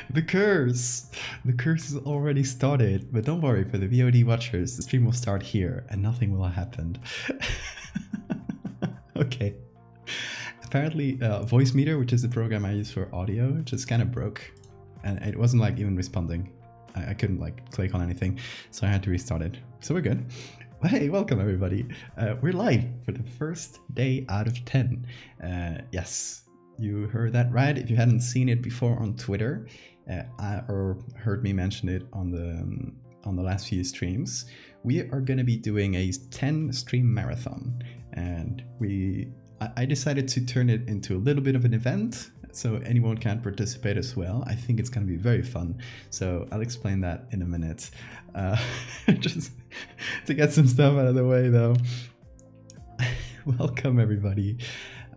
The curse! The curse is already started, but don't worry, for the VOD watchers, the stream will start here and nothing will have happened. Okay. Apparently, Voice which is the program I use for audio, just kind of broke. And it wasn't like even responding. I couldn't like click on anything, so I had to restart it. So we're good. Hey, welcome everybody. We're live for the first day out of 10. Yes, you heard that right. If you hadn't seen it before on Twitter, or heard me mention it on the last few streams, we are going to be doing a 10 stream marathon, and I decided to turn it into a little bit of an event, so anyone can participate as well. I think it's going to be very fun, so I'll explain that in a minute. Just to get some stuff out of the way though. Welcome everybody.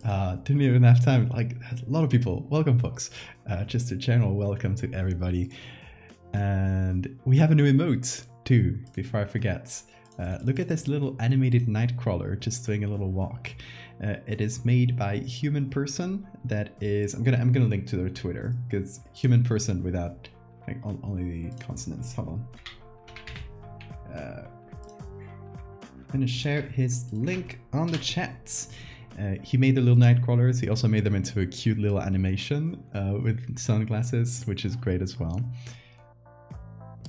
Didn't even have time, like a lot of people. Welcome folks. Just a general welcome to everybody. And we have a new emote too, before I forget. Look at this little animated nightcrawler just doing a little walk. It is made by Human Person. That is, I'm gonna link to their Twitter, because Human Person without like only the consonants. Hold on. I'm gonna share his link on the chat. He made the little nightcrawlers. He also made them into a cute little animation with sunglasses, which is great as well.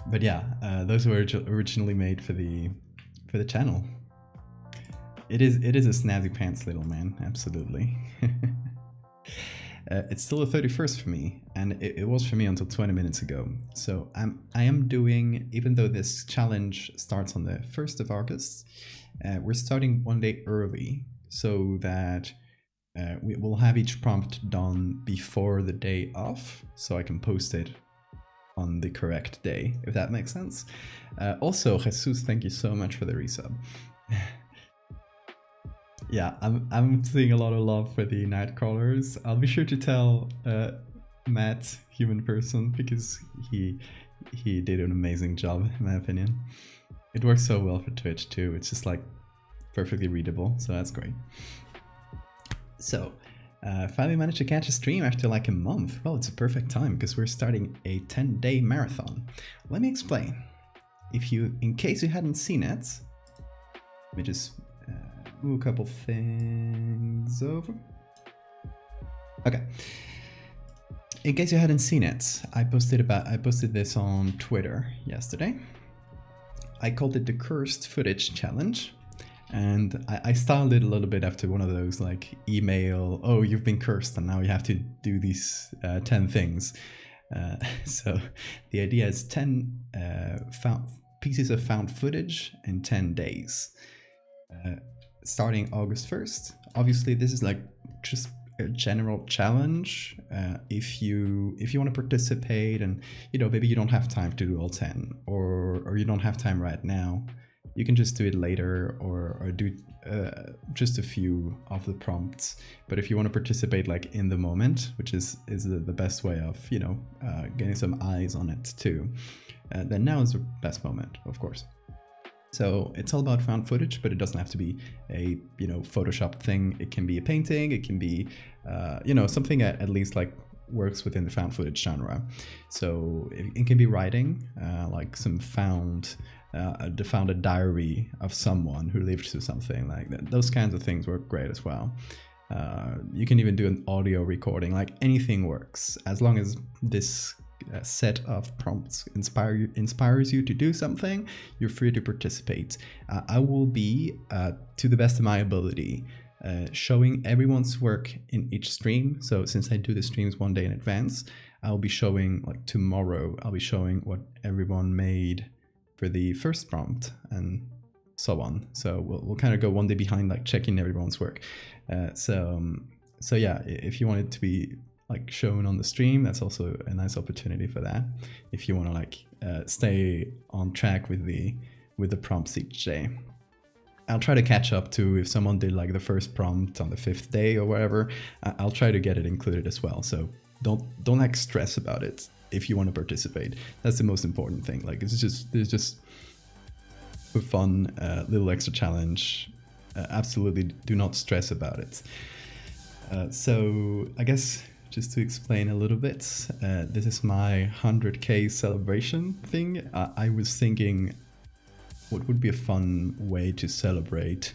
But yeah, those were originally made for the channel. It is a snazzy pants little man, absolutely. It's still the 31st for me, and it was for me until 20 minutes ago. So I am doing, even though this challenge starts on the 1st of August, we're starting one day early so that we will have each prompt done before the day off, so I can post it on the correct day, if that makes sense. Also, Jesus, thank you so much for the resub. Yeah, I'm seeing a lot of love for the Nightcrawlers. I'll be sure to tell Matt, Human Person, because he did an amazing job, in my opinion. It works so well for Twitch too. It's just like perfectly readable, so that's great. So, finally managed to catch a stream after like a month. Well, it's a perfect time because we're starting a 10-day marathon. Let me explain. In case you hadn't seen it, let me just move a couple things over. Okay. In case you hadn't seen it, I posted this on Twitter yesterday. I called it the Cursed Footage Challenge. And I styled it a little bit after one of those like email, oh, you've been cursed and now you have to do these 10 things. So the idea is 10 pieces of found footage in 10 days. Starting August 1st. Obviously, this is like just a general challenge. If you want to participate and, you know, maybe you don't have time to do all 10 or you don't have time right now, you can just do it later or do just a few of the prompts. But if you want to participate like in the moment, which is the best way of, you know, getting some eyes on it too, then now is the best moment, of course. So it's all about found footage, but it doesn't have to be a, you know, Photoshop thing. It can be a painting. It can be, you know, something that at least like works within the found footage genre. So it can be writing, like some found a diary of someone who lived through something like that. Those kinds of things work great as well. You can even do an audio recording, like anything works, as long as this set of prompts inspires you to do something. You're free to participate. I will be, to the best of my ability, showing everyone's work in each stream. So since I do the streams one day in advance, I'll be showing, like tomorrow, I'll be showing what everyone made for the first prompt and so on. So we'll kind of go one day behind, like checking everyone's work. So yeah, if you want it to be like shown on the stream, that's also a nice opportunity for that. If you want to like stay on track with the prompts each day. I'll try to catch up to if someone did like the first prompt on the 5th day or whatever. I'll try to get it included as well. So don't like stress about it if you want to participate. That's the most important thing. Like it's just a fun little extra challenge. Absolutely do not stress about it. So I guess just to explain a little bit, this is my 100k celebration thing. I was thinking what would be a fun way to celebrate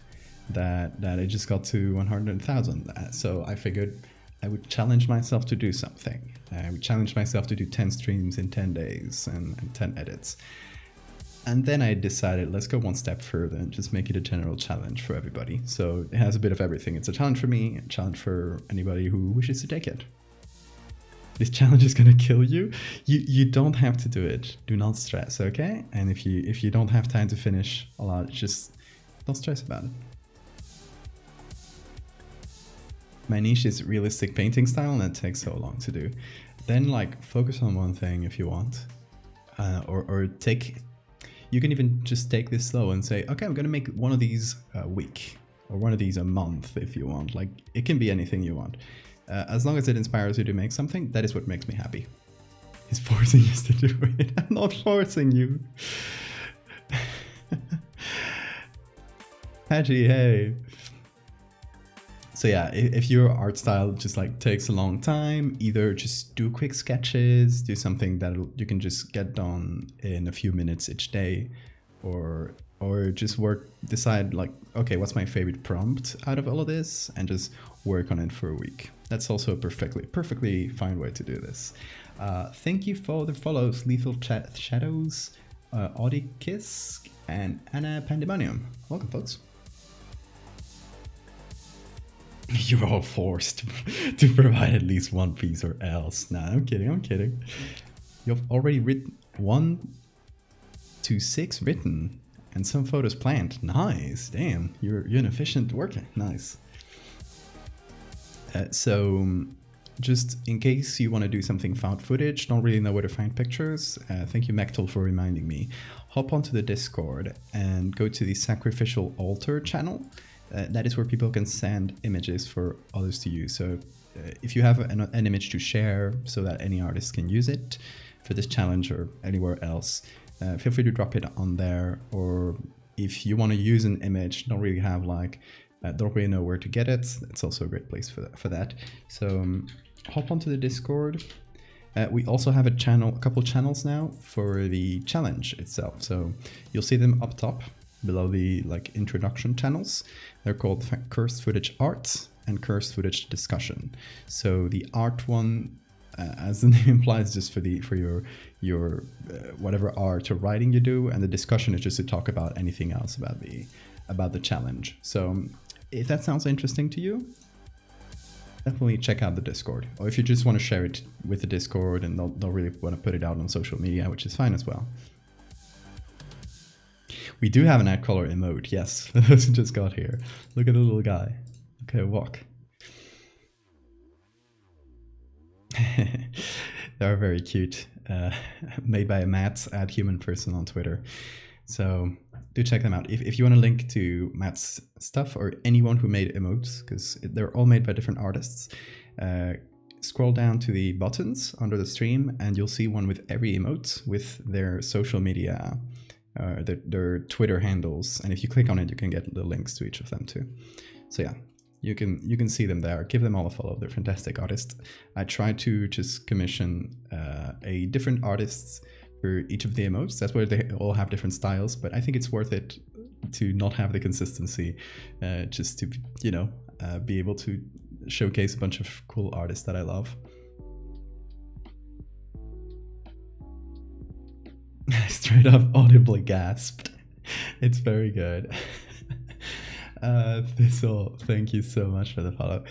that I just got to 100,000. So I figured I would challenge myself to do something. I would challenge myself to do 10 streams in 10 days and 10 edits. And then I decided, let's go one step further and just make it a general challenge for everybody. So it has a bit of everything. It's a challenge for me, a challenge for anybody who wishes to take it. This challenge is gonna kill you. You don't have to do it. Do not stress, okay? And if you don't have time to finish a lot, just don't stress about it. My niche is realistic painting style, and it takes so long to do. Then like focus on one thing if you want, or take. You can even just take this slow and say, okay, I'm gonna make one of these a week, or one of these a month if you want. Like it can be anything you want. As long as it inspires you to make something, that is what makes me happy. He's forcing us to do it. I'm not forcing you. Patchy, hey. So yeah, if your art style just like takes a long time, either just do quick sketches, do something that you can just get done in a few minutes each day, or just decide like, okay, what's my favorite prompt out of all of this, and just work on it for a week. That's also a perfectly fine way to do this. Thank you for the follows, Lethal Shadows, Audi Kiss, and Anna Pandemonium. Welcome, folks. You're all forced to provide at least one piece or else. Nah, I'm kidding. You've already written 1 to 6 written and some photos planned. Nice, damn, you're an efficient worker. Nice. So just in case you want to do something found footage, don't really know where to find pictures, thank you Mechtel for reminding me. Hop onto the Discord and go to the Sacrificial Altar channel. That is where people can send images for others to use. So if you have an image to share so that any artist can use it for this challenge or anywhere else, feel free to drop it on there. Or if you want to use an image, don't really know where to get it, it's also a great place for that. So hop onto the Discord. We also have a couple channels now for the challenge itself. So you'll see them up top below the introduction channels. They're called Cursed Footage Art and Cursed Footage Discussion. So the art one, as the name implies, just for your whatever art or writing you do, and the discussion is just to talk about anything else about the challenge. So if that sounds interesting to you, definitely check out the Discord. Or if you just want to share it with the Discord and don't really want to put it out on social media, which is fine as well. We do have an Nightcrawler emote, yes. Those who just got here. Look at the little guy. Okay, walk. They are very cute. Made by Matt at Human Person on Twitter. So do check them out. If you want a link to Matt's stuff or anyone who made emotes, because they're all made by different artists, scroll down to the buttons under the stream and you'll see one with every emote with their social media, their Twitter handles. And if you click on it, you can get the links to each of them too. So yeah, you can see them there. Give them all a follow. They're fantastic artists. I try to just commission a different artists for each of the emotes. That's where they all have different styles, but I think it's worth it to not have the consistency, just to be able to showcase a bunch of cool artists that I love. Straight up audibly gasped. It's very good. Thistle, thank you so much for the follow.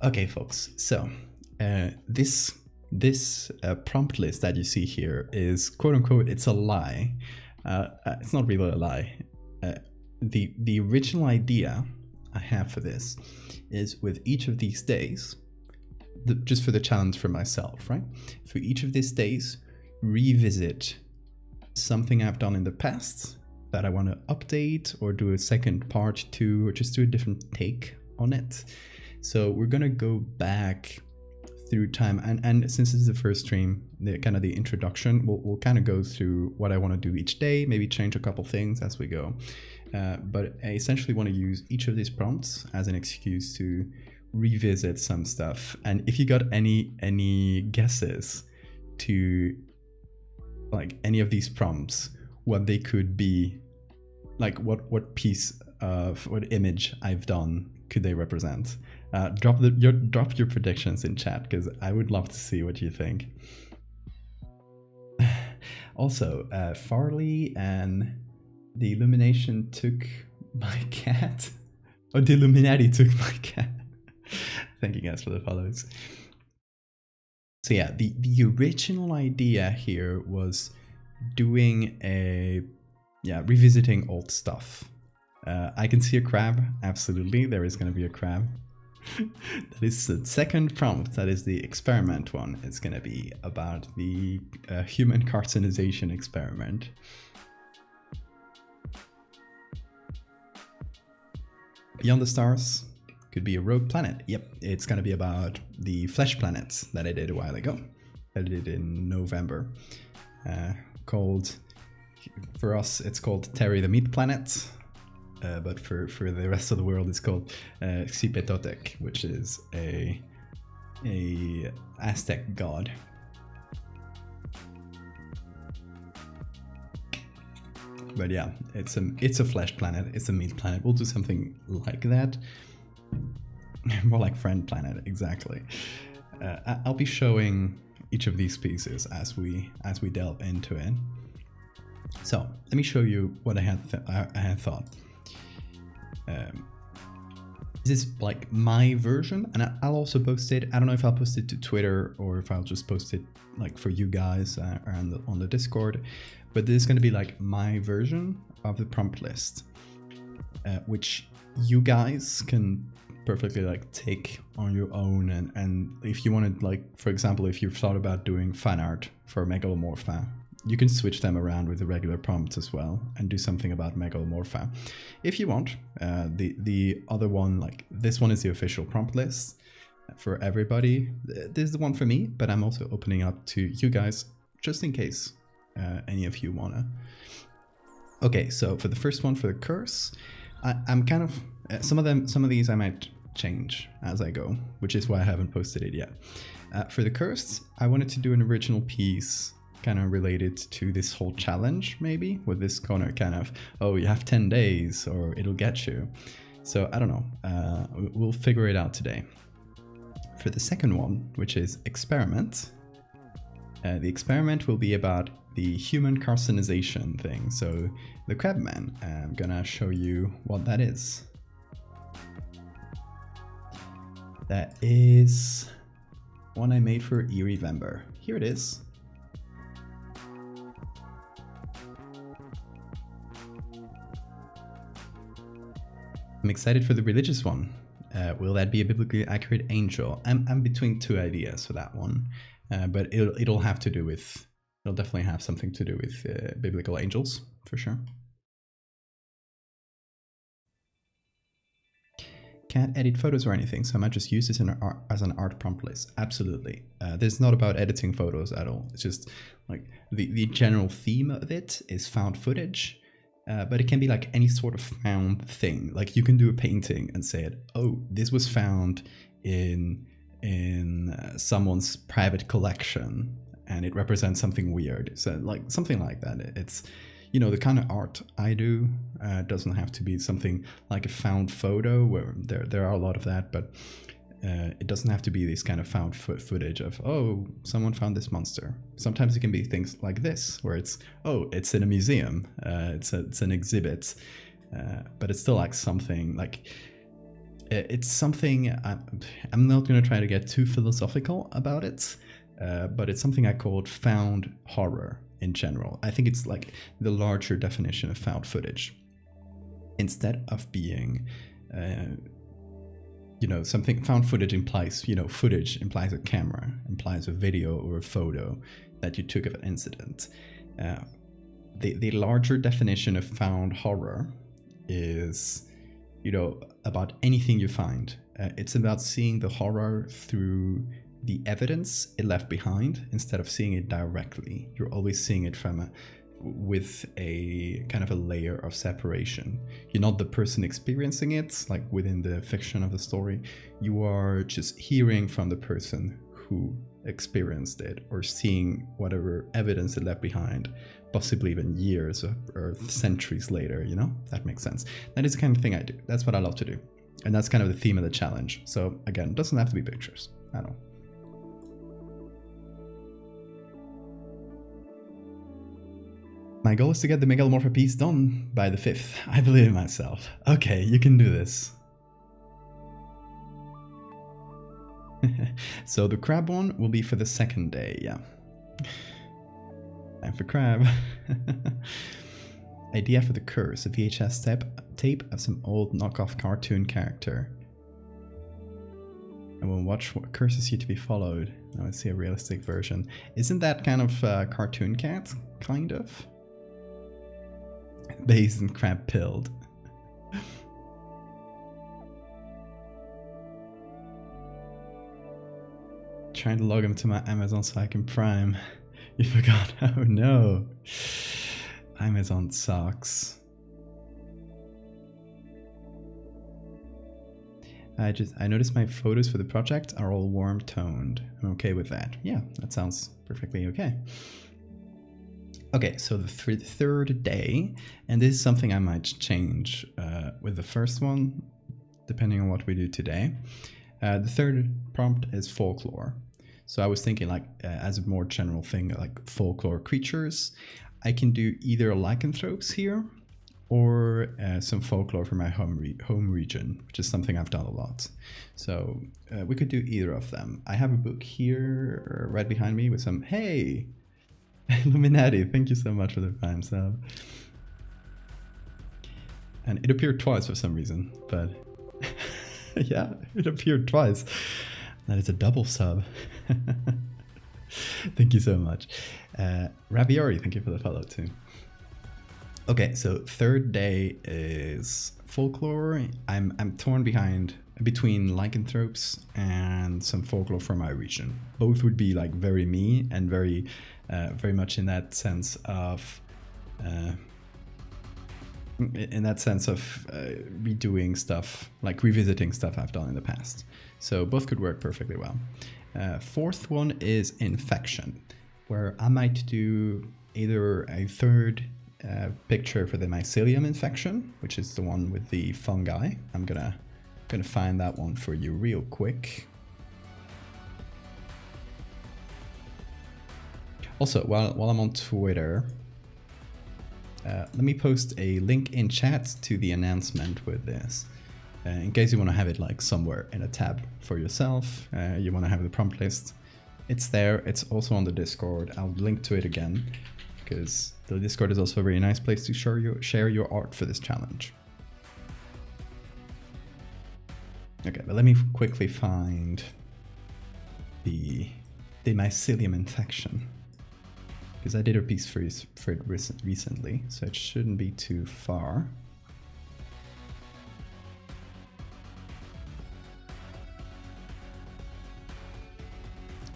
Okay, folks, so this prompt list that you see here is quote unquote, it's a lie. It's not really a lie. The original idea I have for this is with each of these days, just for the challenge for myself, right? For each of these days, revisit something I've done in the past that I want to update or do a second part to, or just do a different take on it. So we're gonna go back through time, and since this is the first stream, the introduction, we'll kind of go through what I want to do each day, maybe change a couple things as we go. But I essentially want to use each of these prompts as an excuse to revisit some stuff. And if you got any guesses to like any of these prompts, what they could be, like what piece of what image I've done could they represent, drop your predictions in chat, because I would love to see what you think. Also, Farley and the Illumination took my cat. Oh, the Illuminati took my cat. Thank you guys for the follows. So yeah, the original idea here was doing revisiting old stuff. I can see a crab. Absolutely, there is going to be a crab. That is the second prompt. That is the experiment one. It's going to be about the human carcinization experiment. Beyond the Stars could be a rogue planet. Yep, it's going to be about the flesh planets that I did a while ago. I did in November. Called, for us, it's called Terry the Meat Planet. But for the rest of the world, it's called Xipetotec, which is a Aztec god. But yeah, it's a flesh planet. It's a meat planet. We'll do something like that. More like friend planet, exactly. I'll be showing each of these pieces as we delve into it. So let me show you what I had thought. This is like my version, and I'll also post it. I don't know if I'll post it to Twitter or if I'll just post it like for you guys on the Discord. But this is going to be like my version of the prompt list, which you guys can perfectly like take on your own. And if you wanted, like, for example, if you've thought about doing fan art for Megalomorpha, you can switch them around with the regular prompts as well and do something about Megalomorpha if you want. The other one, like this one, is the official prompt list for everybody. This is the one for me, but I'm also opening up to you guys just in case any of you wanna. Okay, so for the first one, for the curse, I'm kind of some of these I might change as I go, which is why I haven't posted it yet. For the curse, I wanted to do an original piece kind of related to this whole challenge, maybe with this corner kind of, oh, you have 10 days or it'll get you. So I don't know, we'll figure it out today. For the second one, which is experiment, the experiment will be about the human carcinization thing. So the crabman, I'm gonna show you what that is. That is one I made for Eerie Vember. Here it is. I'm excited for the religious one. Will that be a biblically accurate angel? I'm between two ideas for that one, but it'll have to do with, it'll definitely have something to do with biblical angels for sure. Can't edit photos or anything, so I might just use this as an art prompt list. Absolutely. This is not about editing photos at all. It's just like the general theme of it is found footage. But it can be like any sort of found thing. Like you can do a painting and say, oh, this was found in someone's private collection and it represents something weird. So like something like that. It's, you know, the kind of art I do doesn't have to be something like a found photo, where there are a lot of that, but it doesn't have to be this kind of found footage of, oh, someone found this monster. Sometimes it can be things like this, where it's, oh, it's in a museum, it's an exhibit, but it's still like something like, it's something, I'm not going to try to get too philosophical about it, but it's something I called found horror in general. I think it's like the larger definition of found footage. Instead of being, you know, something found footage implies, you know, footage implies a camera, implies a video or a photo that you took of an incident. The larger definition of found horror is, you know, about anything you find. It's about seeing the horror through the evidence it left behind instead of seeing it directly. You're always seeing it from with a kind of a layer of separation. You're not the person experiencing it, like within the fiction of the story. You are just hearing from the person who experienced it, or seeing whatever evidence it left behind, possibly even years or centuries later, you know? That makes sense. That is the kind of thing I do. That's what I love to do. And that's kind of the theme of the challenge. So again, it doesn't have to be pictures at all. My goal is to get the Megalomorpha piece done by the 5th. I believe in myself. Okay, you can do this. So the crab one will be for the 2nd day, yeah. Time for crab. Idea for the curse, a VHS tape of some old knockoff cartoon character. And we'll watch what curses you to be followed. Now let's see a realistic version. Isn't that kind of cartoon cat? Kind of? Based and crab pilled. Trying to log him to my Amazon so I can Prime. You forgot. Oh no. Amazon sucks. I noticed my photos for the project are all warm toned. I'm okay with that. Yeah, that sounds perfectly okay. Okay, so the 3rd day, and this is something I might change with the first one, depending on what we do today. The 3rd prompt is folklore. So I was thinking, like, as a more general thing, like folklore creatures, I can do either lycanthropes here, or some folklore from my home region, which is something I've done a lot. So we could do either of them. I have a book here right behind me with some, hey, Illuminati, thank you so much for the Prime sub. And it appeared twice for some reason, but yeah, it appeared twice. That is a double sub. Thank you so much. Raviori, thank you for the follow too. Okay, so 3rd day is folklore. I'm torn between lycanthropes and some folklore from my region. Both would be like very me and very much in that sense of redoing stuff, like revisiting stuff I've done in the past. So both could work perfectly well. 4th one is infection, where I might do either a 3rd picture for the mycelium infection, which is the one with the fungi. I'm gonna find that one for you real quick. Also, while I'm on Twitter, let me post a link in chat to the announcement with this. In case you want to have it like somewhere in a tab for yourself, you want to have the prompt list. It's there. It's also on the Discord. I'll link to it again, because the Discord is also a very nice place to share your art for this challenge. Okay, but let me quickly find the mycelium infection, because I did a piece for it recently, so it shouldn't be too far.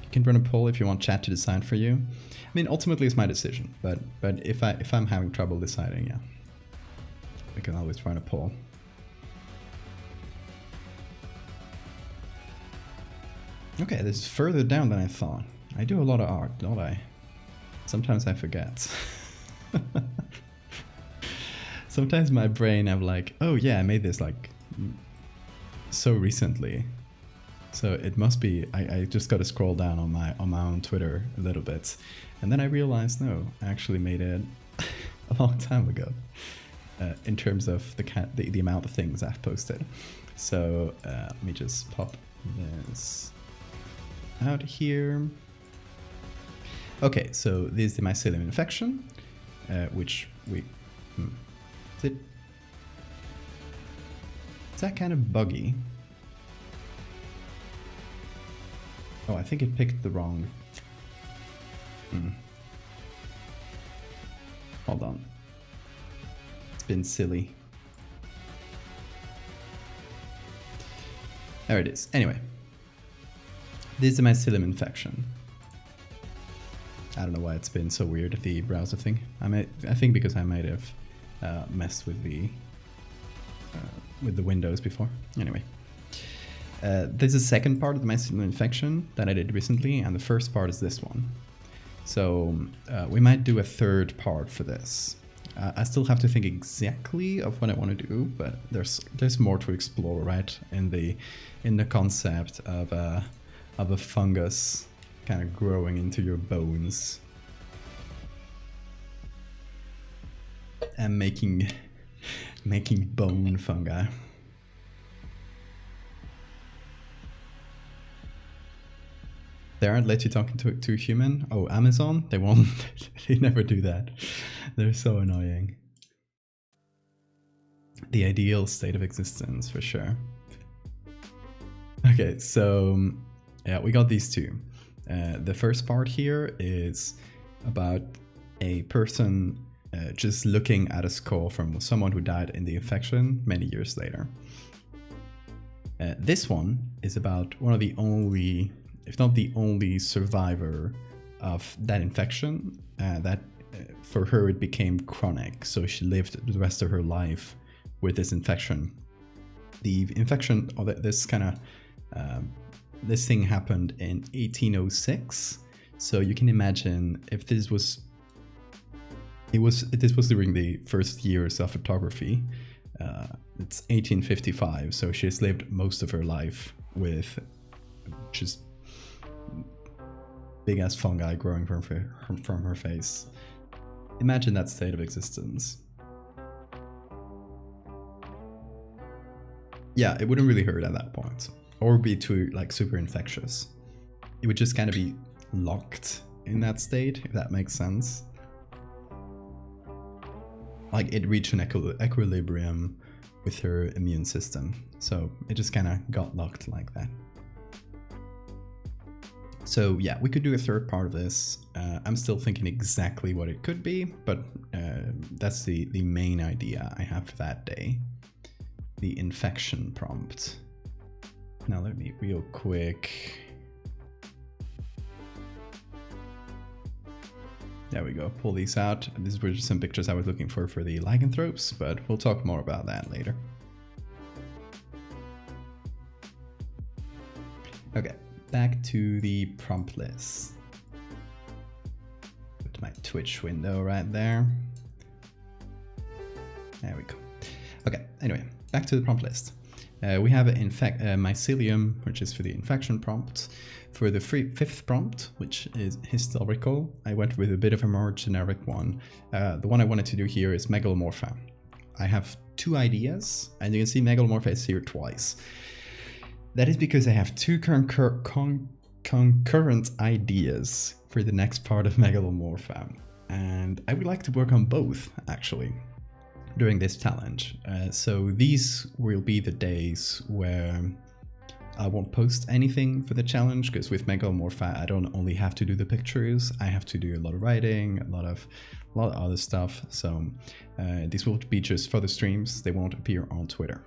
You can run a poll if you want chat to decide for you. I mean, ultimately it's my decision, but if I'm having trouble deciding, yeah, we can always run a poll. Okay, this is further down than I thought. I do a lot of art, don't I? Sometimes I forget. Sometimes my brain, I'm like, oh yeah, I made this like so recently. So it must be, I just got to scroll down on my own Twitter a little bit. And then I realized, no, I actually made it a long time ago in terms of the amount of things I've posted. So let me just pop this out here. Okay, so this is the mycelium infection, which we... Is that kind of buggy? Oh, I think it picked the wrong... Hold on. It's been silly. There it is. Anyway. This is the mycelium infection. I don't know why it's been so weird, the browser thing. I think because I might have messed with the windows before. Anyway, there's a second part of the mycelial infection that I did recently, and the first part is this one. So we might do a third part for this. I still have to think exactly of what I want to do, but there's more to explore, right? In the concept of a fungus kind of growing into your bones and making bone fungi. They aren't let you talk to a human. Oh, Amazon? They won't. They never do that. They're so annoying. The ideal state of existence, for sure. Okay, so yeah, we got these two. The first part here is about a person just looking at a skull from someone who died in the infection many years later. This one is about one of the only, if not the only, survivor of that infection. For her it became chronic, so she lived the rest of her life with this infection. The infection, or this kind of this thing happened in 1806, so you can imagine if this was during the first years of photography. It's 1855, so she's lived most of her life with just big ass fungi growing from her face. Imagine that state of existence. Yeah, it wouldn't really hurt at that point, or be too like super infectious. It would just kind of be locked in that state, if that makes sense. Like it reached an equilibrium with her immune system, so it just kind of got locked like that. So yeah, we could do a third part of this. I'm still thinking exactly what it could be, but that's the main idea I have for that day. The infection prompt. Now let me real quick. There we go, pull these out. These were just some pictures I was looking for the lycanthropes, but we'll talk more about that later. Okay, back to the prompt list. Put my Twitch window right there. There we go. Okay, anyway, back to the prompt list. We have mycelium, which is for the infection prompt. For the fifth prompt, which is historical, I went with a bit of a more generic one. The one I wanted to do here is megalomorpha. I have two ideas, and you can see megalomorpha is here twice. That is because I have two concurrent ideas for the next part of megalomorpha, and I would like to work on both, actually, during this challenge. So these will be the days where I won't post anything for the challenge, because with megalomorpha I don't only have to do the pictures, I have to do a lot of writing, a lot of other stuff. So these will be just for the streams, they won't appear on Twitter.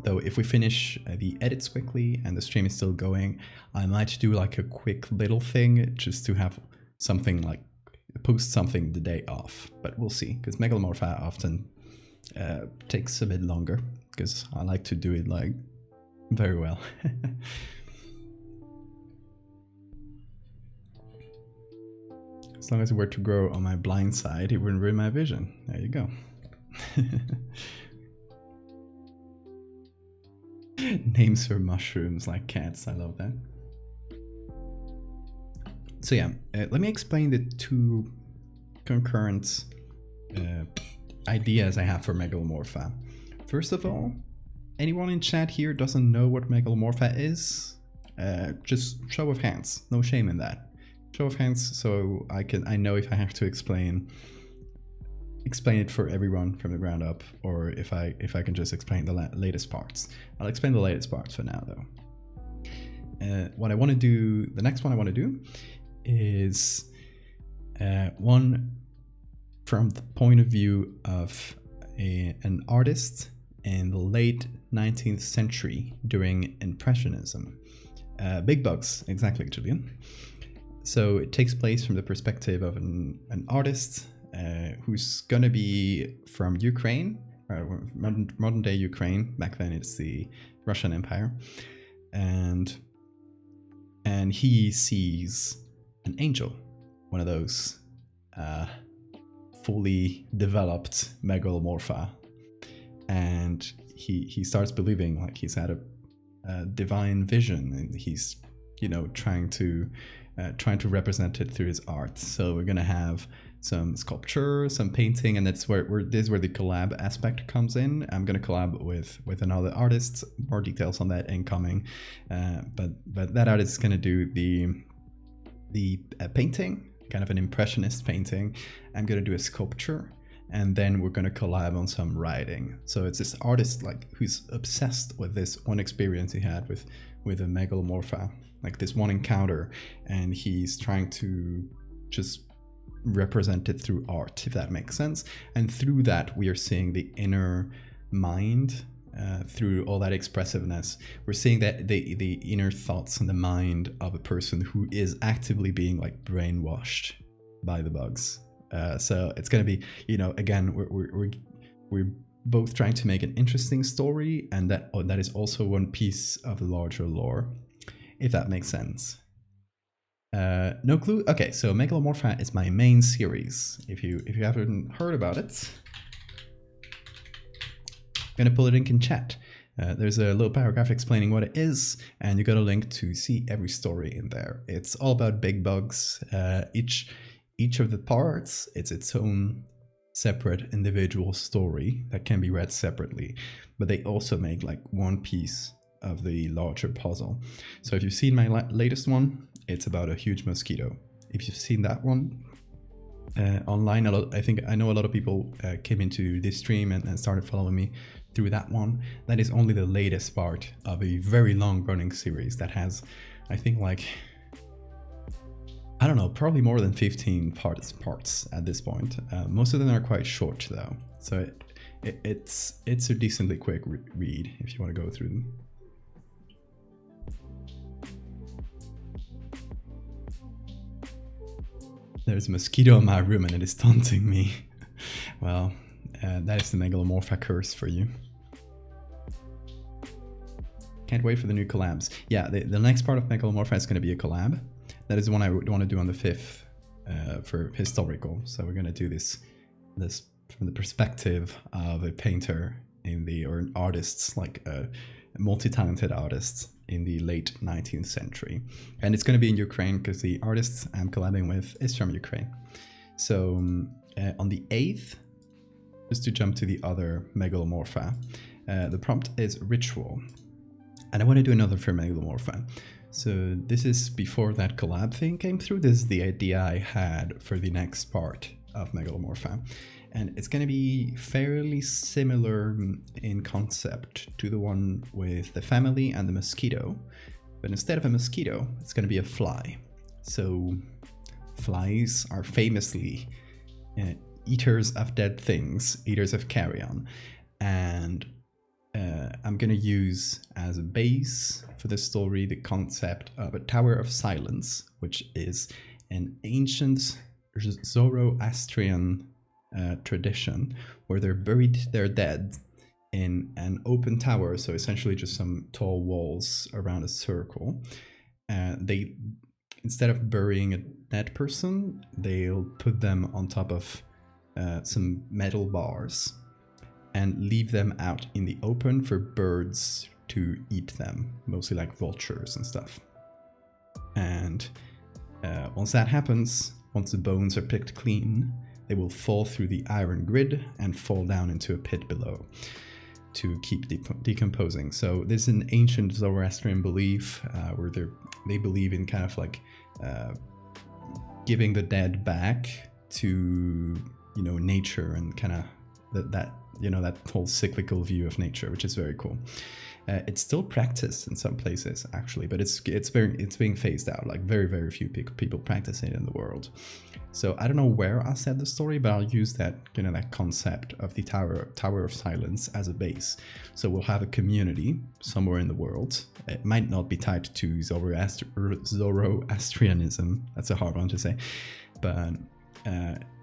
Though if we finish the edits quickly and the stream is still going, I might do like a quick little thing just to have something, like post something the day off, but we'll see, because megalomorpha often takes a bit longer, because I like to do it like very well. As long as it were to grow on my blind side, it wouldn't ruin my vision. There you go. Names for mushrooms like cats, I love that. So yeah, let me explain the two concurrent ideas I have for megalomorpha. First of all, anyone in chat here doesn't know what megalomorpha is? Just show of hands, no shame in that. Show of hands, so I know if I have to explain it for everyone from the ground up, or if I can just explain the latest parts. I'll explain the latest parts for now, though. What I want to do, the next one I want to do, is one from the point of view of an artist in the late 19th century during Impressionism. Big bucks, exactly, Julian. So it takes place from the perspective of an artist who's gonna be from Ukraine, modern day Ukraine. Back then it's the Russian Empire, and he sees an angel, one of those fully developed megalomorpha, and he starts believing like he's had a divine vision, and he's trying to represent it through his art. So we're gonna have some sculpture, some painting, and that's where this is where the collab aspect comes in. I'm gonna collab with another artist. More details on that incoming, but that artist is gonna do the painting, kind of an impressionist painting. I'm gonna do a sculpture, and then we're gonna collab on some writing. So it's this artist like who's obsessed with this one experience he had with a megalomorpha, like this one encounter, and he's trying to just represent it through art, if that makes sense. And through that, we are seeing the inner mind. Through all that expressiveness, we're seeing that the inner thoughts and the mind of a person who is actively being like brainwashed by the bugs. So it's gonna be, again, we're both trying to make an interesting story, and that is also one piece of the larger lore, if that makes sense. No clue? Okay, so Megalomorpha is my main series. If you haven't heard about it, I'm gonna put a link in chat. There's a little paragraph explaining what it is, and you got a link to see every story in there. It's all about big bugs. Each of the parts, it's its own separate individual story that can be read separately, but they also make like one piece of the larger puzzle. So if you've seen my latest one, it's about a huge mosquito. If you've seen that one online, I know a lot of people came into this stream and started following me through that one. That is only the latest part of a very long running series that has, I think, like, I don't know, probably more than 15 parts at this point. Most of them are quite short though, so it's a decently quick read if you want to go through them. There's a mosquito in my room and it is taunting me. Well, that is the Megalomorpha curse for you. Can't wait for the new collabs. Yeah, the next part of Megalomorpha is going to be a collab. That is the one I would want to do on the 5th for historical. So we're going to do this from the perspective of a painter or an artist, like a multi-talented artist in the late 19th century. And it's going to be in Ukraine because the artist I'm collabing with is from Ukraine. So on the 8th, just to jump to the other Megalomorpha, the prompt is ritual. And I want to do another for Megalomorpha. So this is before that collab thing came through. This is the idea I had for the next part of Megalomorpha. And it's going to be fairly similar in concept to the one with the family and the mosquito. But instead of a mosquito, it's going to be a fly. So flies are famously eaters of dead things, eaters of carrion. And I'm going to use as a base for the story the concept of a Tower of Silence, which is an ancient Zoroastrian tradition where they're buried their dead in an open tower, so essentially just some tall walls around a circle. They, instead of burying a dead person, they'll put them on top of some metal bars and leave them out in the open for birds to eat them, mostly like vultures and stuff. And once that happens, once the bones are picked clean, they will fall through the iron grid and fall down into a pit below to keep decomposing. So this is an ancient Zoroastrian belief where they believe in kind of like giving the dead back to nature, and kind of that whole cyclical view of nature, which is very cool. It's still practiced in some places actually, but it's being phased out. Like very few people practice it in the world. So I don't know where I'll set the story, but I'll use that, you know, that concept of the Tower of Silence as a base. So we'll have a community somewhere in the world. It might not be tied to Zoroastrianism. That's a hard one to say, but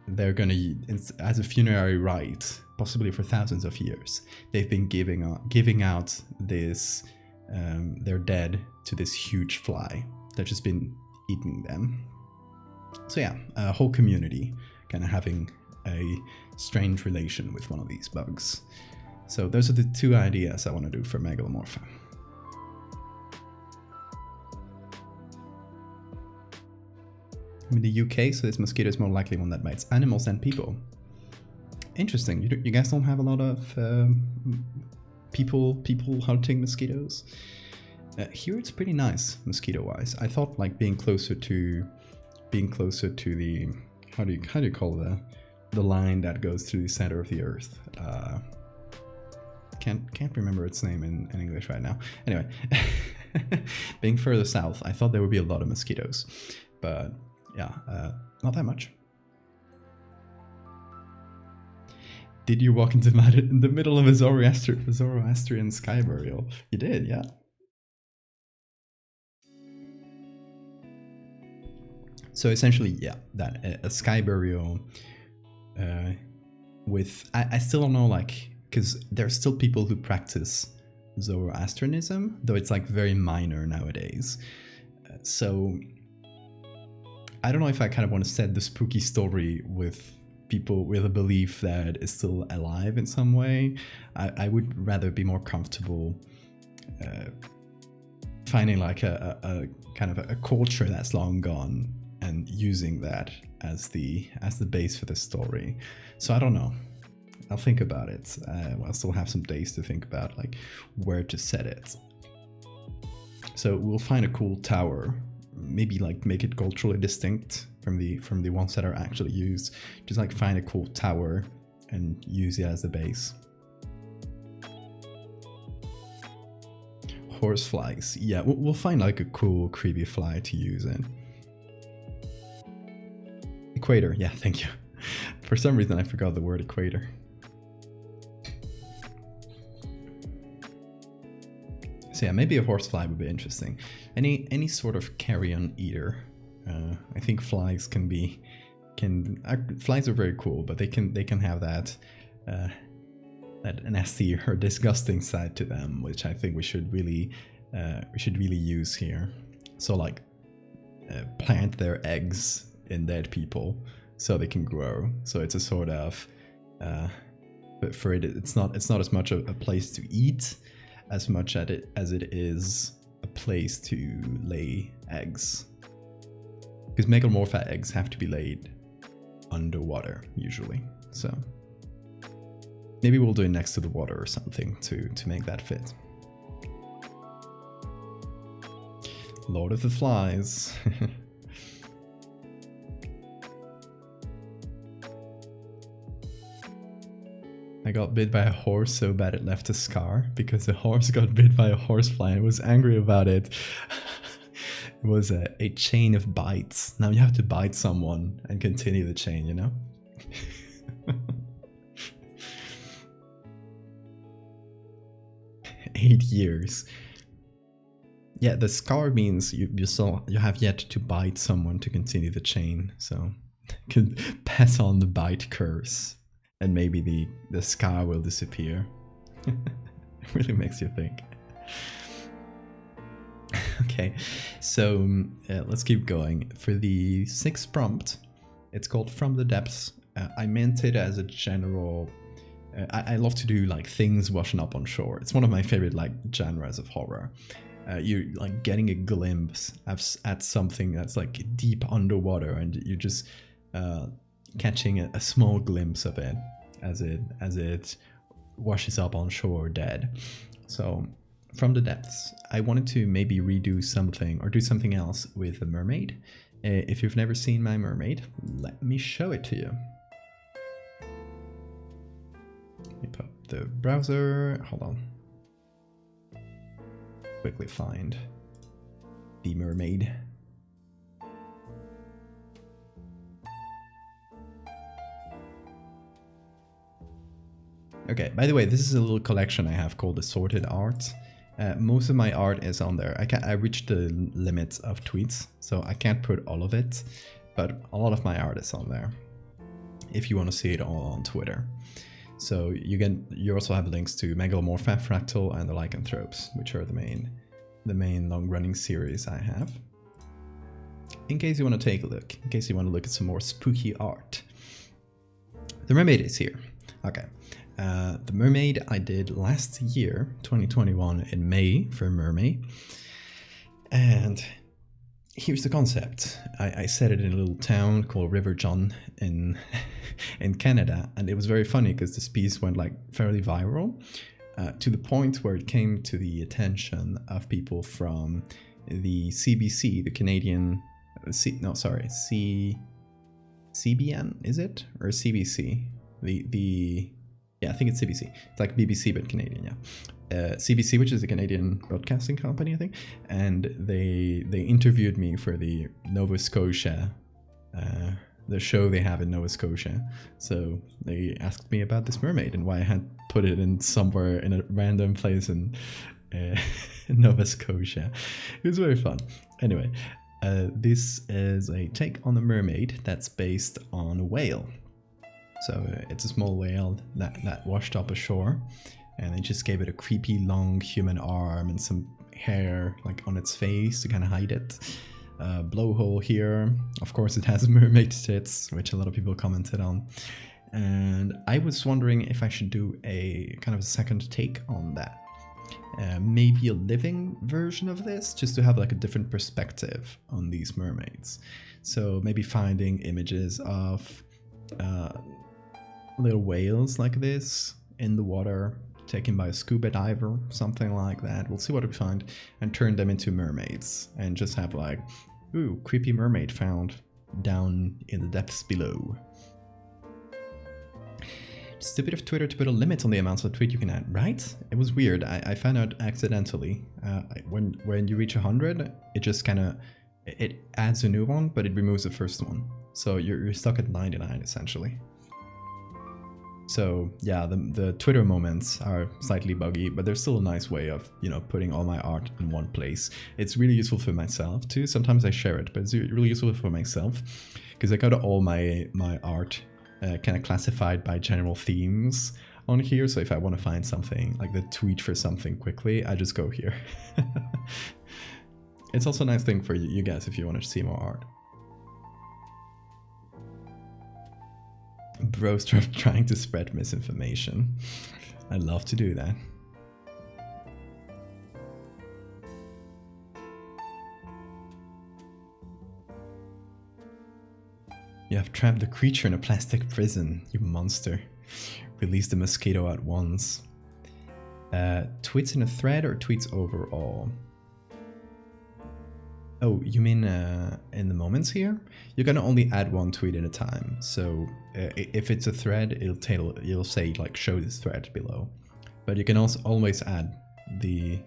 they're gonna, as a funerary rite, possibly for thousands of years, they've been giving out this their dead to this huge fly that's just been eating them. So yeah, a whole community kind of having a strange relation with one of these bugs. So those are the two ideas I want to do for Megalomorpha. I'm in the UK, so this mosquito is more likely one that bites animals than people. Interesting. You guys don't have a lot of people hunting mosquitoes? Here it's pretty nice mosquito-wise. I thought like being closer to the how do you call the line that goes through the center of the earth. Can't remember its name in English right now. Anyway, being further south, I thought there would be a lot of mosquitoes, but yeah, not that much. Did you walk into in the middle of a Zoroastrian sky burial? You did, yeah. So essentially, yeah, that a sky burial with I still don't know, like, because there are still people who practice Zoroastrianism, though it's like very minor nowadays. So I don't know if I kind of want to set the spooky story with people with a belief that is still alive in some way. I would rather be more comfortable finding like a kind of a culture that's long gone and using that as the base for the story. So I don't know. I'll think about it. I'll still have some days to think about like where to set it. So we'll find a cool tower. Maybe like make it culturally distinct from the ones that are actually used. Just like find a cool tower and use it as the base. Horseflies. Yeah, we'll find like a cool creepy fly to use it. Equator. Yeah, thank you. For some reason I forgot the word equator. So yeah, maybe a horsefly would be interesting. Any sort of carrion eater. I think flies flies are very cool, but they can have that nasty or disgusting side to them, which I think we should really use here. So like plant their eggs in dead people so they can grow. So it's a sort of but for it's not as much a place to eat as much as it is a place to lay eggs. Because Megalomorpha eggs have to be laid underwater usually. So maybe we'll do it next to the water or something to make that fit. Lord of the Flies. I got bit by a horse so bad it left a scar because the horse got bit by a horsefly and was angry about it. It was a chain of bites. Now you have to bite someone and continue the chain, you know? 8 years. Yeah, the scar means you have yet to bite someone to continue the chain, so you can pass on the bite curse. And maybe the scar will disappear. It really makes you think. Okay, so let's keep going. For the 6th prompt, it's called From the Depths. I meant it as a general... I love to do like things washing up on shore. It's one of my favorite like genres of horror. You're like getting a glimpse at something that's like deep underwater, and you're just... catching a small glimpse of it as it washes up on shore dead. So From the Depths, I wanted to maybe redo something or do something else with a mermaid. If you've never seen my mermaid, let me show it to you. Let me pop the browser, hold on. quickly find the mermaid. Okay, by the way, this is a little collection I have called Assorted Art. Most of my art is on there. I reached the limits of tweets, so I can't put all of it, but a lot of my art is on there, if you want to see it all on Twitter. So you also have links to Megalomorpha, Fractal, and the Lycanthropes, which are the main long-running series I have. In case you want to take a look, in case you want to look at some more spooky art. The mermaid is here. Okay. The mermaid I did last year, 2021, in May for Mermaid. And here's the concept. I set it in a little town called River John in Canada, and it was very funny because this piece went like fairly viral to the point where it came to the attention of people from the CBC, the Canadian, CBN, is it? Or CBC? Yeah, I think it's CBC. It's like BBC but Canadian, yeah. CBC, which is a Canadian broadcasting company, I think, and they interviewed me for the Nova Scotia, the show they have in Nova Scotia. So they asked me about this mermaid and why I had put it in somewhere in a random place in Nova Scotia. It was very fun. Anyway, this is a take on a mermaid that's based on a whale. So it's a small whale that washed up ashore, and they just gave it a creepy long human arm and some hair like on its face to kind of hide it. Blowhole here. Of course it has mermaid tits, which a lot of people commented on. And I was wondering if I should do a kind of a second take on that. Maybe a living version of this, just to have like a different perspective on these mermaids. So maybe finding images of little whales like this in the water, taken by a scuba diver, something like that. We'll see what we find, and turn them into mermaids, and just have like, ooh, creepy mermaid found down in the depths below. Just a bit of Twitter to put a limit on the amounts of tweet you can add, right? It was weird. I found out accidentally. When you reach 100, it just kind of it adds a new one, but it removes the first one. So you're stuck at 99 essentially. So yeah, the Twitter moments are slightly buggy, but there's still a nice way of, you know, putting all my art in one place. It's really useful for myself too. Sometimes I share it, but it's really useful for myself because I got all my art kind of classified by general themes on here. So if I want to find something, like the tweet for something quickly, I just go here. It's also a nice thing for you guys if you want to see more art. Bro, stop trying to spread misinformation. I love to do that. You have trapped the creature in a plastic prison, you monster. Release the mosquito at once. Tweets in a thread or tweets overall? Oh, you mean in the moments here? You're gonna only add one tweet at a time. So if it's a thread, it'll say like show this thread below. But you can also always add you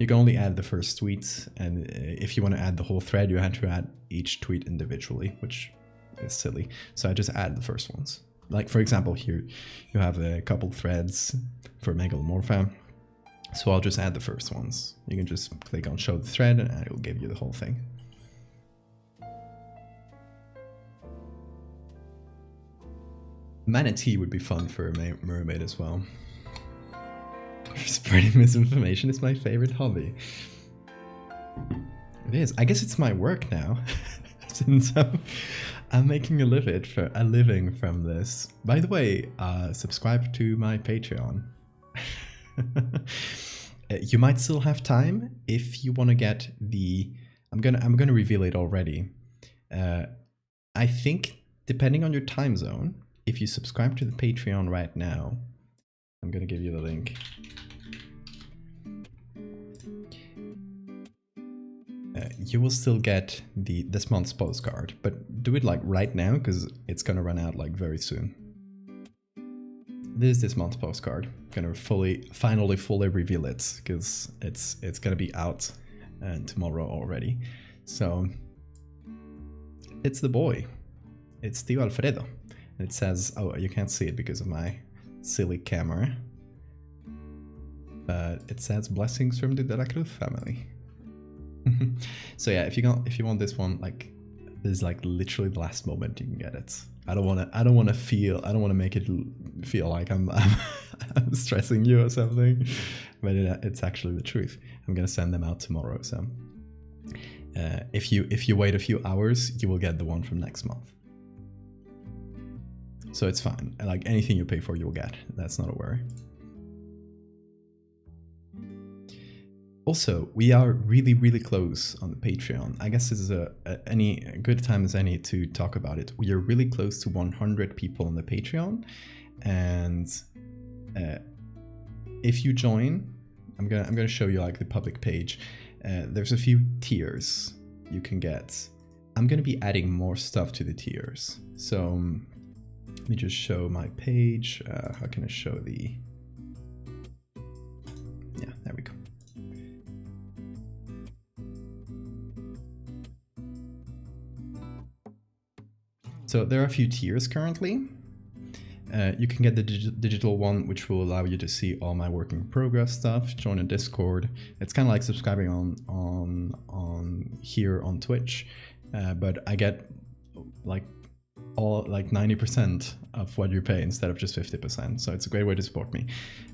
can only add the first tweet, and if you want to add the whole thread, you have to add each tweet individually, which is silly. So I just add the first ones. Like for example, here you have a couple threads for Megalomorpha. So I'll just add the first ones. You can just click on show the thread and it will give you the whole thing. Manatee would be fun for a mermaid as well. Spreading misinformation is my favorite hobby. It is. I guess it's my work now. Since I'm making a living from this. By the way, subscribe to my Patreon. You might still have time if you want to get the. I'm gonna reveal it already. I think depending on your time zone, if you subscribe to the Patreon right now, I'm gonna give you the link. You will still get this month's postcard, but do it like right now because it's gonna run out like very soon. this month's postcard. I'm gonna finally fully reveal it because it's gonna be out tomorrow already. So it's the boy. It's Tio Alfredo. And it says, oh, you can't see it because of my silly camera, but it says blessings from the De La Cruz family. So yeah, if you want this one, like, this is like literally the last moment you can get it. I don't want to make it feel like I'm stressing you or something, but it's actually the truth. I'm gonna send them out tomorrow, so if you wait a few hours, you will get the one from next month. So it's fine. Like, anything you pay for, you'll get. That's not a worry. Also, we are really, really close on the Patreon. I guess this is a good time as any to talk about it. We are really close to 100 people on the Patreon, and if you join, I'm gonna show you like the public page. There's a few tiers you can get. I'm gonna be adding more stuff to the tiers. So let me just show my page. How can I show the? Yeah, there we go. So there are a few tiers currently. You can get the digital one, which will allow you to see all my work in progress stuff, join a Discord. It's kind of like subscribing on here on Twitch, but I get like 90% of what you pay instead of just 50%. So it's a great way to support me.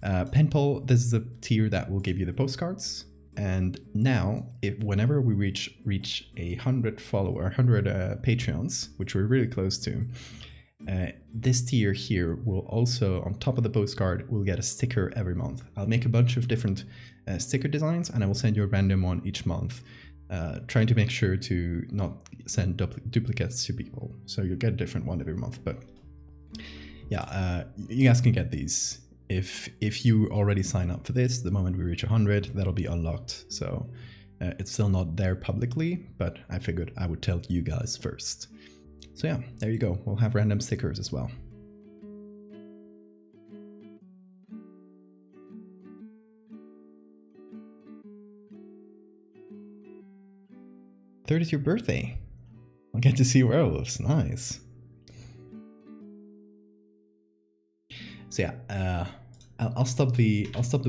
Penpal, this is a tier that will give you the postcards. And now, whenever we reach 100 Patreons, which we're really close to, this tier here will also, on top of the postcard, will get a sticker every month. I'll make a bunch of different sticker designs, and I will send you a random one each month, trying to make sure to not send duplicates to people. So you'll get a different one every month. But yeah, you guys can get these. If you already sign up for this, the moment we reach 100, that'll be unlocked. So it's still not there publicly, but I figured I would tell you guys first. So yeah, there you go. We'll have random stickers as well. 30th your birthday. I'll get to see werewolves. Nice. So yeah, I'll stop the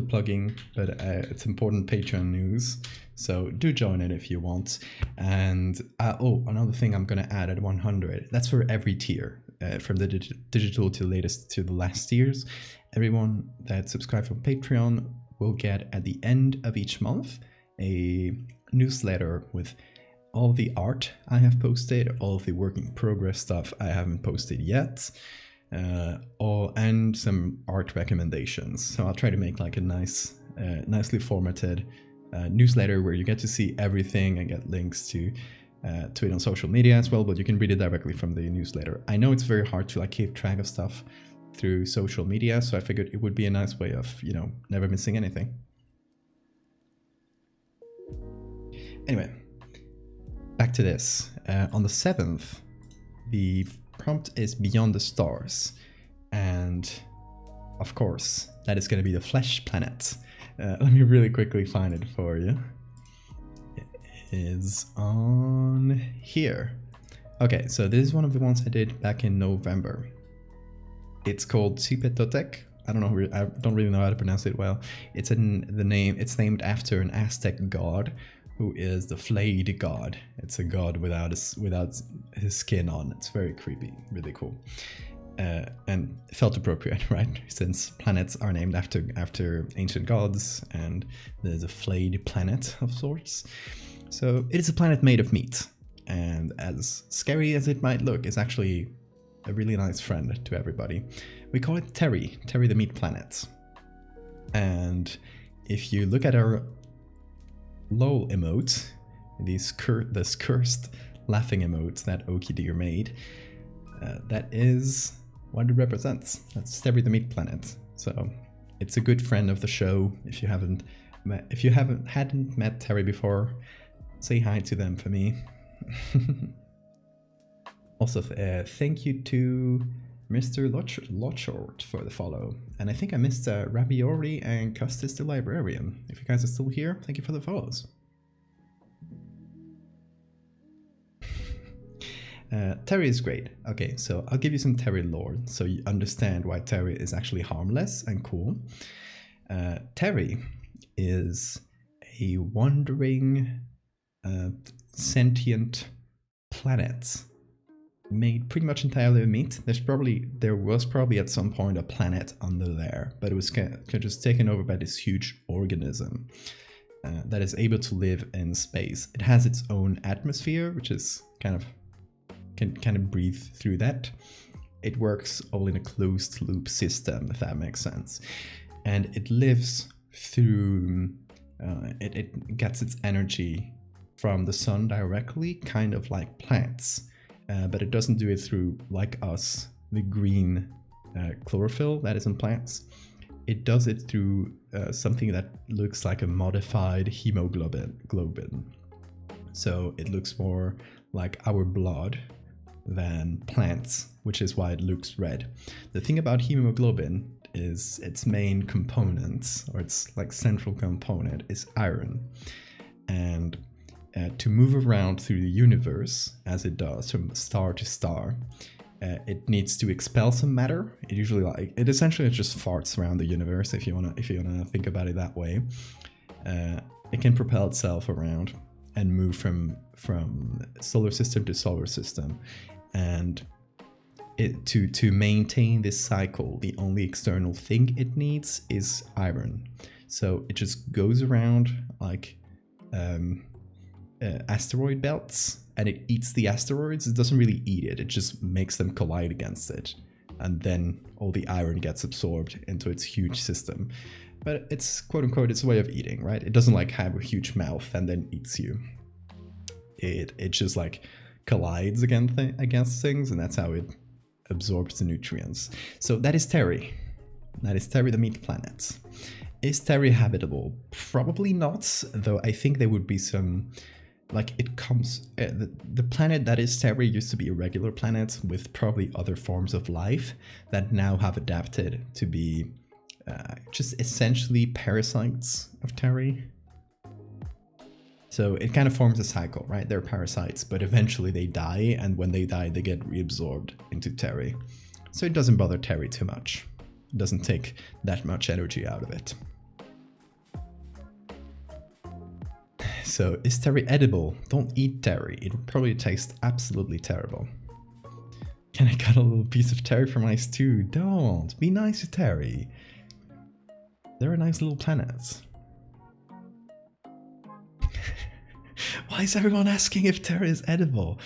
plugging, but it's important Patreon news. So do join it if you want. And oh, another thing I'm gonna add at 100. That's for every tier, from the digital to the last tiers. Everyone that subscribes from Patreon will get at the end of each month a newsletter with all the art I have posted, all of the work in progress stuff I haven't posted yet. And some art recommendations. So I'll try to make like a nicely formatted newsletter where you get to see everything and get links to it on social media as well, but you can read it directly from the newsletter. I know it's very hard to like keep track of stuff through social media, so I figured it would be a nice way of, you know, never missing anything. Anyway, back to this. On the 7th, the prompt is Beyond the Stars, and of course that is going to be the Flesh Planet. Let me really quickly find it for you. It is on here. Okay, so this is one of the ones I did back in November. It's called Cipetotek. I don't really know how to pronounce it well. It's named after an Aztec god who is the flayed god. It's a god without his skin on. It's very creepy, really cool. And it felt appropriate, right? Since planets are named after ancient gods, and there's a flayed planet of sorts. So it is a planet made of meat, and as scary as it might look, it's actually a really nice friend to everybody. We call it Terry the Meat Planet. And if you look at our LOL emote, this cursed laughing emote that Okideer made, that is what it represents. That's Terry the Meat Planet. So it's a good friend of the show. If you hadn't met Terry before, say hi to them for me. Also, thank you to Mr. Lotchort for the follow. And I think I missed Ravioli and Custis the Librarian. If you guys are still here, thank you for the follows. Terry is great. Okay, so I'll give you some Terry lore so you understand why Terry is actually harmless and cool. Terry is a wandering, sentient planet made pretty much entirely of meat. There was probably at some point a planet under there, but it was kind of just taken over by this huge organism that is able to live in space. It has its own atmosphere, which is can kind of breathe through that. It works all in a closed loop system, if that makes sense. And it lives through, it gets its energy from the sun directly, kind of like plants. But it doesn't do it through, like us, the green chlorophyll that is in plants. It does it through something that looks like a modified hemoglobin. So it looks more like our blood than plants, which is why it looks red. The thing about hemoglobin is its main component, or its like central component, is iron. And to move around through the universe, as it does from star to star, it needs to expel some matter. It essentially just farts around the universe, if you wanna think about it that way. It can propel itself around and move from solar system to solar system. And to maintain this cycle, the only external thing it needs is iron. So it just goes around like asteroid belts, and it eats the asteroids. It doesn't really eat it, it just makes them collide against it. And then all the iron gets absorbed into its huge system. But it's quote unquote, it's a way of eating, right? It doesn't like have a huge mouth and then eats you. It just like collides against things, and that's how it absorbs the nutrients. So that is Terry. That is Terry, the meat planet. Is Terry habitable? Probably not, though I think there would be some, like the planet that is Terry used to be a regular planet with probably other forms of life that now have adapted to be just essentially parasites of Terry. So it kind of forms a cycle, right? They're parasites, but eventually they die, and when they die, they get reabsorbed into Terry. So it doesn't bother Terry too much. It doesn't take that much energy out of it. So is Terry edible? Don't eat Terry. It would probably taste absolutely terrible. Can I cut a little piece of Terry for my stew? Don't. Be nice to Terry. They're a nice little planet. Why is everyone asking if Terry is edible?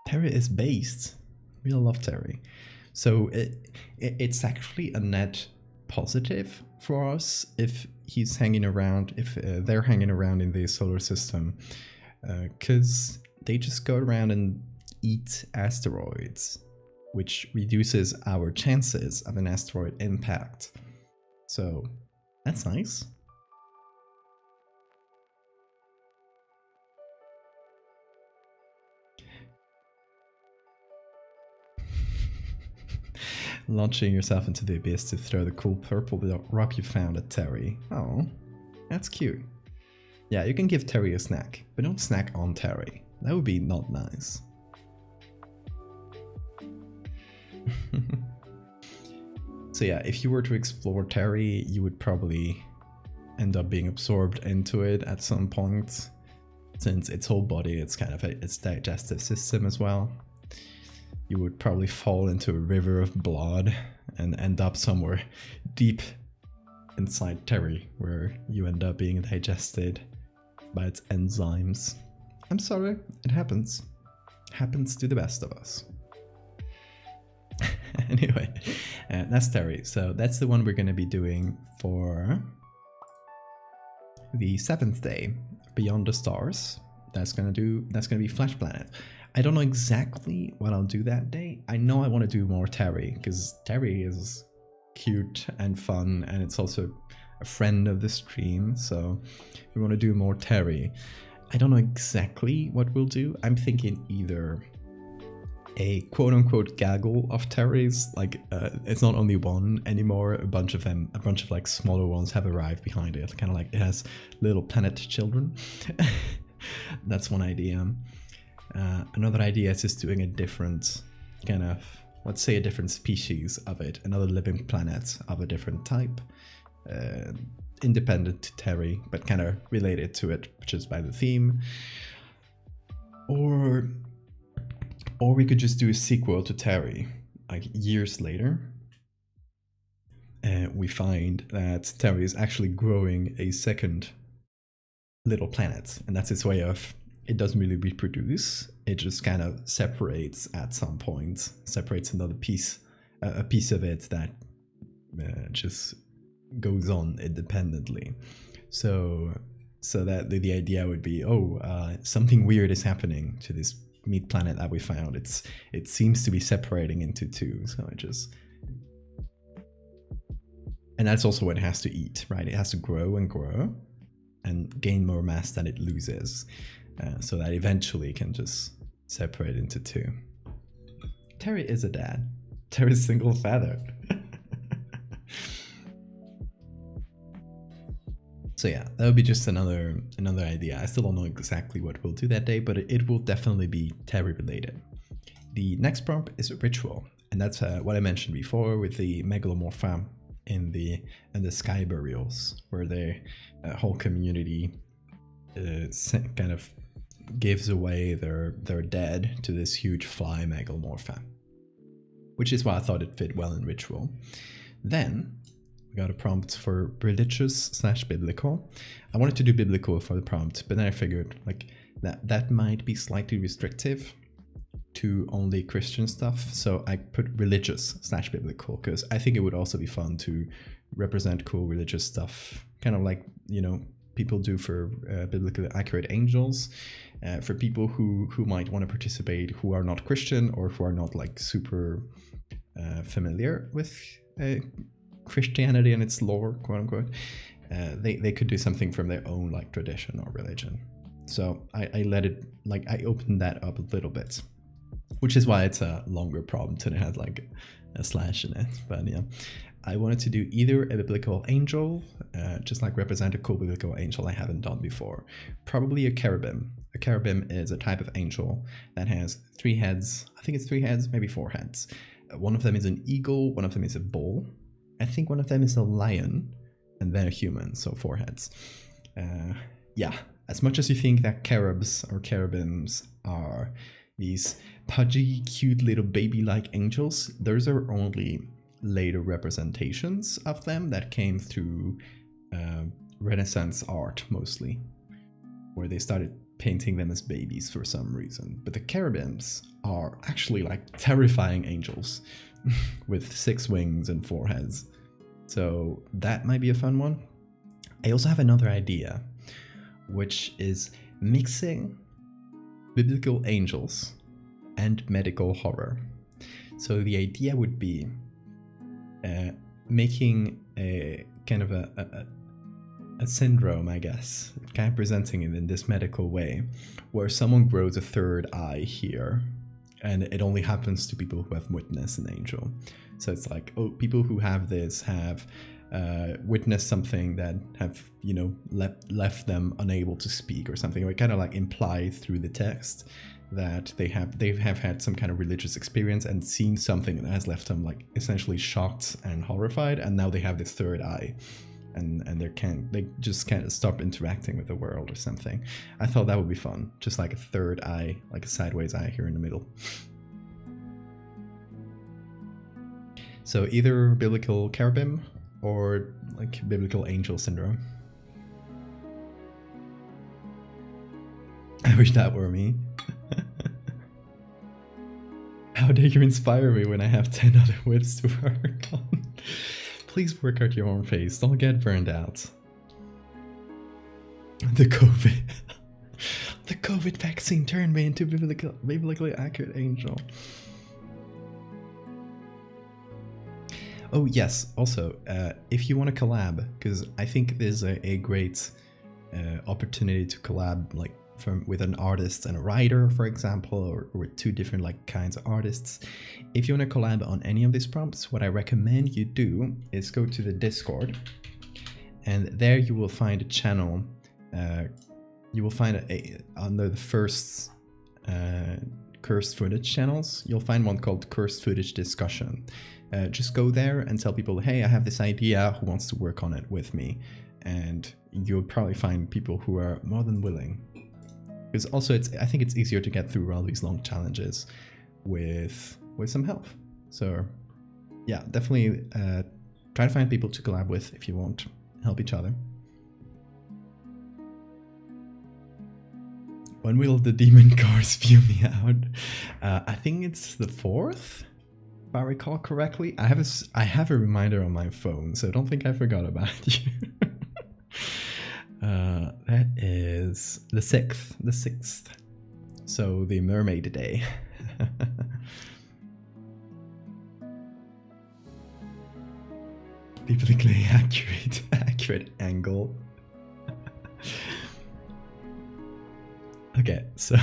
Terry is based. We all love Terry. So it's actually a net positive for us if he's hanging around, if they're hanging around in the solar system, because they just go around and eat asteroids, which reduces our chances of an asteroid impact. So that's nice. Launching yourself into the abyss to throw the cool purple rock you found at Terry. Oh, that's cute. Yeah, you can give Terry a snack, but don't snack on Terry. That would be not nice. So yeah, if you were to explore Terry, you would probably end up being absorbed into it at some point, since its whole body, it's kind of its digestive system as well. You would probably fall into a river of blood and end up somewhere deep inside Terry, where you end up being digested by its enzymes. I'm sorry, it happens. Happens to the best of us. Anyway, that's Terry. So that's the one we're going to be doing for the 7th day, Beyond the Stars. That's gonna be Flash Planet. I don't know exactly what I'll do that day. I know I want to do more Terry, because Terry is cute and fun, and it's also a friend of the stream, so we want to do more Terry. I don't know exactly what we'll do. I'm thinking either a quote-unquote gaggle of terries. Like it's not only one anymore, a bunch of them, a bunch of like smaller ones have arrived behind it, kind of like it has little planet children. That's one idea. Another idea is just doing a different kind of, let's say a different species of it, another living planet of a different type, independent to Terry, but kind of related to it just by the theme. Or we could just do a sequel to Terry, like years later. We find that Terry is actually growing a second little planet, and that's its way of, it doesn't really reproduce, it just kind of separates at some point, separates another piece, a piece of it that just goes on independently. So that the idea would be, something weird is happening to this meat planet that we found. It seems to be separating into two, so it just, and that's also what it has to eat, right? It has to grow and grow and gain more mass than it loses, so that eventually it can just separate into two. Terry is a dad. Terry's single father. So yeah, that would be just another idea. I still don't know exactly what we'll do that day, but it will definitely be Terry related. The next prompt is a ritual, and that's what I mentioned before with the megalomorpha in the sky burials, where their whole community kind of gives away their dead to this huge fly megalomorpha, which is why I thought it fit well in ritual. Then we got a prompt for religious/biblical. I wanted to do biblical for the prompt, but then I figured like that might be slightly restrictive to only Christian stuff, so I put religious/biblical because I think it would also be fun to represent cool religious stuff, kind of like, you know, people do for biblically accurate angels, for people who might want to participate who are not Christian or who are not like super familiar with Christianity and its lore, quote unquote. They could do something from their own like tradition or religion. So I let it, like, I opened that up a little bit, which is why it's a longer prompt and it has like a slash in it. But yeah, I wanted to do either a biblical angel, just like represent a cool biblical angel I haven't done before. Probably a cherubim. A cherubim is a type of angel that has 3 heads. I think it's 3 heads, maybe 4 heads. One of them is an eagle, one of them is a bull. I think one of them is a lion, and then a human, so 4 heads. Yeah, as much as you think that cherubs or cherubims are these pudgy, cute little baby-like angels, those are only later representations of them that came through Renaissance art mostly, where they started painting them as babies for some reason. But the cherubims are actually like terrifying angels with 6 wings and 4 heads. So that might be a fun one. I also have another idea, which is mixing biblical angels and medical horror. So the idea would be making a kind of a syndrome, I guess, kind of presenting it in this medical way, where someone grows a 3rd eye here, and it only happens to people who have witnessed an angel. So it's like, oh, people who have this have witnessed something that have, you know, left them unable to speak or something. Or it kind of like implied through the text that they have had some kind of religious experience and seen something that has left them like essentially shocked and horrified, and now they have this 3rd eye. And they just can't stop interacting with the world or something. I thought that would be fun, just like a 3rd eye, like a sideways eye here in the middle. So either biblical cherubim or like biblical angel syndrome. I wish that were me. How dare you inspire me when I have 10 other whips to work on? Please work out your own face. Don't get burned out. The COVID vaccine turned me into biblically accurate angel. Oh yes, also, if you want to collab, because I think there's a great opportunity to collab, like with an artist and a writer, for example, or with two different like kinds of artists. If you want to collab on any of these prompts, what I recommend you do is go to the Discord, and there you will find a channel. You will find under the first cursed footage channels, you'll find one called cursed footage discussion. Just go there and tell people, hey, I have this idea, who wants to work on it with me? And you'll probably find people who are more than willing. Because also I think it's easier to get through all these long challenges with some help. So yeah, definitely try to find people to collab with if you want to help each other. When will the demon cars spew me out? I think it's the 4th, if I recall correctly. I have a reminder on my phone, so I don't think I forgot about you. That is the 6th. So the mermaid day. Biblically accurate angle. Okay, so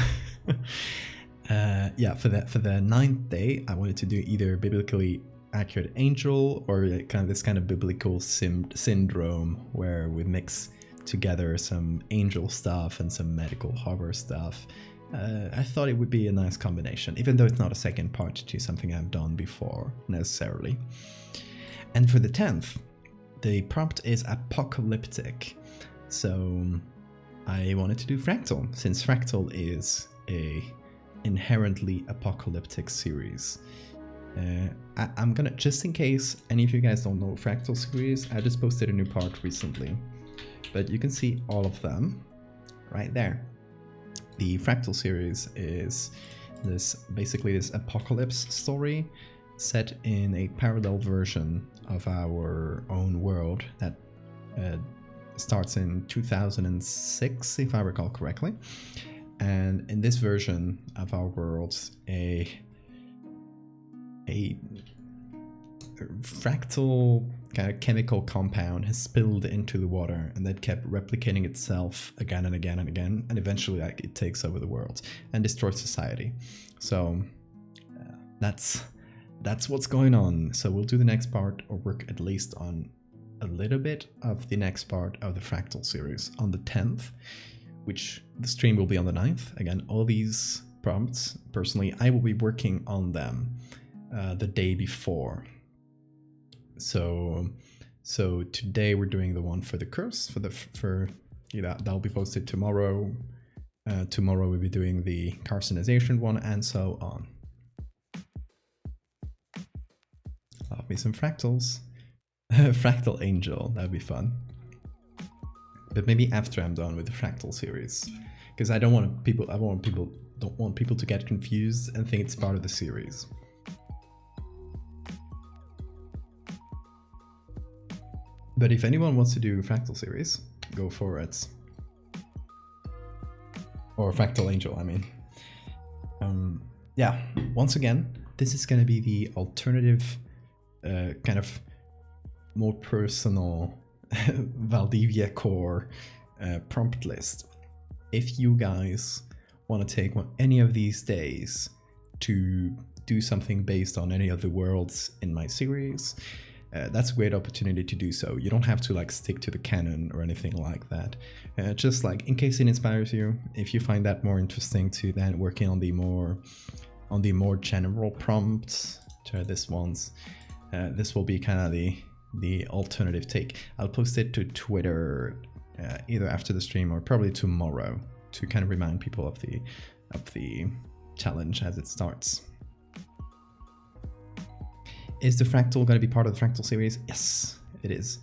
yeah, for the 9th day, I wanted to do either biblically accurate angel or this kind of biblical syndrome, where we mix together some angel stuff and some medical horror stuff. I thought it would be a nice combination, even though it's not a second part to something I've done before necessarily. And for the 10th, the prompt is apocalyptic. So I wanted to do Fractal, since Fractal is a inherently apocalyptic series. I'm gonna, just in case any of you guys don't know Fractal series, I just posted a new part recently, but you can see all of them right there. The Fractal series is basically this apocalypse story set in a parallel version of our own world that starts in 2006, if I recall correctly. And in this version of our world, a fractal kind of chemical compound has spilled into the water, and that kept replicating itself again and again and again, and eventually it takes over the world and destroys society. So that's what's going on. So we'll do the next part, or work at least on a little bit of the next part of the Fractal series on the 10th, which the stream will be on the 9th. Again, all these prompts, personally, I will be working on them the day before. So today we're doing the one for the curse, that'll be posted tomorrow. Tomorrow we'll be doing the carcinization one, and so on. Love me some fractals. Fractal angel, that'd be fun. But maybe after I'm done with the Fractal series, because I don't want people to get confused and think it's part of the series. But if anyone wants to do Fractal series, go for it. Or Fractal Angel, I mean. Yeah, once again, this is going to be the alternative, kind of more personal Valdevia core prompt list. If you guys want to take any of these days to do something based on any of the worlds in my series, that's a great opportunity to do so. You don't have to like stick to the canon or anything like that. Just like in case it inspires you, if you find that more interesting to then working on the more general prompts, try this ones. This will be kind of the alternative take. I'll post it to Twitter either after the stream or probably tomorrow to kind of remind people of the challenge as it starts. Is the Fractal going to be part of the Fractal series? Yes, it is.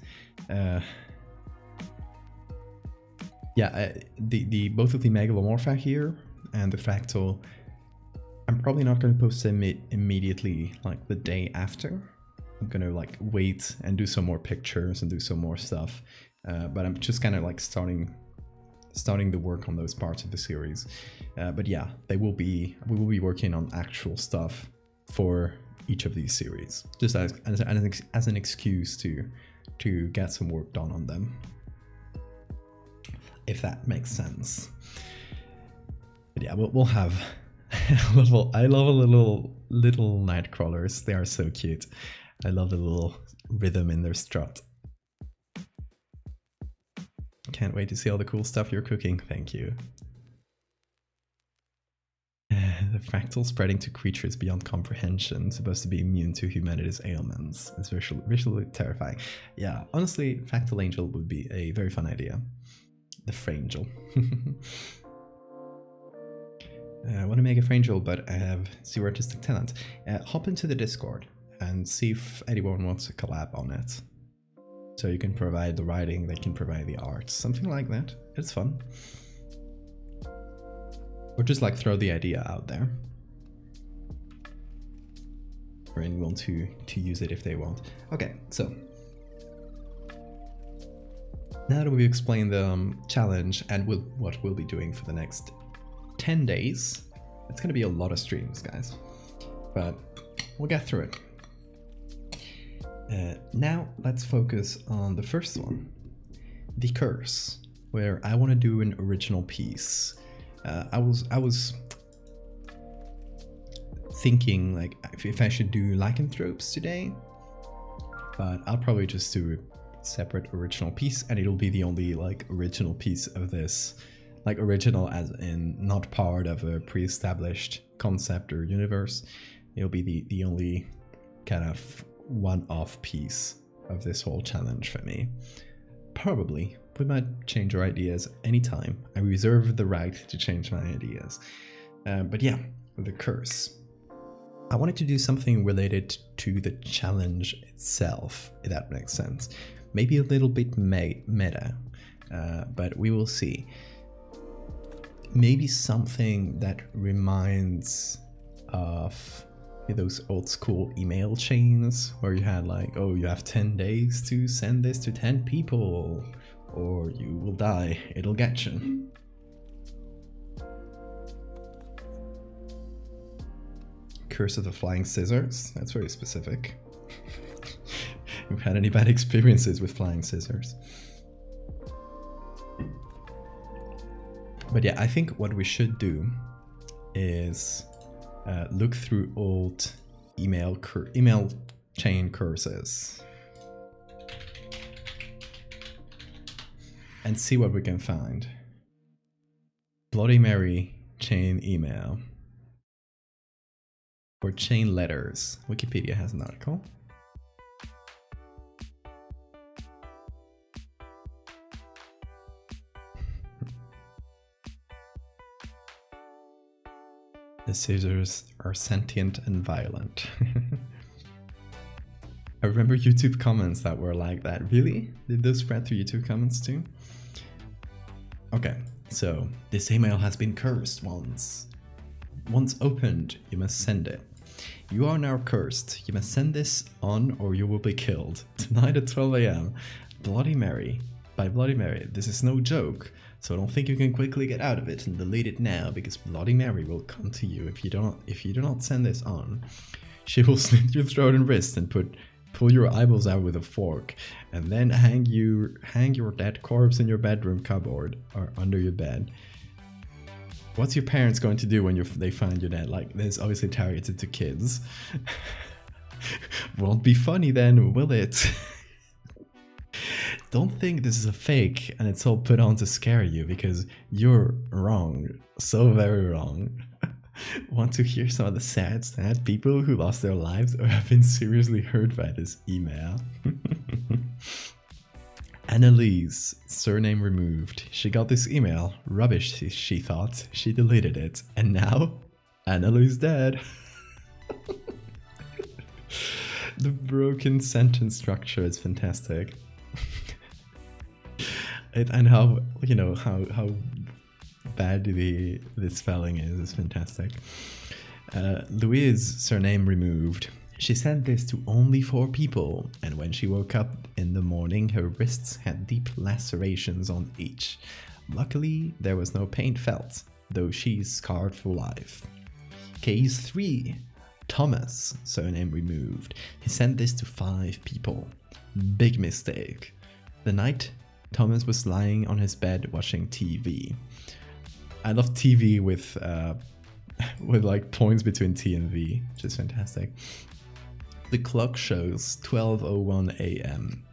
Yeah, the both of the Megalomorpha here and the Fractal, I'm probably not going to post them immediately, like the day after. I'm going to like wait and do some more pictures and do some more stuff. But I'm just kind of like starting the work on those parts of the series. But yeah, we will be working on actual stuff for each of these series, just as an excuse to get some work done on them, if that makes sense. But yeah, we'll have I love a little night crawlers. They are so cute. I love the little rhythm in their strut. Can't wait to see all the cool stuff you're cooking. Thank you. The fractal spreading to creatures beyond comprehension, supposed to be immune to humanity's ailments. It's visually terrifying. Yeah, honestly, Fractal Angel would be a very fun idea. The Frangel. I want to make a Frangel, but I have zero artistic talent. Hop into the Discord and see if anyone wants to collab on it. So you can provide the writing, they can provide the art, something like that. It's fun. Or just like throw the idea out there for anyone to use it if they want. Okay, so now that we've explained the challenge and what we'll be doing for the next 10 days, it's gonna be a lot of streams, guys, but we'll get through it. Now let's focus on the first one, the curse, where I want to do an original piece. I was thinking like if I should do lycanthropes today, but I'll probably just do a separate original piece, and it'll be the only like original piece of this, like original as in not part of a pre-established concept or universe. It'll be the only kind of one-off piece of this whole challenge for me. Probably we might change our ideas anytime. I reserve the right to change my ideas. But yeah, the curse. I wanted to do something related to the challenge itself, if that makes sense. Maybe a little bit meta, but we will see. Maybe something that reminds of those old school email chains where you had like, oh, you have 10 days to send this to 10 people or you will die, it'll get you. Curse of the Flying Scissors, that's very specific. You've had any bad experiences with flying scissors? But yeah, I think what we should do is look through old email chain curses and see what we can find. Bloody Mary chain email or chain letters. Wikipedia has an article. The scissors are sentient and violent. I remember YouTube comments that were like that. Really? Did those spread through YouTube comments too? Okay, so this email has been cursed once. Once opened, you must send it. You are now cursed. You must send this on or you will be killed. Tonight at 12 AM. Bloody Mary. By Bloody Mary. This is no joke. So don't think you can quickly get out of it and delete it now, because Bloody Mary will come to you if you do not send this on. She will slit your throat and wrist and pull your eyeballs out with a fork, and then hang your dead corpse in your bedroom cupboard or under your bed. What's your parents going to do when they find you dead? Like, this is obviously targeted to kids. Won't be funny then, will it? Don't think this is a fake and it's all put on to scare you, because you're wrong. So very wrong. Want to hear some of the sad people who lost their lives or have been seriously hurt by this email? Annalise, surname removed. She got this email. Rubbish, she thought. She deleted it. And now, Annalise dead. The broken sentence structure is fantastic. And how, you know, how bad the spelling is fantastic. Louise, surname removed. She sent this to only 4 people, and when she woke up in the morning, her wrists had deep lacerations on each. Luckily, there was no pain felt, though she's scarred for life. Case 3. Thomas, surname removed. He sent this to 5 people. Big mistake. The night Thomas was lying on his bed watching TV. I love TV with like points between T and V, which is fantastic. The clock shows 12:01 a.m.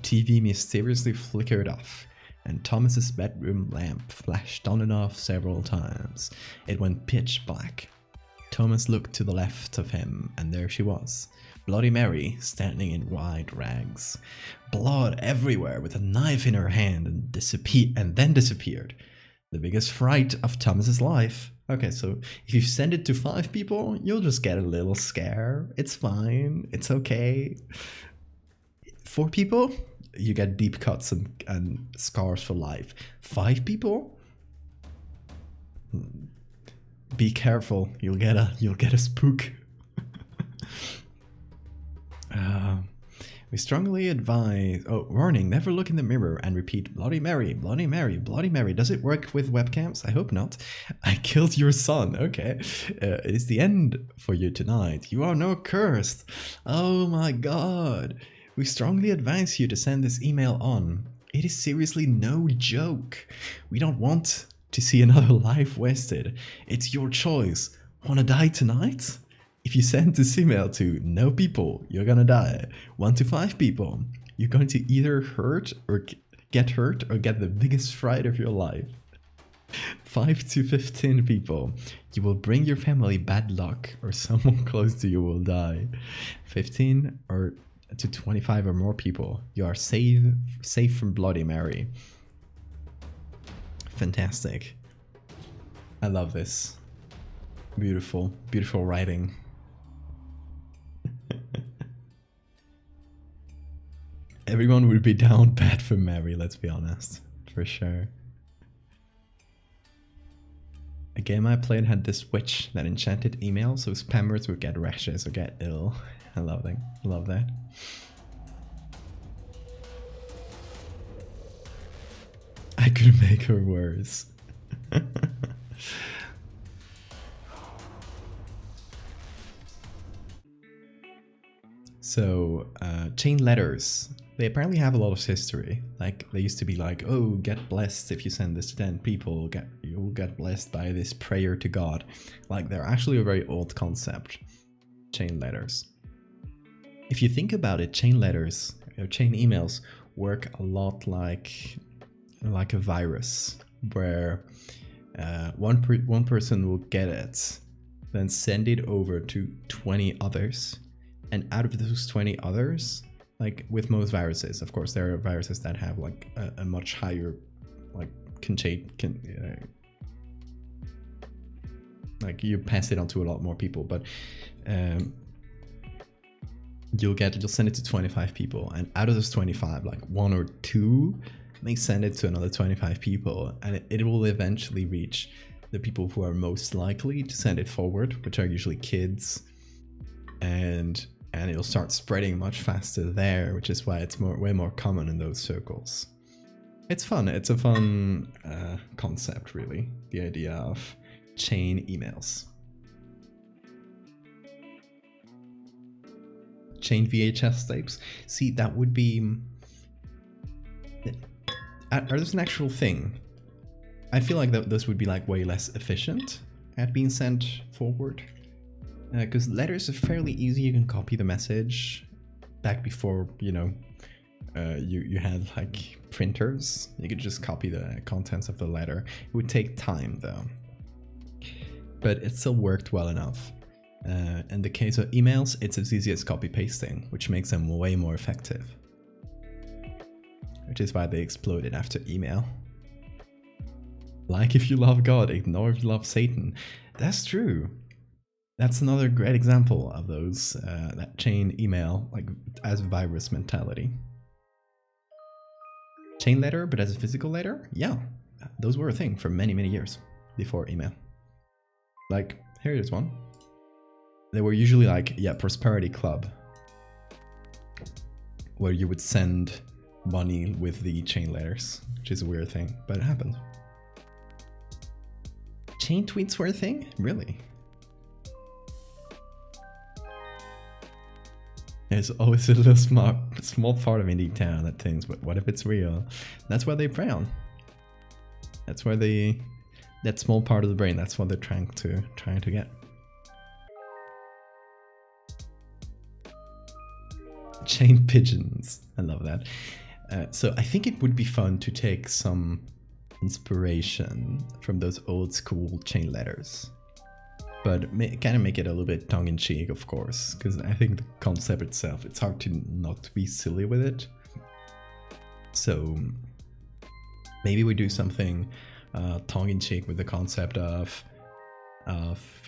TV mysteriously flickered off, and Thomas's bedroom lamp flashed on and off several times. It went pitch black. Thomas looked to the left of him, and there she was, Bloody Mary, standing in white rags. Blood everywhere, with a knife in her hand, and then disappeared. The biggest fright of Thomas's life. Okay, so if you send it to 5 people, you'll just get a little scare. It's fine. It's okay. 4 people, you get deep cuts and scars for life. 5 people, be careful. You'll get a spook. We strongly advise. Oh, warning! Never look in the mirror and repeat "Bloody Mary, Bloody Mary, Bloody Mary." Does it work with webcams? I hope not. I killed your son. Okay, it is the end for you tonight. You are now cursed. Oh my God! We strongly advise you to send this email on. It is seriously no joke. We don't want to see another life wasted. It's your choice. Wanna die tonight? If you send this email to no people, you're gonna die. 1 to 5 people, you're going to either get hurt or get the biggest fright of your life. 5 to 15 people, you will bring your family bad luck or someone close to you will die. 15 or to 25 or more people, you are safe from Bloody Mary. Fantastic. I love this. Beautiful, beautiful writing. Everyone would be down bad for Mary, let's be honest. For sure. A game I played had this witch that enchanted email, so spammers would get rashes or get ill. I love that. Love that. I could make her worse. So, chain letters. They apparently have a lot of history. Like, they used to be like, oh, get blessed if you send this to 10 people. You'll get blessed by this prayer to God. Like, they're actually a very old concept. Chain letters. If you think about it, chain letters, or chain emails, work a lot like a virus, where one person will get it, then send it over to 20 others. And out of those 20 others, like with most viruses, of course, there are viruses that have like a much higher, like like you pass it on to a lot more people, but you'll send it to 25 people, and out of those 25, like 1 or 2 may send it to another 25 people, and it will eventually reach the people who are most likely to send it forward, which are usually kids, and it'll start spreading much faster there, which is why it's way more common in those circles. It's fun. It's a fun concept, really, the idea of chain emails. Chain VHS tapes. See, that would be... Are those an actual thing? I feel like this would be like way less efficient at being sent forward. Because letters are fairly easy. You can copy the message. Back before, you know, you had like printers, you could just copy the contents of the letter. It would take time though, but it still worked well enough. In the case of emails, it's as easy as copy pasting, which makes them way more effective, which is why they exploded after email. Like if you love God, ignore if you love Satan. That's true. That's another great example of those, that chain email, like as virus mentality. Chain letter, but as a physical letter? Yeah, those were a thing for many, many years before email. Like, here is one. They were usually like, yeah, Prosperity Club, where you would send money with the chain letters, which is a weird thing, but it happened. Chain tweets were a thing? Really? There's always a little small part of indie town that thinks, but what if it's real? That's why they prey on. That's why they that small part of the brain. That's what they're trying to get. Chain pigeons. I love that. So I think it would be fun to take some inspiration from those old school chain letters, but kind of make it a little bit tongue-in-cheek, of course, because I think the concept itself, it's hard to not be silly with it. So maybe we do something tongue-in-cheek with the concept of,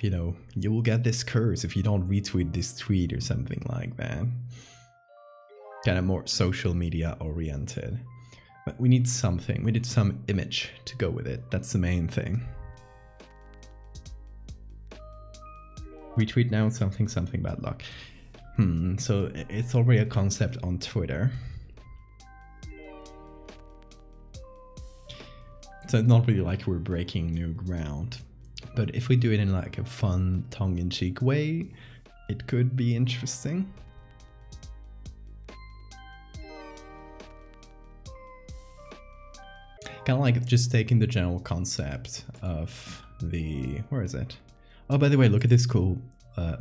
you know, you will get this curse if you don't retweet this tweet or something like that. Kind of more social media oriented. But we need something, we need some image to go with it. That's the main thing. Retweet now something bad luck. So it's already a concept on Twitter. So it's not really like we're breaking new ground. But if we do it in like a fun, tongue-in-cheek way, it could be interesting. Kind of like just taking the general concept of the... where is it? Oh, by the way, look at this cool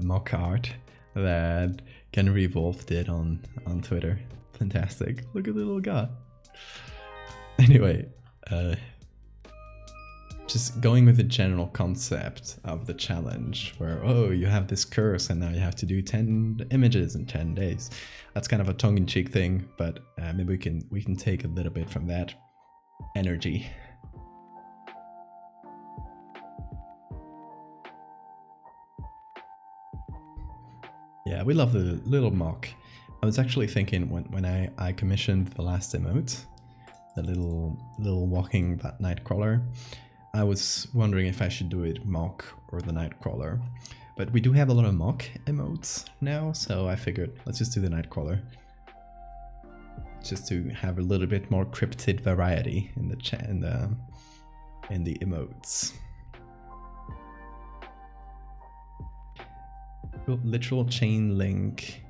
mock art that Ken Revolve did on Twitter. Fantastic. Look at the little guy. Anyway, just going with the general concept of the challenge where, oh, you have this curse and now you have to do 10 images in 10 days. That's kind of a tongue-in-cheek thing, but maybe we can take a little bit from that energy. Yeah, we love the little mock. I was actually thinking when I commissioned the last emote, the little walking nightcrawler, I was wondering if I should do it mock or the nightcrawler. But we do have a lot of mock emotes now, so I figured let's just do the nightcrawler. Just to have a little bit more cryptid variety in the emotes. Literal chain link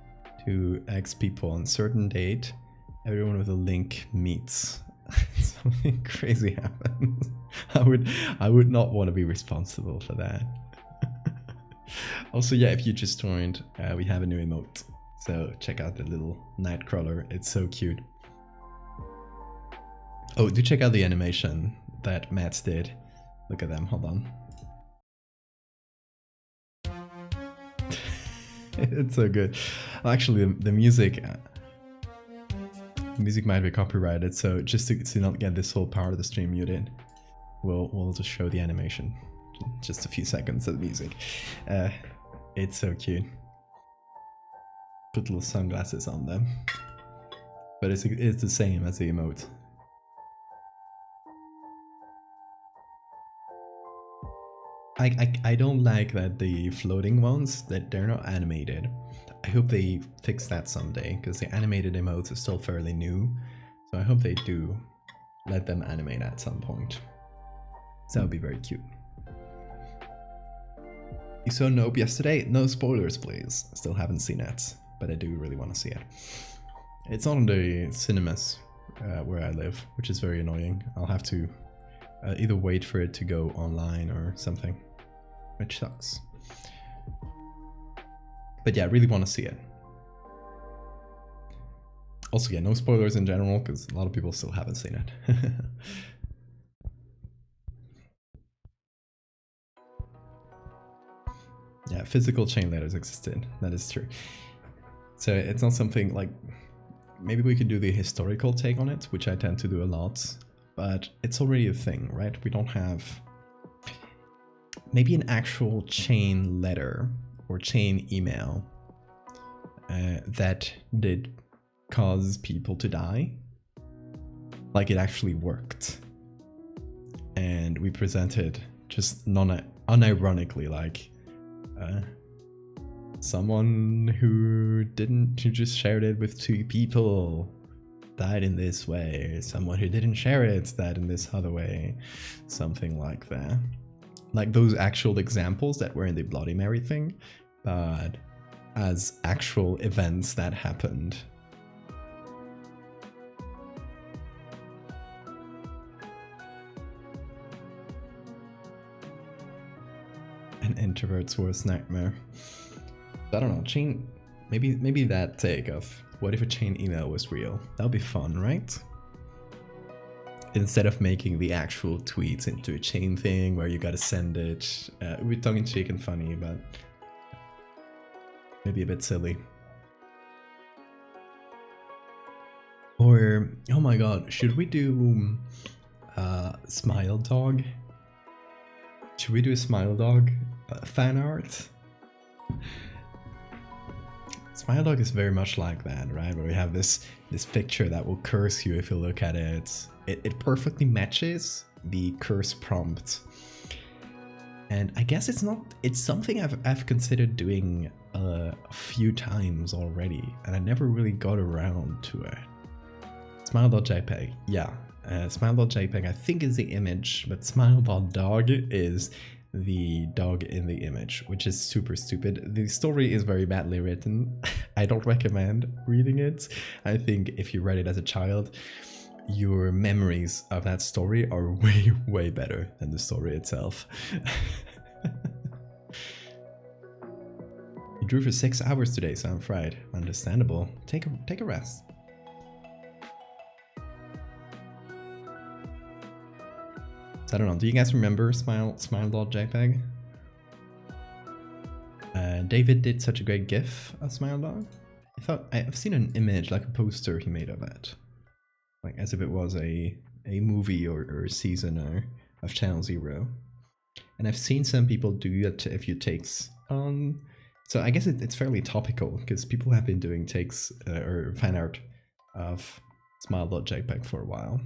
to X people on certain date. Everyone with a link meets. Something crazy happens. I would not want to be responsible for that. Also, yeah, if you just joined, we have a new emote. So check out the little nightcrawler, it's so cute. Oh, do check out the animation that Matt did. Look at them, hold on. It's so good. Actually, the music might be copyrighted, so just to not get this whole part of the stream muted, we'll just show the animation. Just a few seconds of the music. It's so cute. Put little sunglasses on them, but it's the same as the emote. I don't like that the floating ones, that they're not animated. I hope they fix that someday, because the animated emotes are still fairly new, so I hope they do let them animate at some point. So that would be very cute. You saw Nope yesterday? No spoilers, please. Still haven't seen it, but I do really want to see it. It's on the cinemas where I live, which is very annoying. I'll have to either wait for it to go online or something, which sucks. But yeah, I really want to see it. Also, yeah, no spoilers in general, because a lot of people still haven't seen it. Yeah, physical chain letters existed. That is true. So it's not something like... Maybe we could do the historical take on it, which I tend to do a lot. But it's already a thing, right? We don't have... Maybe an actual chain letter or chain email that did cause people to die. Like it actually worked. And we presented just unironically like... someone who just shared it with 2 people died in this way. Someone who didn't share it died in this other way. Something like that. Like those actual examples that were in the Bloody Mary thing, but as actual events that happened. An introvert's worst nightmare. I don't know, chain, maybe that take of what if a chain email was real? That would be fun, right? Instead of making the actual tweets into a chain thing where you gotta send it with tongue-in-cheek and funny, but maybe a bit silly. Or, oh my god, should we do Smile Dog? Should we do a Smile Dog fan art? Smile Dog is very much like that, right? Where we have this picture that will curse you if you look at it. It perfectly matches the curse prompt. And I guess it's something I've considered doing a few times already, and I never really got around to it. Smile.jpg, yeah. Smile.jpg I think is the image, but smile.dog is the dog in the image, which is super stupid. The story is very badly written. I don't recommend reading it. I think if you read it as a child, your memories of that story are way, way better than the story itself. You drew for 6 hours today, so I'm fried. Understandable. Take a rest. So I don't know, do you guys remember Smile.jpg? David did such a great GIF of Smile Dog. I thought I've seen an image, like a poster he made of it. Like as if it was a movie or a season of Channel Zero. And I've seen some people do that a few takes on. So I guess it's fairly topical because people have been doing takes or fan art of Smile.jpg for a while.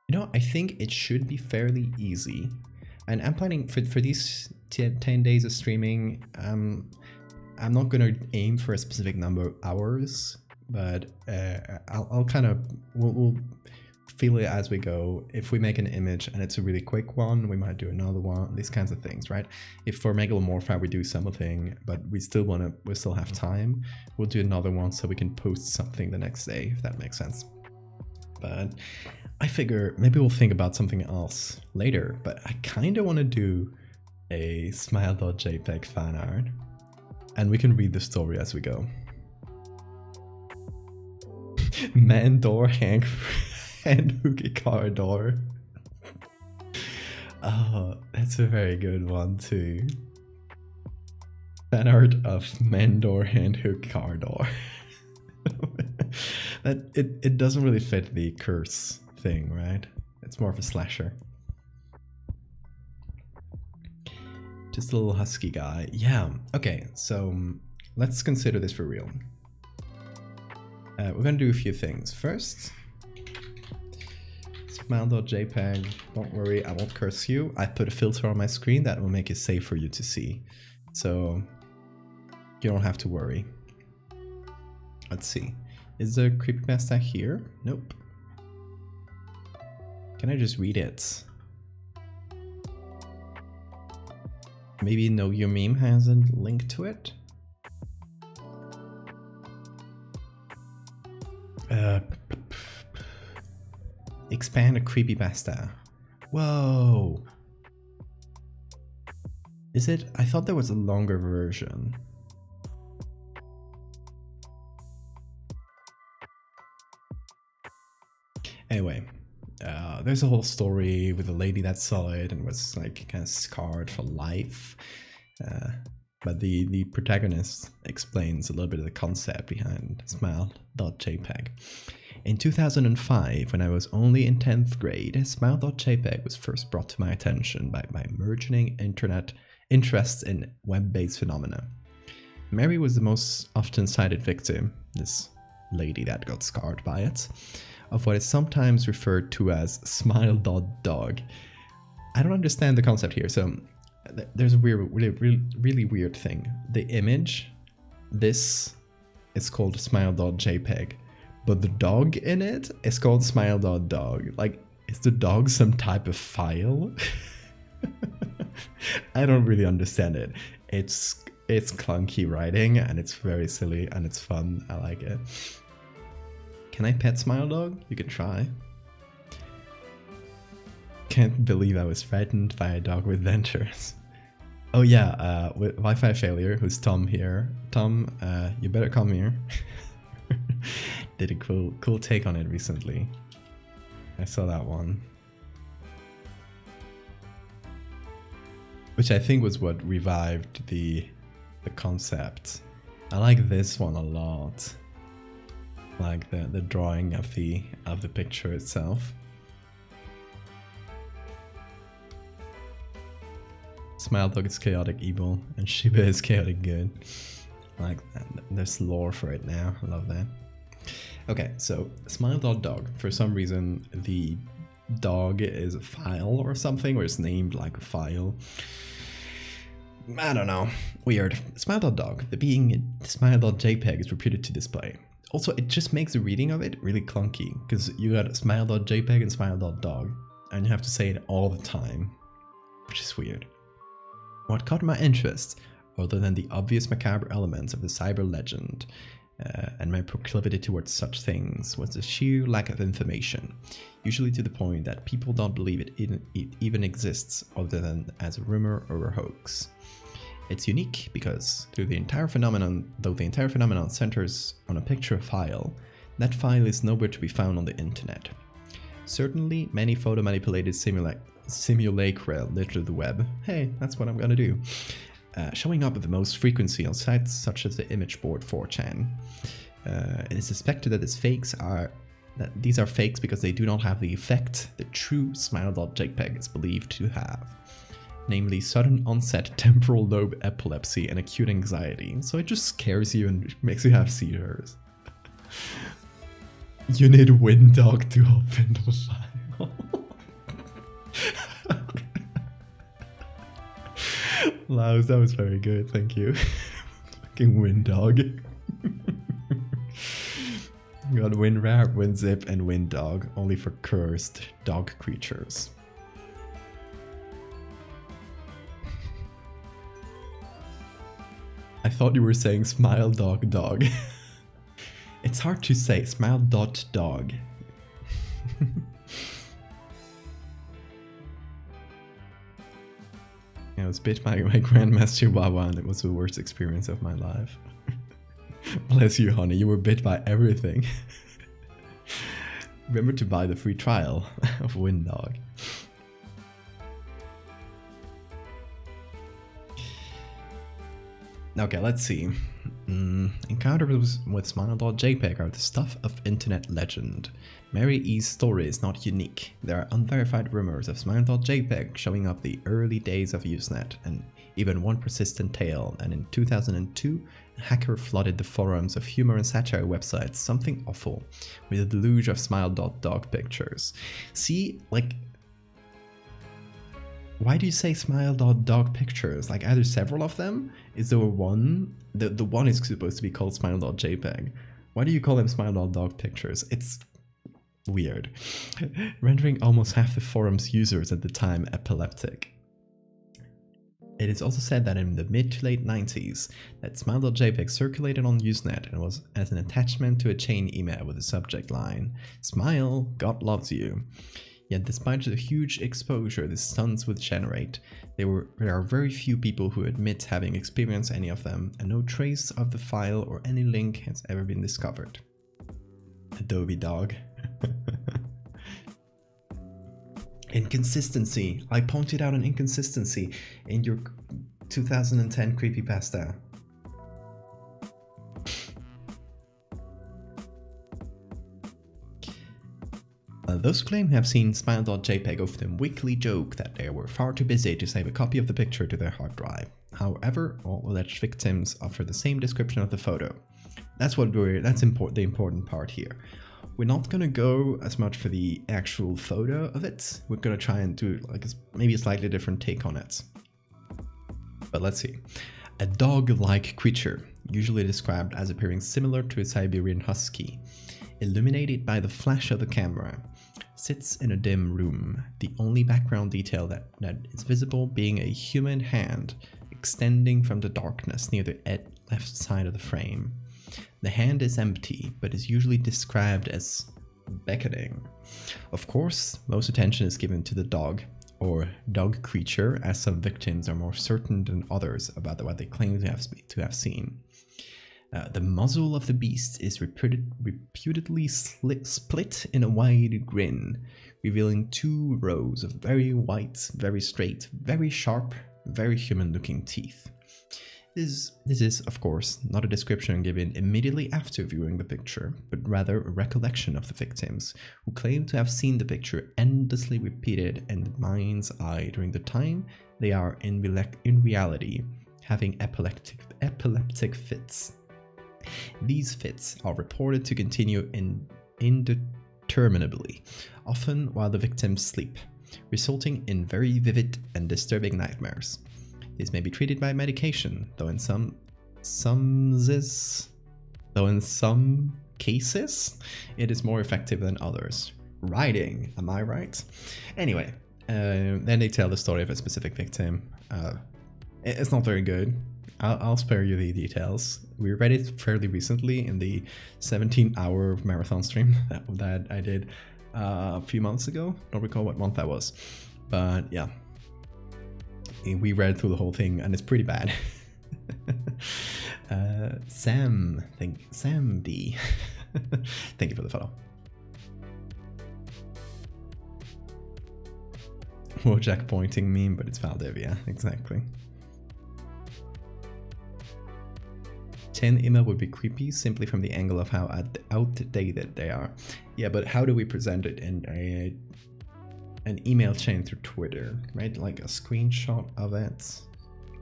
You know, I think it should be fairly easy. And I'm planning for these 10 days of streaming, I'm not going to aim for a specific number of hours, but I'll kind of, we'll feel it as we go. If we make an image and it's a really quick one, we might do another one, these kinds of things, right? If for Megalomorpha we do something, but we still have time, we'll do another one so we can post something the next day, if that makes sense. But I figure maybe we'll think about something else later, but I kind of want to do a Smile.jpg fan art, and we can read the story as we go. Man door, Hank, and hooky car door. Oh, that's a very good one too. Fan art of man door, hand hook car door. That it doesn't really fit the curse thing, right? It's more of a slasher. Just a little husky guy. Yeah, okay, so let's consider this for real. We're gonna do a few things. First, Smile.jpg, don't worry, I won't curse you. I put a filter on my screen that will make it safe for you to see. So you don't have to worry. Let's see. Is the creepypasta here? Nope. Can I just read it? Maybe Know Your Meme has a link to it? Expand a creepypasta. Whoa. Is it? I thought there was a longer version. Anyway, there's a whole story with a lady that saw it and was like kind of scarred for life. But the protagonist explains a little bit of the concept behind Smile.jpg. In 2005, when I was only in 10th grade, Smile.jpg was first brought to my attention by my burgeoning internet interests in web-based phenomena. Mary was the most often cited victim, this lady that got scarred by it, of what is sometimes referred to as smile.dog. I don't understand the concept here. So there's a weird, really weird thing. The image, this is called smile.jpg, but the dog in it is called smile.dog. Like, is the dog some type of file? I don't really understand it. It's clunky writing and it's very silly and it's fun. I like it. Can I pet Smile Dog? You can try. Can't believe I was threatened by a dog with dentures. Oh yeah, with Wi-Fi failure, who's Tom here. Tom, you better come here. Did a cool take on it recently. I saw that one. Which I think was what revived the concept. I like this one a lot. Like the drawing of the picture itself. Smile Dog is chaotic evil and Shiba is chaotic good. Like that. There's lore for it now. I love that. Okay, so Smile.dog. For some reason, the dog is a file or something, or it's named like a file. I don't know. Weird. Smile.dog. The being Smile.jpg is reputed to display. Also, it just makes the reading of it really clunky, because you got Smile.jpg and Smile.dog, and you have to say it all the time, which is weird. What caught my interest, other than the obvious macabre elements of the cyber legend, and my proclivity towards such things, was the sheer lack of information, usually to the point that people don't believe it even exists other than as a rumor or a hoax. It's unique because though the entire phenomenon centers on a picture file, that file is nowhere to be found on the internet. Certainly, many photo manipulated simulacra litter the web. Hey, that's what I'm gonna do. Showing up with the most frequency on sites such as the image board 4chan. It is suspected that these are fakes because they do not have the effect the true Smile.jpg is believed to have. Namely, sudden onset temporal lobe epilepsy and acute anxiety. So it just scares you and makes you have seizures. You need Windog to open the file. Laos, that was very good, thank you. Fucking Windog. We got WinRAR, WinZip, and Windog, only for cursed dog creatures. I thought you were saying smile dog dog. It's hard to say, smile.dog. I was bit by my grandma's chihuahua and it was the worst experience of my life. Bless you, honey, you were bit by everything. Remember to buy the free trial of Windog. Okay, let's see. Encounters with Smile.jpg are the stuff of internet legend. Mary E's story is not unique. There are unverified rumors of Smile.jpg showing up the early days of Usenet, and even one persistent tale, and in 2002, a hacker flooded the forums of humor and satire websites Something Awful with a deluge of Smile.dog pictures. See, like, why do you say Smile.dog pictures? Like, are there several of them? Is there one? The one is supposed to be called Smile.jpg. Why do you call them Smile.dog pictures? It's weird. Rendering almost half the forum's users at the time epileptic. It is also said that in the mid to late 90s, that Smile.jpg circulated on Usenet and was as an attachment to a chain email with the subject line, "Smile, God loves you." Yet despite the huge exposure the stunts would generate, there are very few people who admit having experienced any of them, and no trace of the file or any link has ever been discovered. Adobe dog. Inconsistency. I pointed out an inconsistency in your 2010 creepypasta. Those who claim to have seen Smile.jpg often weakly joke that they were far too busy to save a copy of the picture to their hard drive. However, all alleged victims offer the same description of the photo. That's the important part here. We're not gonna go as much for the actual photo of it. We're gonna try and do like maybe a slightly different take on it. But let's see. A dog-like creature, usually described as appearing similar to a Siberian husky, illuminated by the flash of the camera, sits in a dim room, the only background detail that is visible being a human hand extending from the darkness near the left side of the frame. The hand is empty, but is usually described as beckoning. Of course, most attention is given to the dog, or dog creature, as some victims are more certain than others about what they claim to have seen. The muzzle of the beast is reputedly split in a wide grin, revealing 2 rows of very white, very straight, very sharp, very human-looking teeth. This is, of course, not a description given immediately after viewing the picture, but rather a recollection of the victims, who claim to have seen the picture endlessly repeated in the mind's eye during the time they are in reality having epileptic fits. These fits are reported to continue indeterminably, often while the victims sleep, resulting in very vivid and disturbing nightmares. These may be treated by medication, though in some cases it is more effective than others. Writing, am I right? Anyway, then they tell the story of a specific victim. It's not very good. I'll spare you the details. We read it fairly recently in the 17-hour marathon stream that I did a few months ago. Don't recall what month that was, but yeah, we read through the whole thing and it's pretty bad. Sam D. Thank you for the follow. Wojak pointing meme, but it's Valdevia, exactly. 10 email would be creepy simply from the angle of how outdated they are. Yeah, but how do we present it in an email chain through Twitter, right? Like a screenshot of it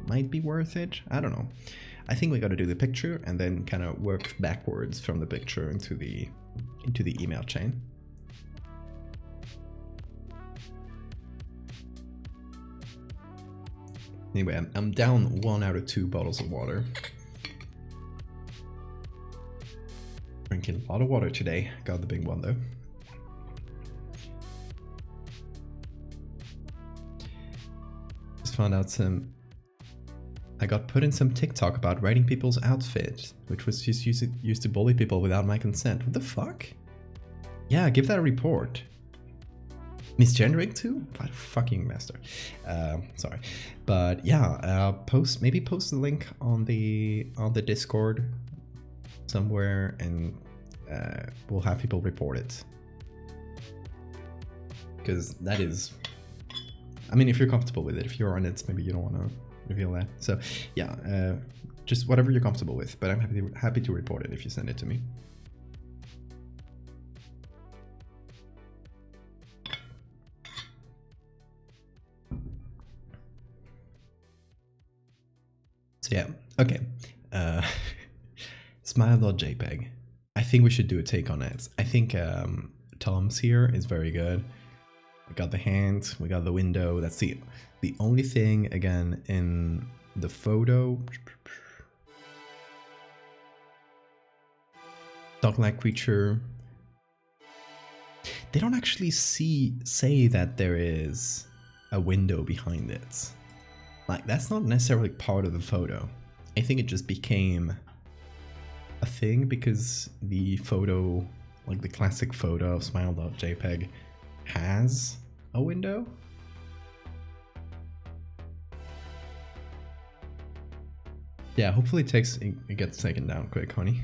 might be worth it. I don't know. I think we got to do the picture and then kind of work backwards from the picture into the email chain. Anyway, I'm down 1 out of 2 bottles of water. Drinking a lot of water today. Got the big one though. Just found out I got put in some TikTok about writing people's outfit, which was just used to bully people without my consent. What the fuck? Yeah, give that a report. Misgendering too? What a fucking master. Sorry, but yeah, maybe post the link on the Discord somewhere, and we'll have people report it. Because that is, I mean, if you're comfortable with it, if you're on it, maybe you don't want to reveal that. So yeah, just whatever you're comfortable with. But I'm happy to report it if you send it to me. So yeah, okay. Smile.jpg. I think we should do a take on it. I think Tom's here is very good. We got the hand, we got the window. That's the only thing, again, in the photo. Dog-like creature. They don't actually say that there is a window behind it. Like, that's not necessarily part of the photo. I think it just became a thing because the photo, like the classic photo of Smile.jpg, has a window. Yeah, hopefully it gets taken down quick, honey.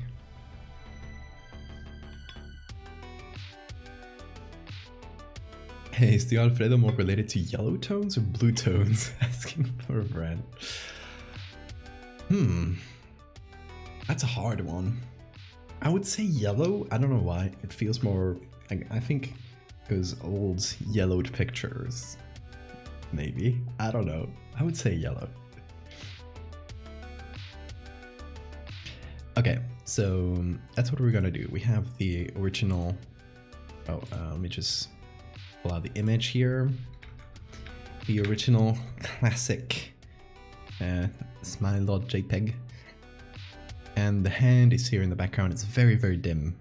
Hey, is the Alfredo more related to yellow tones or blue tones? Asking for a friend. That's a hard one. I would say yellow. I don't know why. It feels more, I think because old yellowed pictures. Maybe. I don't know. I would say yellow. Okay, so that's what we're gonna do. We have the original. Let me just pull out the image here. The original classic Smile.jpg. And the hand is here in the background. It's very, very dim.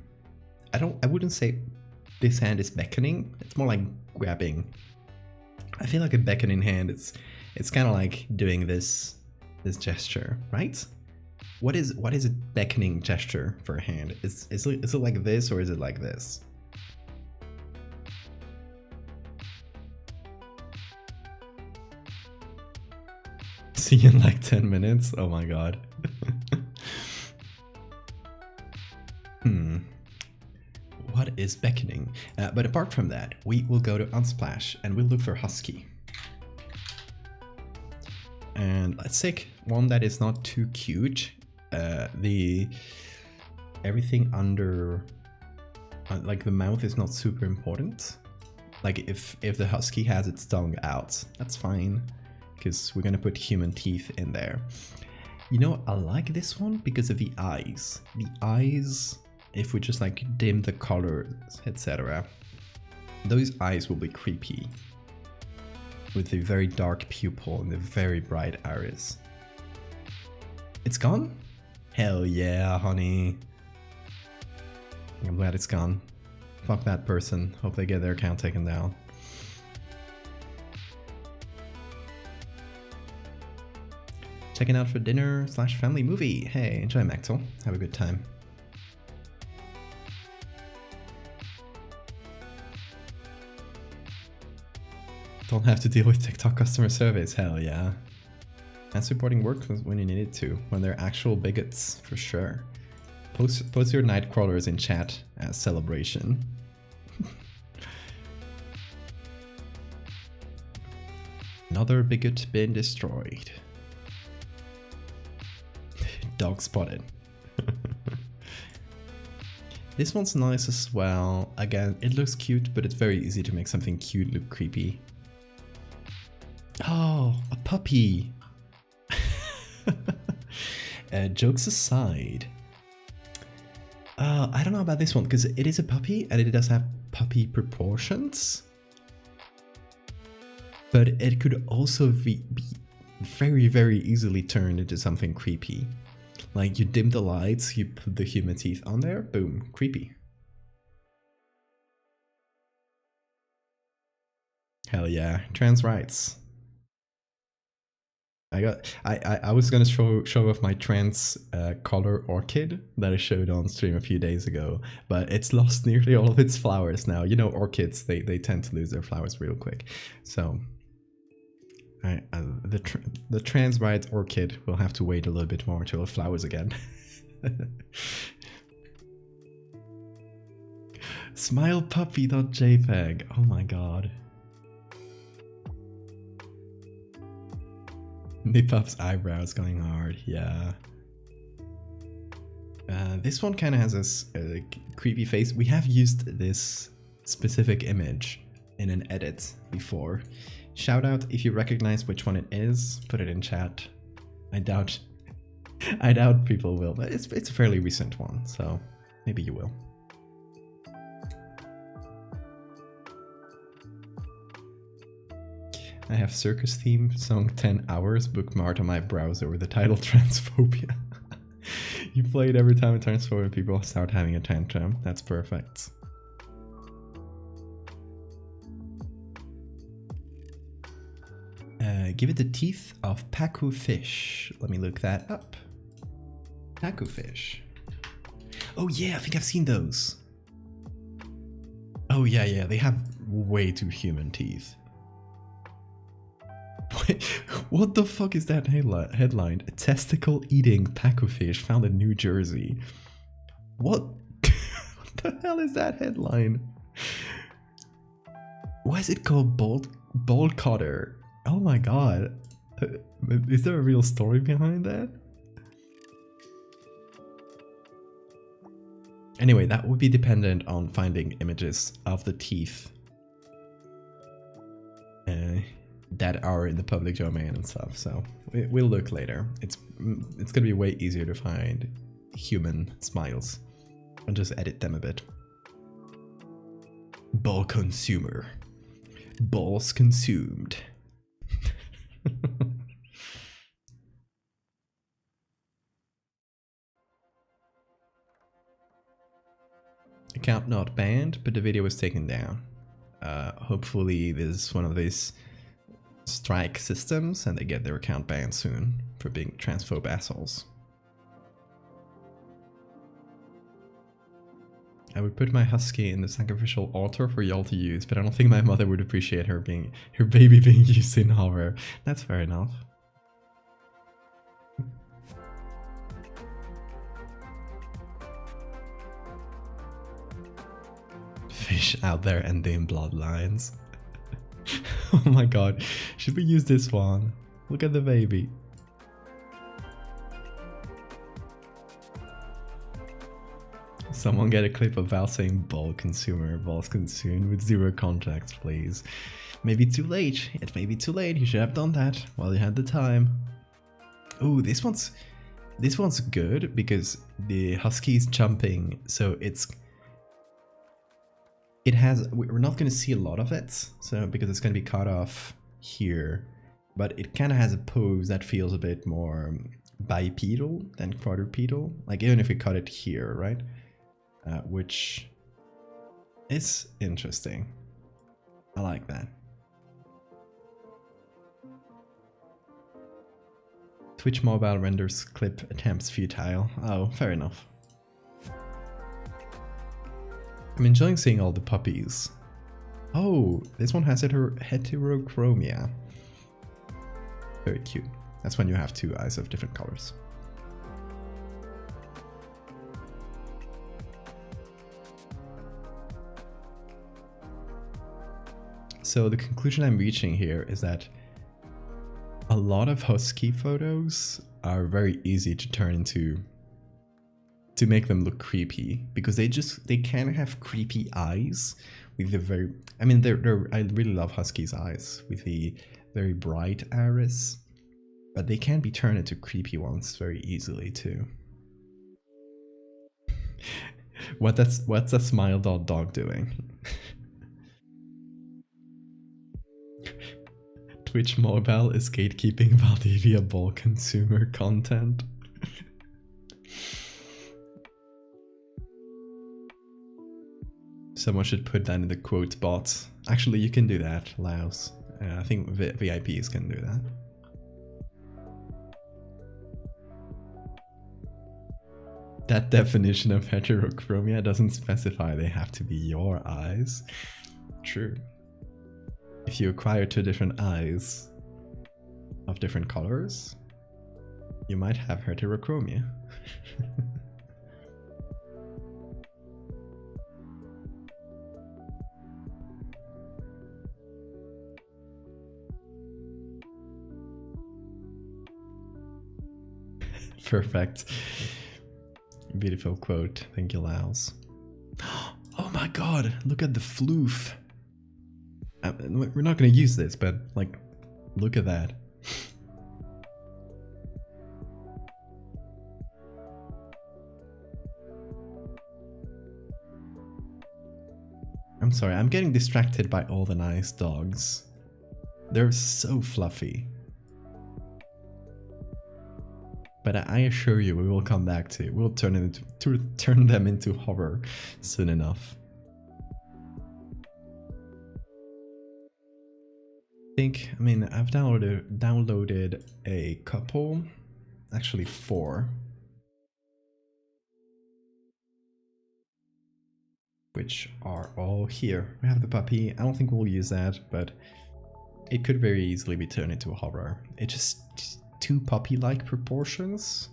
I wouldn't say this hand is beckoning. It's more like grabbing. I feel like a beckoning hand. It's kind of like doing this gesture, right? What is a beckoning gesture for a hand? Is it like this or is it like this? See you in like 10 minutes? Oh my god. What is beckoning? But apart from that, we will go to Unsplash and we'll look for Husky. And let's take one that is not too cute. Everything under, like the mouth is not super important. Like if the Husky has its tongue out, that's fine, because we're gonna put human teeth in there. You know, I like this one because of the eyes. The eyes, if we just like dim the colors, etc., those eyes will be creepy. With the very dark pupil and the very bright iris. It's gone? Hell yeah, honey. I'm glad it's gone. Fuck that person. Hope they get their account taken down. Checking out for dinner / family movie. Hey, enjoy Maxwell. Have a good time. Don't have to deal with TikTok customer service. Hell yeah. And supporting work when you need it to. When they're actual bigots, for sure. Post your night crawlers in chat as celebration. Another bigot been destroyed. Dog spotted. This one's nice as well. Again, it looks cute, but it's very easy to make something cute look creepy. Oh, a puppy. Jokes aside. I don't know about this one, because it is a puppy and it does have puppy proportions. But it could also be very, very easily turned into something creepy. Like you dim the lights, you put the human teeth on there, boom, creepy. Hell yeah, trans rights. I was gonna show off my trans color orchid that I showed on stream a few days ago, but it's lost nearly all of its flowers now. You know, orchids, they tend to lose their flowers real quick. So the trans rights orchid will have to wait a little bit more until it flowers again. Smilepuppy.jpg. Oh my god. Nipup's eyebrows going hard, yeah. This one kind of has a creepy face. We have used this specific image in an edit before. Shout out if you recognize which one it is, put it in chat. I doubt people will, but it's a fairly recent one, so maybe you will. I have circus theme song 10 hours bookmarked on my browser with the title Transphobia. You play it every time it turns forward, people start having a tantrum. That's perfect. Give it the teeth of Pacu fish. Let me look that up. Pacu fish. Oh yeah, I think I've seen those. Oh yeah, they have way too human teeth. Wait, what the fuck is that headline? A testicle-eating Pacu fish found in New Jersey. What? What the hell is that headline? Why is it called bolt cutter? Oh my god. Is there a real story behind that? Anyway, that would be dependent on finding images of the teeth that are in the public domain and stuff, so we'll look later. It's gonna be way easier to find human smiles and just edit them a bit. Ball consumer. Balls consumed. Account not banned, but the video was taken down. Hopefully this is one of these strike systems and they get their account banned soon for being transphobe assholes. I would put my husky in the sacrificial altar for y'all to use, but I don't think my mother would appreciate her baby being used in horror. That's fair enough. fish out there and dim bloodlines. Oh my god, should we use this one? Look at the baby. Someone get a clip of Val saying ball consumer, balls consumed with 0 contacts, please. Maybe too late. It may be too late. You should have done that while you had the time. Ooh, this one's good because the husky is jumping, so we're not going to see a lot of it, so because it's going to be cut off here, but it kind of has a pose that feels a bit more bipedal than quadrupedal, like even if we cut it here, right? Which is interesting. I like that. Twitch mobile renders clip attempts futile. Oh, fair enough. I'm enjoying seeing all the puppies. Oh, this one has heterochromia. Very cute. That's when you have 2 eyes of different colors. So the conclusion I'm reaching here is that a lot of husky photos are very easy to turn into, to make them look creepy, because they kind of have creepy eyes with the very, I mean, I really love huskies' eyes with the very bright iris, but they can be turned into creepy ones very easily too. What's a smile.dog doing? Twitch mobile is gatekeeping Valdevia ball consumer content. Someone should put that in the quote box. Actually, you can do that, Laos. I think VIPs can do that. That definition of heterochromia doesn't specify they have to be your eyes. True. If you acquire 2 different eyes of different colors, you might have heterochromia. Perfect. Beautiful quote. Thank you, Laos. Oh my god, look at the floof. We're not going to use this, but like, look at that. I'm sorry, I'm getting distracted by all the nice dogs. They're so fluffy. But I assure you, we will come back to it. We'll turn them into horror soon enough. I mean, I've downloaded a couple, actually 4, which are all here. We have the puppy. I don't think we'll use that, but it could very easily be turned into a horror. It's just 2 puppy-like proportions.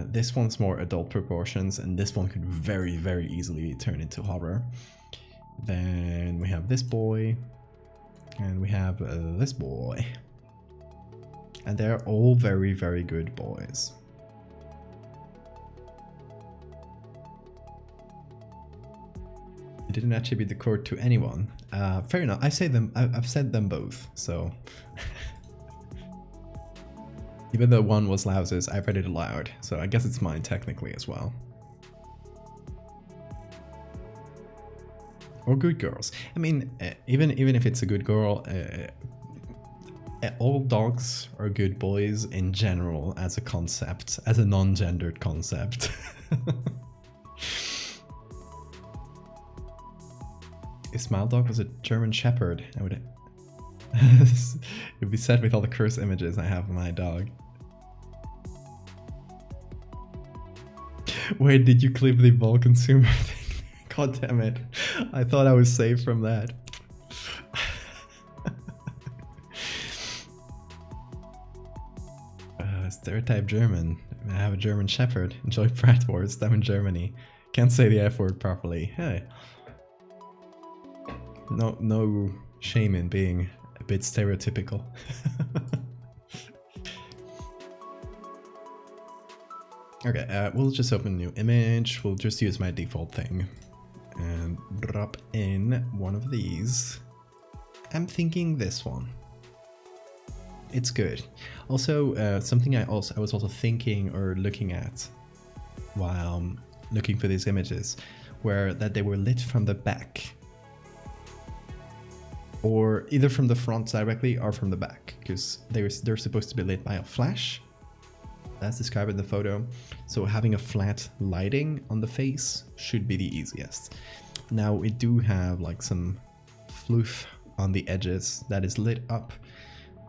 This one's more adult proportions, and this one could very, very easily be turned into horror. Then we have this boy. And we have this boy. And they're all very, very good boys. You didn't attribute the quote to anyone. Fair enough. I've said them both, so. Even though one was Laos's, I read it aloud, so I guess it's mine technically as well. Or good girls. I mean, even if it's a good girl, all dogs are good boys in general as a concept, as a non-gendered concept. If Smile Dog was a German Shepherd, I would. It'd be sad with all the curse images I have of my dog. Where did you clip the ball consumer thing? God damn it. I thought I was safe from that. Stereotype German. I have a German Shepherd. Enjoy bratwurst. I'm in Germany. Can't say the F word properly. Hey. no shame in being a bit stereotypical. Okay, we'll just open a new image. We'll just use my default thing and drop in one of these. I'm thinking this one. It's good. Also, something I was also thinking or looking at while looking for these images were that they were lit from the back, or either from the front directly or from the back, because they're supposed to be lit by a flash. That's described in the photo. So having a flat lighting on the face should be the easiest. Now we do have like some floof on the edges that is lit up.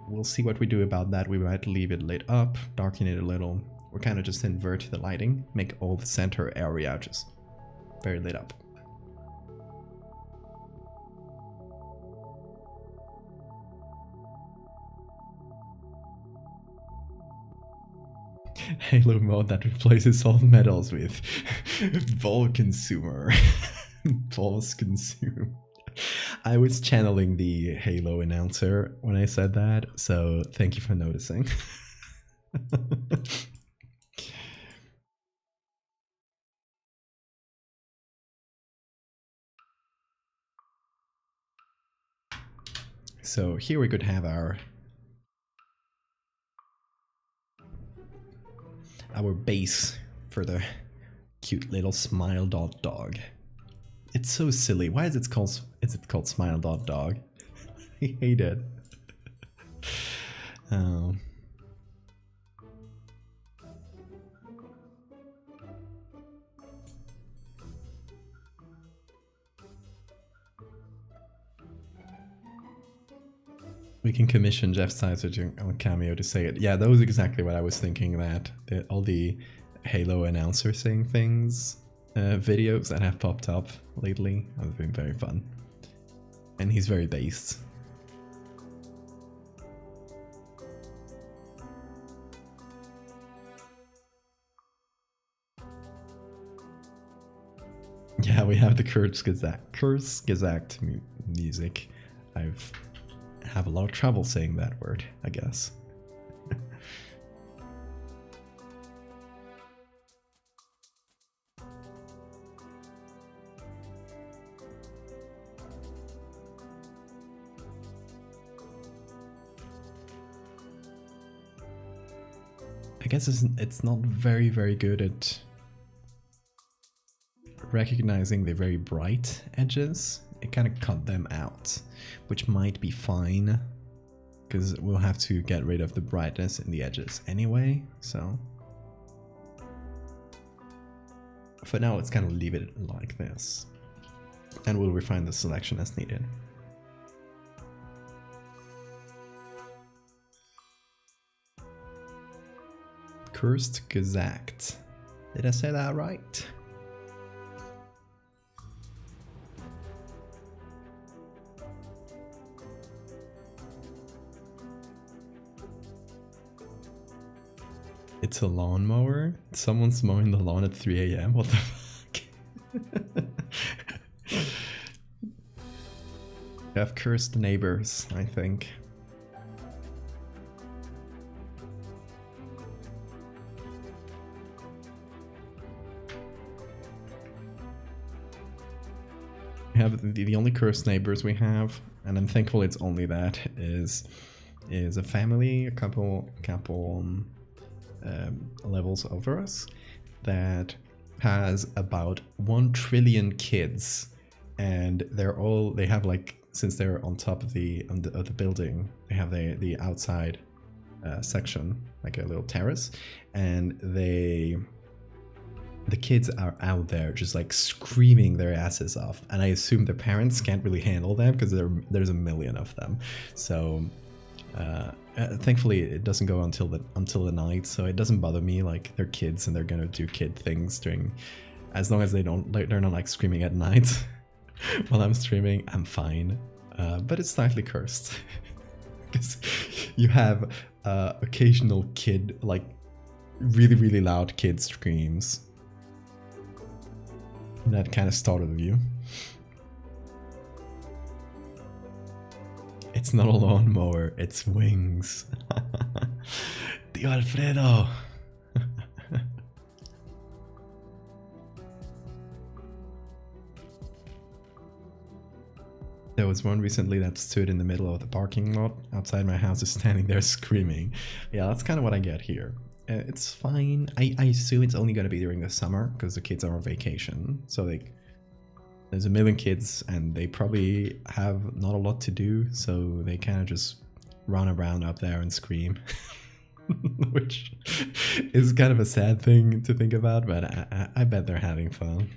We'll see what we do about that. We might leave it lit up, darken it a little, or kind of just invert the lighting, make all the center area just very lit up. Halo mode that replaces all metals with Vol consumer. Vols consume. I was channeling the Halo announcer when I said that, so thank you for noticing. So here we could have our base for the cute little Smile.dog. It's so silly. Why is it called Smile.dog? I hate it. We can commission Jeff Sizer on Cameo to say it. Yeah, that was exactly what I was thinking, that all the Halo announcer saying things videos that have popped up lately have been very fun. And he's very based. Yeah, we have the Kurz Gesagt music. I have a lot of trouble saying that word, I guess. I guess it's not very good at recognizing the very bright edges. It kind of cut them out, which might be fine, because we'll have to get rid of the brightness in the edges anyway, so for now let's kind of leave it like this, and we'll refine the selection as needed. Cursed Gesagt. Did I say that right? It's a lawnmower? Someone's mowing the lawn at 3 AM? What the fuck? We have cursed neighbors, I think. We have the only cursed neighbors we have, and I'm thankful it's only that, is a family, a couple levels over us that has about 1 trillion kids, and they have like, since they're on top of the building, they have the outside section, like a little terrace, and the kids are out there just like screaming their asses off, and I assume their parents can't really handle them because there's a million of them. So thankfully it doesn't go until the night, so it doesn't bother me. Like, they're kids and they're gonna do kid things as long as they're not like screaming at night while I'm streaming, I'm fine. But it's slightly cursed because you have occasional kid, like really loud kid screams that kind of startled you. It's not a lawnmower, it's wings. Tío Alfredo! There was one recently that stood in the middle of the parking lot outside my house, just standing there screaming. Yeah, that's kind of what I get here. It's fine. I assume it's only going to be during the summer because the kids are on vacation. So like, there's a million kids and they probably have not a lot to do. So they kind of just run around up there and scream. Which is kind of a sad thing to think about, but I bet they're having fun.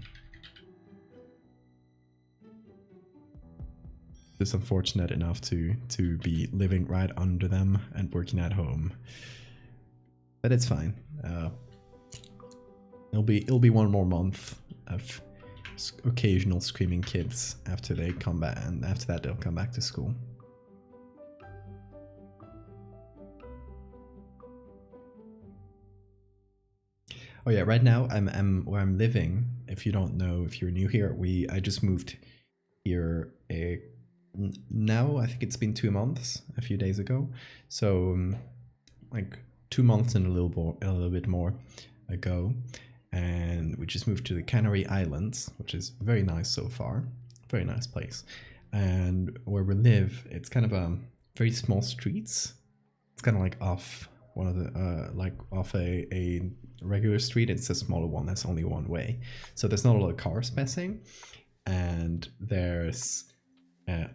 Just unfortunate enough to be living right under them and working at home, but it's fine. It'll be one more month of occasional screaming kids after they come back, and after that they'll come back to school. Oh yeah, right now I'm where I'm living. If you don't know, if you're new here, I just moved here now I think it's been 2 months, a few days ago. So like 2 months and a little bit more ago, and we just moved to the Canary Islands, which is very nice so far. Very nice place. And where we live, it's kind of very small streets. It's kind of like off one of the off a regular street. It's a smaller one that's only one way, so there's not a lot of cars passing, and there's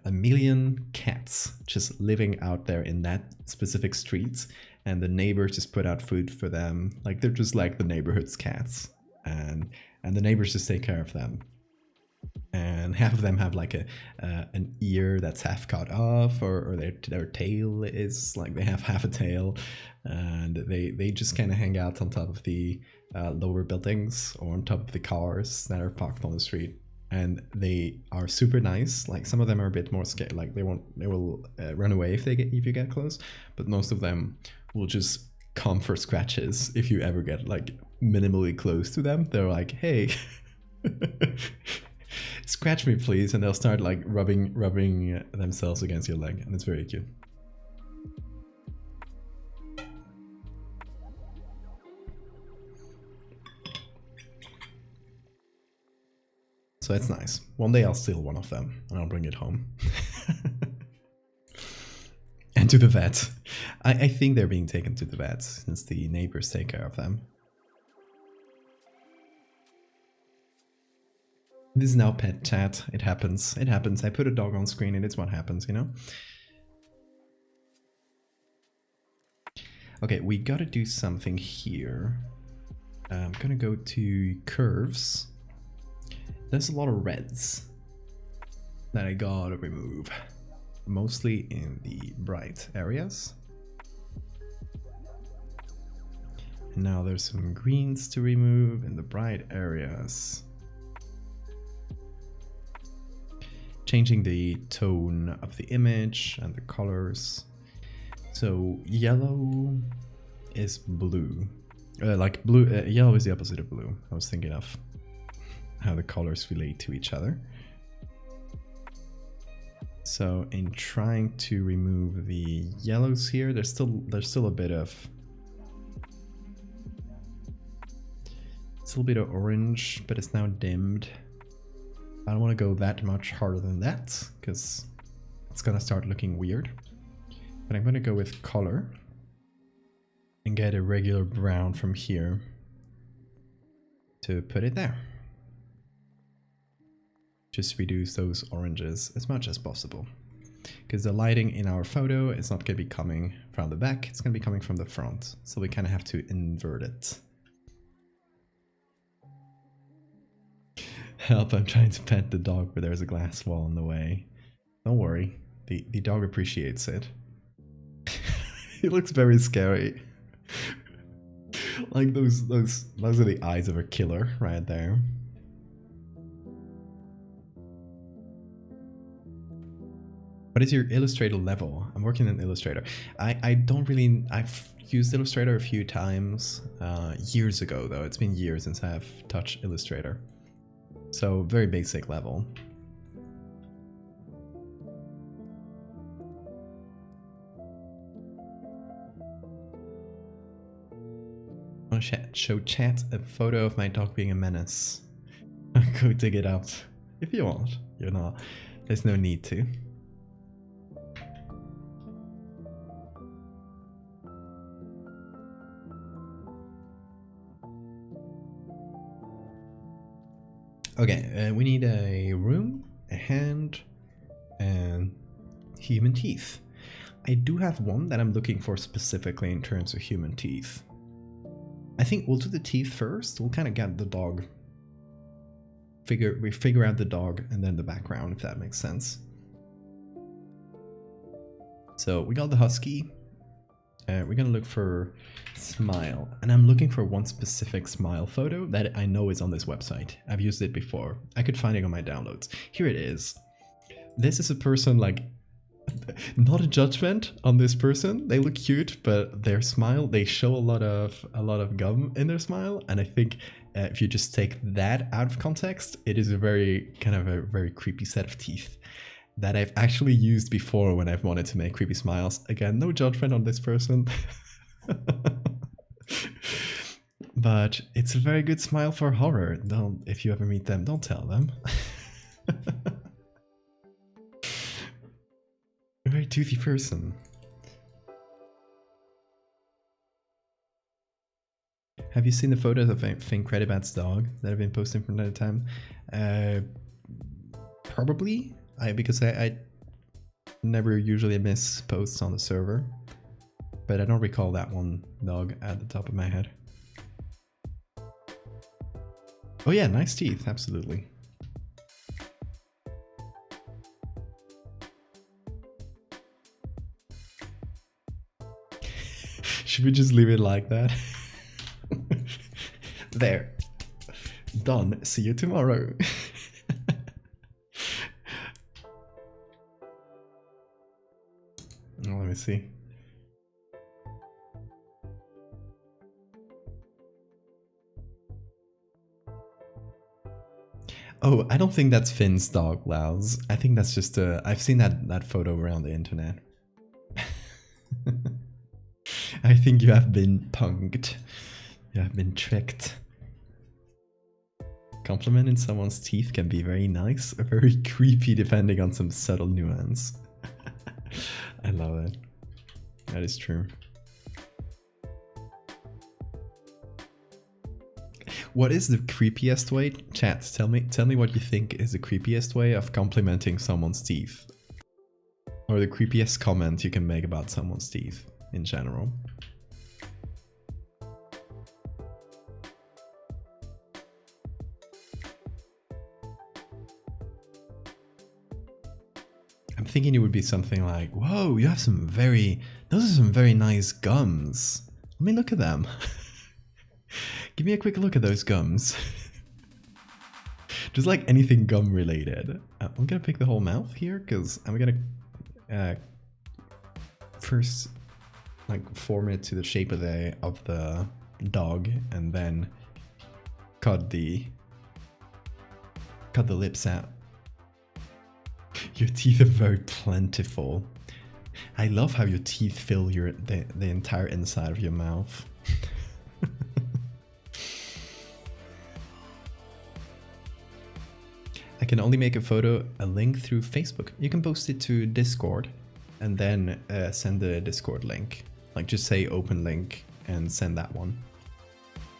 a million cats just living out there in that specific street, and the neighbors just put out food for them. Like, they're just like the neighborhood's cats, and the neighbors just take care of them. And half of them have like an ear that's half cut off, or their tail is like, they have half a tail, and they just kind of hang out on top of the lower buildings or on top of the cars that are parked on the street. And they are super nice. Like, some of them are a bit more scared. Like, they will run away if you get close. But most of them will just come for scratches if you ever get like minimally close to them. They're like, hey, scratch me please, and they'll start like rubbing themselves against your leg, and it's very cute. So it's nice. One day I'll steal one of them and I'll bring it home. And to the vet. I think they're being taken to the vet since the neighbors take care of them. This is now pet chat. It happens. It happens. I put a dog on screen and it's what happens, you know? Okay, we gotta do something here. I'm gonna go to curves. There's a lot of reds that I gotta remove, mostly in the bright areas. And now there's some greens to remove in the bright areas. Changing the tone of the image and the colors. So yellow is blue. Yellow is the opposite of blue. I was thinking of how the colors relate to each other. So in trying to remove the yellows here, there's still a bit of orange, but it's now dimmed. I don't want to go that much harder than that because it's gonna start looking weird. But I'm gonna go with color and get a regular brown from here to put it there. Just reduce those oranges as much as possible, because the lighting in our photo is not going to be coming from the back, it's going to be coming from the front, so we kind of have to invert it. Help, I'm trying to pet the dog, but there's a glass wall in the way. Don't worry, the dog appreciates it. He looks very scary. Like those are the eyes of a killer right there. What is your Illustrator level? I'm working in Illustrator. I've used Illustrator a few times, years ago though. It's been years since I've touched Illustrator. So very basic level. I want to show chat a photo of my dog being a menace. Go dig it out. If you want. You're not. There's no need to. Okay, we need a room, a hand, and human teeth. I do have one that I'm looking for specifically in terms of human teeth. I think we'll do the teeth first. We'll kind of get the dog. We figure out the dog and then the background, if that makes sense. So we got the husky. We're gonna look for Smile, and I'm looking for one specific Smile photo that I know is on this website. I've used it before. I could find it on my downloads. Here it is. This is a person, like, not a judgment on this person. They look cute, but their smile, they show a lot of gum in their smile, and I think if you just take that out of context, it is a very creepy set of teeth that I've actually used before when I've wanted to make creepy smiles. Again, no judgment on this person. But it's a very good smile for horror. If you ever meet them, don't tell them. A very toothy person. Have you seen the photos of Fincredibat's dog that I've been posting from time to time? Probably. Because I never usually miss posts on the server, but I don't recall that one dog at the top of my head. Oh yeah, nice teeth, absolutely. Should we just leave it like that? There. Done. See you tomorrow. Oh, let me see. Oh, I don't think that's Finn's dog, Laos. I think that's just I've seen that photo around the internet. I think you have been punked. You have been tricked. Complimenting someone's teeth can be very nice or very creepy depending on some subtle nuance. I love it. That is true. What is the creepiest way? Chat, tell me what you think is the creepiest way of complimenting someone's teeth. Or the creepiest comment you can make about someone's teeth in general. I'm thinking it would be something like, whoa, you have those are some very nice gums. Let me look at them. Give me a quick look at those gums. Just like anything gum related. I'm gonna pick the whole mouth here because I'm gonna first like form it to the shape of the dog and then cut the lips out. Your teeth are very plentiful. I love how your teeth fill the entire inside of your mouth. I can only make a link through Facebook. You can post it to Discord and then send the Discord link. Like just say open link and send that one.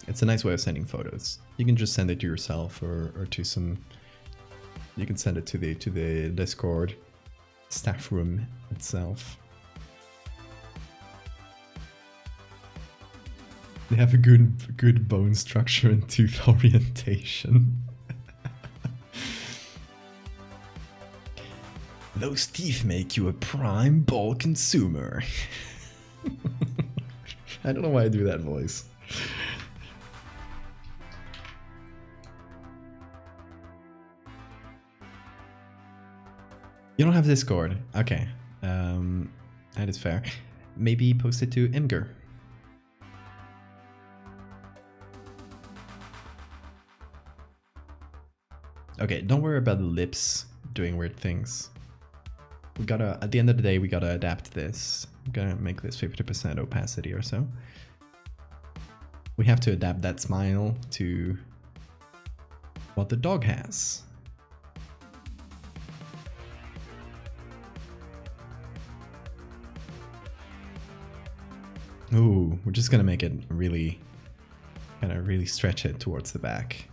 It's a nice way of sending photos. You can just send it to yourself or to some. You can send it to the Discord staff room itself. They have a good bone structure and tooth orientation. Those teeth make you a prime ball consumer. I don't know why I do that voice. You don't have Discord. Okay. That is fair. Maybe post it to Imgur. Okay, don't worry about the lips doing weird things. We gotta, at the end of the day, we gotta adapt this. I'm gonna make this 50% opacity or so. We have to adapt that smile to what the dog has. Ooh, we're just gonna make it really, really stretch it towards the back.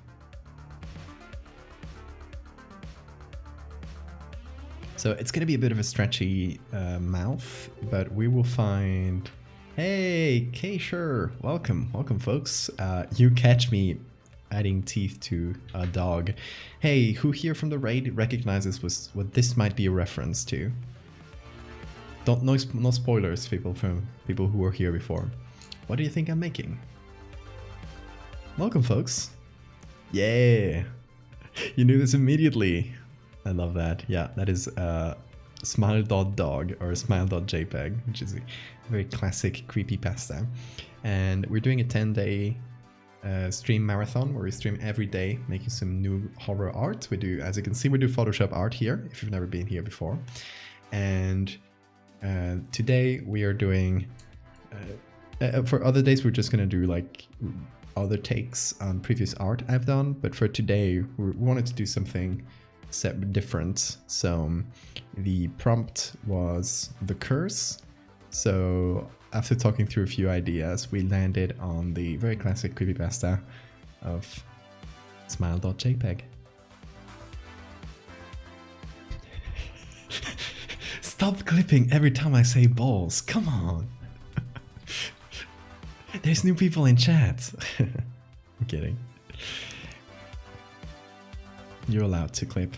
So it's gonna be a bit of a stretchy mouth, but we will find... Hey, K-Sure! Welcome, welcome folks. You catch me adding teeth to a dog. Hey, who here from the raid recognizes what this might be a reference to? No spoilers, people, from people who were here before. What do you think I'm making? Welcome folks. Yeah! You knew this immediately. I love that. Yeah, that is Smile.dog or Smile.jpg, which is a very classic creepypasta. And we're doing a 10-day stream marathon where we stream every day making some new horror art. We do, as you can see, we do Photoshop art here if you've never been here before. And today we are doing, for other days we're just gonna do like other takes on previous art I've done, but for today we wanted to do something different. So the prompt was the curse. So after talking through a few ideas, we landed on the very classic creepypasta of Smile.jpg. Stop clipping every time I say balls. Come on. There's new people in chat. I'm kidding. You're allowed to clip.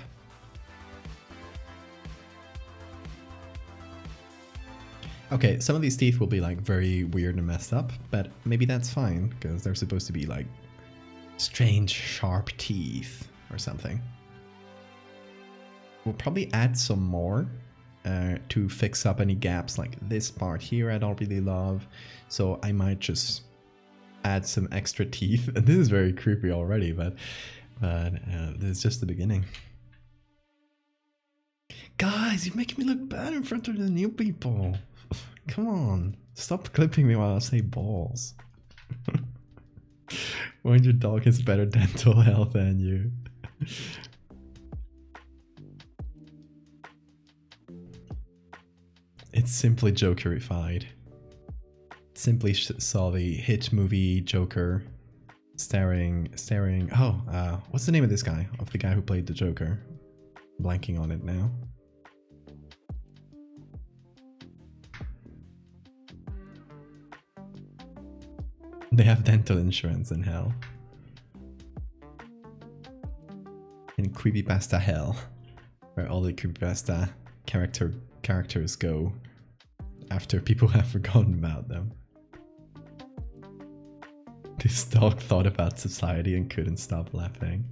Okay, some of these teeth will be like very weird and messed up, but maybe that's fine because they're supposed to be like strange sharp teeth or something. We'll probably add some more to fix up any gaps, like this part here I don't really love, so I might just add some extra teeth. And this is very creepy already, but this is just the beginning. Guys, you're making me look bad in front of the new people. Come on, stop clipping me while I say balls. When your dog has better dental health than you. It's simply Jokerified. Simply saw the hit movie Joker starring what's the name of this guy? Of the guy who played the Joker? I'm blanking on it now. They have dental insurance in hell. In creepypasta hell, where all the creepypasta characters go after people have forgotten about them. This dog thought about society and couldn't stop laughing.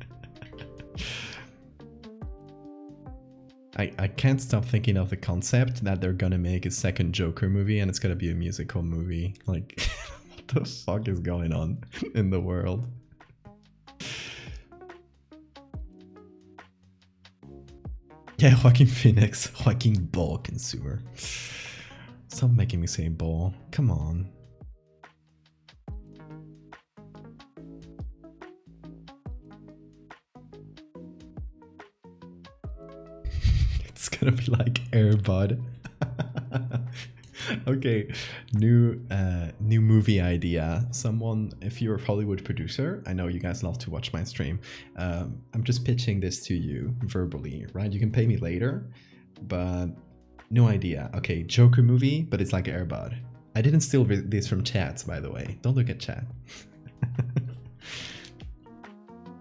I can't stop thinking of the concept that they're gonna make a second Joker movie and it's gonna be a musical movie. Like, what the fuck is going on in the world? Yeah, Joaquin Phoenix, Joaquin Ball consumer. Stop making me say ball. Come on. It's gonna be like Airbud. Okay, new movie idea. Someone, if you're a Hollywood producer, I know you guys love to watch my stream. I'm just pitching this to you verbally, right? You can pay me later, but no idea. Okay, Joker movie, but it's like Airbud. I didn't steal this from chat, by the way. Don't look at chat.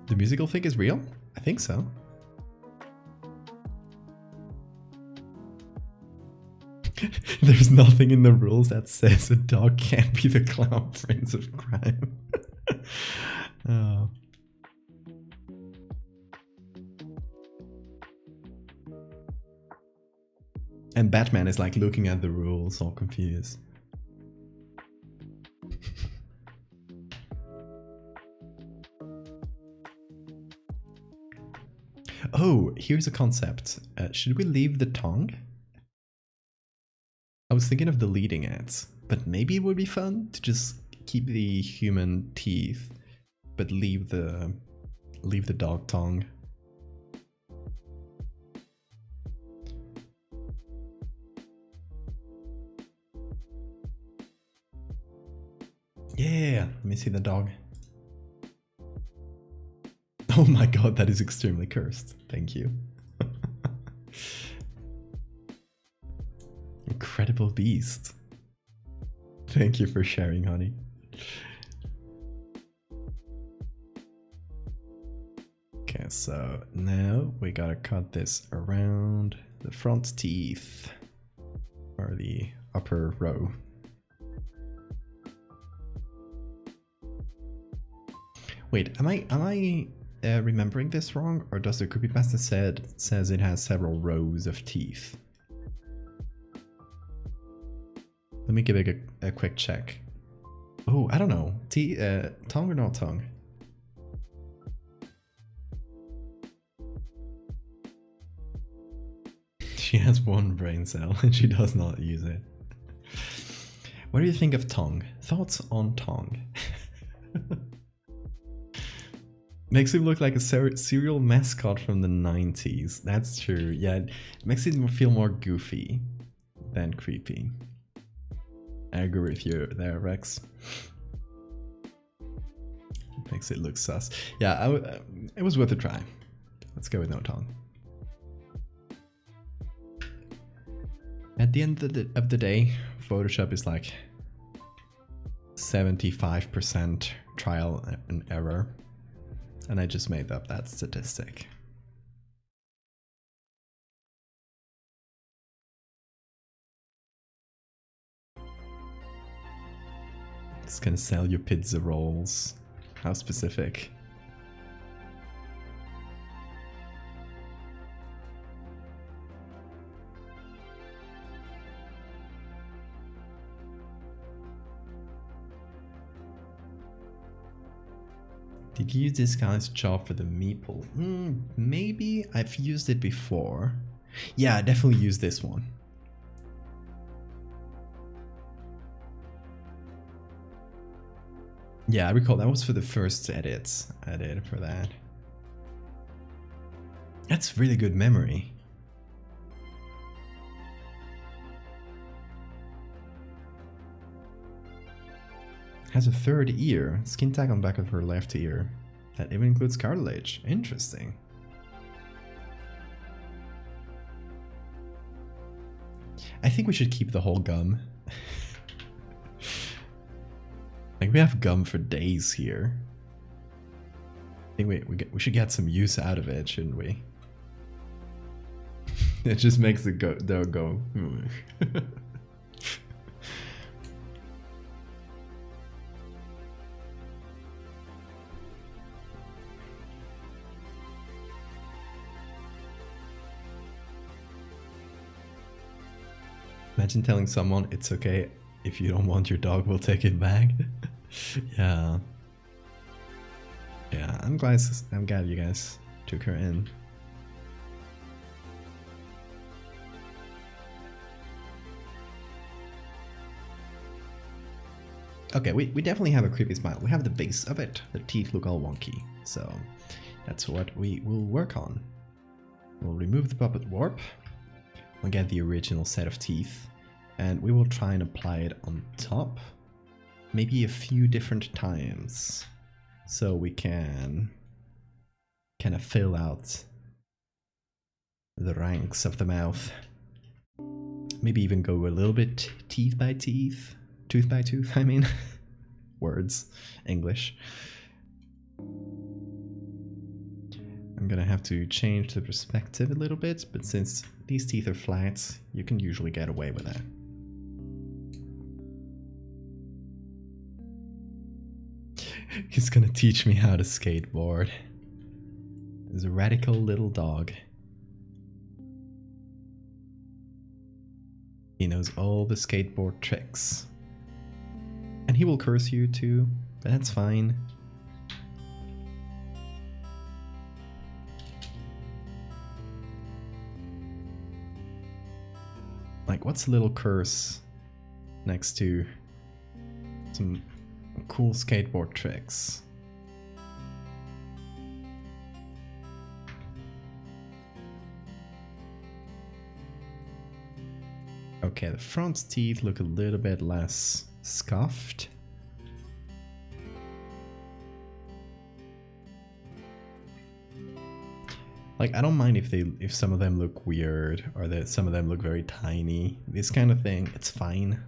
The musical thing is real? I think so. There's nothing in the rules that says a dog can't be the clown prince of crime. Oh. And Batman is like looking at the rules, all confused. Oh, here's a concept. Should we leave the tongue? I was thinking of deleting it, but maybe it would be fun to just keep the human teeth, but leave the dog tongue. Yeah, let me see the dog. Oh my god, that is extremely cursed. Thank you. Incredible beast. Thank you for sharing, honey. Okay, so now we gotta cut this around the front teeth, or the upper row. Wait, am I remembering this wrong, or does the creepypasta says it has several rows of teeth? Let me give it a quick check. Oh, I don't know. Tongue or not tongue? She has one brain cell and she does not use it. What do you think of tongue? Thoughts on tongue? Makes him look like a cereal mascot from the 90s. That's true. Yeah, it makes it feel more goofy than creepy. I agree with you there, Rex. Makes it look sus. Yeah, it was worth a try. Let's go with no tongue. At the end of the day, Photoshop is like 75% trial and error. And I just made up that statistic. It's gonna sell you pizza rolls. How specific? Did you use this guy's job for the meeple? Maybe I've used it before. Yeah, I definitely used this one. Yeah, I recall that was for the first edit I did for that. That's really good memory. Has a third ear, skin tag on back of her left ear. That even includes cartilage. Interesting. I think we should keep the whole gum. Like, we have gum for days here. I think we should get some use out of it, shouldn't we? It just makes the dog go. Imagine telling someone it's okay if you don't want your dog, we'll take it back. Yeah. Yeah, I'm glad you guys took her in. Okay, we definitely have a creepy smile. We have the base of it. The teeth look all wonky. So that's what we will work on. We'll remove the puppet warp. We'll get the original set of teeth. And we will try and apply it on top. Maybe a few different times. So we can kind of fill out the ranks of the mouth. Maybe even go a little bit teeth by teeth. Tooth by tooth, I mean. Words. English. I'm gonna have to change the perspective a little bit, but since these teeth are flat, you can usually get away with that. He's gonna teach me how to skateboard. He's a radical little dog. He knows all the skateboard tricks. And he will curse you too, but that's fine. Like, what's a little curse next to some cool skateboard tricks. Okay, the front teeth look a little bit less scuffed. Like, I don't mind if some of them look weird or that some of them look very tiny. This kind of thing, it's fine.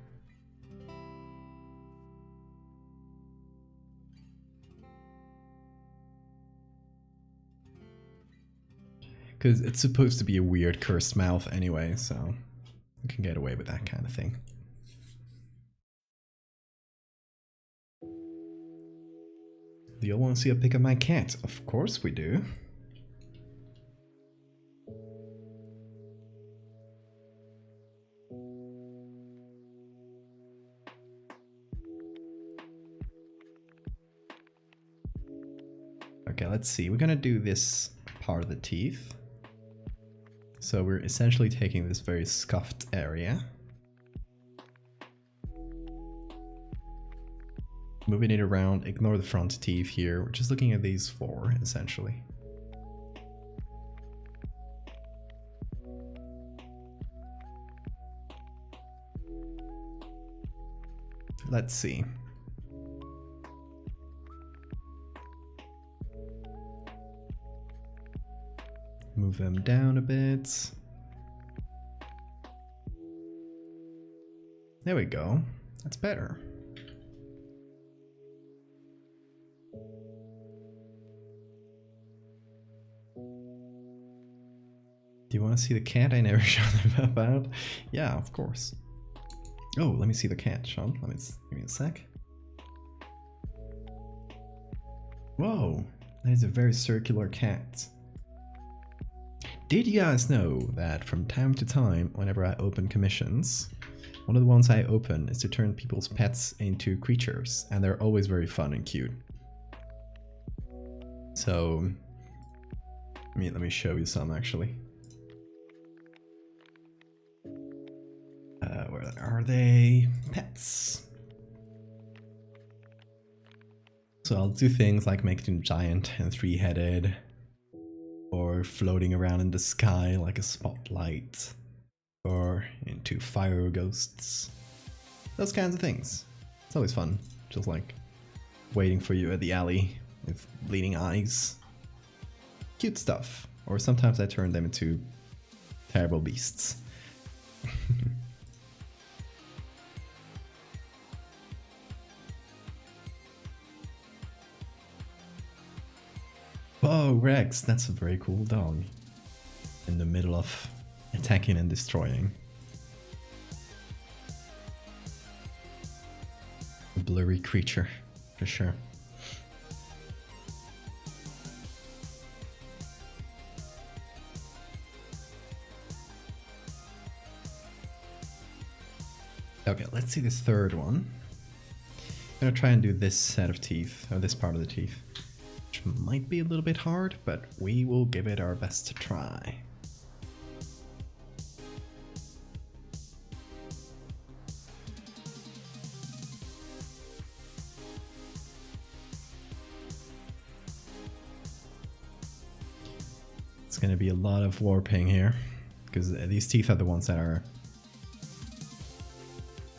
Because it's supposed to be a weird cursed mouth anyway, so you can get away with that kind of thing. Do you all want to see a pic of my cat? Of course we do. Okay, let's see. We're gonna do this part of the teeth. So we're essentially taking this very scuffed area, moving it around. Ignore the front teeth here. We're just looking at these four, essentially. Let's see. Move them down a bit. There we go. That's better. Do you want to see the cat I never showed them about? Yeah, of course. Oh, let me see the cat, Sean. Give me a sec. Whoa, that is a very circular cat. Did you guys know that from time to time, whenever I open commissions, one of the ones I open is to turn people's pets into creatures, and they're always very fun and cute. So, let me show you some actually. Where are they? Pets. So I'll do things like making them giant and three-headed, or floating around in the sky like a spotlight, or into fire ghosts. Those kinds of things. It's always fun, just like waiting for you at the alley with bleeding eyes. Cute stuff. Or sometimes I turn them into terrible beasts. Oh, Rex, that's a very cool dog. In the middle of attacking and destroying. A blurry creature, for sure. Okay, let's see this third one. I'm gonna try and do this set of teeth, or this part of the teeth. Which might be a little bit hard, but we will give it our best to try. It's going to be a lot of warping here, because these teeth are the ones that are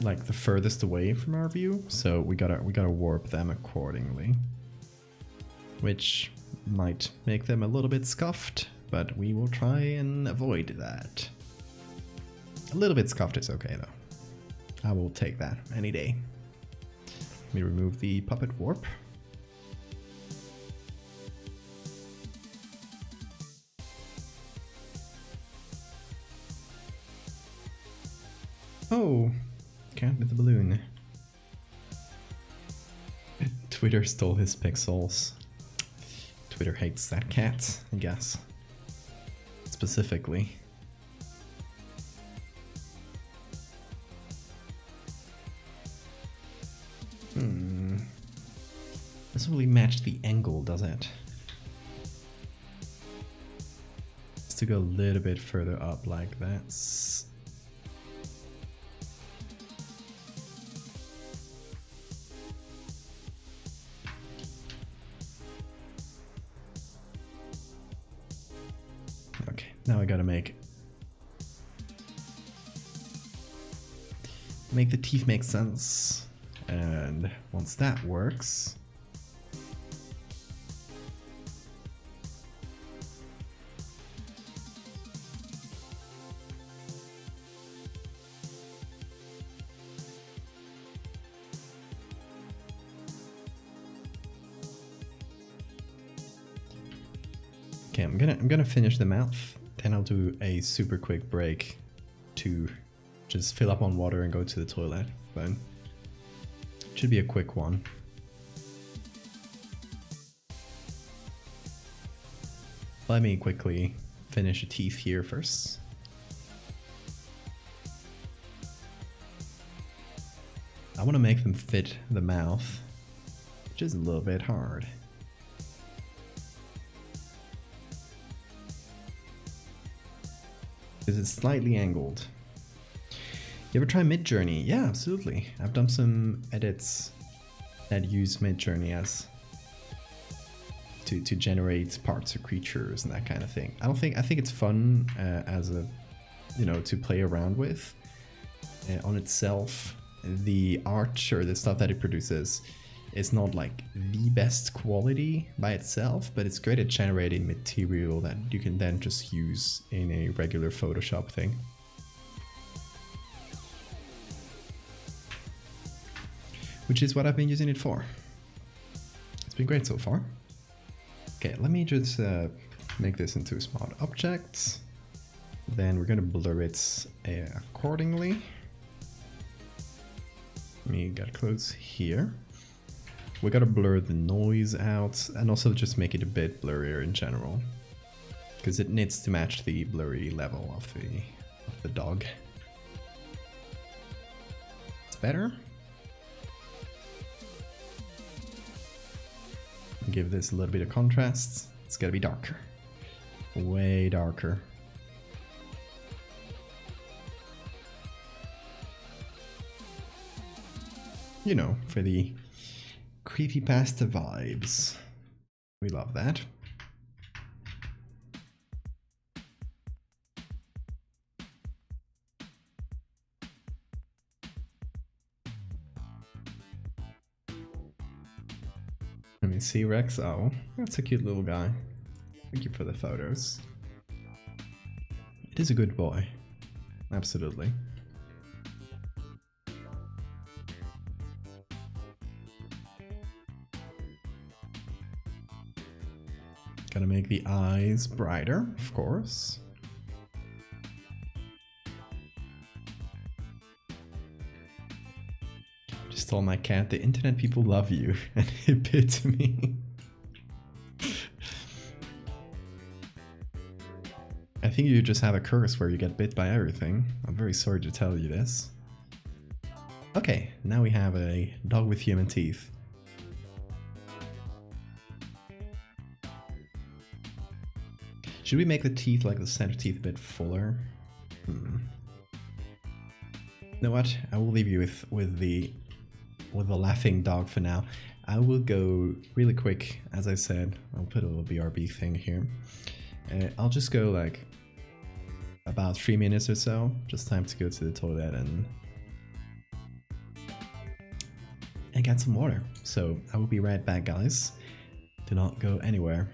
like the furthest away from our view, so we gotta warp them accordingly. Which might make them a little bit scuffed, but we will try and avoid that. A little bit scuffed is okay though. I will take that any day. Let me remove the puppet warp. Oh, cat with the balloon. Twitter stole his pixels. Twitter hates that cat, I guess. Specifically. Doesn't really match the angle, does it? Just to go a little bit further up like that. Now I gotta make the teeth make sense. And once that works, okay, I'm gonna finish the mouth, then I'll do a super quick break to just fill up on water and go to the toilet. But it should be a quick one. Let me quickly finish the teeth here first. I want to make them fit the mouth, which is a little bit hard. Because it's slightly angled. You ever try Midjourney? Yeah, absolutely. I've done some edits that use Midjourney as to generate parts of creatures and that kind of thing. I think it's fun as a, you know, to play around with. On itself, the art or the stuff that it produces is not like the best quality by itself, but it's great at generating material that you can then just use in a regular Photoshop thing. Which is what I've been using it for. It's been great so far. Okay, let me just make this into a smart object. Then we're gonna blur it accordingly. Let me get close here. We gotta blur the noise out and also just make it a bit blurrier in general, because it needs to match the blurry level of the dog. It's better. Give this a little bit of contrast. It's gotta be darker, way darker. You know, for the creepypasta vibes. We love that. Let me see, Rex. Oh, that's a cute little guy. Thank you for the photos. It is a good boy. Absolutely. Gotta make the eyes brighter, of course. Just told my cat, the internet people love you, and it bit me. I think you just have a curse where you get bit by everything. I'm very sorry to tell you this. Okay, now we have a dog with human teeth. Should we make the teeth, like the center teeth, a bit fuller? You know what? I will leave you with the laughing dog for now. I will go really quick, as I said. I'll put a little BRB thing here. I'll just go like about 3 minutes or so. Just time to go to the toilet and get some water. So I will be right back, guys. Do not go anywhere.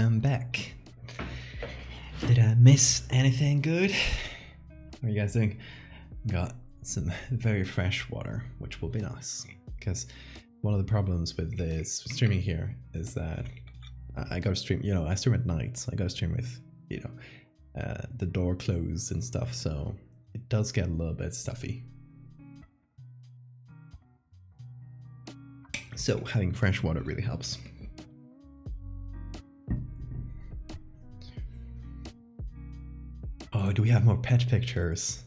I'm back. Did I miss anything good? What are you guys doing? Got some very fresh water, which will be nice. Because one of the problems with this streaming here is that I gotta stream, you know, I stream at night, so I gotta stream with, you know, the door closed and stuff, so it does get a little bit stuffy. So having fresh water really helps. Oh, do we have more pet pictures?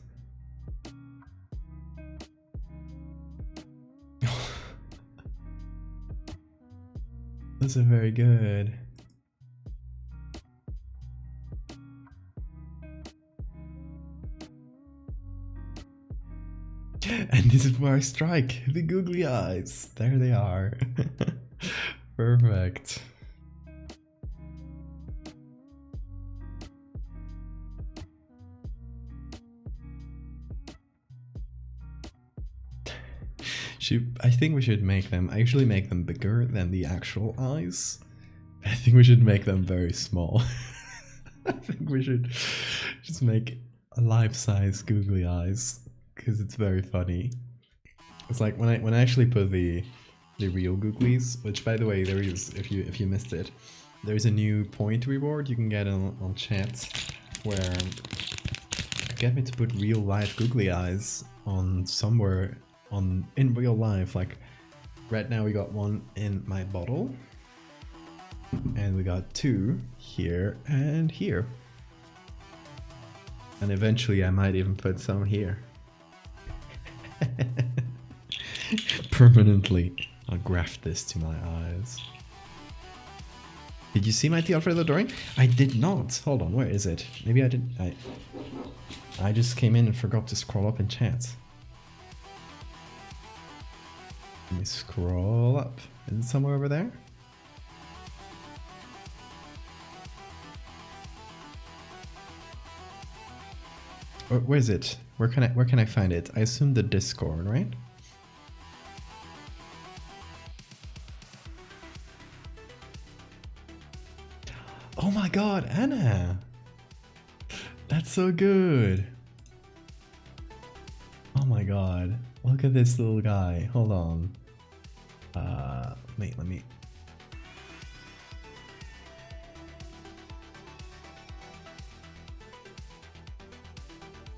Those are very good. And this is where I strike, the googly eyes. There they are. Perfect. I think we should make them, I usually make them bigger than the actual eyes. I think we should make them very small. I think we should just make a life-size googly eyes, because it's very funny. It's like when I actually put the real googlies, which by the way, there is, if you missed it, there's a new point reward you can get on chat where get me to put real life googly eyes on somewhere in real life. Like right now we got one in my bottle and we got two here and here, and eventually I might even put some here. Permanently I'll graft this to my eyes. Did you see my Alfredo drawing? I did not. Hold on, where is it? Maybe I didn't. I just came in and forgot to scroll up in chat. Let me scroll up. Is it somewhere over there? Or where is it? Where can I find it? I assume the Discord, right? Oh my god, Anna! That's so good! Oh my god, look at this little guy. Hold on. Wait, let me...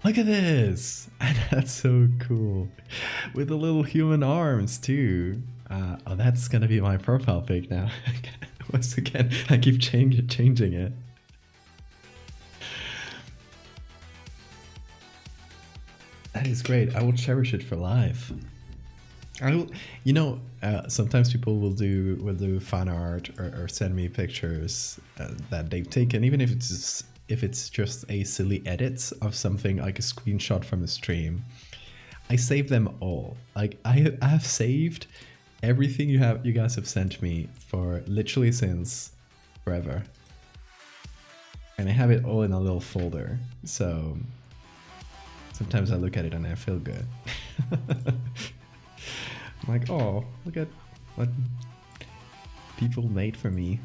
Look at this! That's so cool. With the little human arms too. Oh, that's gonna be my profile pic now. Once again, I keep changing it. That is great. I will cherish it for life. I will, you know, sometimes people will do fan art or send me pictures that they've taken, even if it's just a silly edit of something, like a screenshot from a stream. I save them all. Like I have saved everything you guys have sent me for literally since forever, and I have it all in a little folder. So sometimes I look at it and I feel good. I'm like, oh, look at what people made for me.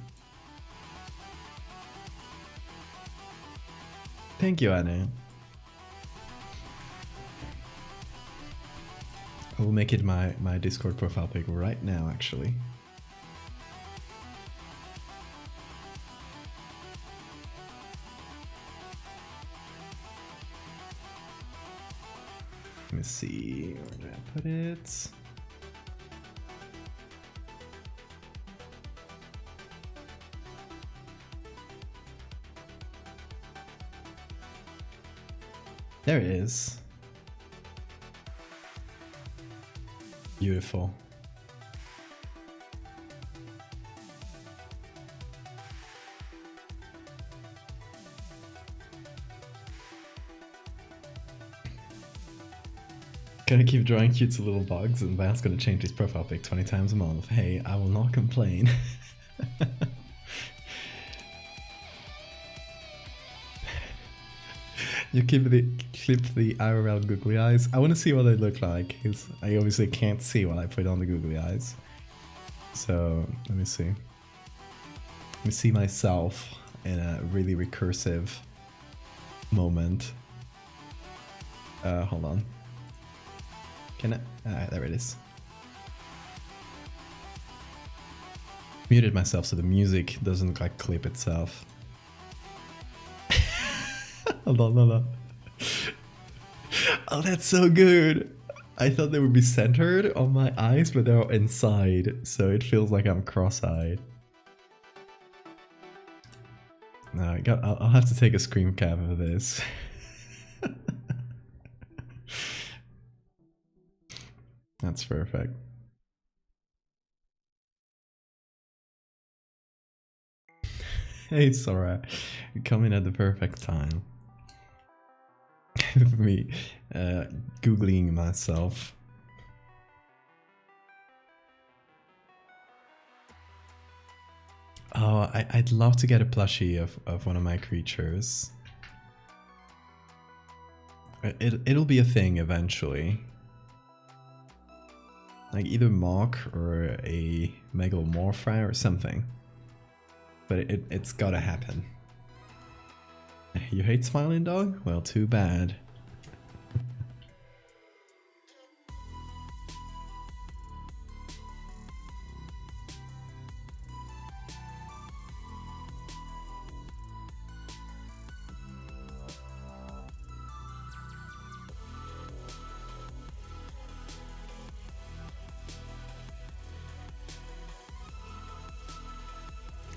Thank you, Anna. I will make it my Discord profile pic right now, actually. Let me see, where did I put it? There it is. Beautiful. Gonna keep drawing cute little bugs, and Val's gonna change his profile pic 20 times a month. Hey, I will not complain. You clip the IRL googly eyes. I want to see what they look like, because I obviously can't see what I put on the googly eyes. So let me see. Let me see myself in a really recursive moment. Hold on. Can I? There it is. Muted myself so the music doesn't like clip itself. Hold on. Oh, that's so good. I thought they would be centered on my eyes, but they're inside, so it feels like I'm cross-eyed. No, I'll have to take a screen cap of this. That's perfect. Hey, Sora, you come in at the perfect time. For me, googling myself. Oh, I'd love to get a plushie of one of my creatures. It'll be a thing eventually. Like either Mach or a Megalomorphi or something. But it's gotta happen. You hate Smiling Dog? Well, too bad.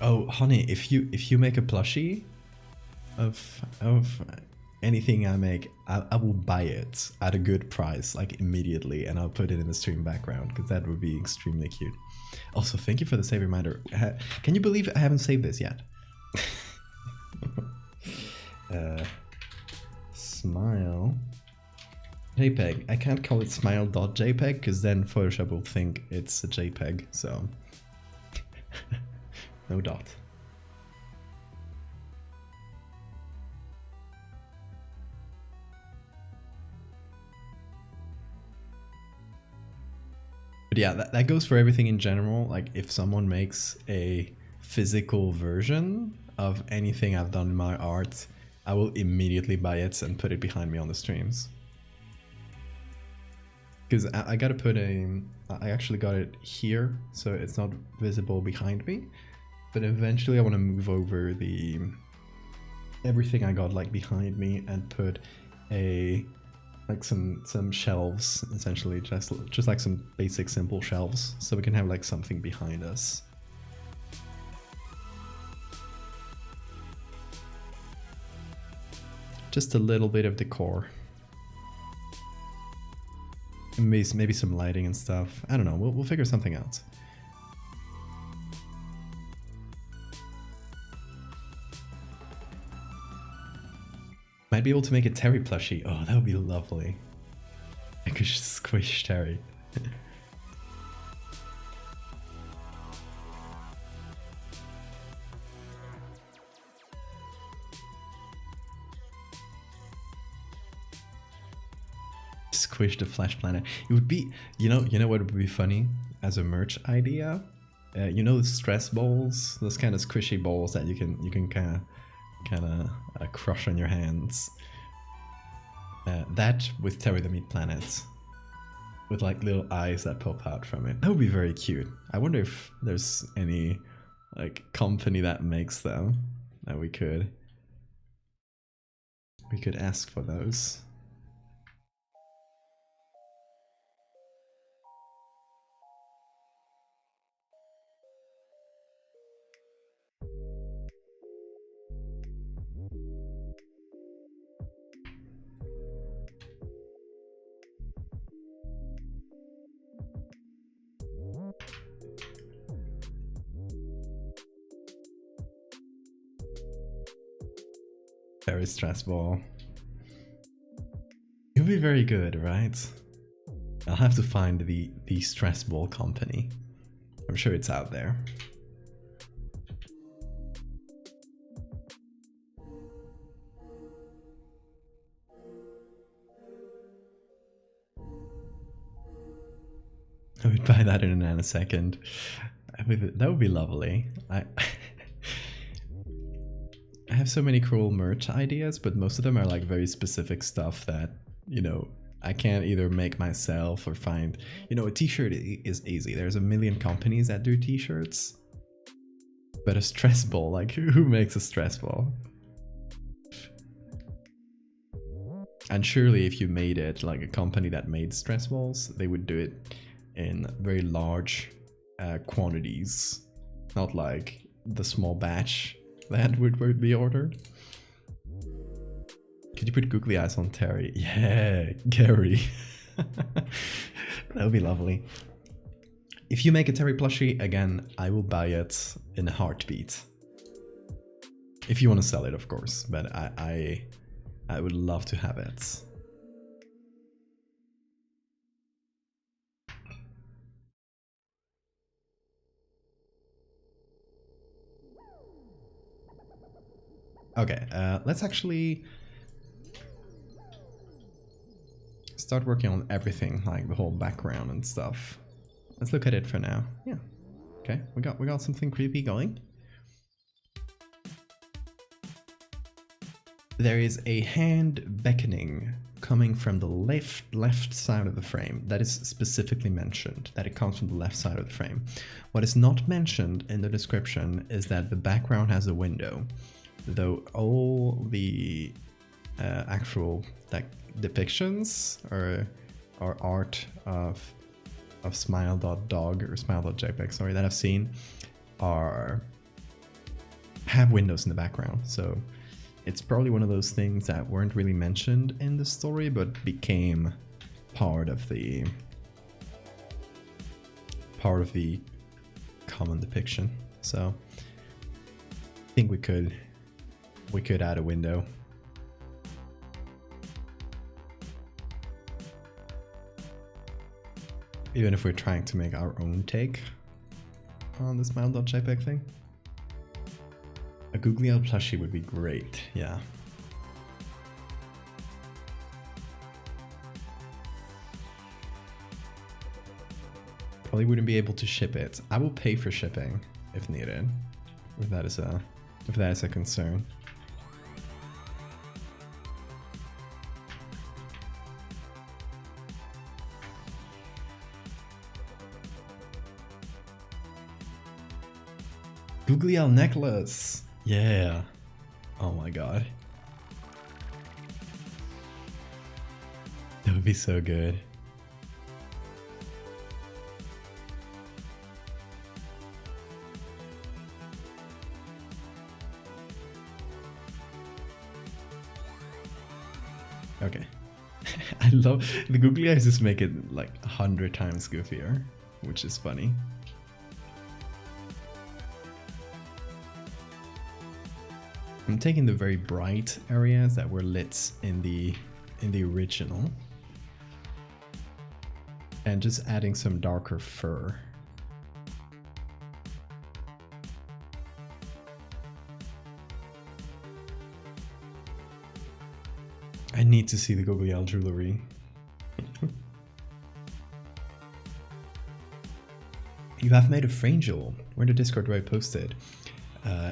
Oh, honey, if you make a plushie of anything I make, I will buy it at a good price, like immediately, and I'll put it in the stream background because that would be extremely cute. Also, thank you for the save reminder. Can you believe I haven't saved this yet? Smile JPEG. I can't call it smile.jpg because then Photoshop will think it's a JPEG. So no dot. But yeah, that goes for everything in general. Like if someone makes a physical version of anything I've done in my art, I will immediately buy it and put it behind me on the streams. Because I gotta put I actually got it here, so it's not visible behind me. But eventually I want to move over everything I got like behind me and put like some shelves, essentially just like some basic simple shelves, so we can have like something behind us. Just a little bit of decor. Maybe some lighting and stuff. I don't know, we'll figure something out. Might be able to make a Terry plushie. Oh, that would be lovely. I could squish Terry. Squish the Flash Planet. It would be, you know what would be funny as a merch idea? You know the stress balls, those kind of squishy balls that you can kind of crush on your hands. That with Terry the Meat Planet, with like little eyes that pop out from it. That would be very cute. I wonder if there's any like company that makes them that we could ask for those. Very stressful. It would be very good, right? I'll have to find the stress ball company. I'm sure it's out there. I would buy that in a nanosecond. That would be lovely. I have so many cool merch ideas, but most of them are like very specific stuff that, you know, I can't either make myself or find. You know, a t-shirt is easy. There's a million companies that do t-shirts. But a stress ball, like who makes a stress ball? And surely if you made it like a company that made stress balls, they would do it in very large quantities, not like the small batch that would be ordered. Could you put googly eyes on Terry? Yeah, Gary. That would be lovely. If you make a Terry plushie, again, I will buy it in a heartbeat. If you want to sell it, of course, but I would love to have it. Okay, let's actually start working on everything, like the whole background and stuff. Let's look at it for now. Yeah. Okay, we got something creepy going. There is a hand beckoning coming from the left side of the frame. That is specifically mentioned, that it comes from the left side of the frame. What is not mentioned in the description is that the background has a window, though all the actual depictions or art of smile.dog or smile.jpg, sorry, that I've seen have windows in the background. So it's probably one of those things that weren't really mentioned in the story, but became part of the common depiction. So I think we could add a window. Even if we're trying to make our own take on the smile.jpg thing. A googly eye plushie would be great, yeah. Probably wouldn't be able to ship it. I will pay for shipping if needed, if that is a concern. Googly eye necklace! Yeah. Oh my god. That would be so good. Okay. I love the googly eyes, just make it like 100 times goofier, which is funny. I'm taking the very bright areas that were lit in the original and just adding some darker fur. I need to see the googly eye jewelry. You have made a frangel. Where the Discord where I posted.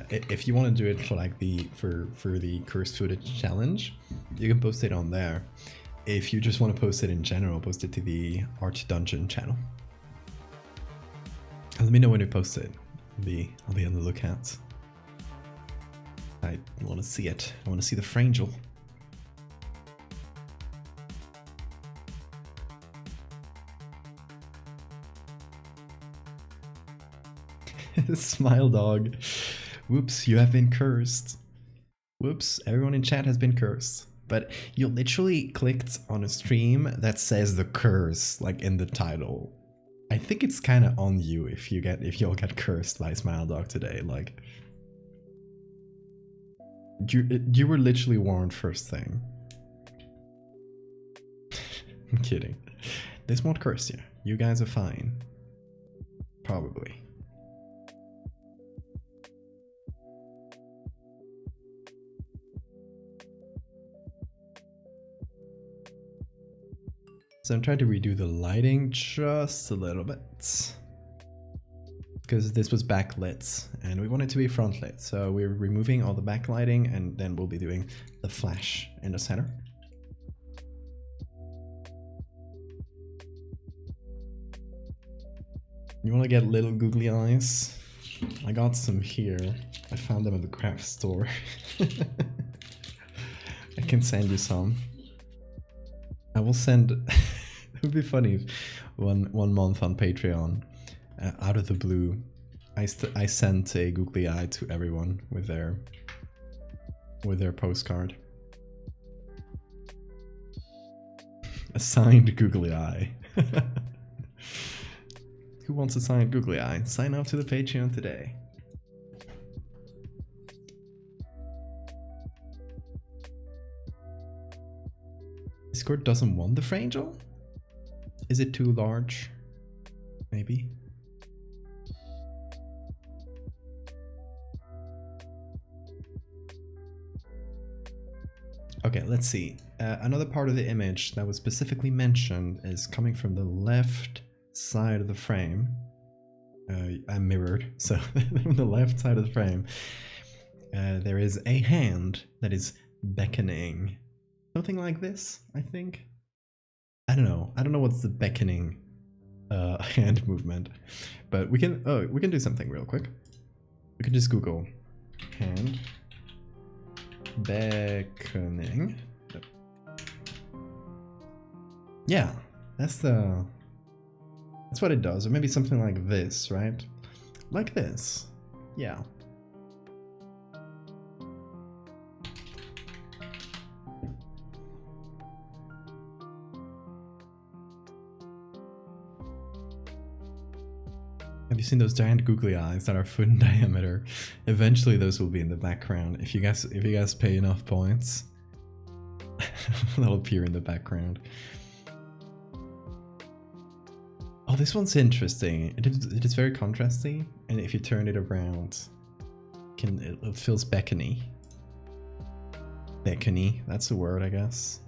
If you want to do it for like for the cursed footage challenge, you can post it on there. If you just want to post it in general, post it to the Art Dungeon channel. And let me know when you post it. I'll be on the lookout. I want to see it. I want to see the frangel. Smile dog. Whoops, you have been cursed. Whoops, everyone in chat has been cursed. But you literally clicked on a stream that says the curse, like in the title. I think it's kind of on you if y'all get cursed by Smile Dog today. Like, you were literally warned first thing. I'm kidding. This won't curse you. You guys are fine. Probably. So I'm trying to redo the lighting just a little bit. Because because this was backlit and we want it to be front lit. So we're removing all the backlighting and then we'll be doing the flash in the center. You want to get little googly eyes? I got some here. I found them at the craft store. I can send you some. I will send. It would be funny if one month on Patreon, out of the blue, I sent a googly eye to everyone with their postcard. A signed googly eye. Who wants a signed googly eye? Sign up to the Patreon today. Discord doesn't want the Frangel? Is it too large? Maybe. Okay, let's see. Another part of the image that was specifically mentioned is coming from the left side of the frame. I'm mirrored, so from the left side of the frame, there is a hand that is beckoning. Something like this, I think. I don't know what's the beckoning hand movement, but we can do something real quick. We can just Google hand beckoning. Yeah, that's what it does, or maybe something like this, right? Like this. Yeah. Have you seen those giant googly eyes that are a foot in diameter? Eventually those will be in the background. If you guys pay enough points, they'll appear in the background. Oh, this one's interesting. It is very contrasty, and if you turn it around, it feels beckony. Beckony, that's the word, I guess.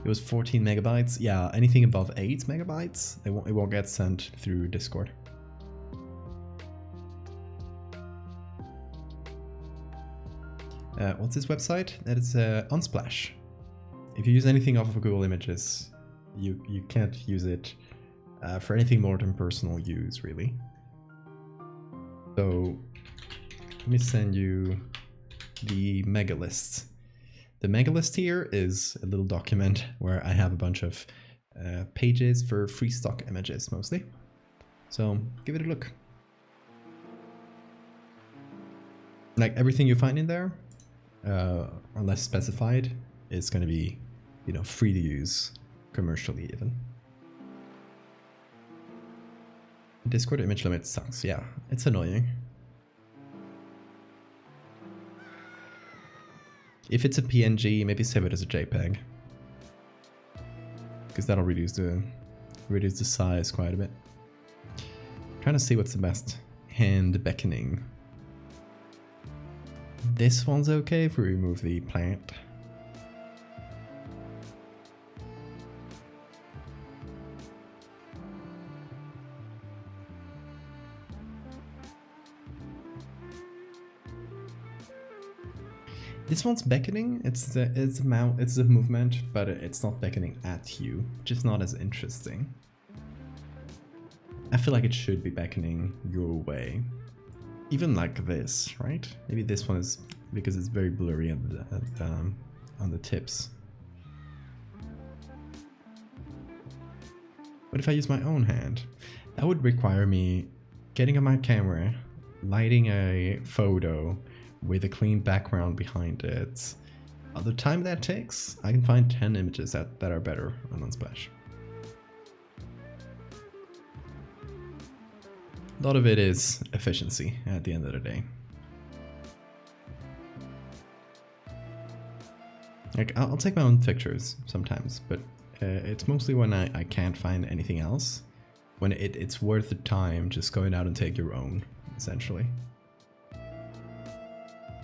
It was 14 megabytes. Yeah, anything above 8 megabytes, it won't get sent through Discord. What's this website? That is Unsplash. If you use anything off of Google Images, you can't use it for anything more than personal use, really. So let me send you the mega list. The mega list here is a little document where I have a bunch of pages for free stock images mostly. So give it a look. Like everything you find in there, unless specified, is going to be, free to use commercially even. Discord image limit sucks. Yeah, it's annoying. If it's a PNG, maybe save it as a JPEG, because that'll reduce the size quite a bit. Trying to see what's the best hand beckoning. This one's okay if we remove the plant. This one's beckoning. It's a movement, but it's not beckoning at you. Just not as interesting. I feel like it should be beckoning your way, even like this, right? Maybe this one is because it's very blurry on the tips. What if I use my own hand? That would require me getting on my camera, lighting a photo with a clean background behind it. The time that takes, I can find 10 images that are better on Unsplash. A lot of it is efficiency at the end of the day. Like, I'll take my own pictures sometimes, but it's mostly when I can't find anything else. When it's worth the time just going out and take your own, essentially.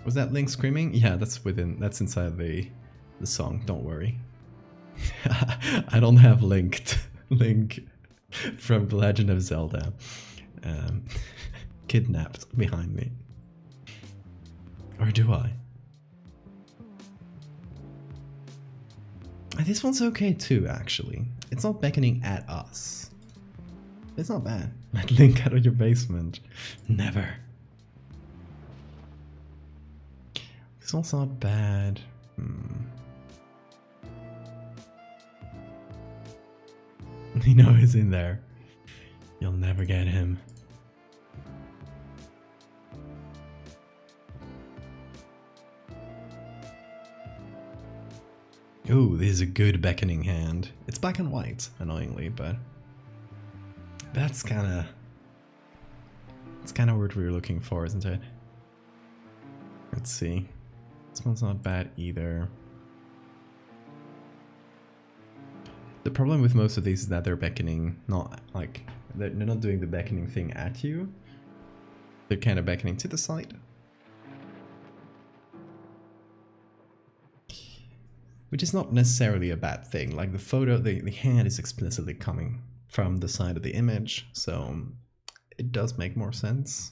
Was that Link screaming? Yeah, that's inside the song, don't worry. I don't have Link from The Legend of Zelda. Um, Kidnapped behind me. Or do I? This one's okay too, actually. It's not beckoning at us. It's not bad. I'd link out of your basement. Never. This one's not bad. You know he's in there. You'll never get him. Ooh, this is a good beckoning hand. It's black and white, annoyingly, but that's kind of what we were looking for, isn't it? Let's see. This one's not bad either. The problem with most of these is that they're beckoning, not like they're not doing the beckoning thing at you. They're kind of beckoning to the side. Which is not necessarily a bad thing. Like the photo, the hand is explicitly coming from the side of the image, so it does make more sense.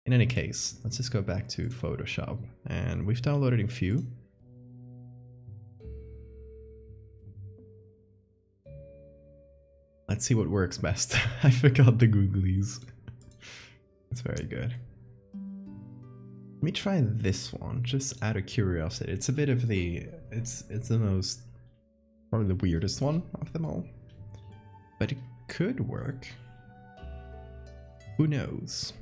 In any case, let's just go back to Photoshop, and we've downloaded a few. Let's see what works best. I forgot the googlies. It's very good. Let me try this one, just out of curiosity. It's a bit of the... It's the most... probably the weirdest one of them all. But it could work. Who knows?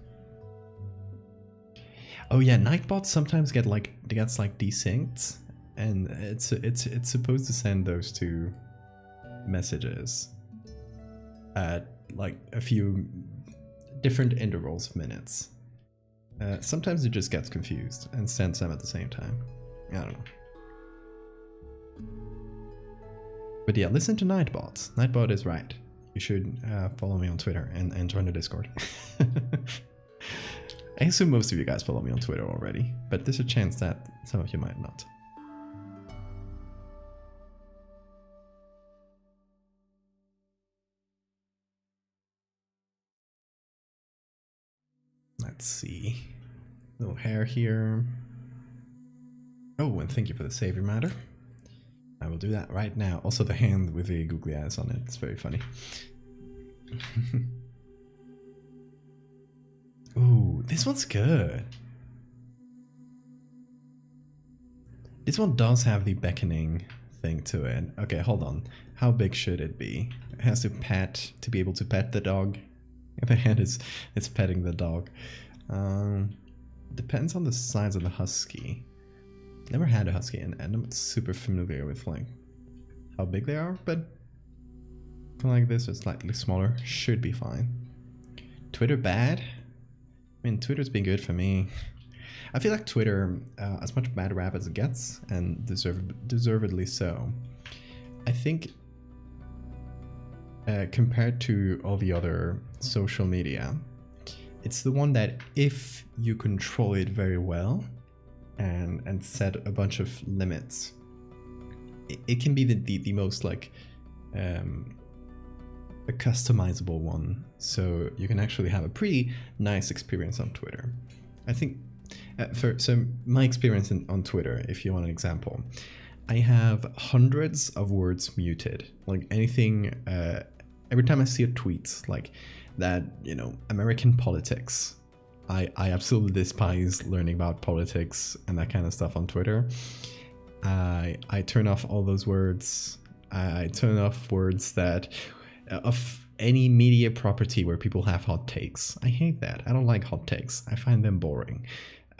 Oh yeah, Nightbot sometimes gets desynced, and it's supposed to send those two messages at like a few different intervals of minutes. Sometimes it just gets confused and sends them at the same time. I don't know. But yeah, listen to Nightbot. Nightbot is right. You should follow me on Twitter and join the Discord. I assume most of you guys follow me on Twitter already, but there's a chance that some of you might not. Let's see. Little hair here. Oh, and thank you for the savior matter. I will do that right now. Also the hand with the googly eyes on it. It's very funny. Ooh, this one's good. This one does have the beckoning thing to it. Okay, hold on. How big should it be? It has to pet to be able to pet the dog. The hand is petting the dog. Depends on the size of the husky. Never had a husky, and I'm not super familiar with like how big they are, but something like this or slightly smaller should be fine. Twitter bad? I mean, Twitter's been good for me. I feel like Twitter, as much bad rap as it gets, and deservedly so, I think compared to all the other social media, it's the one that if you control it very well and set a bunch of limits, it can be the most like a customizable one, so you can actually have a pretty nice experience on Twitter. I think so my experience on Twitter, if you want an example, I have hundreds of words muted. Like anything, every time I see a tweet like that, you know, American politics, I absolutely despise learning about politics and that kind of stuff on Twitter. I turn off all those words. I turn off words that of any media property where people have hot takes. I hate that. I don't like hot takes. I find them boring.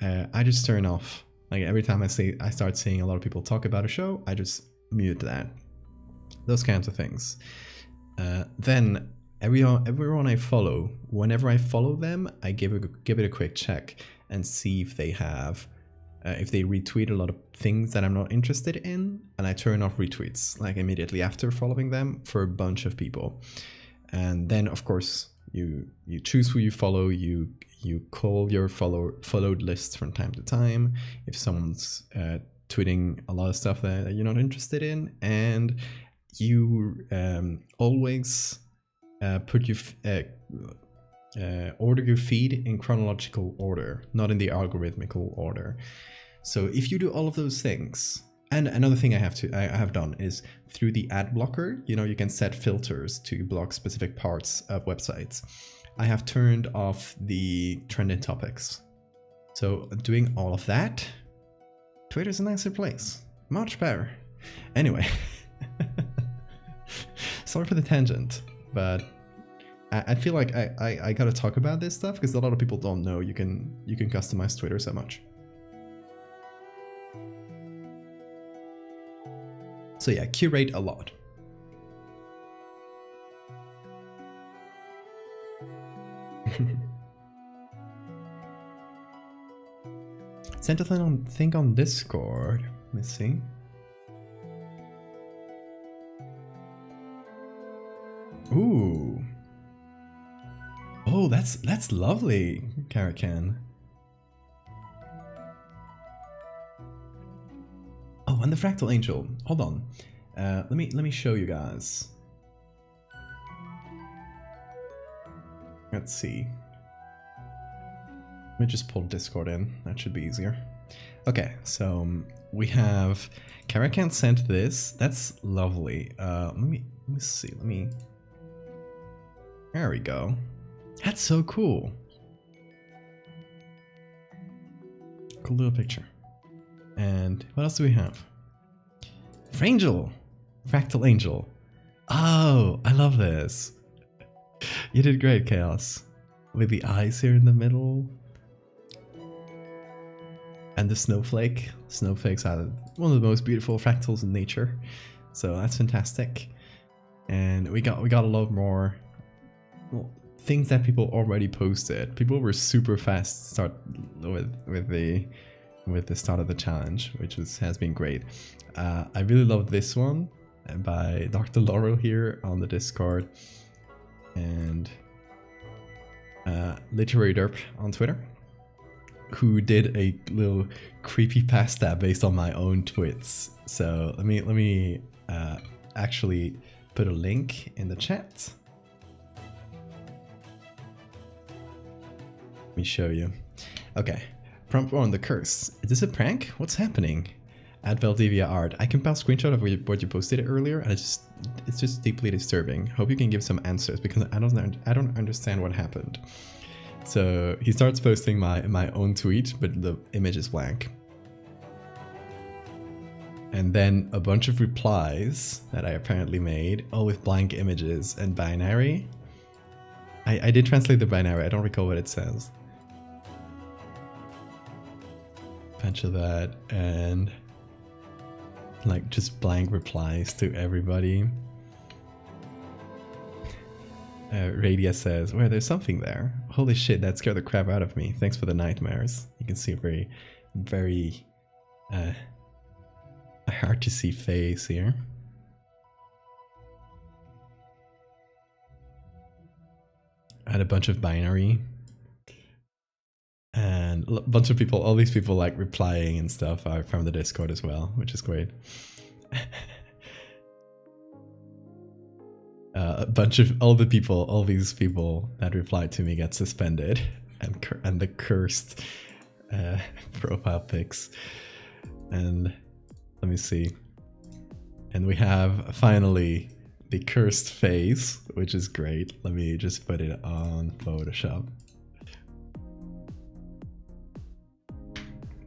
I just turn off. Like every time I start seeing a lot of people talk about a show, I just mute that. Those kinds of things. Then everyone I follow, whenever I follow them, I give it a quick check and see if they have if they retweet a lot of things that I'm not interested in, and I turn off retweets like immediately after following them for a bunch of people. And then of course you choose who you follow, you call your followed list from time to time if someone's tweeting a lot of stuff that you're not interested in, and you always order your feed in chronological order, not in the algorithmical order. So if you do all of those things, and another thing I have done is through the ad blocker, you can set filters to block specific parts of websites. I have turned off the trending topics. So doing all of that, Twitter's a nicer place. Much better. Anyway, sorry for the tangent, but I feel like I gotta talk about this stuff because a lot of people don't know you can customize Twitter so much. So yeah, curate a lot. Sent a thing on Discord. Let me see. Ooh. Oh, that's lovely, Karakan. Oh, and the fractal angel. Hold on. Let me show you guys. Let's see. Let me just pull Discord in. That should be easier. Okay, so we have Karakan sent this. That's lovely. Let me see. There we go. That's so cool. Cool little picture. And what else do we have? Frangel! Fractal Angel. Oh, I love this. You did great, Chaos. With the eyes here in the middle. And the snowflake. Snowflakes are one of the most beautiful fractals in nature. So that's fantastic. And we got a lot more things that people already posted. People were super fast start with the start of the challenge, which has been great. I really love this one by Dr. Laurel here on the Discord, and Literary Derp on Twitter, who did a little creepypasta based on my own tweets. So let me actually put a link in the chat. Let me show you. Okay. Prompt 1, the curse. Is this a prank? What's happening? At Valdevia art. I compiled a screenshot of what you posted earlier, and it's just deeply disturbing. Hope you can give some answers because I don't understand what happened. So he starts posting my own tweet, but the image is blank. And then a bunch of replies that I apparently made, all with blank images and binary. I did translate the binary. I don't recall what it says. Bunch of that, and like just blank replies to everybody. Radia says, "Well, there's something there. Holy shit, that scared the crap out of me. Thanks for the nightmares." You can see a very, very hard to see face here. I had a bunch of binary. And a bunch of people, all these people like replying and stuff are from the Discord as well, which is great. A bunch of all these people that replied to me get suspended and the cursed profile pics. And let me see. And we have finally the cursed face, which is great. Let me just put it on Photoshop.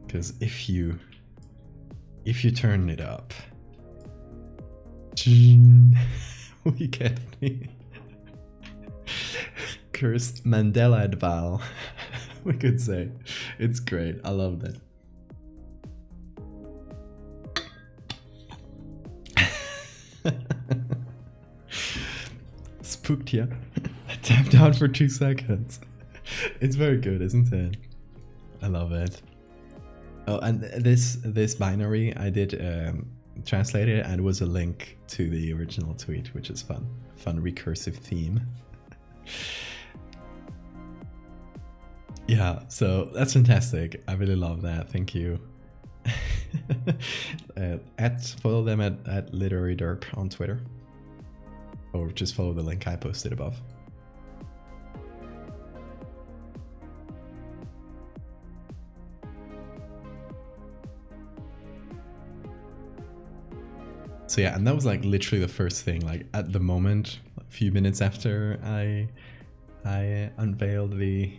Because if you turn it up, we get the cursed Mandela Adval. We could say it's great. I love that. Spooked ya. I tapped out for 2 seconds. It's very good, isn't it? I love it. Oh, and this binary, I did translate it, and it was a link to the original tweet, which is fun. Fun recursive theme. Yeah, so that's fantastic. I really love that. Thank you. Follow them at Literary Derp on Twitter. or just follow the link I posted above. So yeah, and that was like literally the first thing, like at the moment, a few minutes after I unveiled the...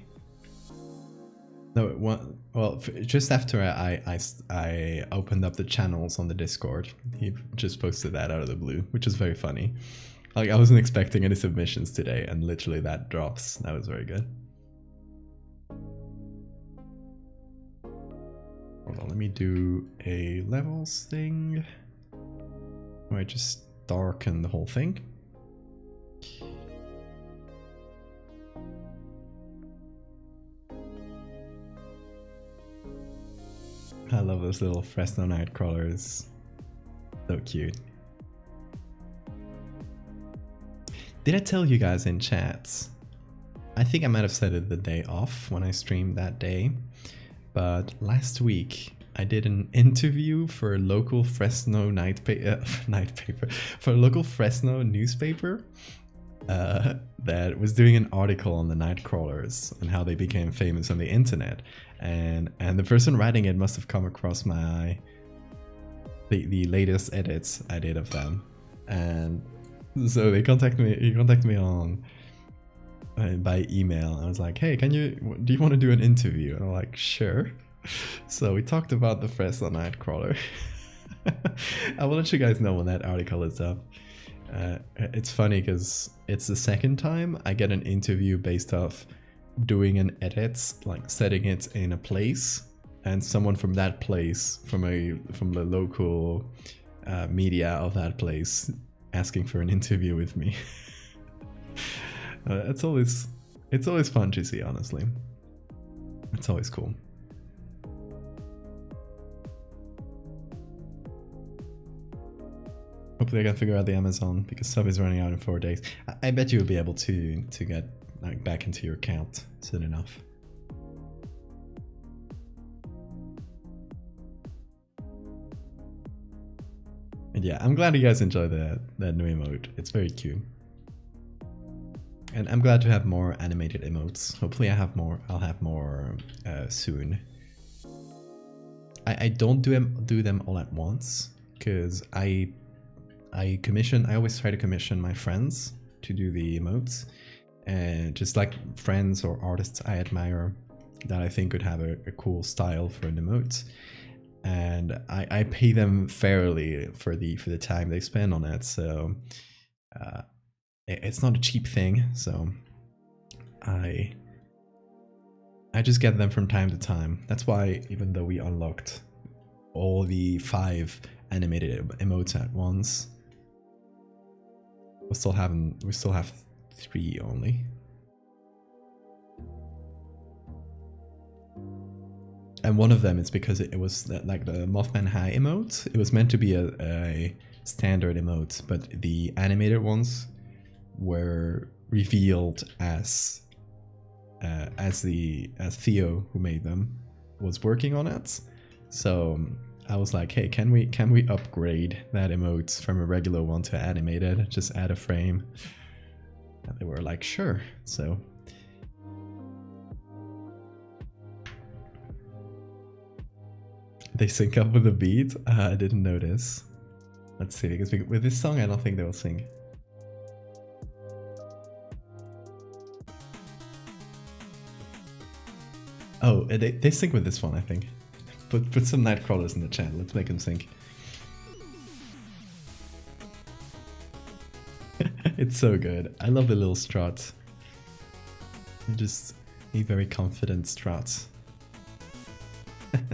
No, well, just after I opened up the channels on the Discord, he just posted that out of the blue, which is very funny. Like, I wasn't expecting any submissions today, and literally that drops. That was very good. Hold on, let me do a levels thing. I just darken the whole thing. I love those little Fresno Nightcrawlers. So cute. Did I tell you guys in chats? I think I might have said it the day off when I streamed that day. But last week I did an interview for a local Fresno for a local Fresno newspaper that was doing an article on the Nightcrawlers and how they became famous on the internet. And the person writing it must have come across the latest edits I did of them, and so he contacted me on by email. I was like, hey, do you want to do an interview? And I'm like, sure. So we talked about the Fresno Nightcrawler. I will let you guys know when that article is up. It's funny because it's the second time I get an interview based off doing an edit, like setting it in a place, and someone from that place, from the local media of that place, asking for an interview with me. It's always fun to see, honestly. It's always cool. Hopefully I can figure out the Amazon, because sub is running out in 4 days. I bet you'll be able to get like back into your account soon enough. And yeah, I'm glad you guys enjoy that new emote. It's very cute. And I'm glad to have more animated emotes. Hopefully I'll have more soon. I don't do them all at once, because I always try to commission my friends to do the emotes, and just like friends or artists I admire that I think could have a cool style for an emote, and I pay them fairly for the time they spend on it. So it's not a cheap thing, so I just get them from time to time. That's why, even though we unlocked all the 5 animated emotes at once, we still have 3 only. And one of them is because it was like the Mothman High emote. It was meant to be a standard emote, but the animated ones were revealed as Theo, who made them, was working on it. So I was like, hey, can we upgrade that emote from a regular one to animated? Just add a frame. And they were like, sure. So they sync up with the beat. I didn't notice. Let's see, because with this song, I don't think they will sing. Oh, they sync with this one, I think. Put some Nightcrawlers in the chat. Let's make them sync. It's so good. I love the little strut. Just a very confident strut. Okay,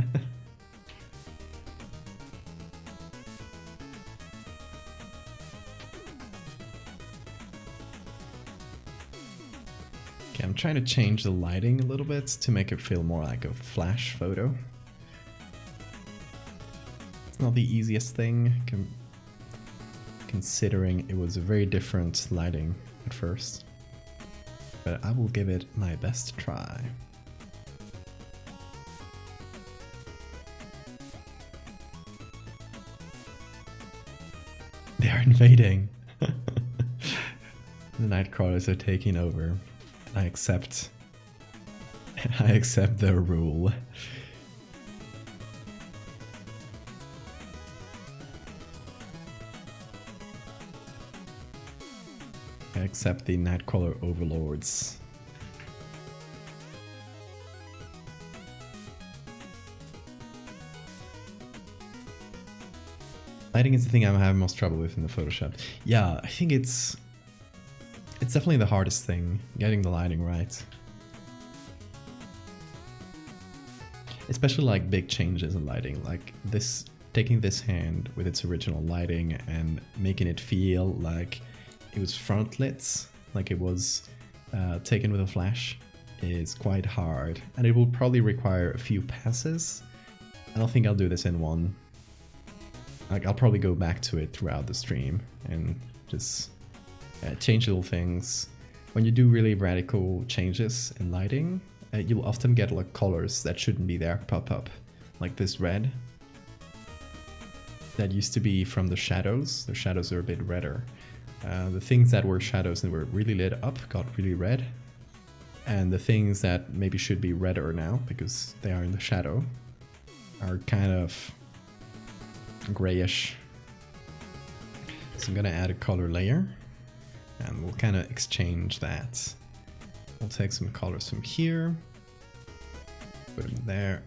I'm trying to change the lighting a little bit to make it feel more like a flash photo. It's not the easiest thing, considering it was a very different lighting at first. But I will give it my best try. They are invading. The Nightcrawlers are taking over. I accept. I accept their rule. I accept the Nightcrawler overlords. Lighting is the thing I'm having most trouble with in the Photoshop. Yeah, I think it's definitely the hardest thing, getting the lighting right. Especially like big changes in lighting, like this, taking this hand with its original lighting and making it feel like it was front lit, like it was taken with a flash, is quite hard, and it will probably require a few passes. I don't think I'll do this in one. Like, I'll probably go back to it throughout the stream and just change little things. When you do really radical changes in lighting, you'll often get like colors that shouldn't be there pop up, like this red. That used to be from the shadows. The shadows are a bit redder. The things that were shadows and were really lit up got really red. And the things that maybe should be redder now, because they are in the shadow, are kind of grayish. So I'm gonna add a color layer and we'll kind of exchange that. We'll take some colors from here, put them there.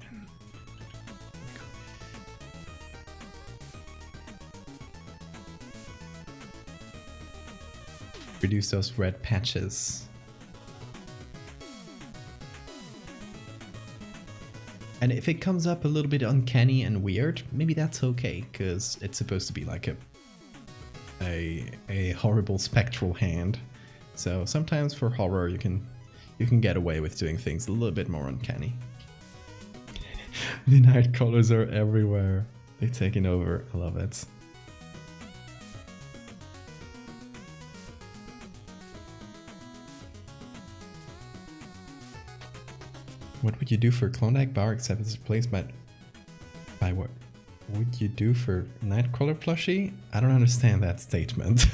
Reduce those red patches. And if it comes up a little bit uncanny and weird, maybe that's okay, because it's supposed to be like a horrible spectral hand. So sometimes for horror you can get away with doing things a little bit more uncanny. The Nightcrawlers are everywhere. They're taking over. I love it. What would you do for Klondike bar except it's replaced by what would you do for Nightcrawler plushie? I don't understand that statement.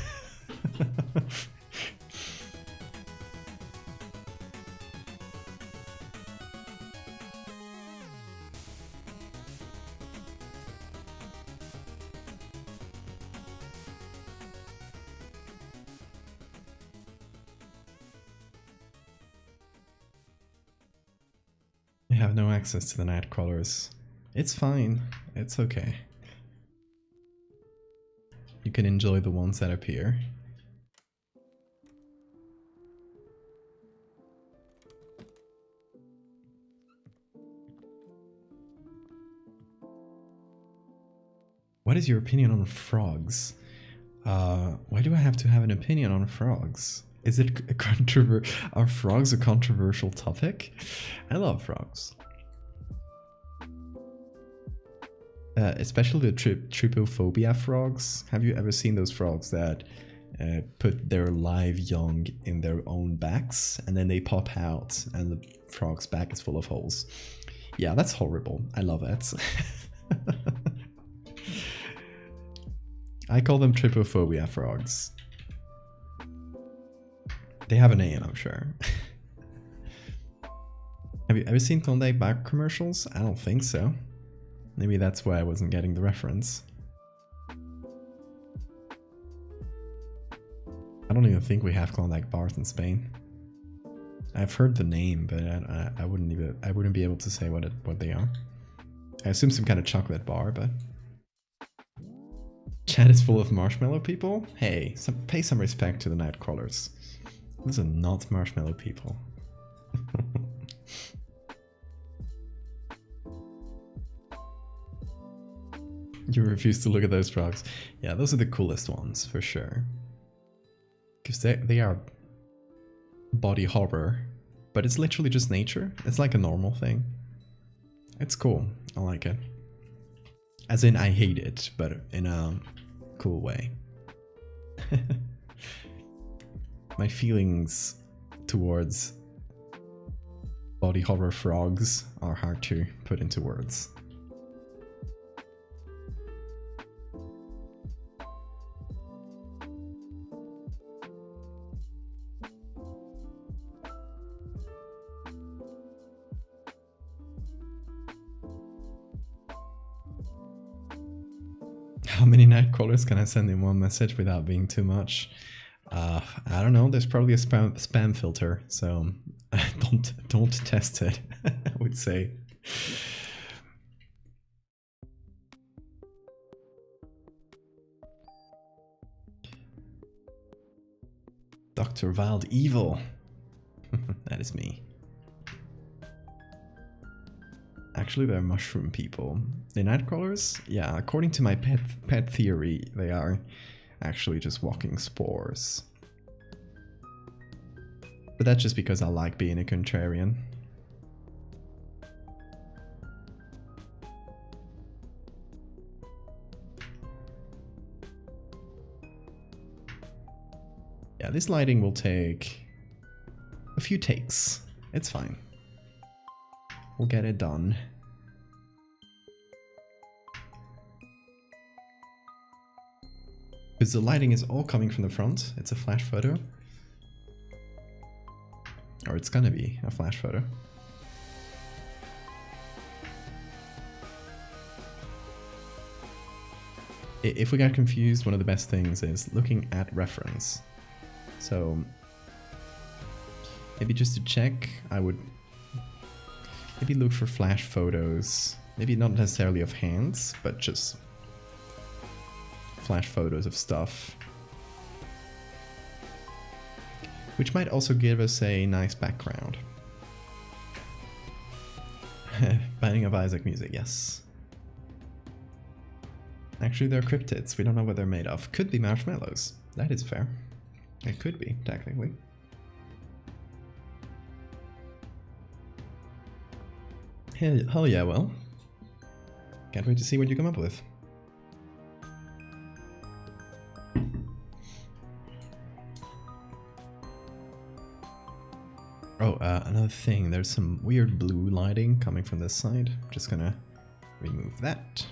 I have no access to the Nightcrawlers. It's fine. It's okay. You can enjoy the ones that appear. What is your opinion on frogs? Why do I have to have an opinion on frogs? Is it a are frogs a controversial topic? I love frogs. Especially the trypophobia frogs. Have you ever seen those frogs that put their live young in their own backs and then they pop out and the frog's back is full of holes? Yeah, that's horrible. I love it. I call them trypophobia frogs. They have a name, I'm sure. Have you ever seen Klondike bar commercials? I don't think so. Maybe that's why I wasn't getting the reference. I don't even think we have Klondike bars in Spain. I've heard the name, but I wouldn't be able to say what they are. I assume some kind of chocolate bar, but chat is full of marshmallow people. Hey, pay some respect to the Nightcrawlers. Those are not marshmallow people. You refuse to look at those frogs. Yeah, those are the coolest ones, for sure. Because they are body horror, but it's literally just nature. It's like a normal thing. It's cool. I like it. As in, I hate it, but in a cool way. My feelings towards body horror frogs are hard to put into words. How many nightcrawlers can I send in one message without being too much? I don't know. There's probably a spam filter, so don't test it. I would say. Dr. Vald Evil. That is me. Actually, they're mushroom people. The nightcrawlers? Yeah, according to my pet theory, they are actually just walking spores. But that's just because I like being a contrarian. Yeah, this lighting will take a few takes. It's fine. We'll get it done. Because the lighting is all coming from the front. It's a flash photo. Or it's gonna be a flash photo. If we got confused, one of the best things is looking at reference. So maybe just to check, I would maybe look for flash photos. Maybe not necessarily of hands, but just flash photos of stuff. Which might also give us a nice background. Binding of Isaac music, yes. Actually, they're cryptids. We don't know what they're made of. Could be marshmallows. That is fair. It could be, technically. Hell yeah, well. Can't wait to see what you come up with. Oh, another thing. There's some weird blue lighting coming from this side. I'm just gonna remove that.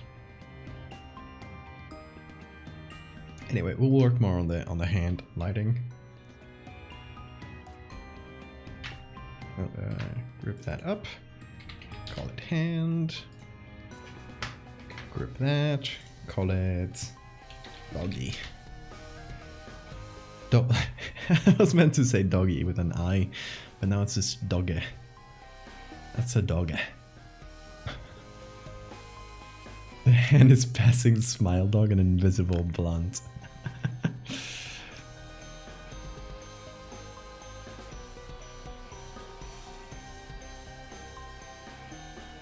Anyway, we'll work more on the hand lighting. Group that up. Call it hand. Group that. Call it doggy. I was meant to say doggy with an I, but now it's just doggy. That's a doggy. The hand is passing Smile Dog an invisible blunt.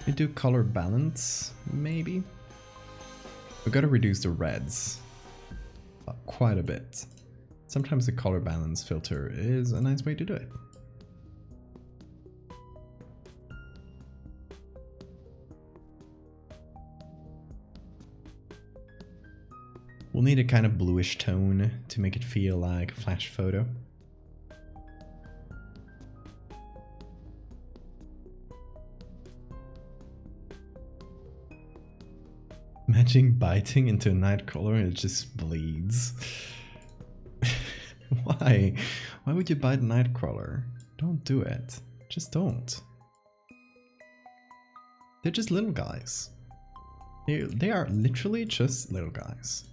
We do color balance, maybe? We gotta reduce the reds quite a bit. Sometimes the color balance filter is a nice way to do it. We'll need a kind of bluish tone to make it feel like a flash photo. Imagine biting into a nightcrawler and it just bleeds. Why? Why would you bite a nightcrawler? Don't do it. Just don't. They're just little guys. They are literally just little guys.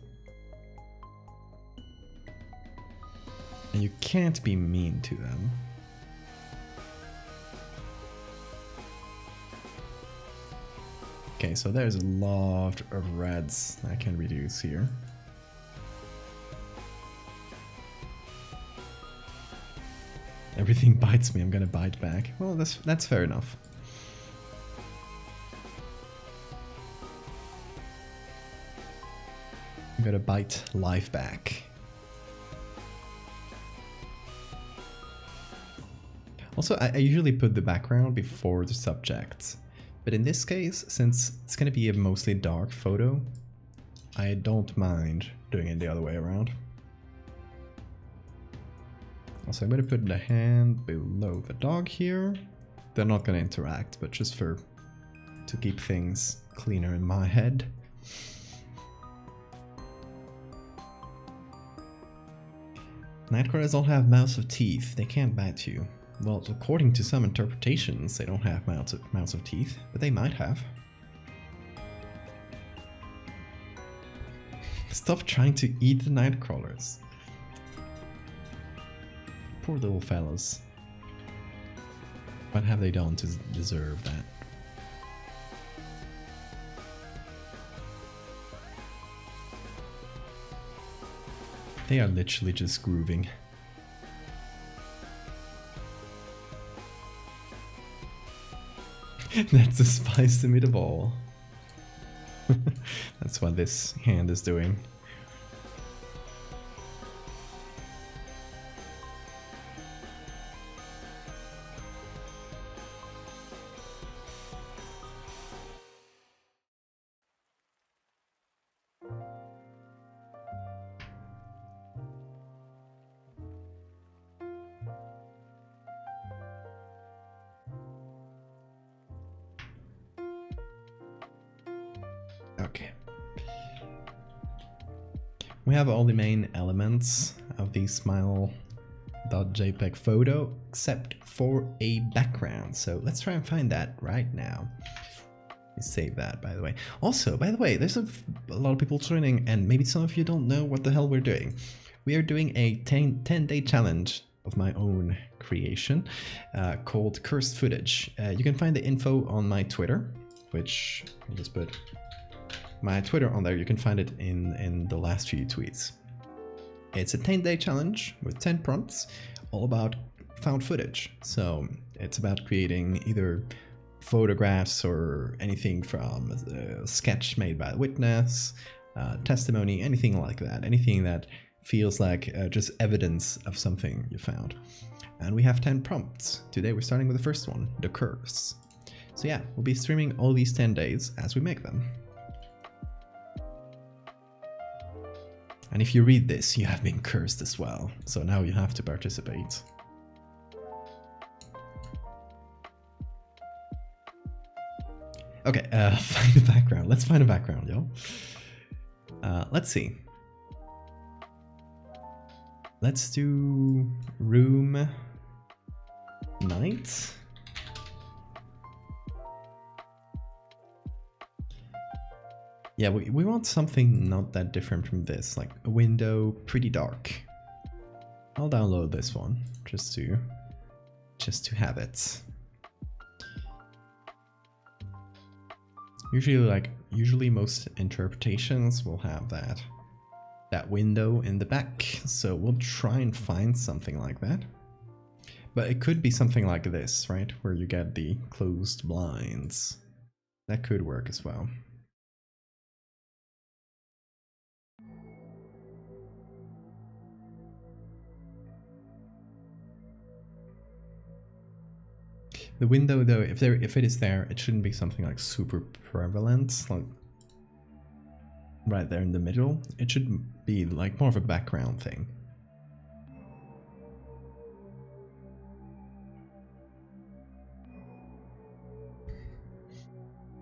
And you can't be mean to them. Okay, so there's a lot of reds I can reduce here. Everything bites me, I'm gonna bite back. Well, that's fair enough. I'm gonna bite life back. Also, I usually put the background before the subject. But in this case, since it's going to be a mostly dark photo, I don't mind doing it the other way around. Also, I'm going to put the hand below the dog here. They're not going to interact, but just to keep things cleaner in my head. Nightcrawlers all have mouths of teeth. They can't bite you. Well, according to some interpretations, they don't have mouths of teeth, but they might have. Stop trying to eat the night crawlers. Poor little fellows. What have they done to deserve that? They are literally just grooving. That's the spice to meet a ball. That's what this hand is doing. Okay. We have all the main elements of the Smile.jpg photo except for a background. So let's try and find that right now. Let me save that, by the way. Also, by the way, there's a lot of people joining and maybe some of you don't know what the hell we're doing. We are doing a 10-day challenge of my own creation called Cursed Footage. You can find the info on my Twitter, which I'll just put my Twitter on there. You can find it in the last few tweets. It's a 10-day challenge with 10 prompts, all about found footage. So it's about creating either photographs or anything from a sketch made by a witness, testimony, anything like that. Anything that feels like just evidence of something you found. And we have 10 prompts. Today we're starting with the first one, the curse. So yeah, we'll be streaming all these 10 days as we make them. And if you read this, you have been cursed as well. So now you have to participate. Okay, find a background. Let's find a background, yo. Let's see. Let's do room night. Yeah, we want something not that different from this, like a window, pretty dark. I'll download this one just to have it. Usually most interpretations will have that window in the back, so we'll try and find something like that. But it could be something like this, right? Where you get the closed blinds. That could work as well. The window, though, if it is there, it shouldn't be something like super prevalent, like right there in the middle. It should be like more of a background thing.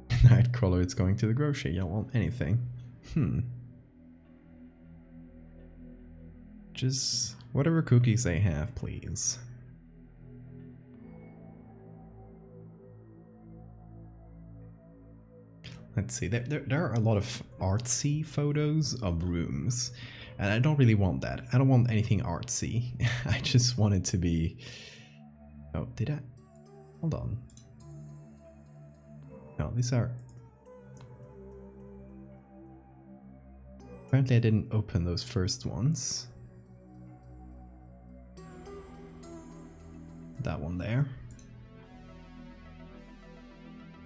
Nightcrawler is going to the grocery. You don't want anything. Just whatever cookies they have, please. Let's see, there are a lot of artsy photos of rooms, and I don't really want that. I don't want anything artsy. I just want it to be... Oh, did I? Hold on. No, these are... Apparently I didn't open those first ones. That one there.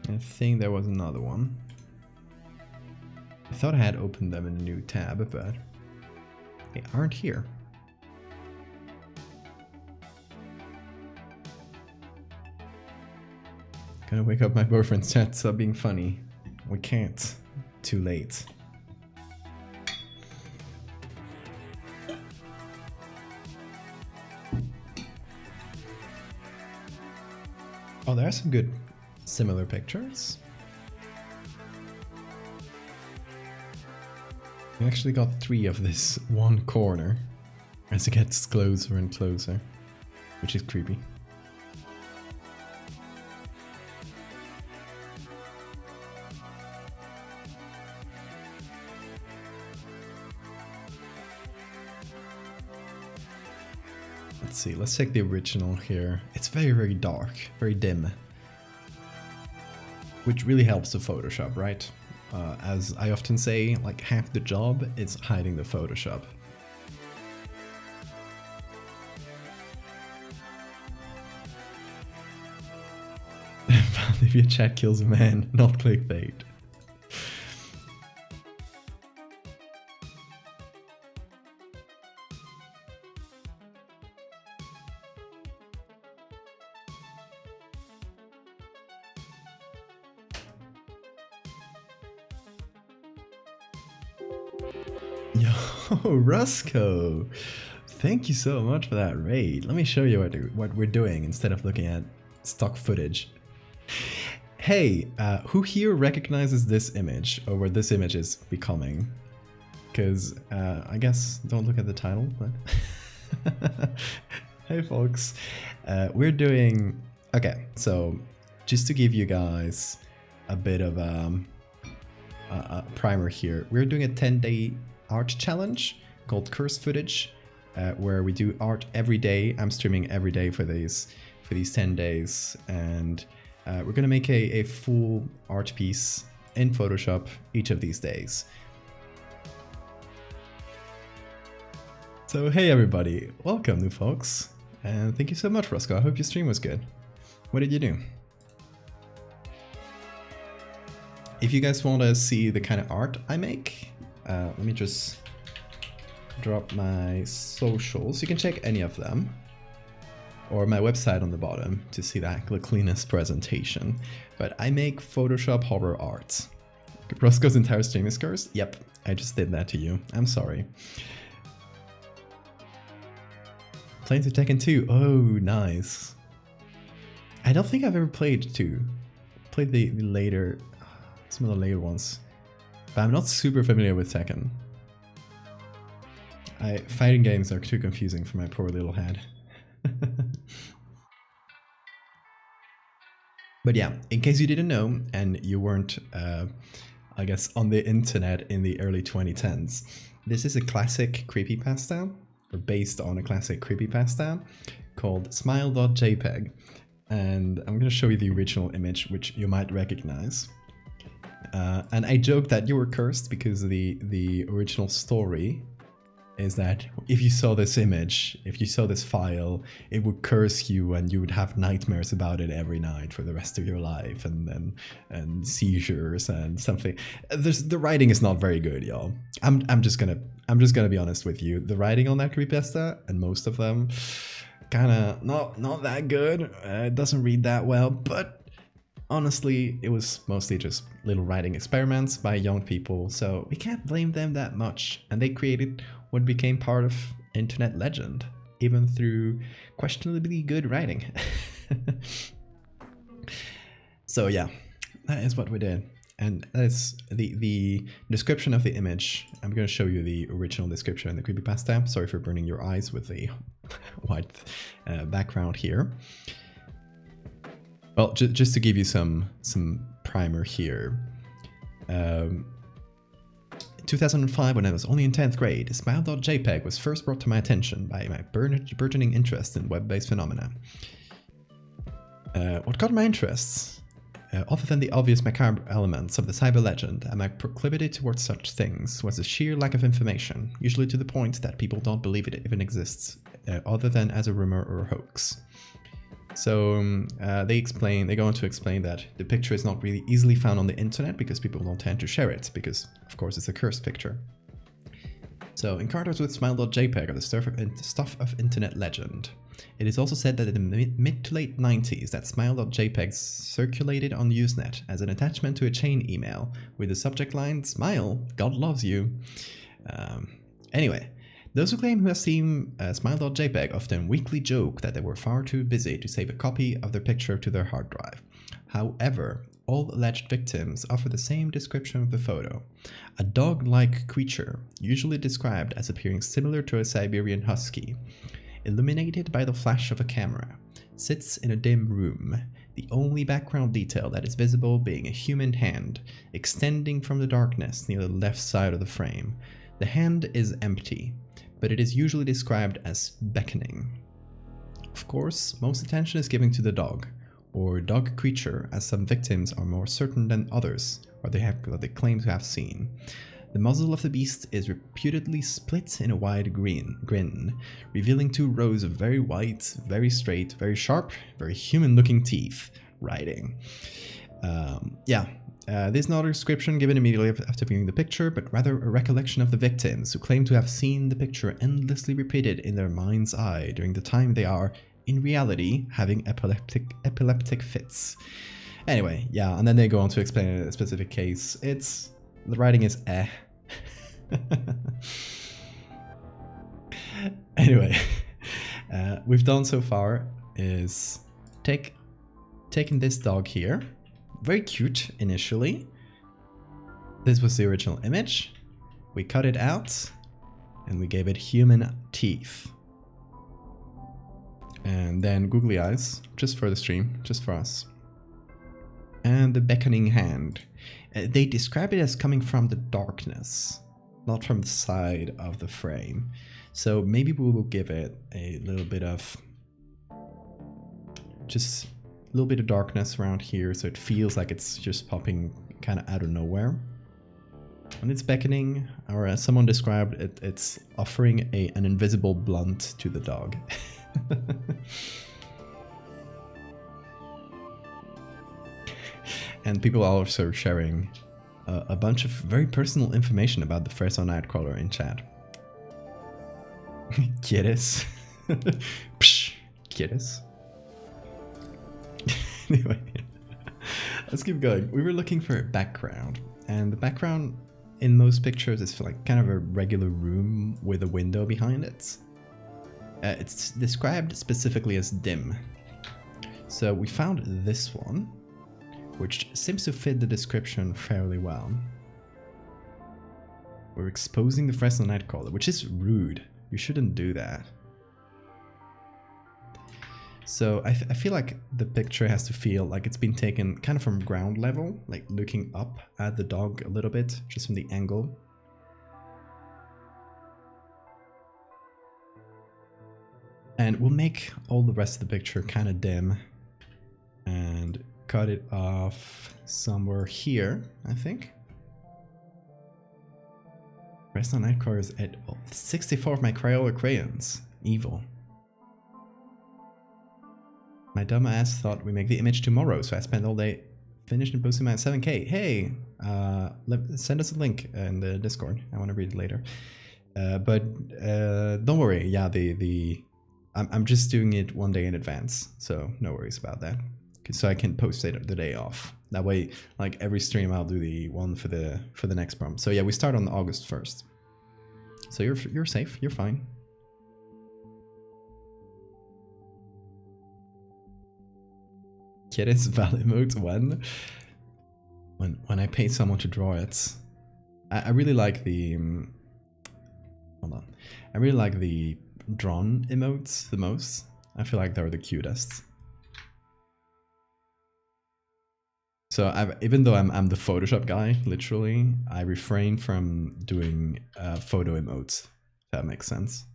I think there was another one. I thought I had opened them in a new tab, but they aren't here. Gonna wake up my boyfriend's chat, stop being funny. We can't. Too late. Oh, there are some good similar pictures. We actually got 3 of this one corner as it gets closer and closer, which is creepy. Let's see, let's take the original here. It's very, very dark, very dim. Which really helps the Photoshop, right? As I often say, like half the job is hiding the Photoshop. Valdevia chat kills a man, not clickbait. Yo, Roscoe! Thank you so much for that raid. Let me show you what we're doing instead of looking at stock footage. Hey, who here recognizes this image, or what this image is becoming? Because I guess don't look at the title, but hey folks, we're doing, okay, so just to give you guys a bit of a primer here, we're doing a 10-day art challenge called Curse Footage, where we do art every day. I'm streaming every day for these 10 days, and we're gonna make a full art piece in Photoshop each of these days. So hey everybody, welcome new folks, and thank you so much, Roscoe. I hope your stream was good. What did you do? If you guys want to see the kind of art I make, let me just drop my socials. You can check any of them, or my website on the bottom to see that the cleanest presentation. But I make Photoshop horror art. Roscoe's entire stream is cursed? Yep, I just did that to you. I'm sorry. Playing to Tekken 2. Oh, nice. I don't think I've ever played 2. Played the later, some of the later ones. But I'm not super familiar with Tekken. Fighting games are too confusing for my poor little head. But yeah, in case you didn't know, and you weren't, I guess, on the internet in the early 2010s, this is a classic creepypasta, or based on a classic creepypasta, called Smile.jpg. And I'm going to show you the original image, which you might recognize. And I joked that you were cursed because the original story is that if you saw this image, if you saw this file, it would curse you and you would have nightmares about it every night for the rest of your life, and seizures and something. The writing is not very good, y'all. I'm just gonna be honest with you. The writing on that creepypasta, and most of them, kinda not that good. It doesn't read that well, but honestly, it was mostly just little writing experiments by young people, so we can't blame them that much. And they created what became part of internet legend, even through questionably good writing. So yeah, that is what we did. And that's the description of the image. I'm going to show you the original description in the creepypasta. Sorry for burning your eyes with the white background here. Well, just to give you some primer here. 2005, when I was only in 10th grade, Smile.jpg was first brought to my attention by my burgeoning interest in web-based phenomena. What got my interests? Other than the obvious macabre elements of the cyber legend, and my proclivity towards such things, was a sheer lack of information, usually to the point that people don't believe it even exists, other than as a rumor or a hoax. So they go on to explain that the picture is not really easily found on the internet because people don't tend to share it, because of course it's a cursed picture. So encounters with Smile.jpg are the stuff of internet legend. It is also said that in the mid to late 90s that Smile.jpg circulated on Usenet as an attachment to a chain email with the subject line, "Smile, God loves you." Anyway, those who claim to have seen Smile.jpg often weakly joke that they were far too busy to save a copy of their picture to their hard drive. However, all alleged victims offer the same description of the photo. A dog-like creature, usually described as appearing similar to a Siberian husky, illuminated by the flash of a camera, sits in a dim room, the only background detail that is visible being a human hand extending from the darkness near the left side of the frame. The hand is empty, but it is usually described as beckoning. Of course, most attention is given to the dog, or dog creature, as some victims are more certain than others, or they claim to have seen. The muzzle of the beast is reputedly split in a wide grin, revealing 2 rows of very white, very straight, very sharp, very human-looking teeth. Writing. This is not a description given immediately after viewing the picture, but rather a recollection of the victims, who claim to have seen the picture endlessly repeated in their mind's eye during the time they are, in reality, having epileptic fits. Anyway, yeah, and then they go on to explain a specific case. The writing is eh. Anyway, we've done so far is taking this dog here. Very cute initially. This was the original image. We cut it out and we gave it human teeth. And then googly eyes, just for the stream, just for us. And the beckoning hand. They describe it as coming from the darkness, not from the side of the frame. So maybe we will give it a little bit of, just a little bit of darkness around here, so it feels like it's just popping kind of out of nowhere. When it's beckoning, or as someone described it, it's offering an invisible blunt to the dog. And people are also sharing a bunch of very personal information about the Fresno Nightcrawler in chat. Quieres? Psh, quieres? Anyway, let's keep going. We were looking for a background, and the background in most pictures is for like kind of a regular room with a window behind it. It's described specifically as dim. So we found this one, which seems to fit the description fairly well. We're exposing the Fresno Nightcrawler, which is rude. You shouldn't do that. So I feel like the picture has to feel like it's been taken kind of from ground level, like looking up at the dog a little bit, just from the angle. And we'll make all the rest of the picture kind of dim and cut it off somewhere here, I think. Fresno Nightcrawler is at 64 of my Crayola crayons. Evil. My dumb ass thought we make the image tomorrow, so I spent all day finishing and posting my 7K. Hey, send us a link in the Discord. I want to read it later. But don't worry. Yeah, I'm just doing it one day in advance, so no worries about that. So I can post it the day off. That way, like every stream, I'll do the one for the next prompt. So yeah, we start on August 1st. So you're safe. You're fine. Quieres valid mode when I pay someone to draw it. I really like the hold on. I really like the drawn emotes the most. I feel like they're the cutest. So even though I'm the Photoshop guy, literally, I refrain from doing photo emotes, if that makes sense.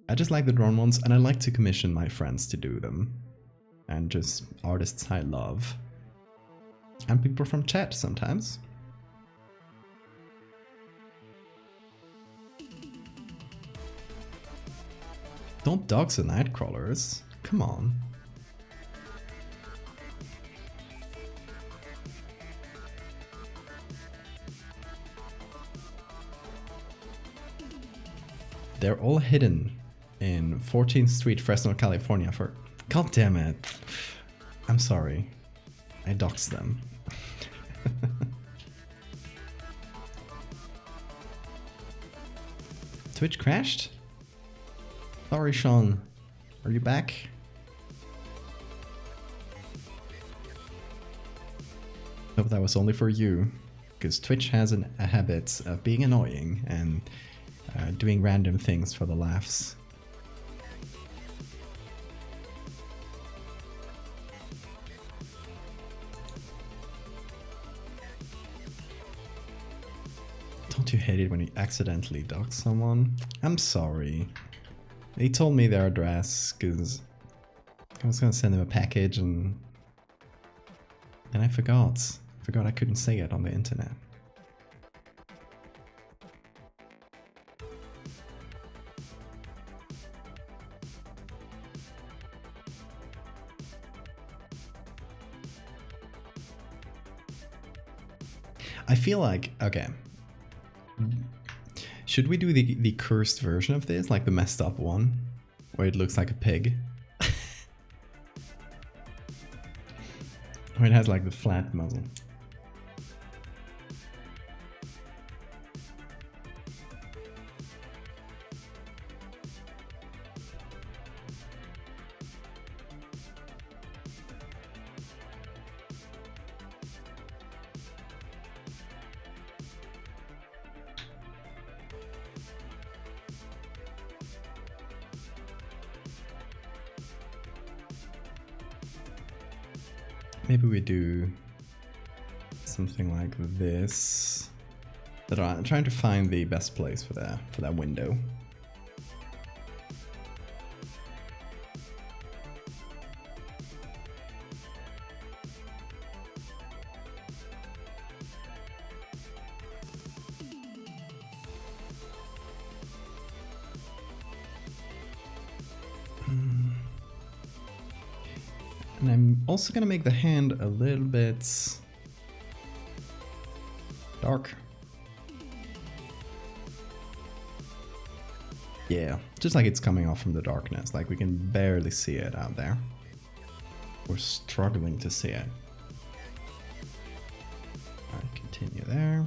I just like the drawn ones, and I like to commission my friends to do them. And just artists I love. And people from chat sometimes. Don't dox the Nightcrawlers. Come on. They're all hidden in 14th Street, Fresno, California for... God damn it. I'm sorry. I doxed them. Twitch crashed? Sorry, Sean. Are you back? Hope that was only for you. Because Twitch has a habit of being annoying and doing random things for the laughs. Don't you hate it when you accidentally dox someone? I'm sorry. They told me their address because I was gonna send them a package and I forgot. I couldn't say it on the internet. I feel like, okay, should we do the cursed version of this, like the messed up one, where it looks like a pig? Or it has like the flat muzzle. Maybe we do something like this. But I'm trying to find the best place for that window. And I'm also gonna make the hand a little bit dark. Yeah, just like it's coming off from the darkness, like we can barely see it out there. We're struggling to see it. Alright, continue there.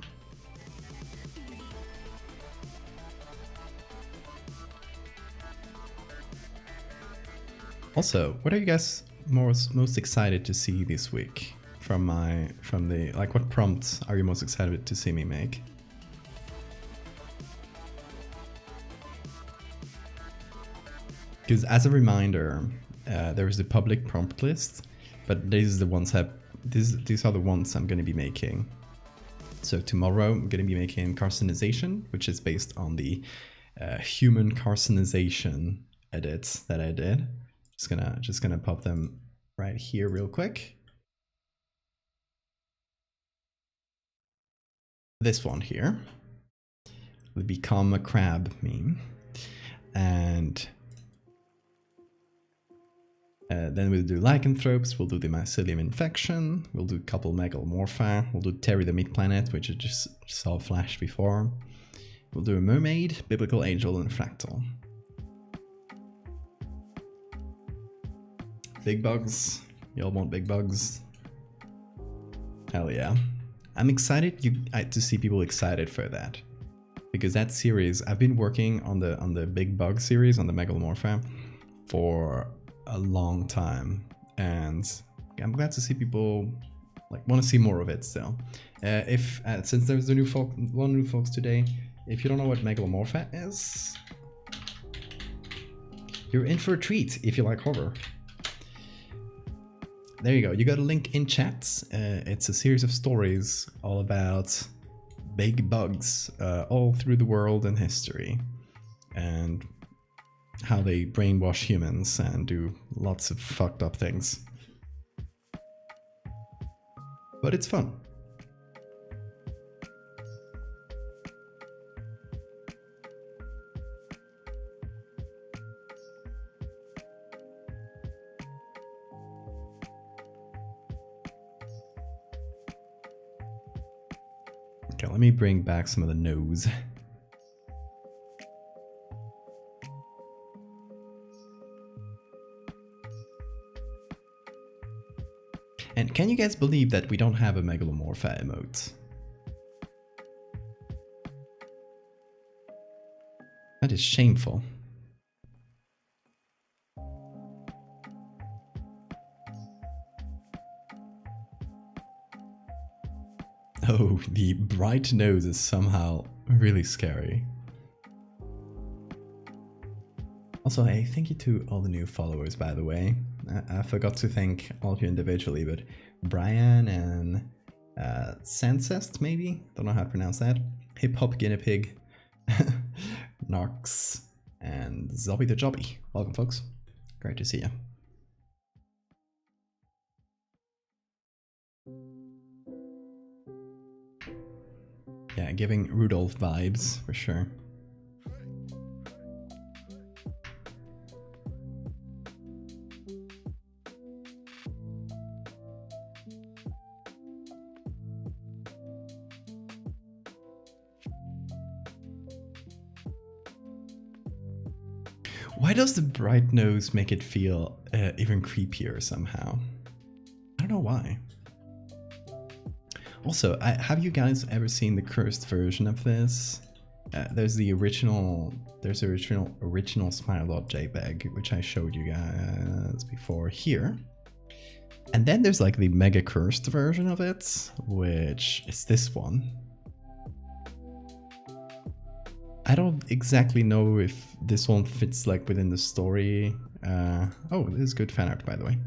Also, what are you guys most excited to see this week from the like, what prompts are you most excited to see me make? Because as a reminder, there is the public prompt list, but these are the ones these are the ones I'm going to be making. So tomorrow I'm going to be making carcinization, which is based on the human carcinization edits that I did. Just gonna pop them right here real quick. This one here will become a crab meme, and then we'll do lycanthropes, we'll do the mycelium infection, we'll do a couple megalomorpha, we'll do Terry the Meat Planet, which I just saw flash before. We'll do a mermaid, biblical angel, and fractal. Big bugs. Y'all want big bugs? Hell yeah. I'm excited to see people excited for that. Because that series, I've been working on the big bug series, on the megalomorpha, for a long time. And I'm glad to see people like want to see more of it still. Since there's one new folks today, if you don't know what megalomorpha is, you're in for a treat if you like horror. There you go, you got a link in chat. It's a series of stories all about big bugs all through the world and history, and how they brainwash humans and do lots of fucked up things. But it's fun. Okay, let me bring back some of the nose. And can you guys believe that we don't have a megalomorpha emote? That is shameful. Oh, the bright nose is somehow really scary. Also, hey, thank you to all the new followers, by the way. I forgot to thank all of you individually, but Brian and Sancest, maybe? Don't know how to pronounce that. Hip Hop Guinea Pig, Nox, and Zobby the Jobby. Welcome, folks. Great to see you. Yeah, giving Rudolph vibes for sure. Why does the bright nose make it feel even creepier somehow? I don't know why. Also, have you guys ever seen the cursed version of this? There's the original, original Smile.jpg, which I showed you guys before here. And then there's like the mega cursed version of it, which is this one. I don't exactly know if this one fits like within the story. Oh, this is good fan art, by the way.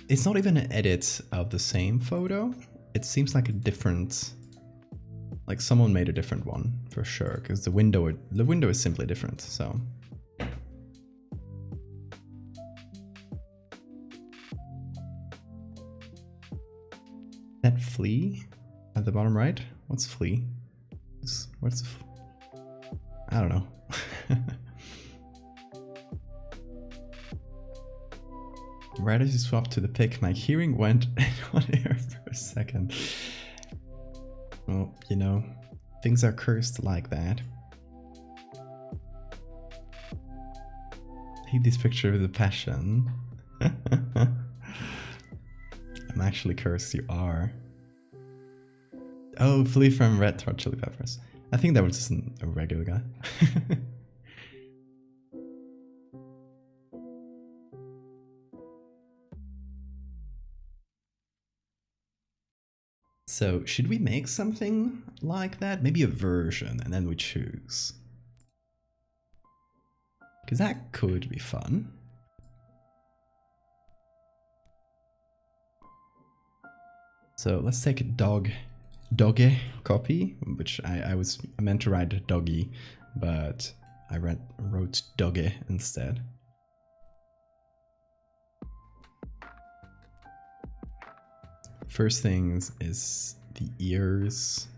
It's not even an edit of the same photo. It seems like a different, like someone made a different one for sure, because the window is simply different. So. That flea at the bottom right? What's flea? What's I don't know. Right as you swap to the pic, my hearing went on air for a second. Well, you know, things are cursed like that. I hate this picture with a passion. I'm actually cursed, you are. Oh, Flea from Red Hot Chili Peppers. I think that was just a regular guy. So, should we make something like that? Maybe a version, and then we choose. Because that could be fun. So, let's take a doggy copy, which I meant to write doggy, but I wrote doggy instead. First things is the ears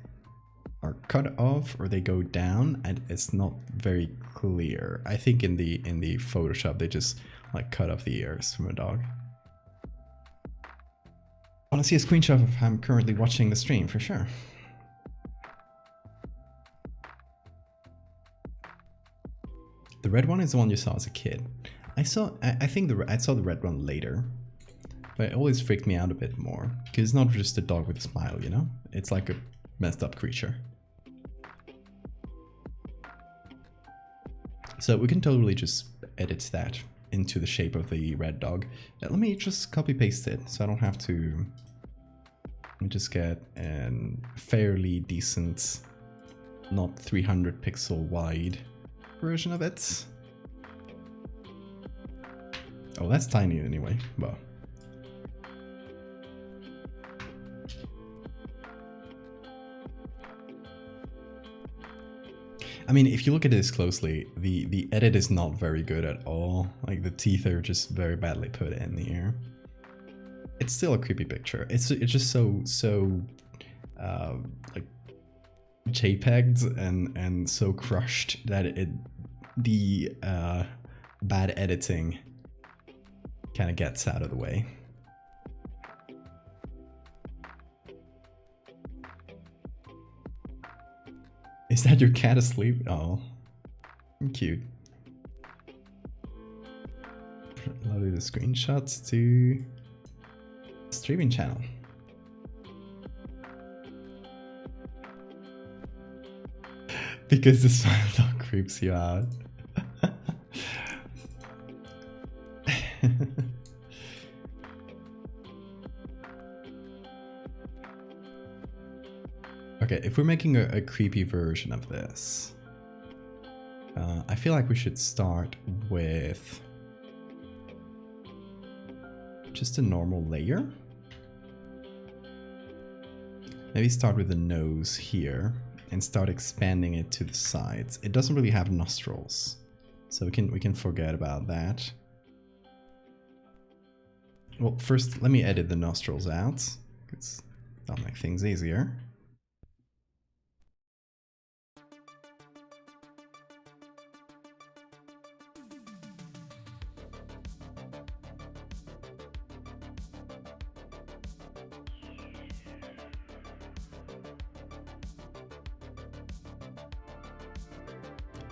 are cut off or they go down, and it's not very clear. I think in the Photoshop they just like cut off the ears from a dog. Want to see a screenshot of how I'm currently watching the stream for sure. The red one is the one you saw as a kid. I saw the red one later. But it always freaked me out a bit more, because it's not just a dog with a smile, you know? It's like a messed up creature. So we can totally just edit that into the shape of the red dog. Let me just copy paste it, so I don't have to. Let me just get a fairly decent, not 300 pixel wide version of it. Oh, that's tiny anyway, but. I mean, if you look at this closely, the edit is not very good at all. Like, the teeth are just very badly put in the ear. It's still a creepy picture. It's just so like JPEG'd and so crushed that the bad editing kind of gets out of the way. Is that your cat asleep? Oh, cute. Loaded the screenshots to streaming channel. Because the smile dog creeps you out. Okay, if we're making a creepy version of this, I feel like we should start with just a normal layer. Maybe start with the nose here and start expanding it to the sides. It doesn't really have nostrils, so we can forget about that. Well, first let me edit the nostrils out, because that'll make things easier.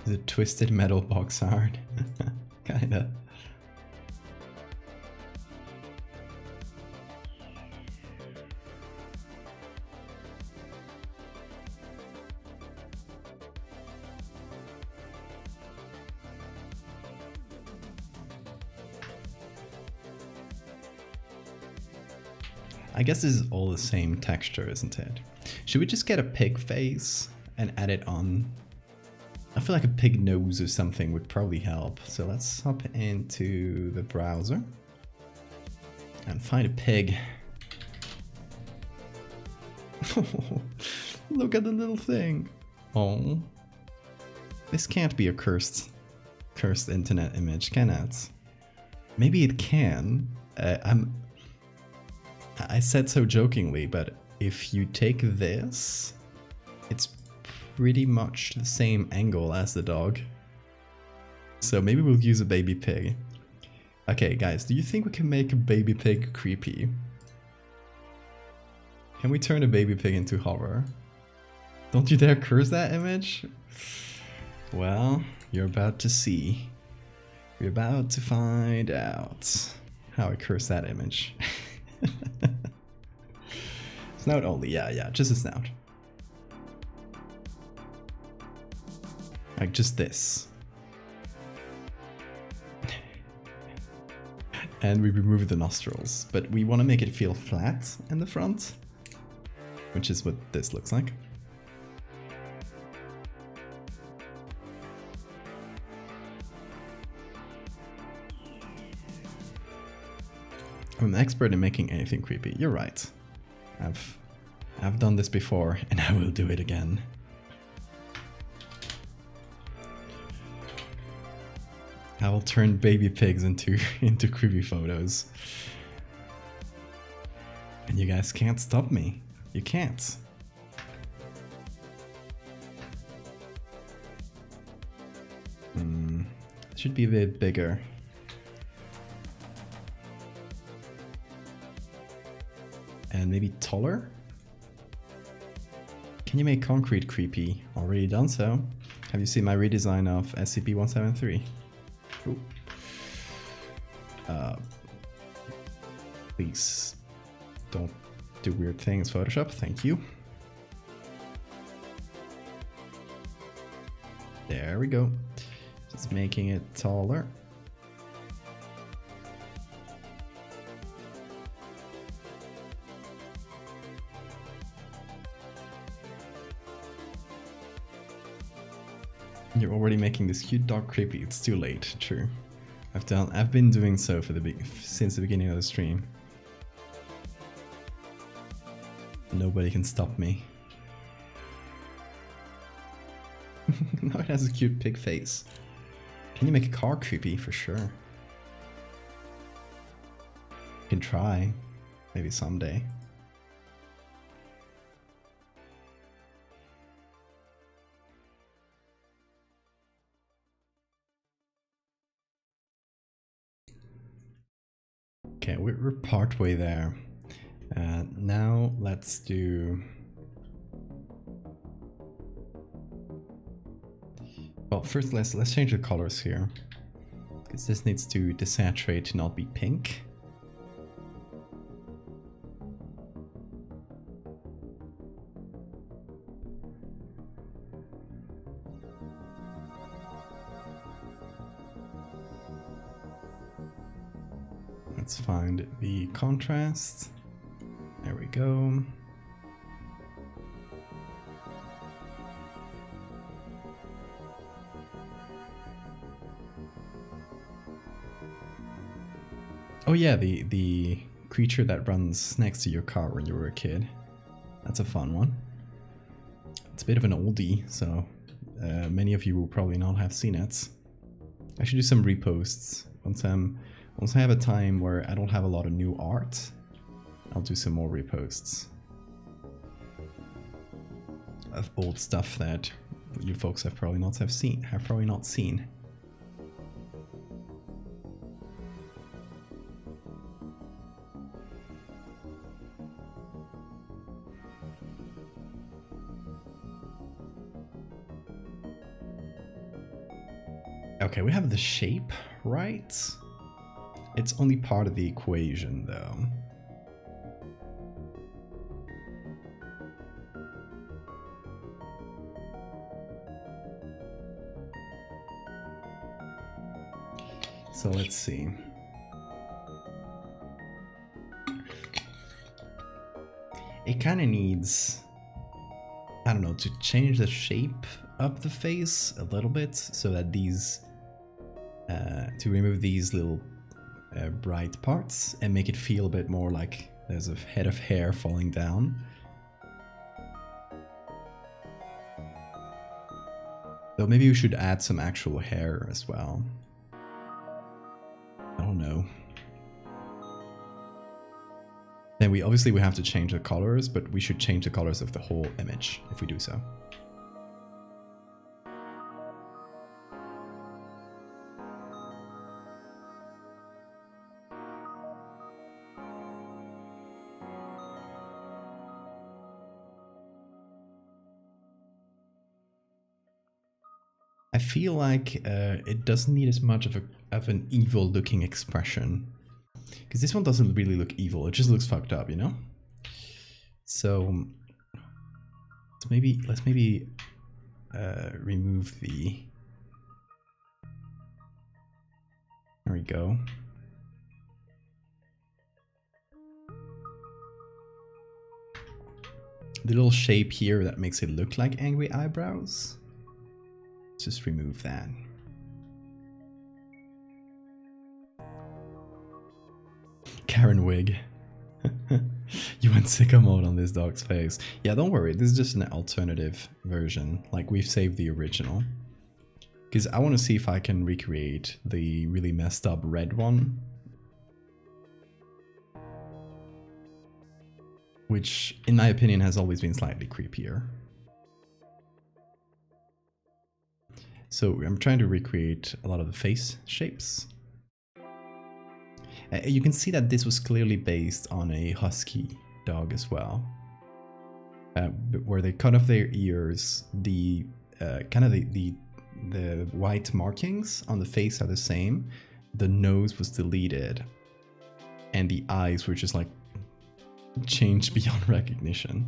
Is it twisted metal box art? Kinda. I guess this is all the same texture, isn't it? Should we just get a pig face and add it on? I feel like a pig nose or something would probably help. So let's hop into the browser and find a pig. Look at the little thing. Oh, this can't be a cursed internet image, can it? Maybe it can. I said so jokingly, but if you take this, it's pretty much the same angle as the dog. So maybe we'll use a baby pig. Okay, guys, do you think we can make a baby pig creepy? Can we turn a baby pig into horror? Don't you dare curse that image? Well, you're about to see. We're about to find out how I curse that image. Snout only, yeah, just a snout. Like just this. And we remove the nostrils, but we want to make it feel flat in the front, which is what this looks like. I'm an expert in making anything creepy. You're right. I've done this before, and I will do it again. I will turn baby pigs into creepy photos. And you guys can't stop me. You can't. It should be a bit bigger. And maybe taller? Can you make concrete creepy? Already done so. Have you seen my redesign of SCP-173? Ooh. Please don't do weird things, Photoshop. Thank you. There we go. Just making it taller. You're already making this cute dog creepy. It's too late. True. I've been doing so for since the beginning of the stream. Nobody can stop me. Now it has a cute pig face. Can you make a car creepy? For sure. You can try. Maybe someday. Okay, we're partway there. Now let's do... Well, first let's change the colors here, because this needs to desaturate to not be pink. Let's find the contrast. There we go. Oh yeah, the creature that runs next to your car when you were a kid. That's a fun one. It's a bit of an oldie, so many of you will probably not have seen it. I should do some reposts. Once I have a time where I don't have a lot of new art, I'll do some more reposts of old stuff that you folks have probably not seen. Okay, we have the shape, right? It's only part of the equation, though. So let's see. It kind of needs, I don't know, to change the shape of the face a little bit so that these, to remove these little bright parts and make it feel a bit more like there's a head of hair falling down. Though maybe we should add some actual hair as well. I don't know. Then we have to change the colors, but we should change the colors of the whole image if we do so. I feel like it doesn't need as much of an evil looking expression, because this one doesn't really look evil, it just looks fucked up, you know? So let's maybe remove the, there we go. The little shape here that makes it look like angry eyebrows. Just remove that. Karen wig. You went sicko mode on this dog's face. Yeah, don't worry, this is just an alternative version. Like, we've saved the original. Because I want to see if I can recreate the really messed up red one. Which, in my opinion, has always been slightly creepier. So I'm trying to recreate a lot of the face shapes. You can see that this was clearly based on a husky dog as well. Where they cut off their ears, the kind of the white markings on the face are the same. The nose was deleted, and the eyes were just like changed beyond recognition.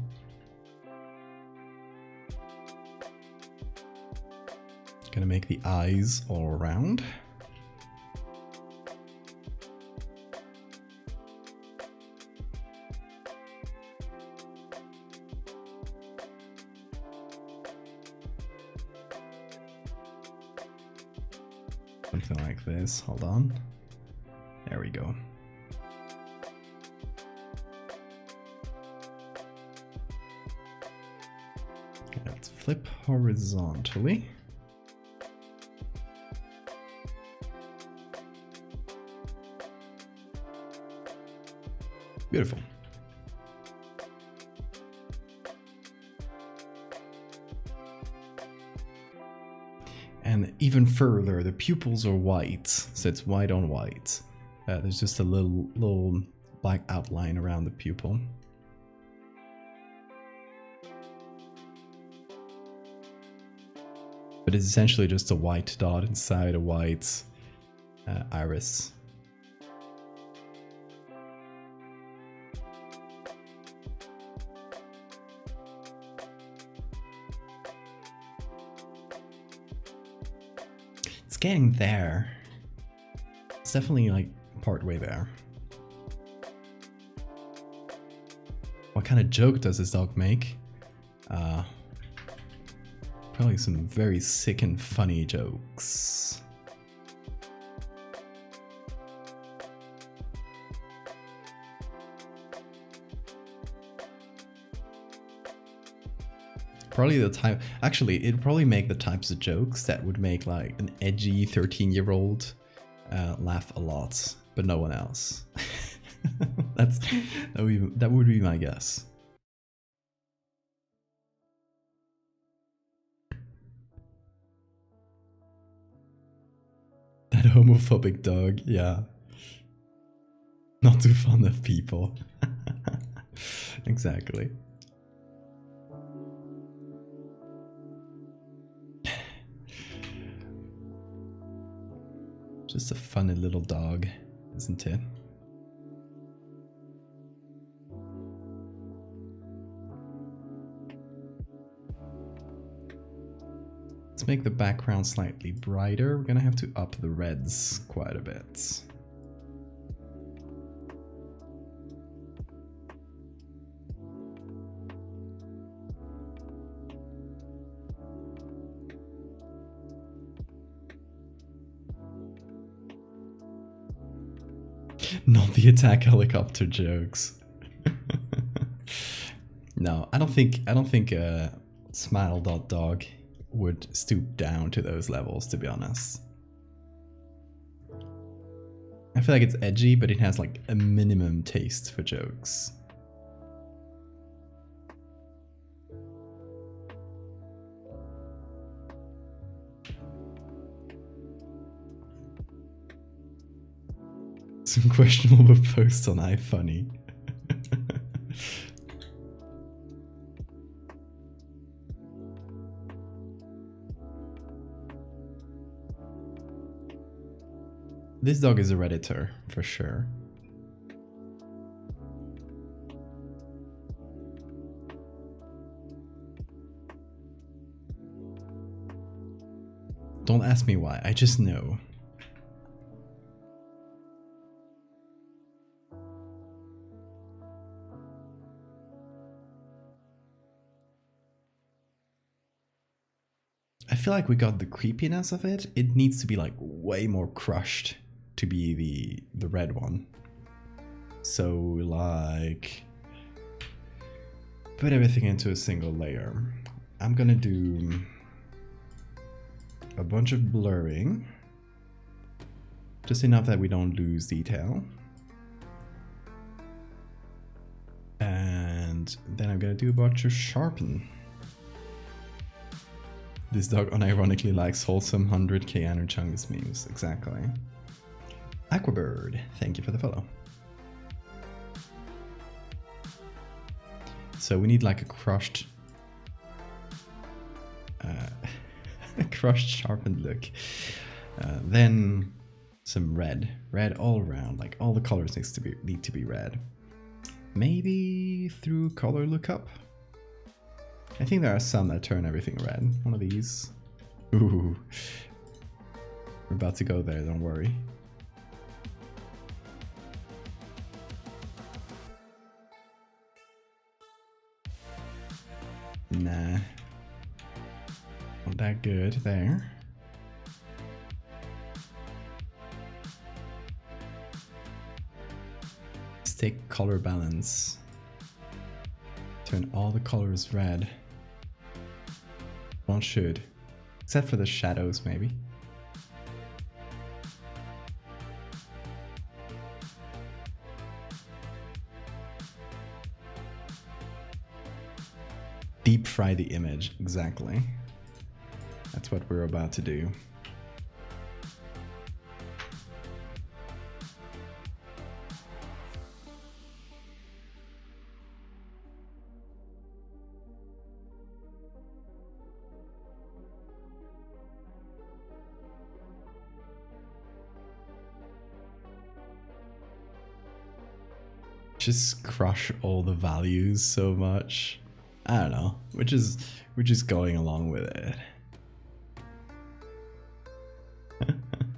Gonna make the eyes all around. Something like this. Hold on. There we go. Let's flip horizontally. Beautiful. And even further, the pupils are white, so it's white on white. There's just a little black outline around the pupil. But it's essentially just a white dot inside a white iris. Getting there. It's definitely like part way there. What kind of joke does this dog make? Probably some very sick and funny jokes. Probably the type. Actually, it'd probably make the types of jokes that would make like an edgy 13-year-old laugh a lot, but no one else. That would be my guess. That homophobic dog, yeah. Not too fond of people. Exactly. Just a funny little dog, isn't it? Let's make the background slightly brighter. We're gonna have to up the reds quite a bit. Not the attack helicopter jokes. No, I don't think Smile.dog would stoop down to those levels, to be honest. I feel like it's edgy, but it has like a minimum taste for jokes. Some questionable posts on iFunny. This dog is a Redditor, for sure. Don't ask me why, I just know. I feel like we got the creepiness of it. It needs to be like way more crushed to be the red one. So like put everything into a single layer. I'm gonna do a bunch of blurring, just enough that we don't lose detail. And then I'm gonna do a bunch of sharpen. This dog unironically likes wholesome 100k Chungus memes. Exactly. Aquabird, thank you for the follow. So we need like a crushed, crushed sharpened look. Then some red all around. Like all the colors need to be red. Maybe through color lookup. I think there are some that turn everything red. One of these. Ooh. We're about to go there, don't worry. Nah. Not that good there. Let's take color balance. Turn all the colors red. One should. Except for the shadows, maybe. Deep fry the image, exactly. That's what we're about to do. Just crush all the values so much. I don't know. We're just going along with it.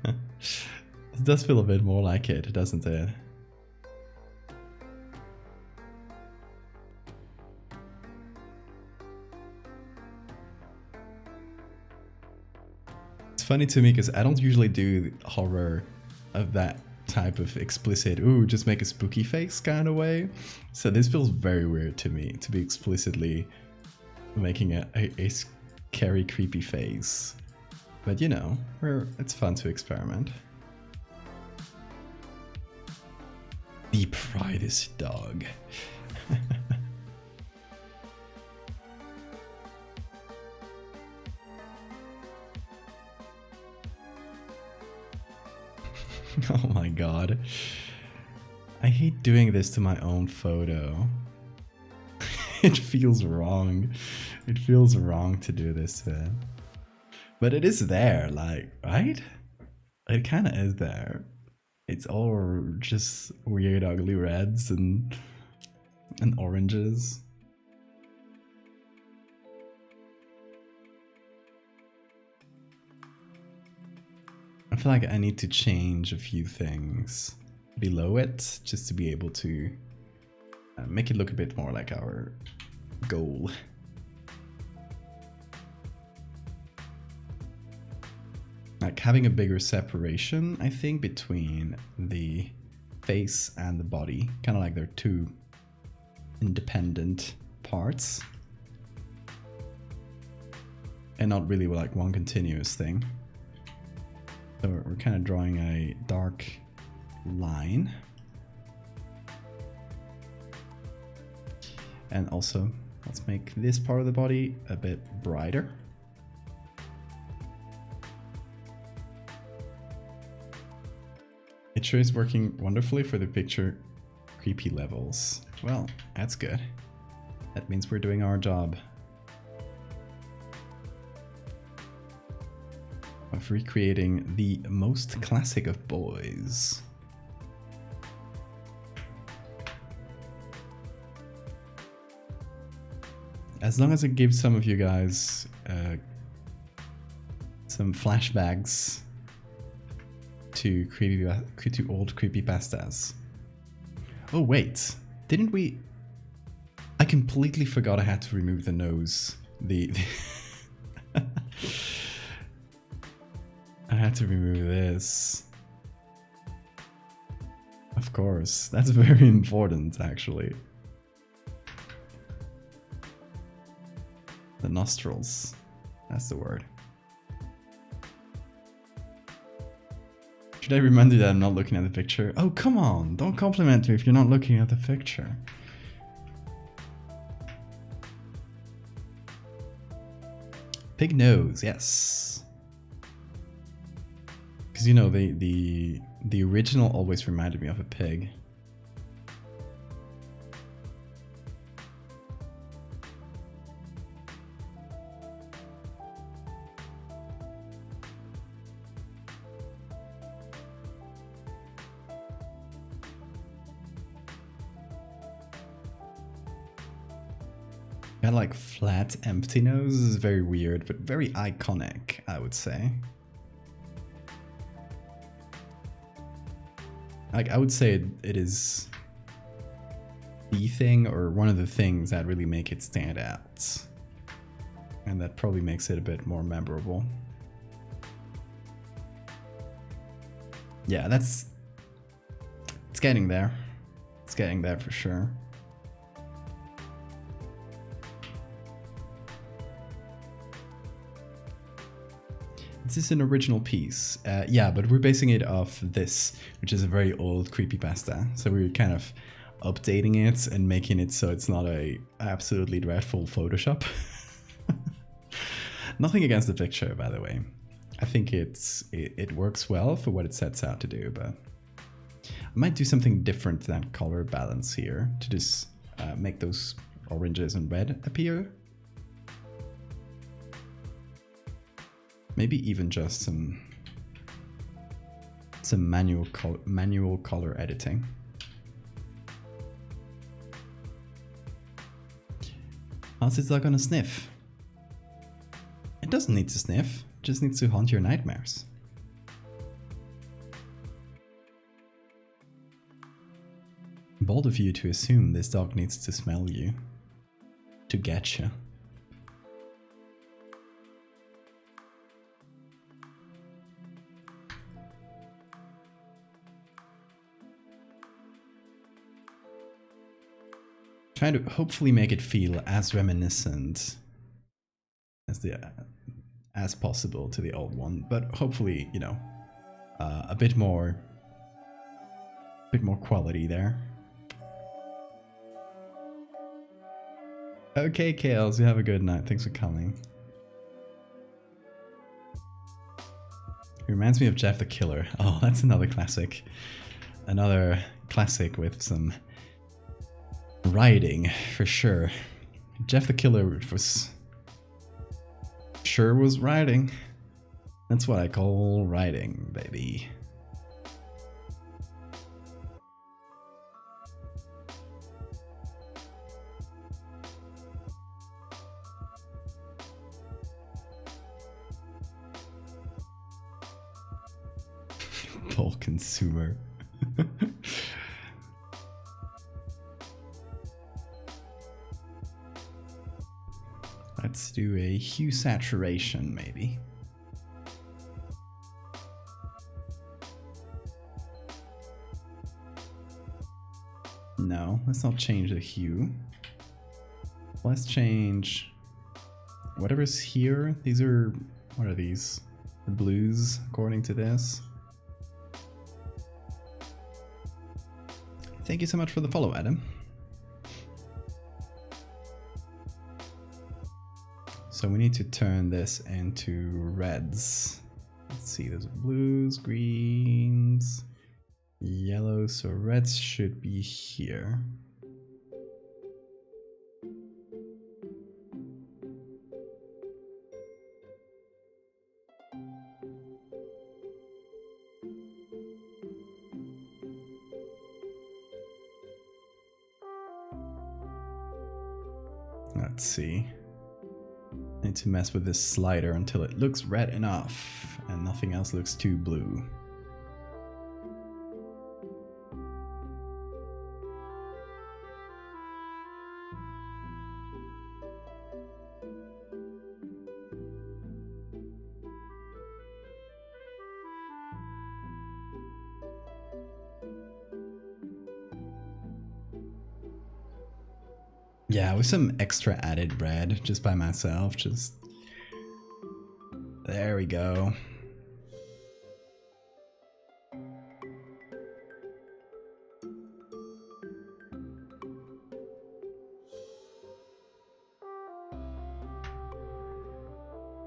It does feel a bit more like it, doesn't it? It's funny to me because I don't usually do horror of that type of explicit, ooh, just make a spooky face kind of way. So this feels very weird to me, to be explicitly making a scary, creepy face. But you know, it's fun to experiment. Deep fry this dog. Oh my god. I hate doing this to my own photo. It feels wrong. It feels wrong to do this to it. But it is there, like, right? It kind of is there. It's all just weird, ugly reds and oranges. I feel like I need to change a few things below it just to be able to make it look a bit more like our goal. Like having a bigger separation, I think, between the face and the body. Kind of like they're two independent parts. And not really like one continuous thing. So we're kind of drawing a dark line. And also, let's make this part of the body a bit brighter. It sure is working wonderfully for the picture creepy levels. Well, that's good. That means we're doing our job of recreating the most classic of boys. As long as it gives some of you guys some flashbacks to old creepypastas. Oh wait, didn't we? I completely forgot I had to remove the nose. I had to remove this. Of course, that's very important actually. The nostrils, that's the word. Should I remind you that I'm not looking at the picture? Oh, come on, don't compliment me if you're not looking at the picture. Pig nose, yes. Because you know, the original always reminded me of a pig. Got like flat, empty nose is very weird, but very iconic, I would say. Like, I would say it is the thing or one of the things that really make it stand out. And that probably makes it a bit more memorable. Yeah, it's getting there. It's getting there for sure. This is an original piece. Yeah, but we're basing it off this, which is a very old creepypasta. So we're kind of updating it and making it so it's not a absolutely dreadful Photoshop. Nothing against the picture, by the way. I think it works well for what it sets out to do, but I might do something different than color balance here to just make those oranges and red appear. Maybe even just some manual color editing. How's it not gonna sniff? It doesn't need to sniff, it just needs to haunt your nightmares. Bold of you to assume this dog needs to smell you to get you. Trying to hopefully make it feel as reminiscent as possible to the old one, but hopefully, you know, a bit more quality there. Okay, Kales, you have a good night. Thanks for coming. It reminds me of Jeff the Killer. Oh, that's another classic. Another classic with some writing, for sure. Jeff the Killer was writing. That's what I call writing, baby. Full consumer. Let's do a hue saturation, maybe. No, let's not change the hue. Let's change whatever's here. These are, what are these? The blues, according to this. Thank you so much for the follow, Adam. So we need to turn this into reds. Let's see, there's blues, greens, yellows, so reds should be here. Let's see. I need to mess with this slider until it looks red enough and nothing else looks too blue. Yeah, with some extra added red just by myself, just there we go.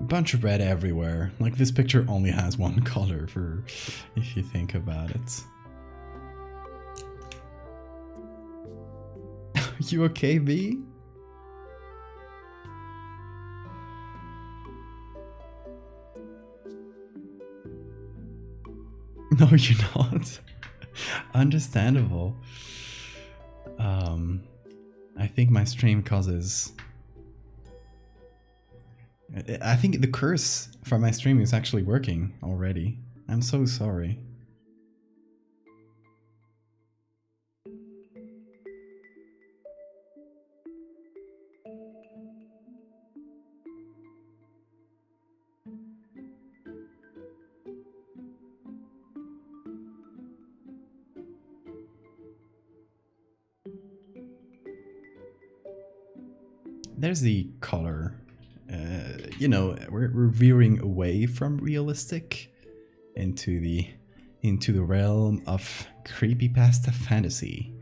Bunch of red everywhere. Like this picture only has one color for if you think about it. You okay, B? No, you're not. Understandable. I think my stream causes... I think the curse from my stream is actually working already. I'm so sorry. There's the color. You know, we're veering away from realistic into the realm of creepypasta fantasy.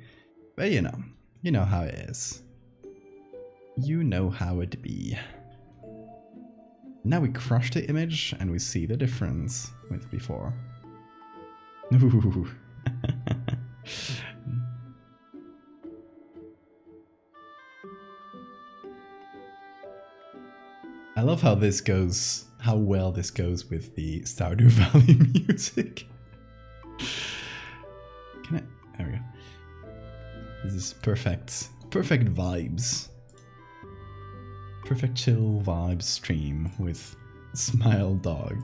But you know how it is. You know how it be. Now we crush the image and we see the difference with before. Ooh. I love how this goes, how well this goes with the Stardew Valley music. There we go. This is perfect vibes. Perfect chill vibes stream with Smile Dog.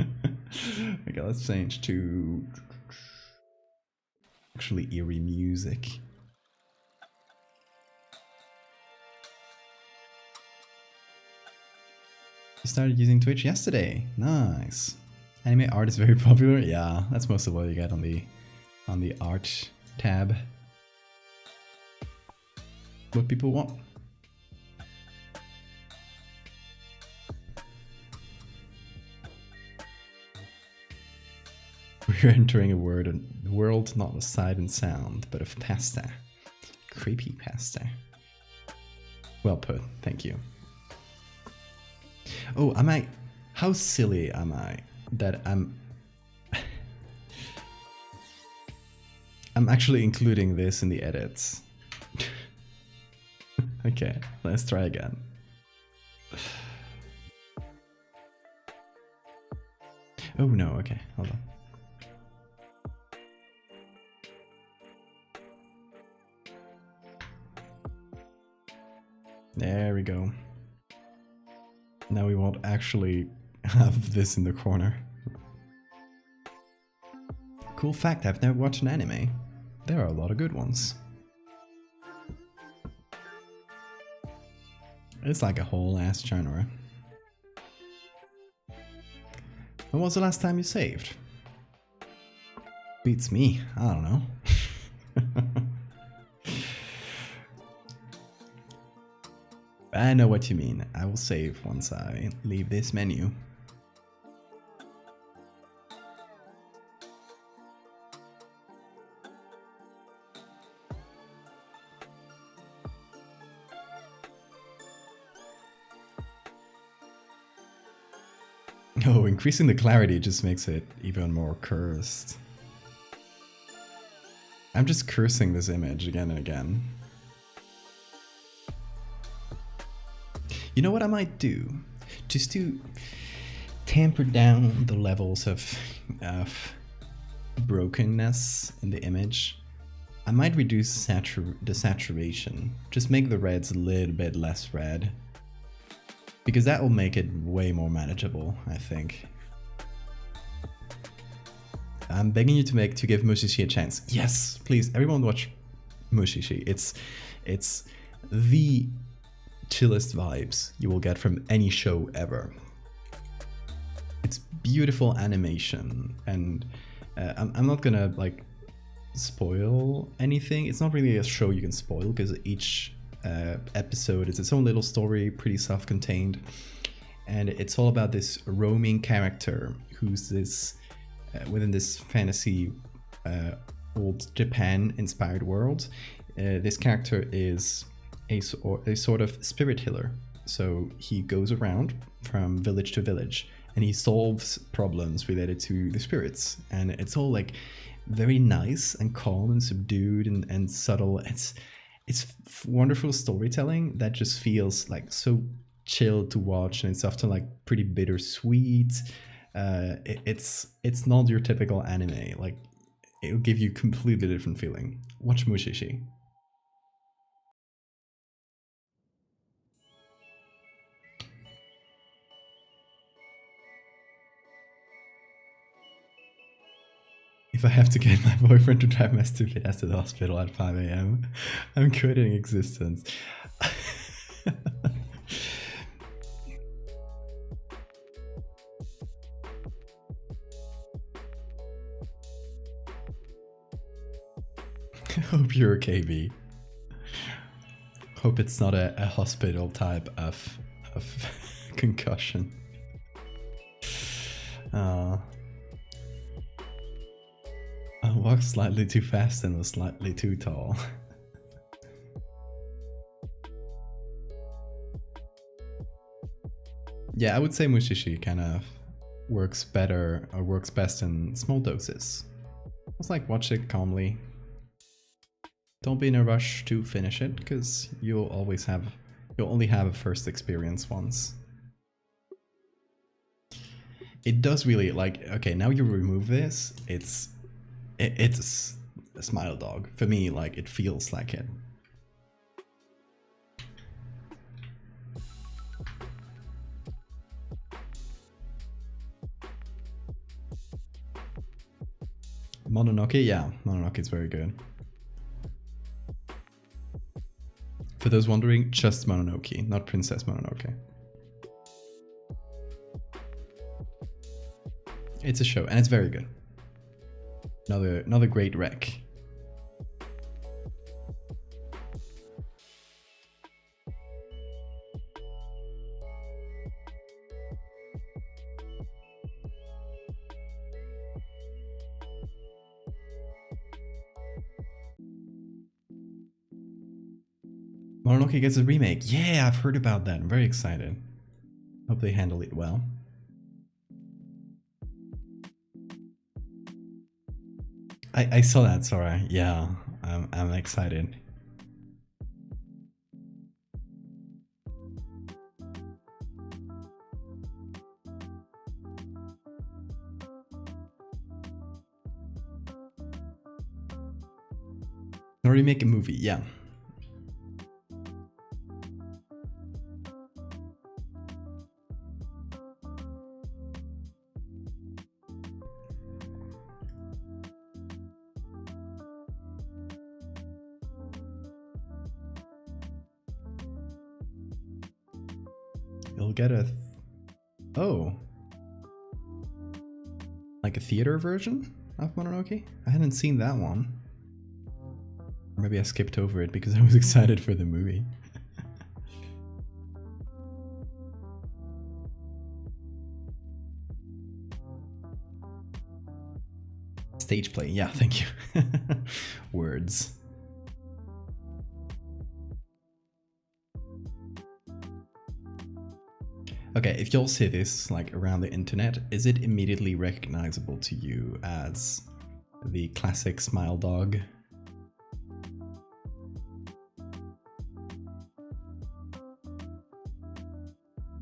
Okay, let's change to actually eerie music. You started using Twitch yesterday. Nice. Anime art is very popular. Yeah, that's most of what you get on the art tab. What people want. You're entering a world not of sight and sound, but of pasta. Creepy pasta. Well put, thank you. Oh, am I... How silly am I that I'm actually including this in the edits. Okay, let's try again. Oh no, okay, hold on. There we go. Now we won't actually have this in the corner. Cool fact, I've never watched an anime. There are a lot of good ones. It's like a whole ass genre. When was the last time you saved? Beats me, I don't know. I know what you mean. I will save once I leave this menu. Oh, increasing the clarity just makes it even more cursed. I'm just cursing this image again and again. You know what I might do? Just to tamper down the levels of brokenness in the image, I might reduce the saturation. Just make the reds a little bit less red. Because that will make it way more manageable, I think. I'm begging you to give Mushishi a chance. Yes, please, everyone watch Mushishi. It's the chillest vibes you will get from any show ever. It's beautiful animation, and I'm not gonna like spoil anything. It's not really a show you can spoil because each episode is its own little story, pretty self-contained, and it's all about this roaming character who's this within this fantasy old Japan inspired world. This character is a sort of spirit healer, so he goes around from village to village and he solves problems related to the spirits, and it's all like very nice and calm and subdued and subtle. It's wonderful storytelling that just feels like so chill to watch, and it's often like pretty bittersweet. It's not your typical anime. Like, it'll give you completely different feeling. Watch Mushishi. If I have to get my boyfriend to drive my stupid ass to the hospital at 5 AM, I'm quitting existence. Hope you're okay, V. Hope it's not a hospital type of concussion. I walked slightly too fast and was slightly too tall. Yeah, I would say Mushishi kind of works better or works best in small doses. Just like watch it calmly. Don't be in a rush to finish it, because you'll only have a first experience once. It does really, like, okay, now you remove this, it's a Smile dog. For me, like, it feels like it. Mononoke, yeah, Mononoke is very good. For those wondering, just Mononoke, not Princess Mononoke. It's a show, and it's very good. Another great rec. Mononoke gets a remake. Yeah, I've heard about that. I'm very excited. Hope they handle it well. I saw that, Sora. Yeah, I'm excited. Or remake a movie, yeah. You'll get a... Oh. Like a theater version of Mononoke? I hadn't seen that one. Or maybe I skipped over it because I was excited for the movie. Stage play, yeah, thank you. Words. Okay, if you'll see this like around the internet, is it immediately recognizable to you as the classic Smile dog?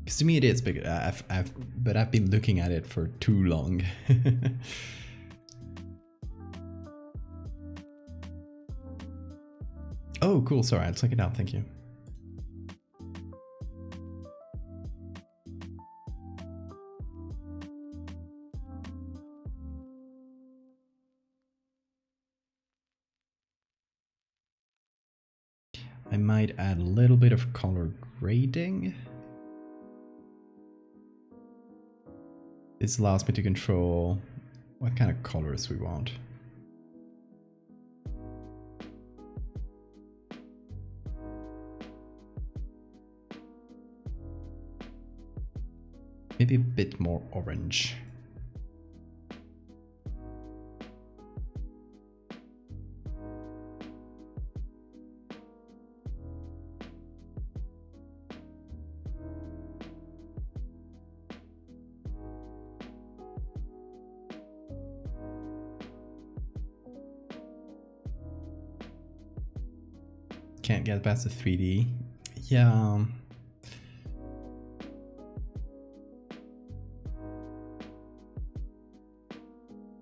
Because to me it is, but I've been looking at it for too long. Oh, cool. Sorry, I'll check it out. Thank you. I might add a little bit of color grading. This allows me to control what kind of colors we want. Maybe a bit more orange. Can't get past the 3D. Yeah.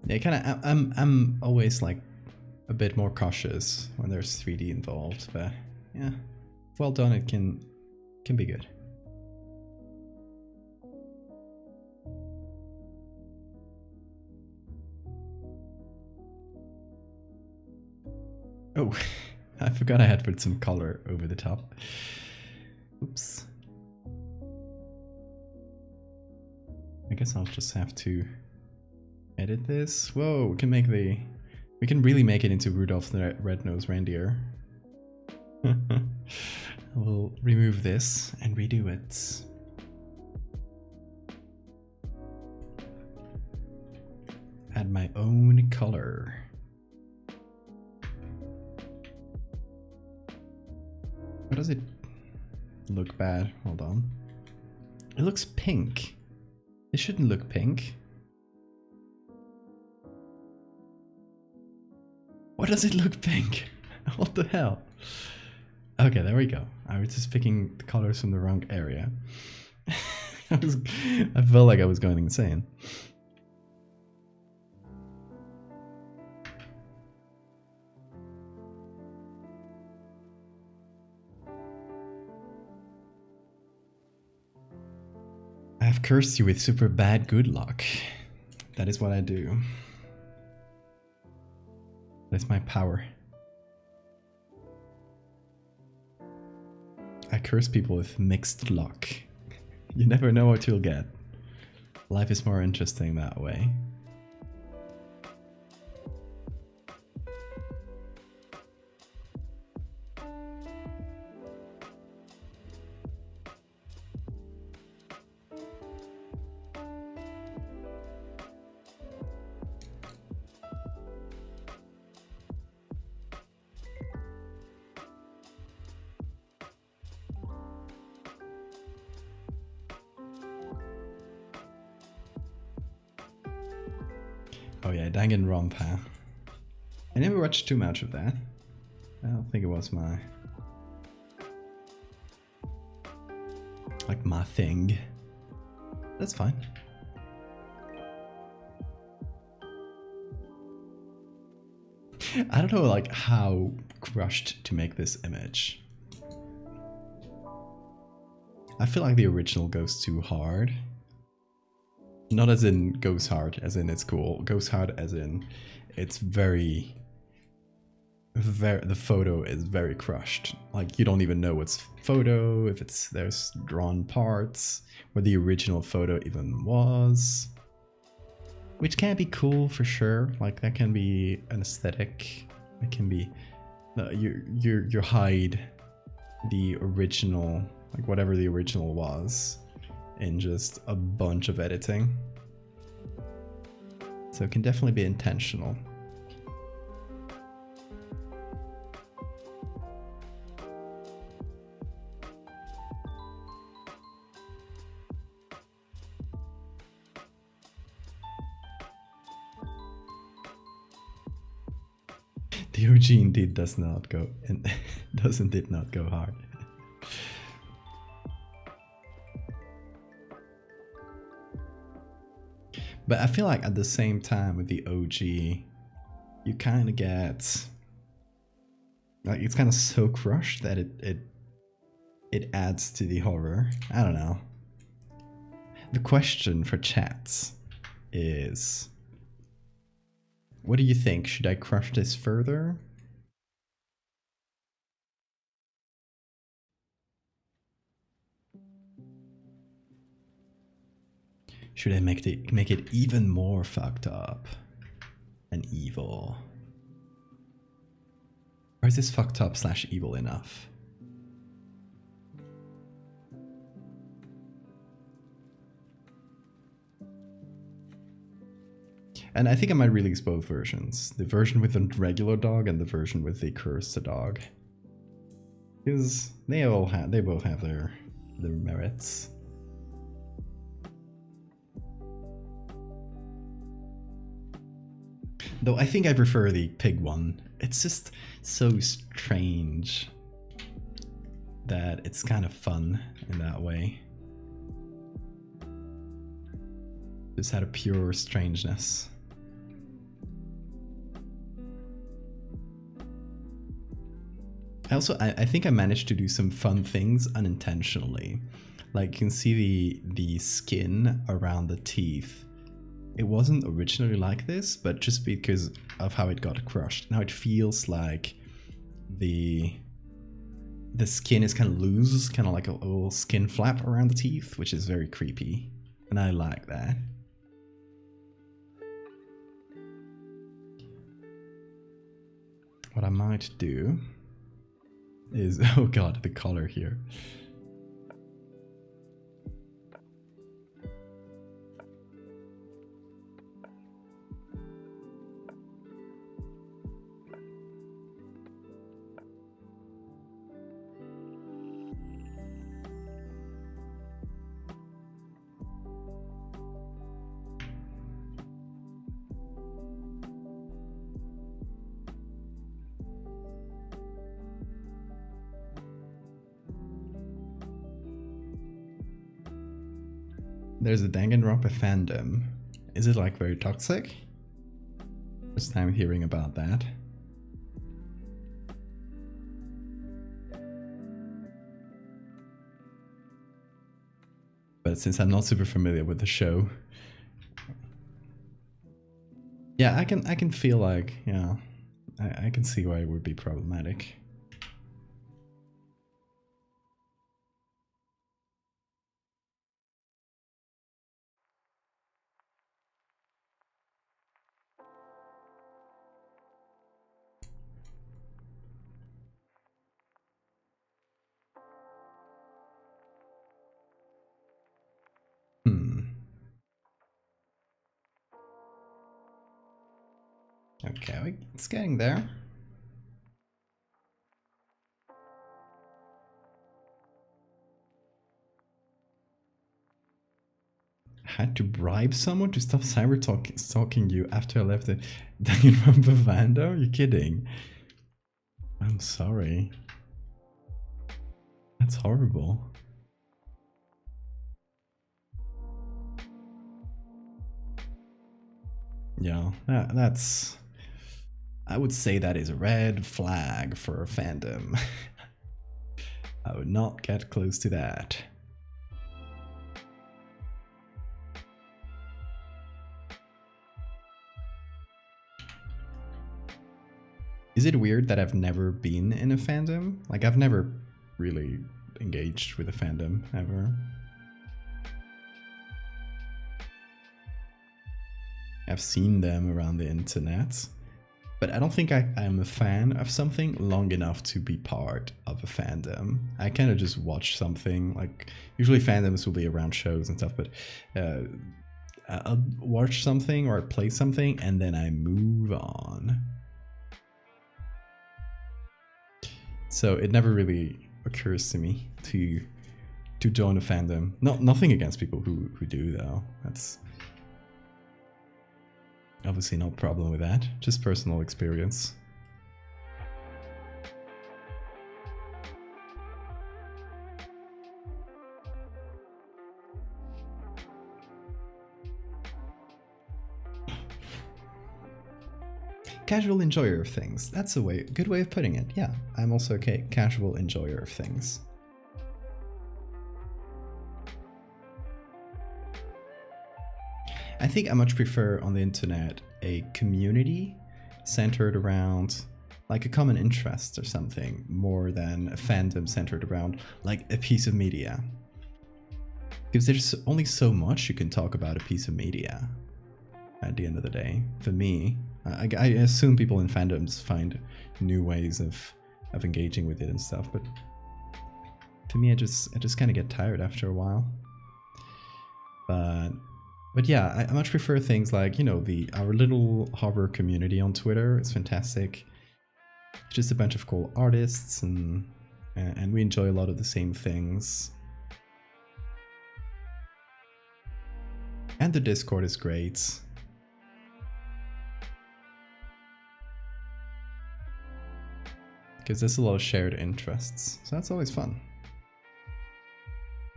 Yeah, kind of. I'm always like a bit more cautious when there's 3D involved, but yeah, if well done, it can be good. Oh, I forgot I had put some color over the top. Oops. I guess I'll just have to edit this. Whoa, we can really make it into Rudolph the Red-Nosed Reindeer. We'll remove this and redo it. Add my own color. Why does it look bad? Hold on. It looks pink. It shouldn't look pink. Why does it look pink? What the hell? Okay, there we go. I was just picking the colors from the wrong area. I felt like I was going insane. I have cursed you with super bad good luck. That is what I do. That's my power. I curse people with mixed luck. You never know what you'll get. Life is more interesting that way. Oh yeah, Danganronpa. I never watched too much of that. I don't think it was my thing. That's fine. I don't know like how crushed to make this image. I feel like the original goes too hard. Not as in goes hard, as in it's cool. Goes hard as in it's very, the photo is very crushed. Like you don't even know what's photo, if there's drawn parts, where the original photo even was. Which can be cool for sure. Like that can be an aesthetic. It can be you hide the original, like whatever the original was, in just a bunch of editing. So it can definitely be intentional. The OG indeed does not go and did not go hard. But I feel like at the same time with the OG, you kind of get like it's kind of so crushed that it adds to the horror. I don't know. The question for chats is, what do you think? Should I crush this further? Should I make it even more fucked up and evil? Or is this fucked up / evil enough? And I think I might release both versions. The version with the regular dog and the version with the cursed dog. Because they both have their merits. Though I think I prefer the pig one. It's just so strange that it's kind of fun in that way. Just had a pure strangeness. I think I managed to do some fun things unintentionally. Like you can see the skin around the teeth. It wasn't originally like this, but just because of how it got crushed. Now it feels like the skin is kind of loose, kind of like a little skin flap around the teeth, which is very creepy. And I like that. What I might do is, oh god, the color here. There's a Danganronpa fandom. Is it like very toxic? First time hearing about that. But since I'm not super familiar with the show, yeah, I can feel like, yeah, I can see why it would be problematic. Okay, it's getting there. had to bribe someone to stop stalking you after I left the Danganronpa Vando? Are you kidding? I'm sorry. That's horrible. Yeah, that's... I would say that is a red flag for a fandom. I would not get close to that. Is it weird that I've never been in a fandom? Like, I've never really engaged with a fandom, ever. I've seen them around the internet, but I don't think I'm a fan of something long enough to be part of a fandom. I kind of just watch something, like, usually fandoms will be around shows and stuff, but I'll watch something or play something and then I move on. So it never really occurs to me to join a fandom. Nothing against people who do, though. That's obviously no problem with that. Just personal experience. Casual enjoyer of things. That's a good way of putting it. Yeah, I'm also a casual enjoyer of things. I think I much prefer on the internet a community centered around like a common interest or something, more than a fandom centered around like a piece of media. Because there's only so much you can talk about a piece of media at the end of the day. For me, I assume people in fandoms find new ways of engaging with it and stuff, but to me, I just kind of get tired after a while. But yeah, I much prefer things like, you know, our little horror community on Twitter is fantastic. It's just a bunch of cool artists, and we enjoy a lot of the same things. And the Discord is great. Because there's a lot of shared interests, so that's always fun.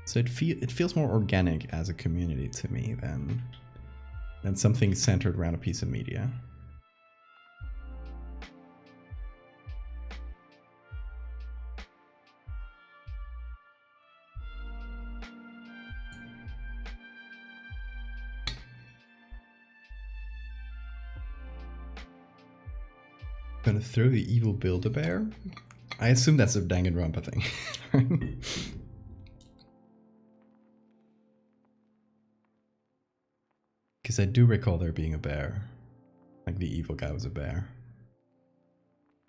So it feels more organic as a community to me than something centered around a piece of media. Gonna throw the evil Build-A-Bear? I assume that's a Danganronpa thing. Because I do recall there being a bear. Like the evil guy was a bear.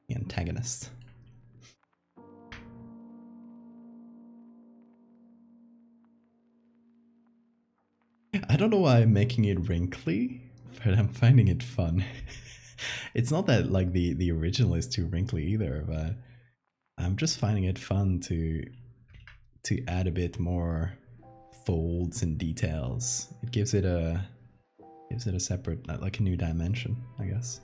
The antagonist. I don't know why I'm making it wrinkly, but I'm finding it fun. It's not that like the original is too wrinkly either, but I'm just finding it fun to add a bit more folds and details. It gives it a separate, like a new dimension, I guess.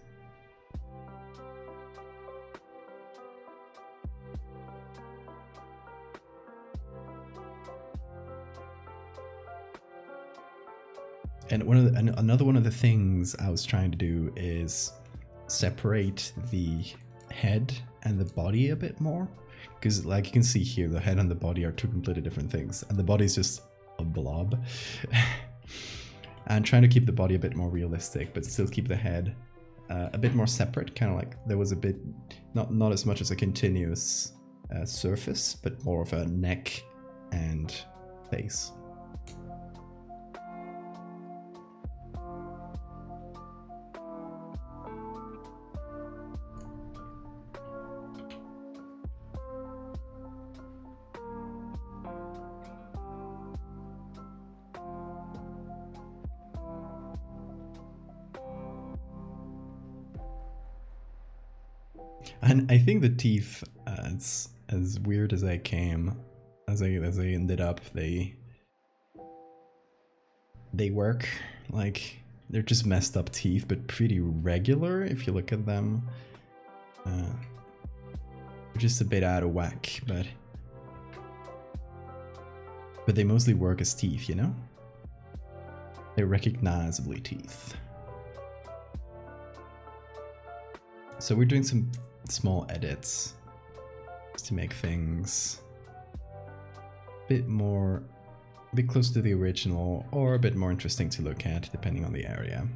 And another one of the things I was trying to do is separate the head and the body a bit more, because like you can see here, the head and the body are two completely different things, and the body is just a blob. And trying to keep the body a bit more realistic, but still keep the head a bit more separate, kind of like there was a bit, not as much as a continuous surface, but more of a neck and face. And I think the teeth, as weird as they came, as they ended up, they they work. Like, they're just messed up teeth, but pretty regular if you look at them. Just a bit out of whack, but they mostly work as teeth, you know? They're recognizably teeth. So we're doing some small edits just to make things a bit close to the original, or a bit more interesting to look at, depending on the area.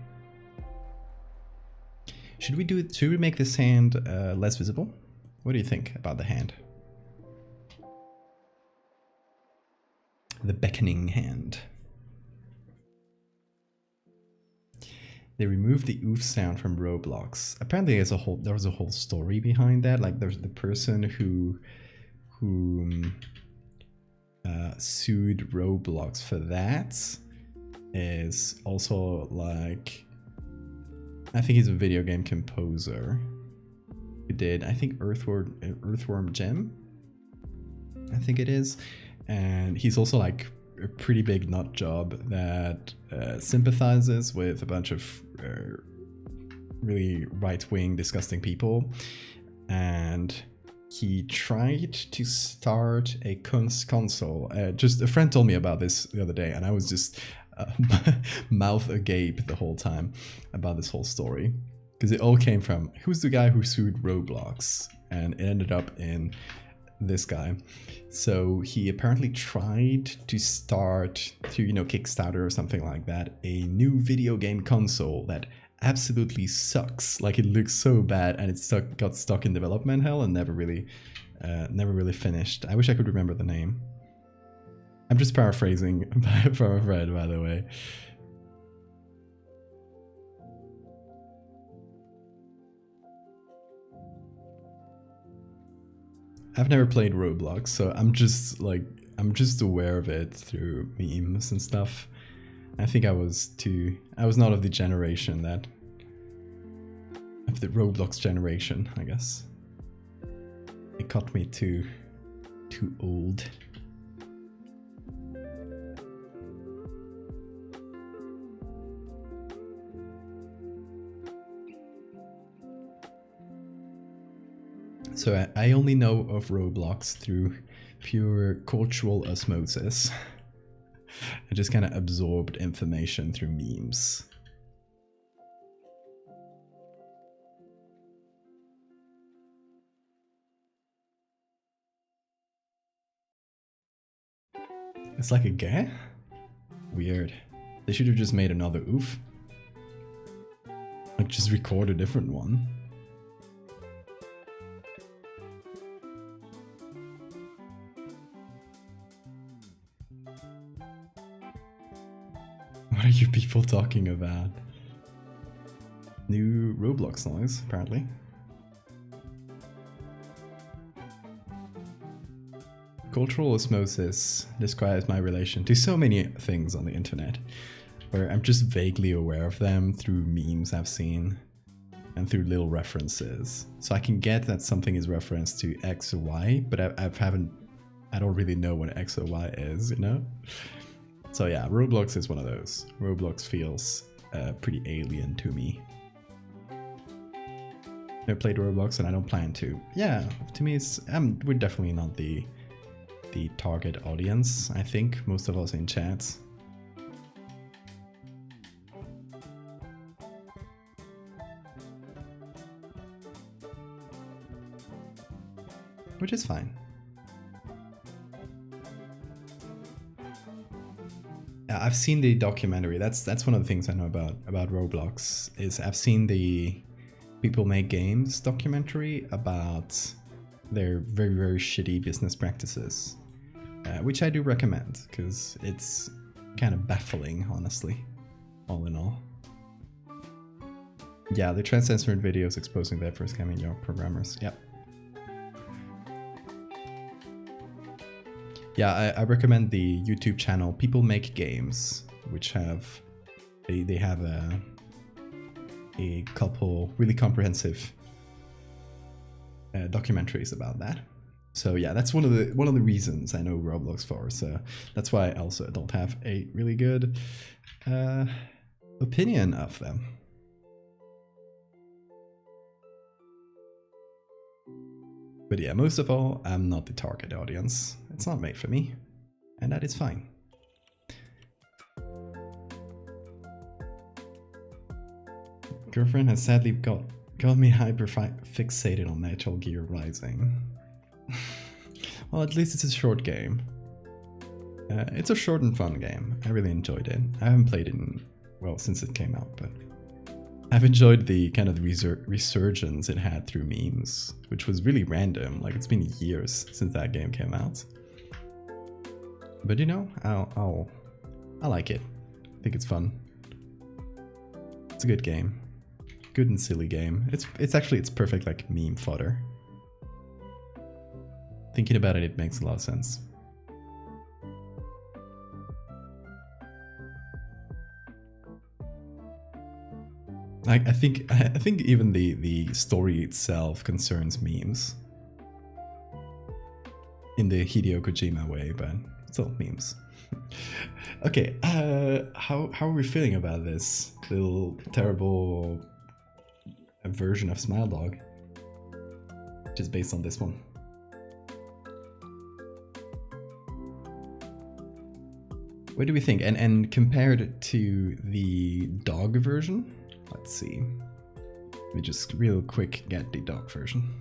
Should we make this hand less visible? What do you think about the hand? The beckoning hand. They removed the oof sound from Roblox. Apparently there was a whole story behind that. Like, there's the person who sued Roblox for that is also, like, I think he's a video game composer who did, I think, Earthworm Jim, I think it is. And he's also like a pretty big nut job that sympathizes with a bunch of really right-wing, disgusting people. And he tried to start a console. Just a friend told me about this the other day, and I was just mouth agape the whole time about this whole story. Because it all came from, who's the guy who sued Roblox? And it ended up in this guy. So he apparently tried to start, through, Kickstarter or something like that, a new video game console that absolutely sucks. Like, it looks so bad, and it got stuck in development hell and never really finished. I wish I could remember the name. I'm just paraphrasing from a friend, by the way. I've never played Roblox, so I'm just aware of it through memes and stuff. I think I was not of the generation of the Roblox generation, I guess. It got me too old. So I only know of Roblox through pure cultural osmosis. I just kind of absorbed information through memes. It's like a gay? Weird. They should have just made another oof. Like, just record a different one. What are you people talking about? New Roblox noise, apparently. Cultural osmosis describes my relation to so many things on the internet, where I'm just vaguely aware of them through memes I've seen and through little references. So I can get that something is referenced to X or Y, but I don't really know what X or Y is, So yeah, Roblox is one of those. Roblox feels pretty alien to me. Never played Roblox and I don't plan to. Yeah, to me we're definitely not the target audience, I think, most of us in chat. Which is fine. I've seen the documentary. That's one of the things I know about Roblox, is I've seen the People Make Games documentary about their very, very shitty business practices, which I do recommend because it's kind of baffling, honestly, all in all. Yeah, the trans-censored videos exposing their first scamming young programmers. Yep. Yeah, I recommend the YouTube channel People Make Games, which they have a couple really comprehensive documentaries about that. So yeah, that's one of the reasons I know Roblox for. So that's why I also don't have a really good opinion of them. But yeah, most of all, I'm not the target audience. It's not made for me, and that is fine. Girlfriend has sadly got me hyper fixated on Metal Gear Rising. Well, at least it's a short game. It's a short and fun game. I really enjoyed it. I haven't played it since it came out, but I've enjoyed the kind of resurgence it had through memes, which was really random. Like, it's been years since that game came out. But you know, I like it. I think it's fun. It's a good game. Good and silly game. It's perfect like meme fodder. Thinking about it, it makes a lot of sense. I think even the story itself concerns memes in the Hideo Kojima way, but still memes. Okay, how are we feeling about this little terrible version of Smile Dog, just based on this one? What do we think? And compared to the dog version, let's see. Let me just real quick get the dog version.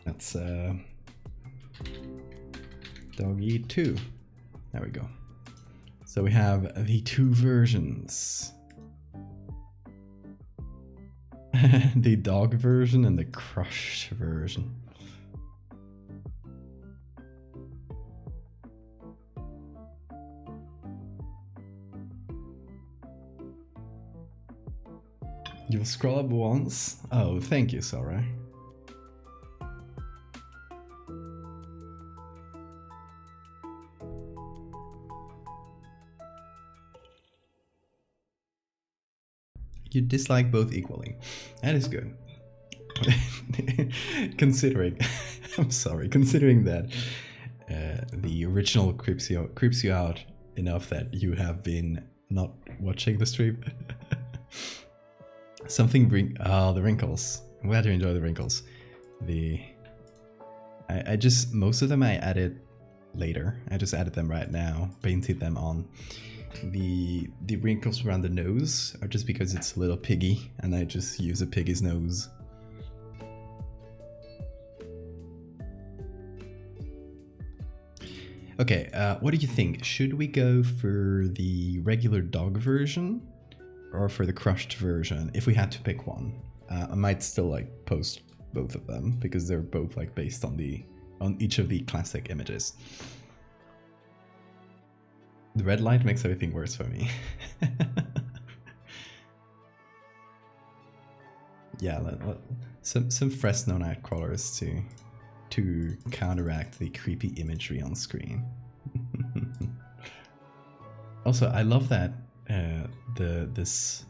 That's Doggy 2. There we go. So we have the two versions. The dog version and the crushed version. You'll scroll up once. Oh, thank you, Sora. You dislike both equally. That is good. Considering, I'm sorry, considering that the original creeps you out enough that you have been not watching the stream. The wrinkles. I'm glad you enjoy the wrinkles. I just, most of them I added later. I just added them right now, painted them on. The wrinkles around the nose are just because it's a little piggy and I just use a piggy's nose. Okay, what do you think? Should we go for the regular dog version or for the crushed version if we had to pick one? I might still like post both of them because they're both like based on each of the classic images. The red light makes everything worse for me. Yeah, some Fresno night crawlers to counteract the creepy imagery on screen. Also, I love that this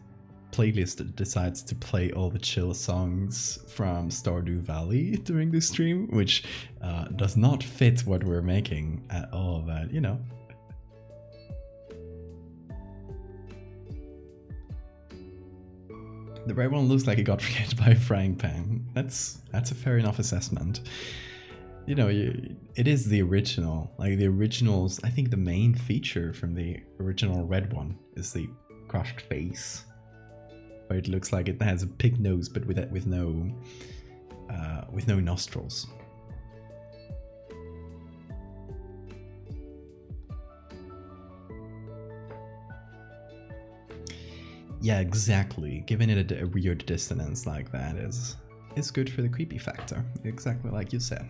playlist decides to play all the chill songs from Stardew Valley during the stream, which does not fit what we're making at all, but you know. The red one looks like it got created by a frying pan. That's a fair enough assessment. You know, it is the original. Like the originals, I think the main feature from the original red one is the crushed face, where it looks like it has a pig nose, but with no nostrils. Yeah, exactly. Giving it a weird dissonance like that is good for the creepy factor. Exactly like you said.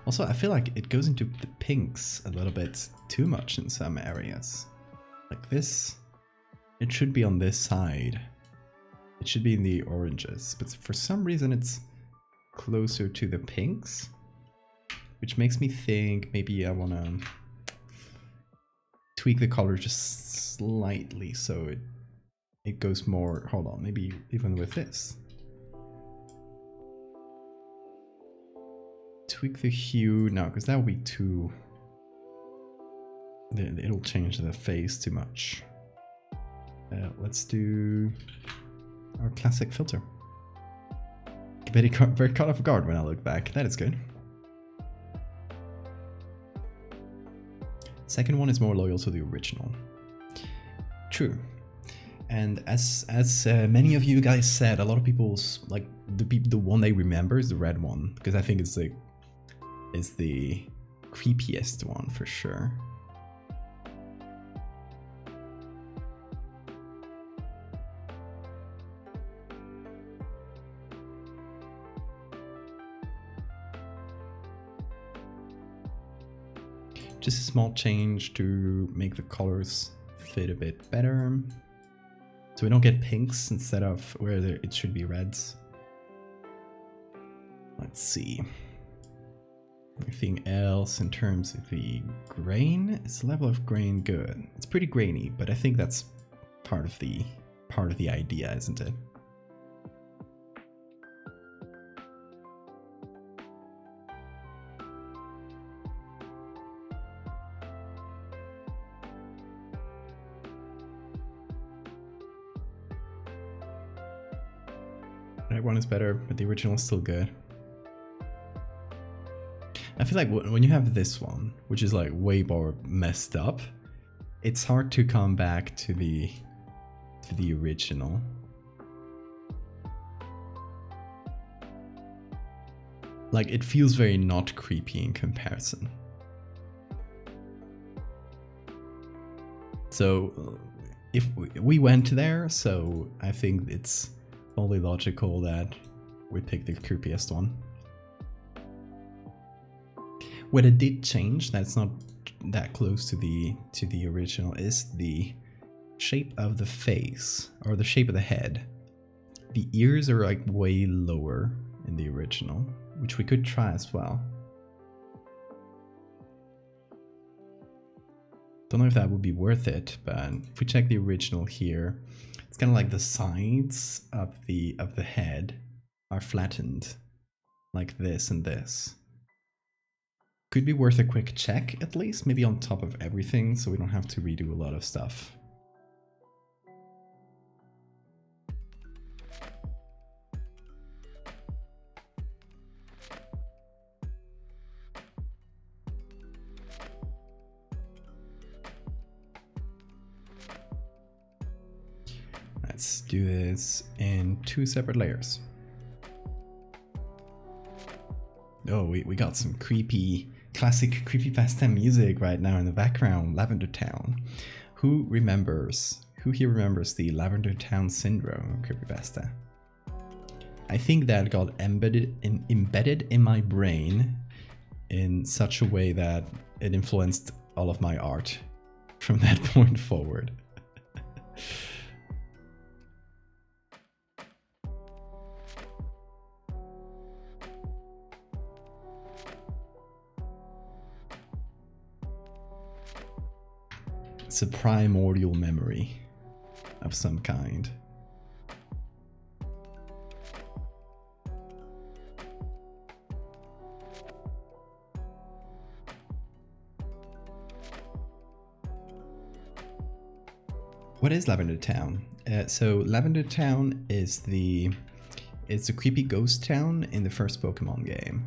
Also, I feel like it goes into the pinks a little bit too much in some areas. Like this, it should be on this side. It should be in the oranges, but for some reason it's closer to the pinks. which makes me think maybe I want to tweak the color just slightly so it goes more, hold on, maybe even with this. Tweak the hue, no, because that would be too, it'll change the face too much. Let's do our classic filter. Very caught off guard when I look back, that is good. Second one is more loyal to the original. True. And as many of you guys said, a lot of people's, like, the one they remember is the red one, because I think it's the creepiest one for sure. Just a small change to make the colors fit a bit better. So we don't get pinks instead of where it should be reds. Let's see. Anything else in terms of the grain? Is the level of grain good? It's pretty grainy, but I think that's part of the idea, isn't it? That one is better, but the original is still good. I feel like when you have this one, which is like way more messed up, it's hard to come back to the original. Like, it feels very not creepy in comparison. So if we went there, so I think it's only logical that we pick the creepiest one. What it did change, that's not that close to the original, is the shape of the face, or the shape of the head. The ears are like way lower in the original, which we could try as well. Don't know if that would be worth it, but if we check the original here, it's kind of like the sides of the head are flattened, like this and this. Could be worth a quick check, at least, maybe on top of everything, so we don't have to redo a lot of stuff. Let's do this in 2 separate layers. Oh, we got some creepy, classic creepypasta music right now in the background, Lavender Town. Who here remembers the Lavender Town syndrome creepypasta? I think that got embedded in my brain in such a way that it influenced all of my art from that point forward. It's a primordial memory of some kind. What is Lavender Town? So Lavender Town is it's a creepy ghost town in the first Pokemon game.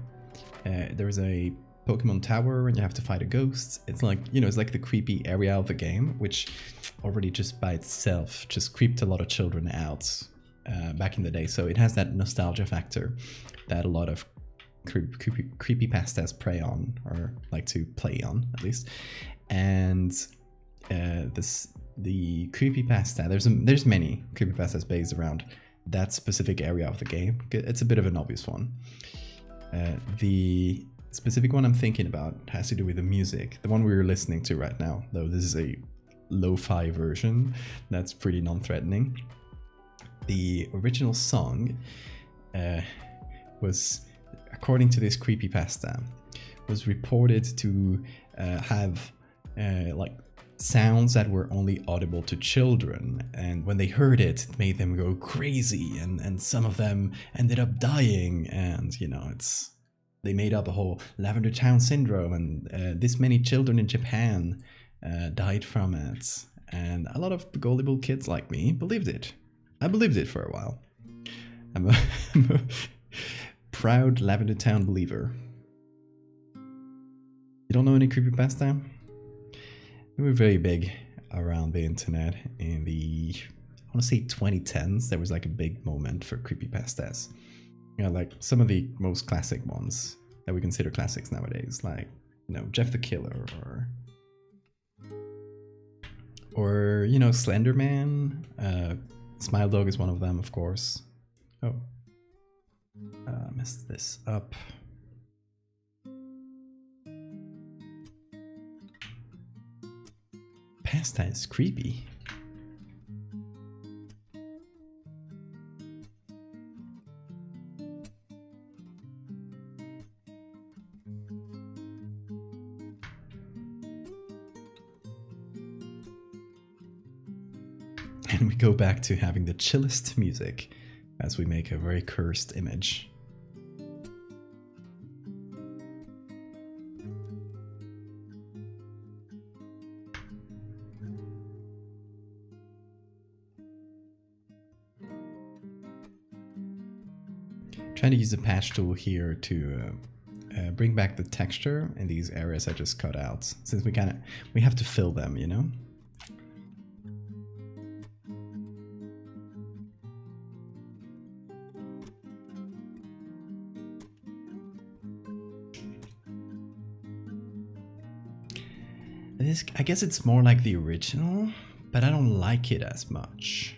There's a Pokemon Tower and you have to fight a ghost. It's like, you know, it's like the creepy area of the game, which already just by itself just creeped a lot of children out back in the day. So it has that nostalgia factor that a lot of creepypastas prey on, or like to play on at least. And the creepypasta, there's many creepypastas based around that specific area of the game. It's a bit of an obvious one. The specific one I'm thinking about has to do with the music, the one we're listening to right now, though this is a lo-fi version that's pretty non-threatening. The original song was, according to this creepypasta, was reported to have like sounds that were only audible to children, and when they heard it, it made them go crazy, and some of them ended up dying, and you know, they made up a whole Lavender Town syndrome, and this many children in Japan died from it, and a lot of gullible kids like me believed it. I believed it for a while. I'm a proud Lavender Town believer. You don't know any creepypasta? They were very big around the internet in the, I want to say 2010s. There was like a big moment for creepypastas. You know, like some of the most classic ones that we consider classics nowadays, like, you know, Jeff the Killer, or you know, Slender Man. Smile Dog is one of them, of course. Oh, messed this up. Pasta is creepy. And we go back to having the chillest music as we make a very cursed image. Trying to use the patch tool here to bring back the texture in these areas I just cut out, since we have to fill them, you know? I guess it's more like the original, but I don't like it as much.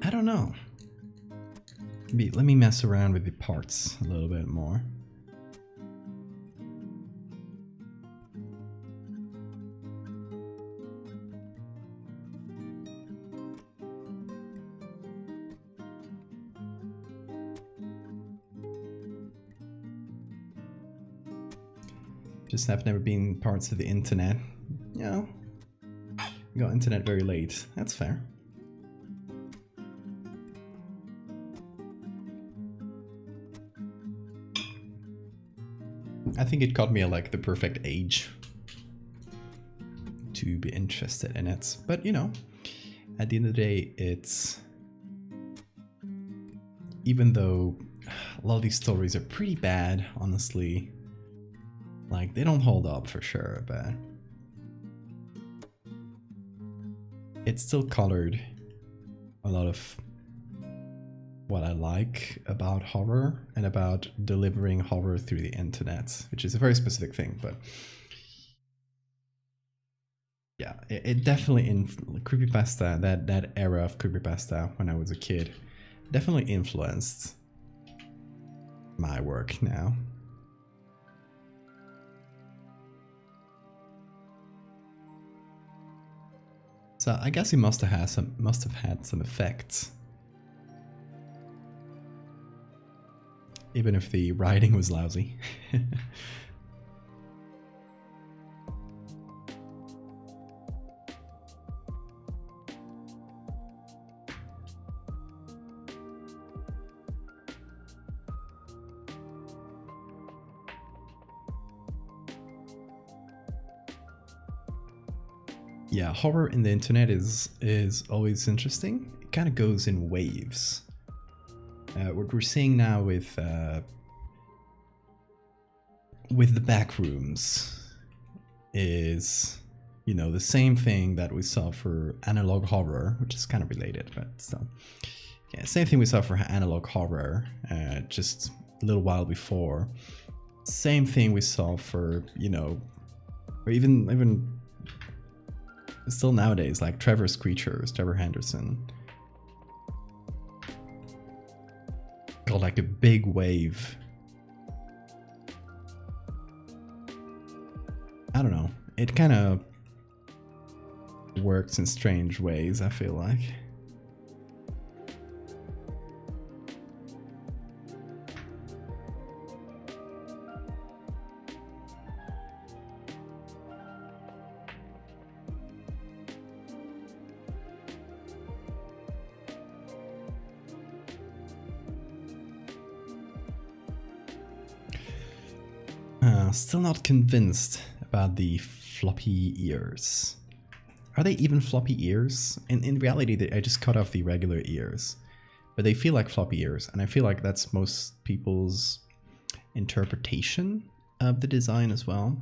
I don't know. Let me mess around with the parts a little bit more. Just have never been parts of the internet. You know, got internet very late. That's fair. I think it caught me at like the perfect age to be interested in it. But you know, at the end of the day, it's, even though a lot of these stories are pretty bad, honestly, like they don't hold up for sure, but it's still colored a lot of what I like about horror and about delivering horror through the internet, which is a very specific thing, but yeah, it definitely, in creepypasta, that era of creepypasta when I was a kid, definitely influenced my work now. So I guess he must have had some effects. Even if the writing was lousy. Yeah, horror in the internet is always interesting. It kind of goes in waves. What we're seeing now with the backrooms is, you know, the same thing that we saw for analog horror, which is kind of related, but still. Yeah, same thing we saw for analog horror just a little while before. Same thing we saw for, you know, or even still nowadays, like Trevor Henderson. Got like a big wave. I don't know. It kind of works in strange ways, I feel like. Still not convinced about the floppy ears. Are they even floppy ears? In reality, I just cut off the regular ears. But they feel like floppy ears, and I feel like that's most people's interpretation of the design as well.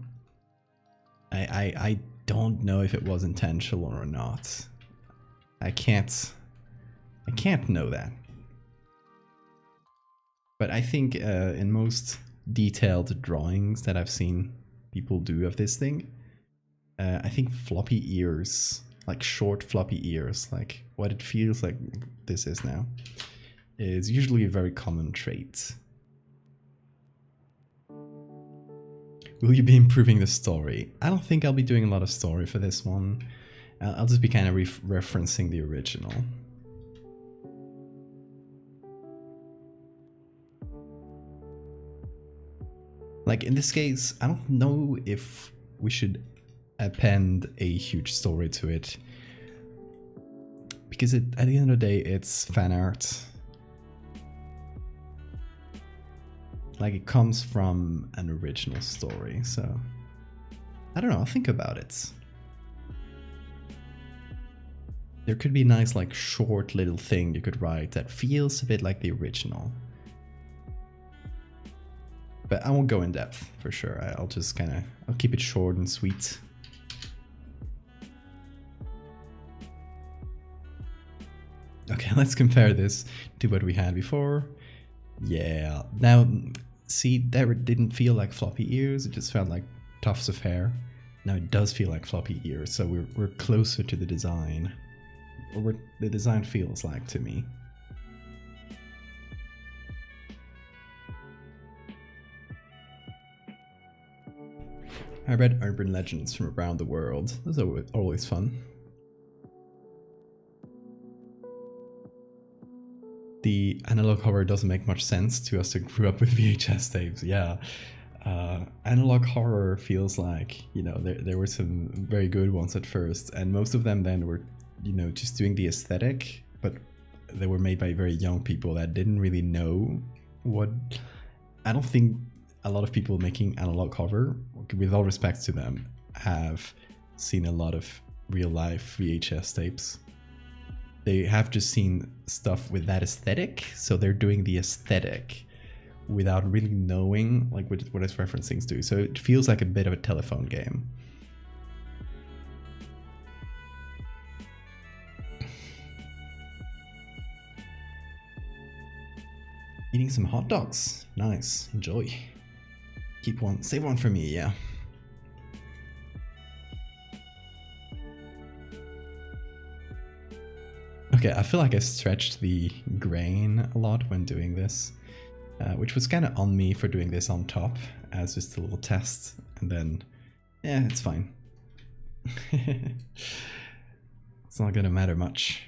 I don't know if it was intentional or not. I can't know that. But I think in most detailed drawings that I've seen people do of this thing, I think floppy ears, like short floppy ears, like what it feels like this is now, is usually a very common trait. Will you be improving the story? I don't think I'll be doing a lot of story for this one. I'll just be kind of referencing the original. Like in this case, I don't know if we should append a huge story to it, because at the end of the day, it's fan art. Like it comes from an original story, so I don't know, I'll think about it. There could be a nice like short little thing you could write that feels a bit like the original. But I won't go in depth for sure. I'll just I'll keep it short and sweet. Okay, let's compare this to what we had before. Yeah, now see, that didn't feel like floppy ears, it just felt like tufts of hair. Now it does feel like floppy ears, so we're closer to the design, or what the design feels like to me. I read urban legends from around the world. Those are always fun. The analog horror doesn't make much sense to us who grew up with VHS tapes. Yeah, analog horror feels like, you know, there were some very good ones at first, and most of them then were, you know, just doing the aesthetic, but they were made by very young people that didn't really know what. I don't think a lot of people making analog horror, with all respect to them, have seen a lot of real life VHS tapes. They have just seen stuff with that aesthetic, so they're doing the aesthetic without really knowing like what its referencing do. So it feels like a bit of a telephone game. Eating some hot dogs. Nice. Enjoy. Keep one. Save one for me, yeah. Okay, I feel like I stretched the grain a lot when doing this, which was kind of on me for doing this on top as just a little test, and then, yeah, it's fine. It's not gonna matter much.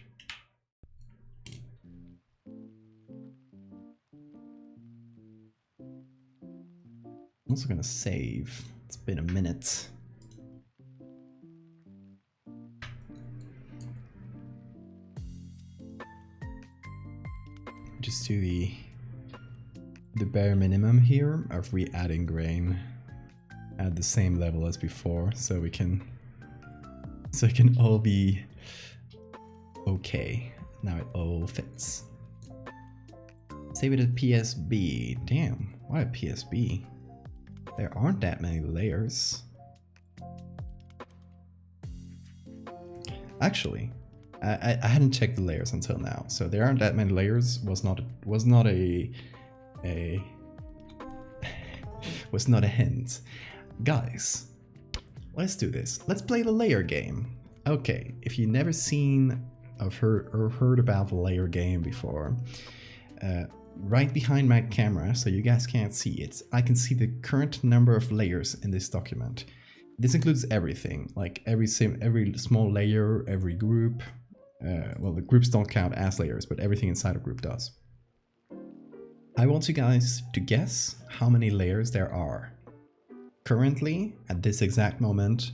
I'm also gonna save. It's been a minute. Just do the bare minimum here of re-adding grain at the same level as before, so it can all be okay. Now it all fits. Save it at PSB. Damn, why a PSB? There aren't that many layers. Actually, I hadn't checked the layers until now, so there aren't that many layers was not a hint. Guys, let's do this. Let's play the layer game. Okay, if you've never seen or heard about the layer game before, right behind my camera, so you guys can't see it, I can see the current number of layers in this document. This includes everything, like every small layer, every group. Well, the groups don't count as layers, but everything inside a group does. I want you guys to guess how many layers there are currently at this exact moment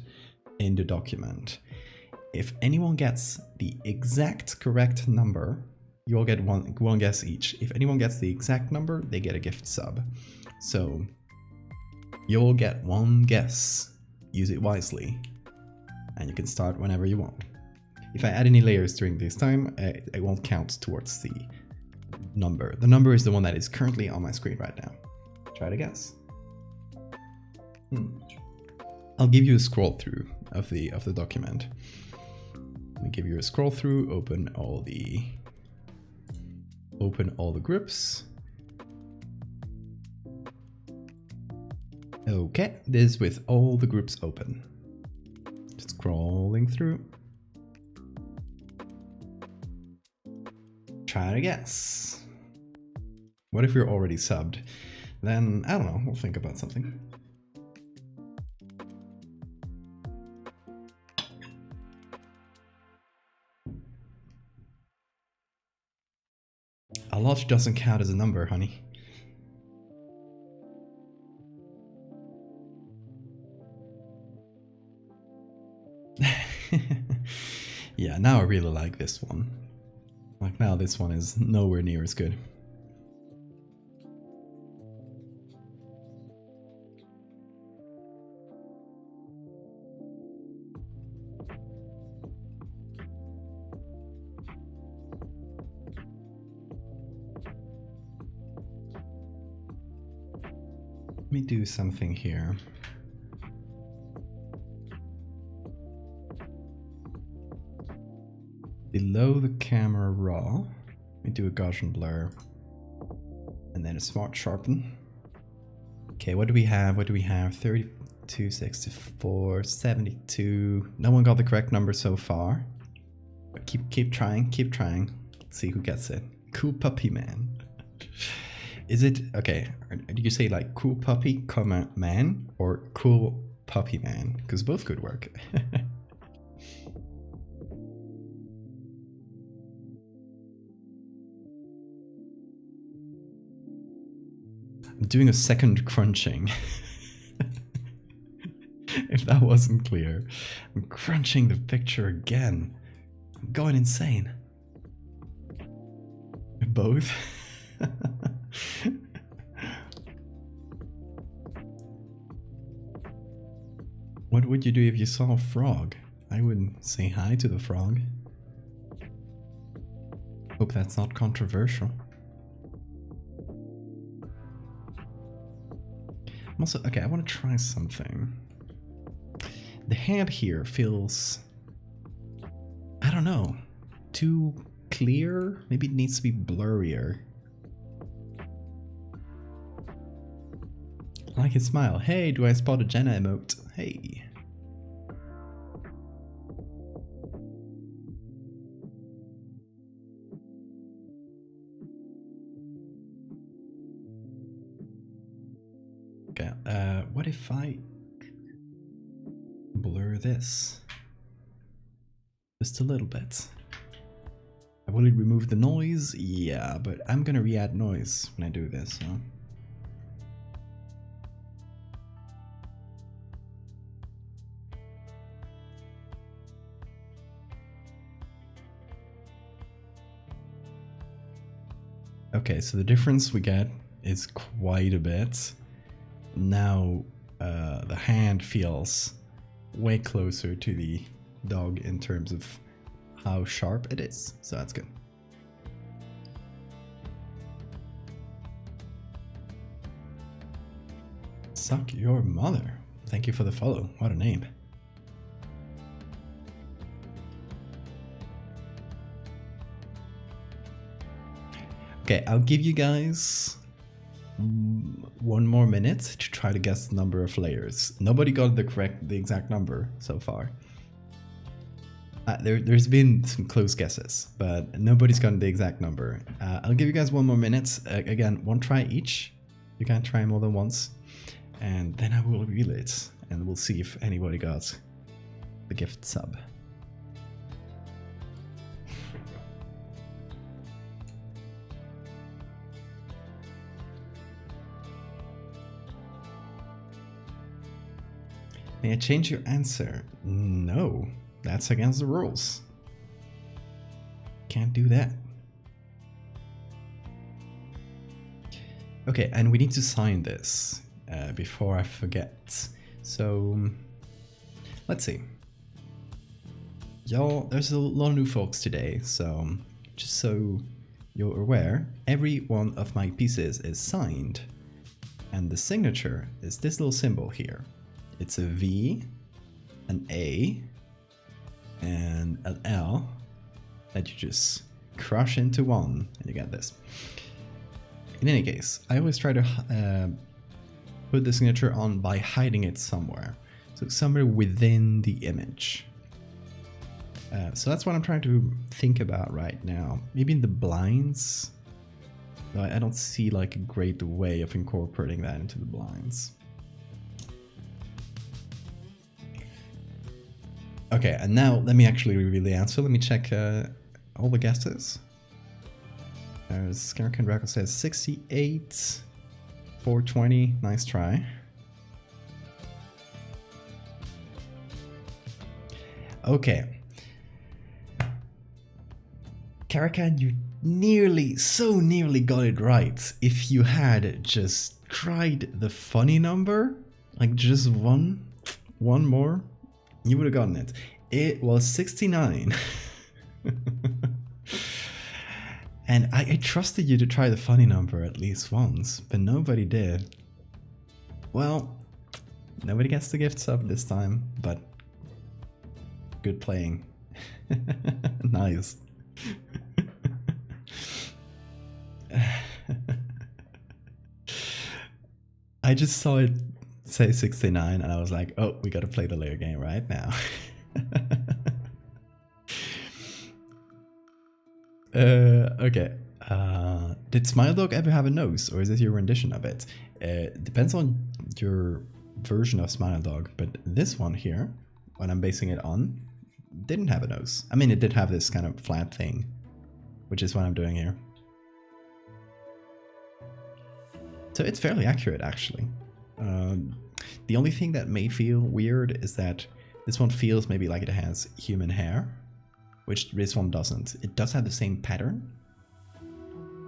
in the document. If anyone gets the exact correct number, you all get one guess each. If anyone gets the exact number, they get a gift sub. So You'll get one guess. Use it wisely. And you can start whenever you want. If I add any layers during this time, it won't count towards the number. The number is the one that is currently on my screen right now. Try to guess. I'll give you a scroll through of the document. Let me give you a scroll through. Open all the groups. Okay, this with all the groups open. Just scrolling through. Try to guess. What if you're already subbed? Then, I don't know, we'll think about something. A lot doesn't count as a number, honey. Yeah, now I really like this one. Like now this one is nowhere near as good. Let me do something here. Below the camera raw, let me do a Gaussian blur and then a smart sharpen. Okay, what do we have? 32, 64, 72. No one got the correct number so far. But keep trying. Let's see who gets it. Cool puppy man. Is it okay? Did you say like cool puppy, man, or cool puppy man? Because both could work. I'm doing a second crunching. If that wasn't clear, I'm crunching the picture again. I'm going insane. Both. What would you do if you saw a frog? I would say hi to the frog. Hope that's not controversial. Also, okay, I want to try something. The hand here feels, I don't know, too clear? Maybe it needs to be blurrier. I like his smile. Hey, do I spot a Jenna emote? Hey. Okay, what if I blur this just a little bit? Will it remove the noise? Yeah, but I'm gonna re-add noise when I do this, so. Okay, so the difference we get is quite a bit. Now the hand feels way closer to the dog in terms of how sharp it is, so that's good. Suck your mother. Thank you for the follow. What a name. Okay, I'll give you guys 1 more minute to try to guess the number of layers. Nobody got the exact number so far. There's been some close guesses, but nobody's gotten the exact number. I'll give you guys 1 more minute. Again, 1 try each. You can't try more than once. And then I will reveal it, and we'll see if anybody got the gift sub. May I change your answer? No, that's against the rules. Can't do that. Okay, and we need to sign this. before I forget. So let's see. Y'all, there's a lot of new folks today, so just so you're aware, every one of my pieces is signed, and the signature is this little symbol here. It's a V, an A, and an L that you just crush into one, and you get this. In any case, I always try to put the signature on by hiding it somewhere, so somewhere within the image. So that's what I'm trying to think about right now. Maybe in the blinds. I don't see like a great way of incorporating that into the blinds. Okay, and now let me actually reveal the answer. Let me check all the guesses. There's Scarcan Draco says 68, 420. Nice try. Okay. Karakan, you so nearly got it right. If you had just tried the funny number, like just one more, you would have gotten it. It was 69. And I trusted you to try the funny number at least once, but nobody did. Well, nobody gets the gift sub this time, but good playing. Nice. I just saw it say 69 and I was like, oh, we gotta play the layer game right now. Okay. Did Smile Dog ever have a nose, or is this your rendition of it? Depends on your version of Smile Dog, but this one here, when I'm basing it on, didn't have a nose. I mean, it did have this kind of flat thing, which is what I'm doing here. So it's fairly accurate, actually. The only thing that may feel weird is that this one feels maybe like it has human hair, which this one doesn't. It does have the same pattern,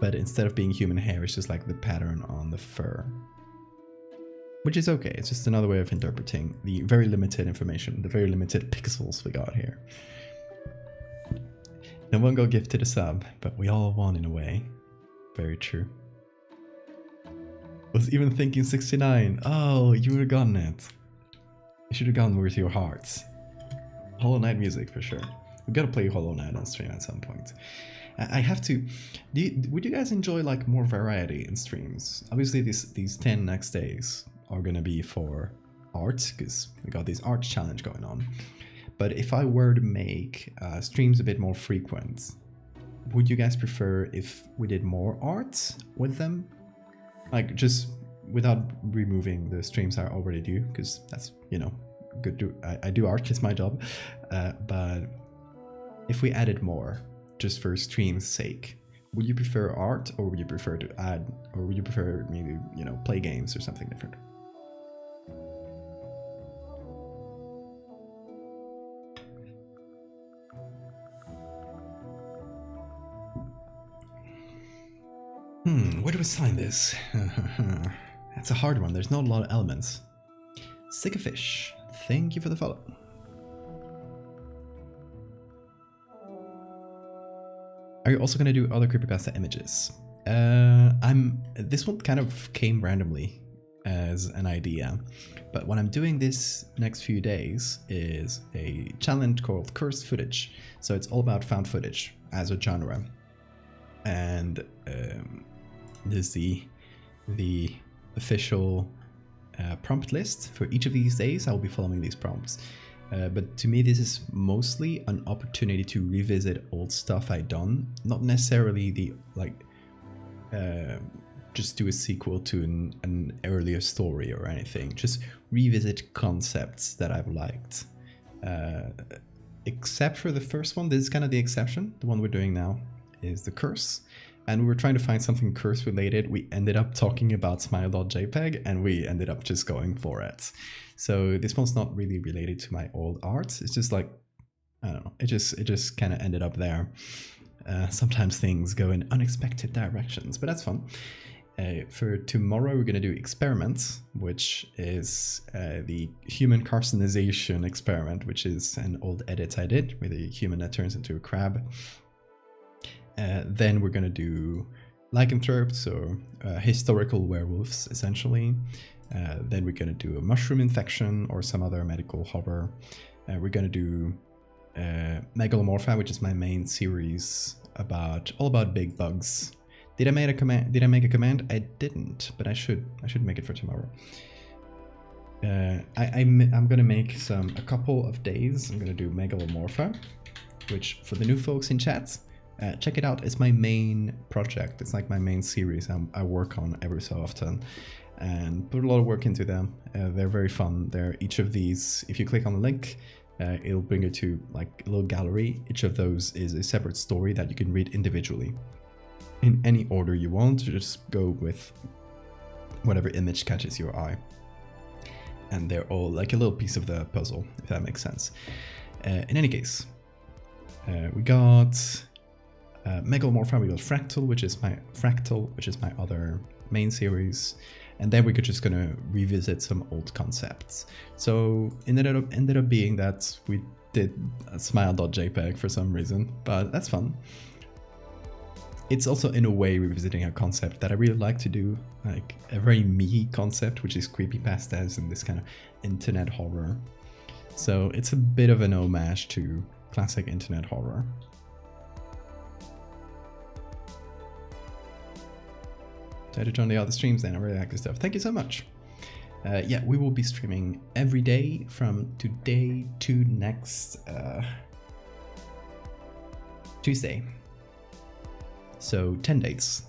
but instead of being human hair, it's just like the pattern on the fur. Which is okay, it's just another way of interpreting the very limited information, the very limited pixels we got here. No one got gifted a sub, but we all won in a way. Very true. Was even thinking 69. Oh, you would have gotten it. You should have gone with your hearts. Hollow Knight music for sure. We gotta play Hollow Knight on stream at some point. I have to. Would you guys enjoy like more variety in streams? Obviously, these 10 next days are gonna be for art because we got this art challenge going on. But if I were to make streams a bit more frequent, would you guys prefer if we did more art with them? Like just without removing the streams I already do, because that's, you know, good. I do art, it's my job. But if we added more, just for stream's sake, would you prefer art, or would you prefer to add, or would you prefer maybe, you know, play games or something different? Where do we sign this? That's a hard one. There's not a lot of elements. Sick of fish. Thank you for the follow. Are you also going to do other creepypasta images? This one kind of came randomly as an idea, but what I'm doing this next few days is a challenge called Cursed Footage. So it's all about found footage as a genre. And this is the official prompt list for each of these days. I will be following these prompts. But to me, this is mostly an opportunity to revisit old stuff I've done. Not necessarily the just do a sequel to an earlier story or anything. Just revisit concepts that I've liked. Except for the first one, this is kind of the exception. The one we're doing now is the curse. And we were trying to find something curse related. We ended up talking about Smile.jpg and we ended up just going for it. So this one's not really related to my old art. It's just like, I don't know, it just kind of ended up there. Sometimes things go in unexpected directions, but that's fun. For tomorrow, we're going to do experiments, which is the human carcinization experiment, which is an old edit I did with a human that turns into a crab. Then we're going to do lycanthropes, so historical werewolves, essentially. Then we're going to do a mushroom infection or some other medical horror. We're going to do megalomorpha, which is my main series all about big bugs. Did I make a command? I didn't, but I should make it for tomorrow. I'm gonna make a couple of days. I'm gonna do megalomorpha, which for the new folks in chat, check it out. It's my main project. It's like my main series I work on every so often, and put a lot of work into them. They're very fun. Each of these, if you click on the link, it'll bring you to like a little gallery. Each of those is a separate story that you can read individually. In any order you want, just go with whatever image catches your eye. And they're all like a little piece of the puzzle, if that makes sense. In any case, we got Megalomorpha, we got Fractal, which is my other main series. And then we're just gonna revisit some old concepts. So it ended up being that we did Smile.jpg for some reason, but that's fun. It's also in a way revisiting a concept that I really like to do, like a very me concept, which is creepypastas and this kind of internet horror. So it's a bit of an homage to classic internet horror. Try to join the other streams then, I really like this stuff. Thank you so much. Yeah, we will be streaming every day from today to next Tuesday. So 10 days.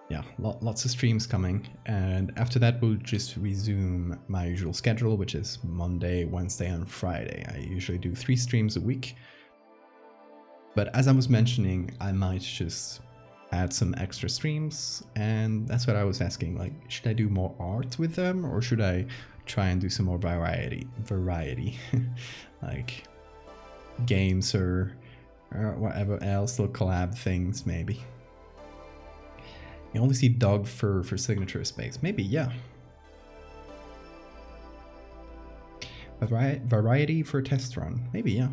Yeah, lots of streams coming. And after that, we'll just resume my usual schedule, which is Monday, Wednesday, and Friday. I usually do 3 streams a week. But as I was mentioning, I might just add some extra streams. And that's what I was asking, like, should I do more art with them? Or should I try and do some more variety? Like games or whatever else, little collab things, maybe. You only see dog fur for signature space. Maybe, yeah. Variety for a test run. Maybe, yeah.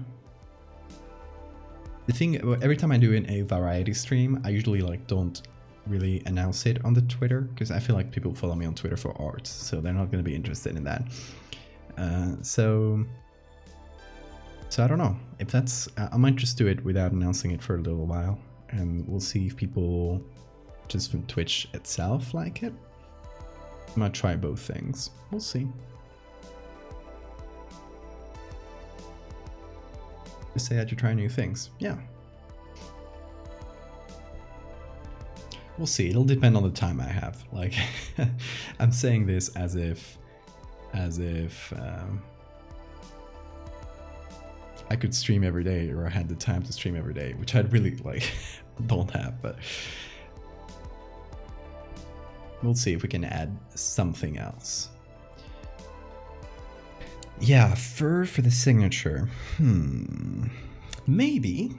The thing, every time I do a variety stream, I usually like don't really announce it on the Twitter, because I feel like people follow me on Twitter for art, so they're not going to be interested in that. So I don't know if that's, I might just do it without announcing it for a little while, and we'll see if people just from Twitch itself like it. I might try both things. We'll see. Just say that you try new things. Yeah. We'll see. It'll depend on the time I have. Like, I'm saying this as if I could stream every day, or I had the time to stream every day, which I'd really like don't have, but we'll see if we can add something else. Yeah, fur for the signature. Maybe.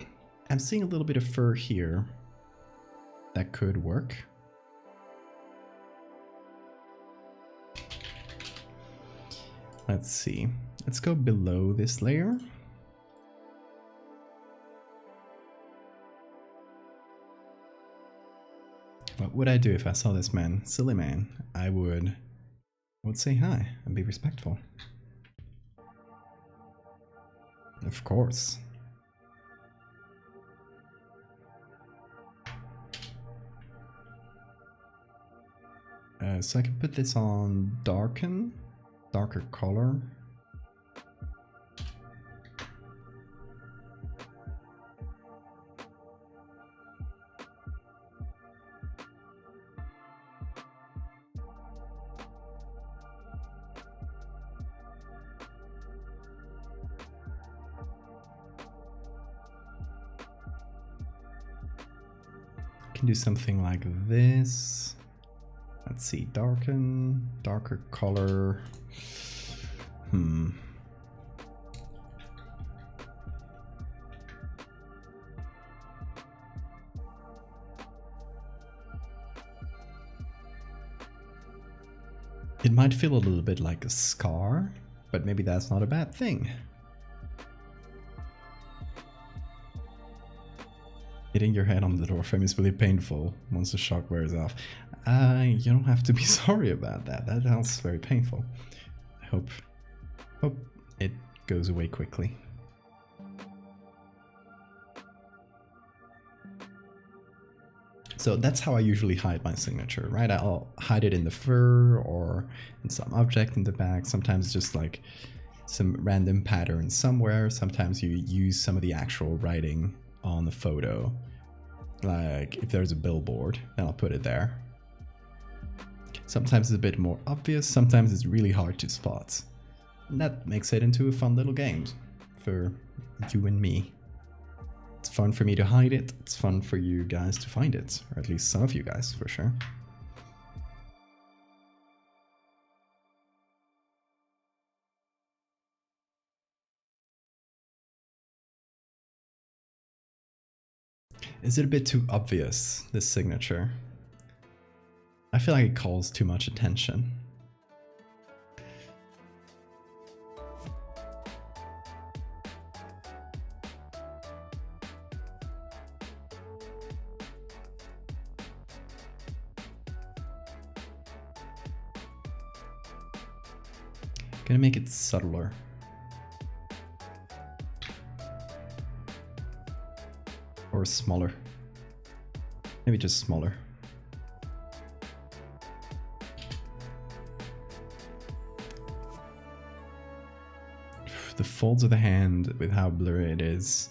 I'm seeing a little bit of fur here. That could work. Let's see. Let's go below this layer. What would I do if I saw this man? Silly man. I would say hi and be respectful. Of course. So I can put this on darker color. Can do something like this. Let's see, darker color. It might feel a little bit like a scar, but maybe that's not a bad thing. Hitting your head on the door frame is really painful once the shock wears off. You don't have to be sorry about that. That sounds very painful. I hope it goes away quickly. So that's how I usually hide my signature, right? I'll hide it in the fur or in some object in the back. Sometimes just like some random pattern somewhere. Sometimes you use some of the actual writing on the photo. Like if there's a billboard, then I'll put it there. Sometimes it's a bit more obvious, sometimes it's really hard to spot. And that makes it into a fun little game for you and me. It's fun for me to hide it, it's fun for you guys to find it, or at least some of you guys for sure. Is it a bit too obvious, this signature? I feel like it calls too much attention. Gonna make it subtler. Or smaller. Maybe just smaller. The folds of the hand, with how blurry it is,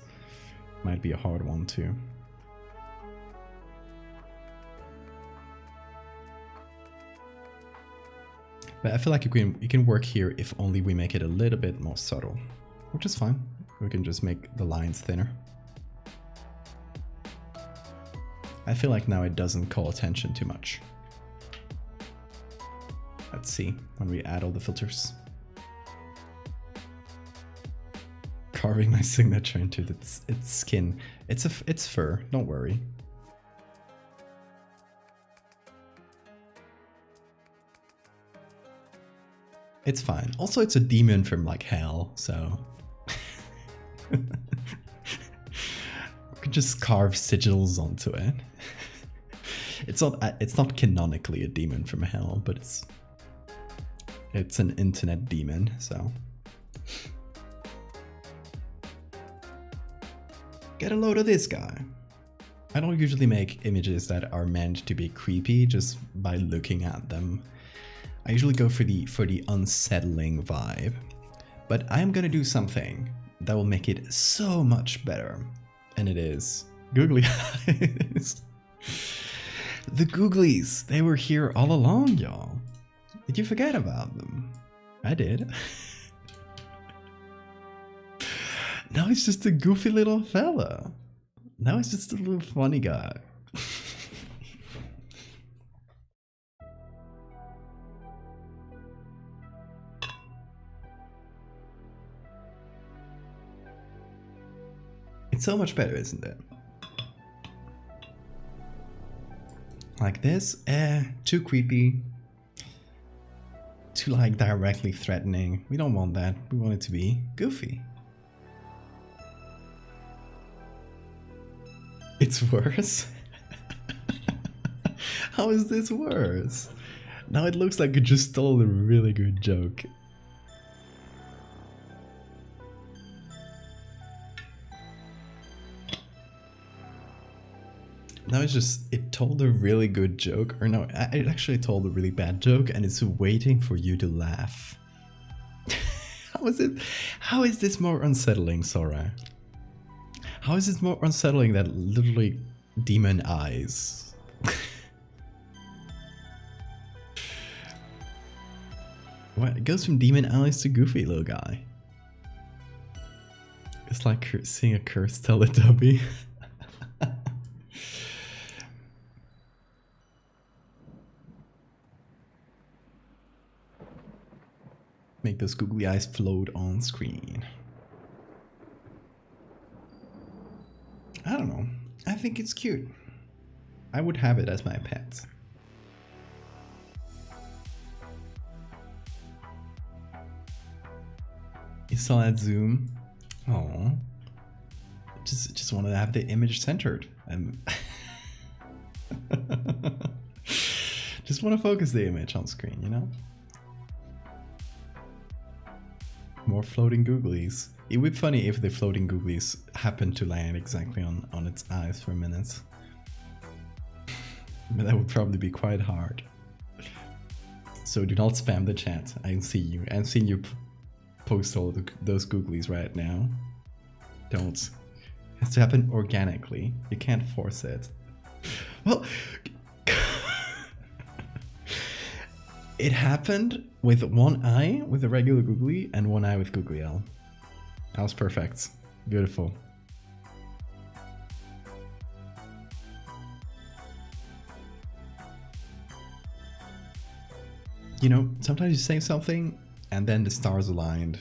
might be a hard one too. But I feel like you can work here if only we make it a little bit more subtle, which is fine. We can just make the lines thinner. I feel like now it doesn't call attention too much. Let's see when we add all the filters. Carving my signature into its skin. It's fur, don't worry. It's fine. Also, it's a demon from like hell, so we could just carve sigils onto it. It's not canonically a demon from hell, but it's an internet demon, so get a load of this guy. I don't usually make images that are meant to be creepy just by looking at them. I usually go for the unsettling vibe, but I am gonna do something that will make it so much better, and it is googly eyes. The googlies, they were here all along, y'all. Did you forget about them? I did. Now he's just a goofy little fella. Now he's just a little funny guy. It's so much better, isn't it? Like this? Too creepy. Too like directly threatening. We don't want that. We want it to be goofy. It's worse? How is this worse? Now it looks like you just stole a really good joke. Now it's just, it told a really good joke, or no, it actually told a really bad joke and it's waiting for you to laugh. How is this more unsettling, Sora? How is it more unsettling than literally demon eyes? What? It goes from demon eyes to goofy little guy. It's like seeing a cursed Teletubby. Make those googly eyes float on screen. I don't know. I think it's cute. I would have it as my pet. saw that zoom. Oh, just want to have the image centered and just want to focus the image on screen, you know? More floating googlies. It would be funny if the floating googlies happened to land exactly on its eyes for a minute. But that would probably be quite hard. So do not spam the chat. I'm seeing you. I'm seeing you post all those googlies right now. Don't. It has to happen organically. You can't force it. Well, it happened with one eye with a regular googly and one eye with googly owl. That was perfect. Beautiful. You know, sometimes you say something and then the stars aligned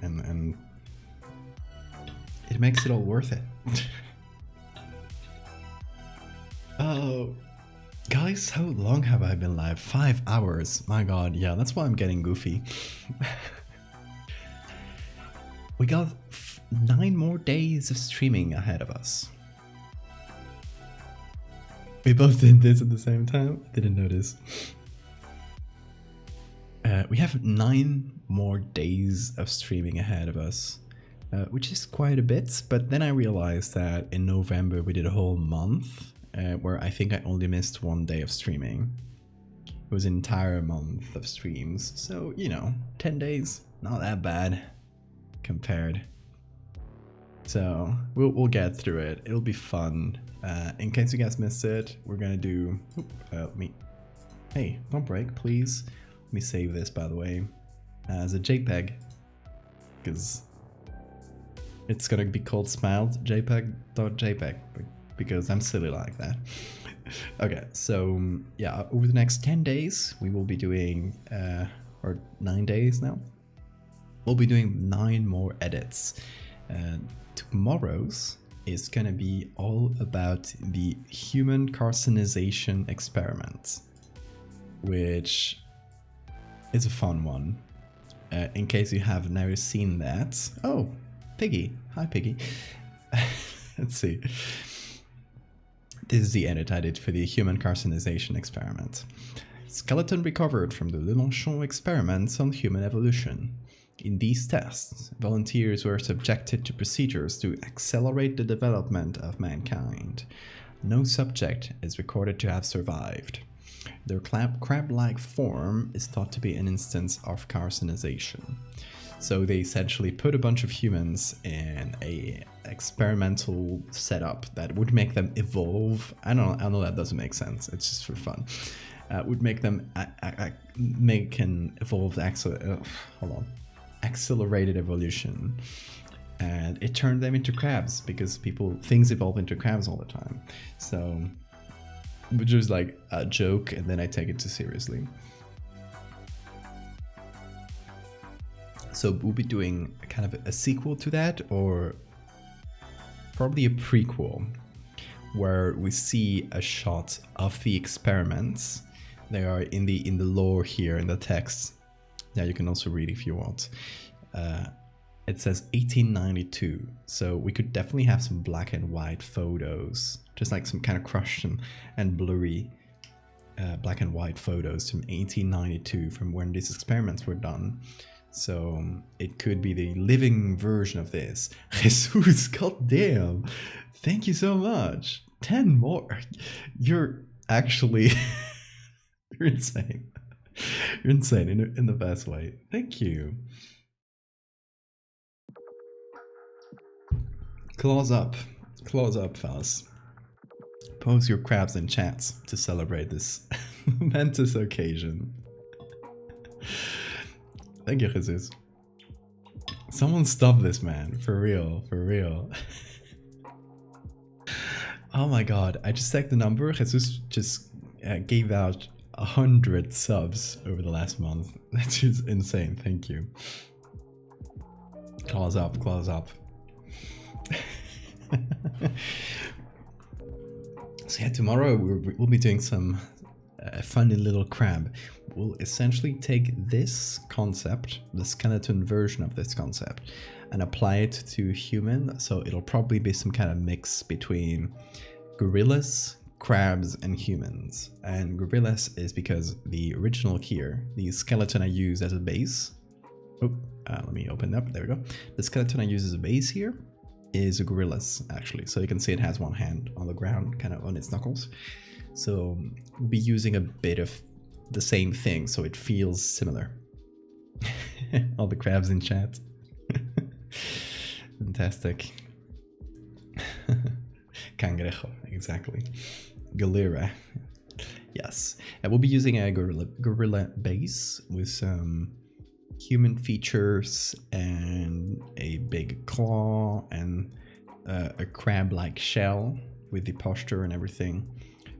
and it makes it all worth it. Oh, guys, how long have I been live? 5 hours. My god, yeah, that's why I'm getting goofy. We got 9 more days of streaming ahead of us. We both did this at the same time. I didn't notice. We have 9 more days of streaming ahead of us, which is quite a bit. But then I realized that in November we did a whole month where I think I only missed 1 day of streaming. It was an entire month of streams. So, you know, 10 days, not that bad compared. So we'll get through it. It'll be fun. In case you guys missed it, we're gonna do... Hey, don't break, please. Let me save this, by the way, as a JPEG, because it's gonna be called Smile.jpg, because I'm silly like that. Okay, so yeah, over the next 10 days, we will be doing, or 9 days now, we'll be doing 9 more edits. Tomorrow's is gonna be all about the human carcinization experiment, which is a fun one. In case you have never seen that. Oh, Piggy. Hi, Piggy. Let's see. This is the edit I did for the human carcinization experiment. Skeleton recovered from the Lelanchon experiments on human evolution. In these tests, volunteers were subjected to procedures to accelerate the development of mankind. No subject is recorded to have survived. Their crab-like form is thought to be an instance of carcinization. So they essentially put a bunch of humans in a experimental setup that would make them evolve. I know that doesn't make sense. It's just for fun. Would make them make an evolved accelerated evolution, and it turned them into crabs because things evolve into crabs all the time. So, which was like a joke, and then I take it too seriously. So we'll be doing kind of a sequel to that, or probably a prequel, where we see a shot of the experiments. They are in the lore here in the text. Yeah, you can also read if you want. It says 1892, so we could definitely have some black and white photos, just like some kind of crushed and blurry black and white photos from 1892, from when these experiments were done. So it could be the living version of this. Jesus, goddamn! Thank you so much. 10 more. You're actually you're insane. You're insane in the best way. Thank you. Claws up, fellas. Post your crabs in chats to celebrate this momentous occasion. Thank you, Jesus. Someone stop this, man. For real, for real. Oh my god, I just checked the number. Jesus just gave out 100 subs over the last month. That's just insane. Thank you. Claws up, claws up. So yeah, tomorrow we'll be doing some funny little crab. will essentially take this concept, the skeleton version of this concept, and apply it to human. So it'll probably be some kind of mix between gorillas, crabs, and humans. And gorillas is because the original here, the skeleton I use as a base. Let me open up. There we go. The skeleton I use as a base here is a gorillas, actually. So you can see it has one hand on the ground, kind of on its knuckles. So we'll be using a bit of the same thing, so it feels similar. All the crabs in chat. Fantastic. Cangrejo, exactly. Galera. Yes. And we'll be using a gorilla base with some human features and a big claw and a crab-like shell with the posture and everything.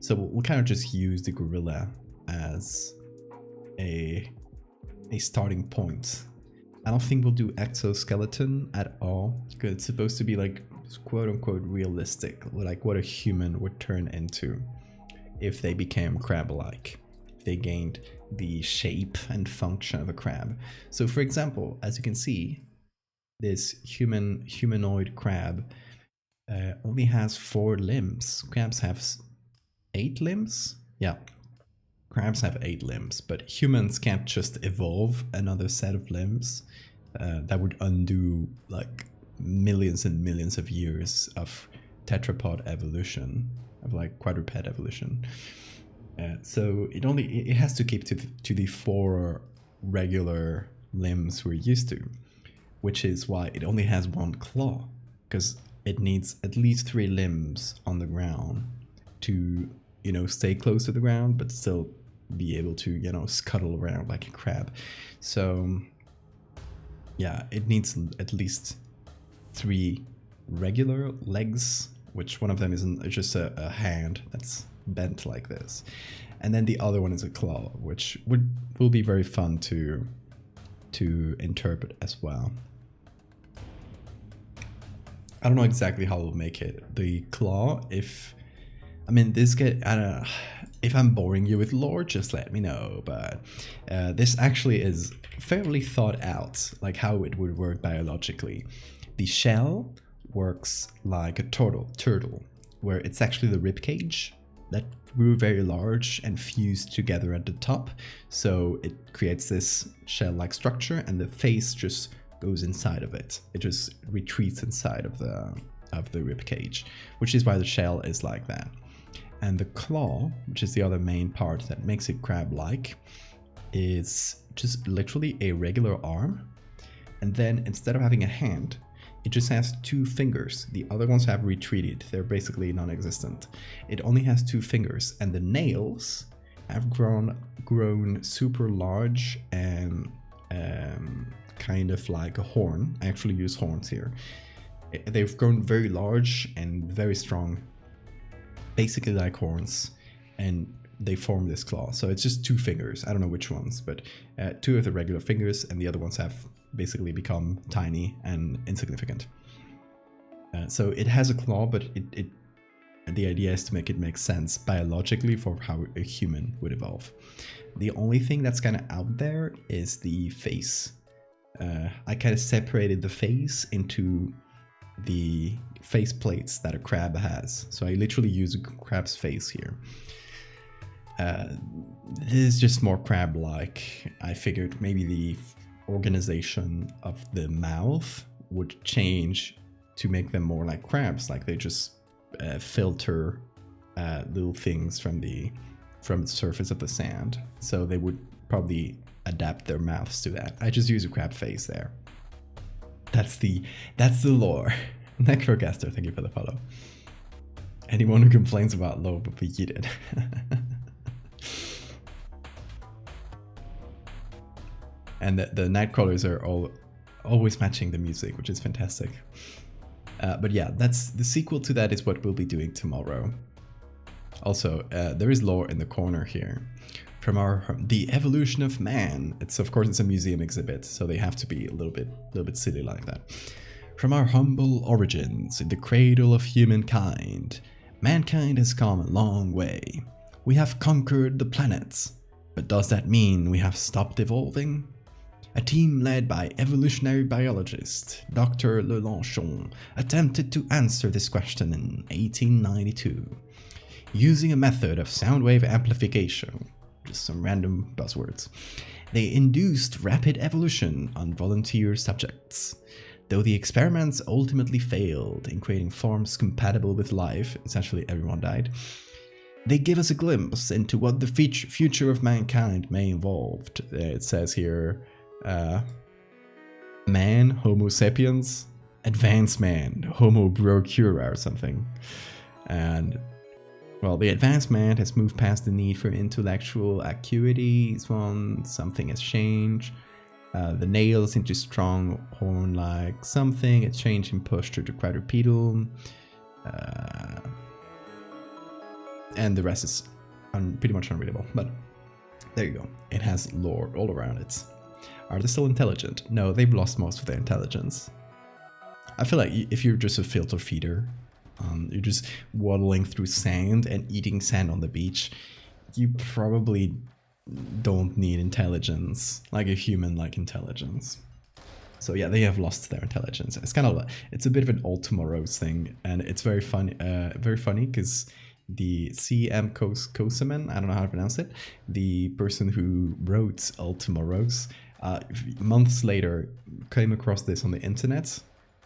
So we'll kind of just use the gorilla as a starting point. I don't think we'll do exoskeleton at all, because it's supposed to be like quote-unquote realistic, like what a human would turn into if they became crab-like, if they gained the shape and function of a crab. So for example, as you can see, this humanoid crab only has 4 limbs. Crabs have 8 limbs? Yeah, crabs have 8 limbs, but humans can't just evolve another set of limbs. That would undo like millions and millions of years of tetrapod evolution, of like quadruped evolution. So it has to keep to the 4 regular limbs we're used to, which is why it only has 1 claw, because it needs at least 3 limbs on the ground to, you know, stay close to the ground but still be able to, you know, scuttle around like a crab. So yeah, it needs at least 3 regular legs, which one of them is just a hand that's bent like this, and then the other one is a claw, which will be very fun to interpret as well. I don't know exactly how we'll make it. The claw, if I don't know, if I'm boring you with lore, just let me know, but this actually is fairly thought out, like how it would work biologically. The shell works like a turtle, where it's actually the rib cage that grew very large and fused together at the top, so it creates this shell-like structure, and the face just goes inside of it. It just retreats inside of the rib cage, which is why the shell is like that. And the claw, which is the other main part that makes it crab-like, is just literally a regular arm, and then instead of having a hand, it just has 2 fingers. The other ones have retreated. They're basically non-existent. It only has 2 fingers, and the nails have grown super large and kind of like a horn. I actually use horns here. They've grown very large and very strong, basically like horns, and they form this claw. So it's just 2 fingers. I don't know which ones, but 2 of the regular fingers, and the other ones have basically become tiny and insignificant. So it has a claw, but the idea is to make it make sense biologically for how a human would evolve. The only thing that's kind of out there is the face. I kind of separated the face into the face plates that a crab has. So I literally use a crab's face here. This is just more crab-like. I figured maybe the organization of the mouth would change to make them more like crabs, like they just filter little things from the surface of the sand. So they would probably adapt their mouths to that. I just use a crab face there. That's the lore. Necrocaster, thank you for the follow. Anyone who complains about lore will be yeeted. And the nightcrawlers are always matching the music, which is fantastic. But yeah, that's the sequel to that is what we'll be doing tomorrow. Also, there is lore in the corner here. From the evolution of man. It's of course it's a museum exhibit, so they have to be a little bit silly like that. From our humble origins in the cradle of humankind, mankind has come a long way. We have conquered the planets, But does that mean we have stopped evolving? A team led by evolutionary biologist Dr. Lelanchon attempted to answer this question in 1892, using a method of sound wave amplification, just some random buzzwords. They induced rapid evolution on volunteer subjects. Though the experiments ultimately failed in creating forms compatible with life, essentially everyone died, they give us a glimpse into what the future of mankind may involve. It says here, man, Homo sapiens, advanced man, Homo procura or something. And, well, the advanced man has moved past the need for intellectual acuity, something has changed. The nails into strong horn-like something, it's changed in posture to quadrupedal. And the rest is pretty much unreadable, but there you go. It has lore all around it. Are they still intelligent? No, they've lost most of their intelligence. I feel like if you're just a filter feeder, you're just waddling through sand and eating sand on the beach, you probably don't need intelligence, like a human-like intelligence. So yeah, they have lost their intelligence. It's kind of, it's a bit of an all tomorrows thing, and it's very funny because the C.M. Koseman, I don't know how to pronounce it, the person who wrote All Tomorrows, months later came across this on the internet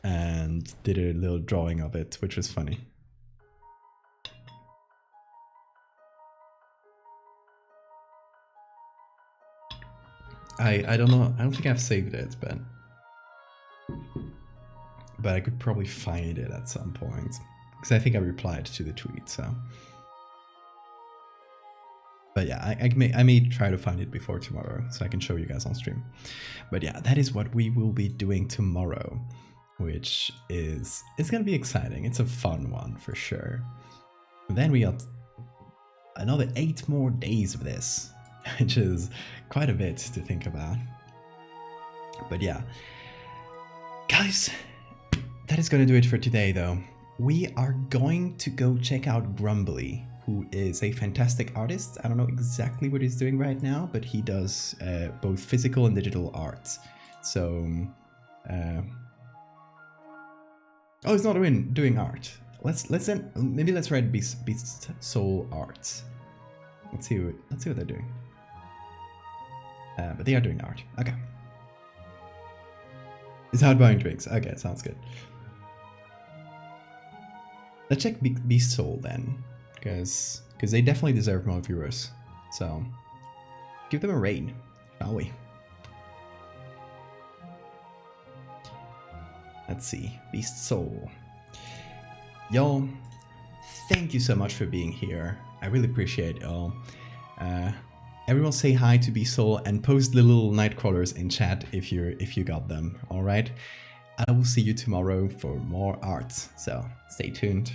and did a little drawing of it, which was funny. I don't know, I don't think I've saved it, but I could probably find it at some point. Because I think I replied to the tweet, so. But yeah, I may try to find it before tomorrow, so I can show you guys on stream. But yeah, that is what we will be doing tomorrow, which is, it's gonna be exciting. It's a fun one for sure. And then we got another 8 more days of this, which is quite a bit to think about. But yeah, guys, that is gonna do it for today though. We are going to go check out Grumbly, who is a fantastic artist. I don't know exactly what he's doing right now, but he does both physical and digital art. So, oh, he's not doing art. Maybe let's write Beast Soul Art. Let's see what they're doing. But they are doing art. Okay. It's hard buying drinks. Okay, sounds good. Let's check Beast Soul then, because they definitely deserve more viewers. So give them a raid, shall we? Let's see, Beast Soul. Y'all, thank you so much for being here. I really appreciate y'all. Everyone say hi to Beast Soul and post the little nightcrawlers in chat if you got them. All right. I will see you tomorrow for more art. So stay tuned.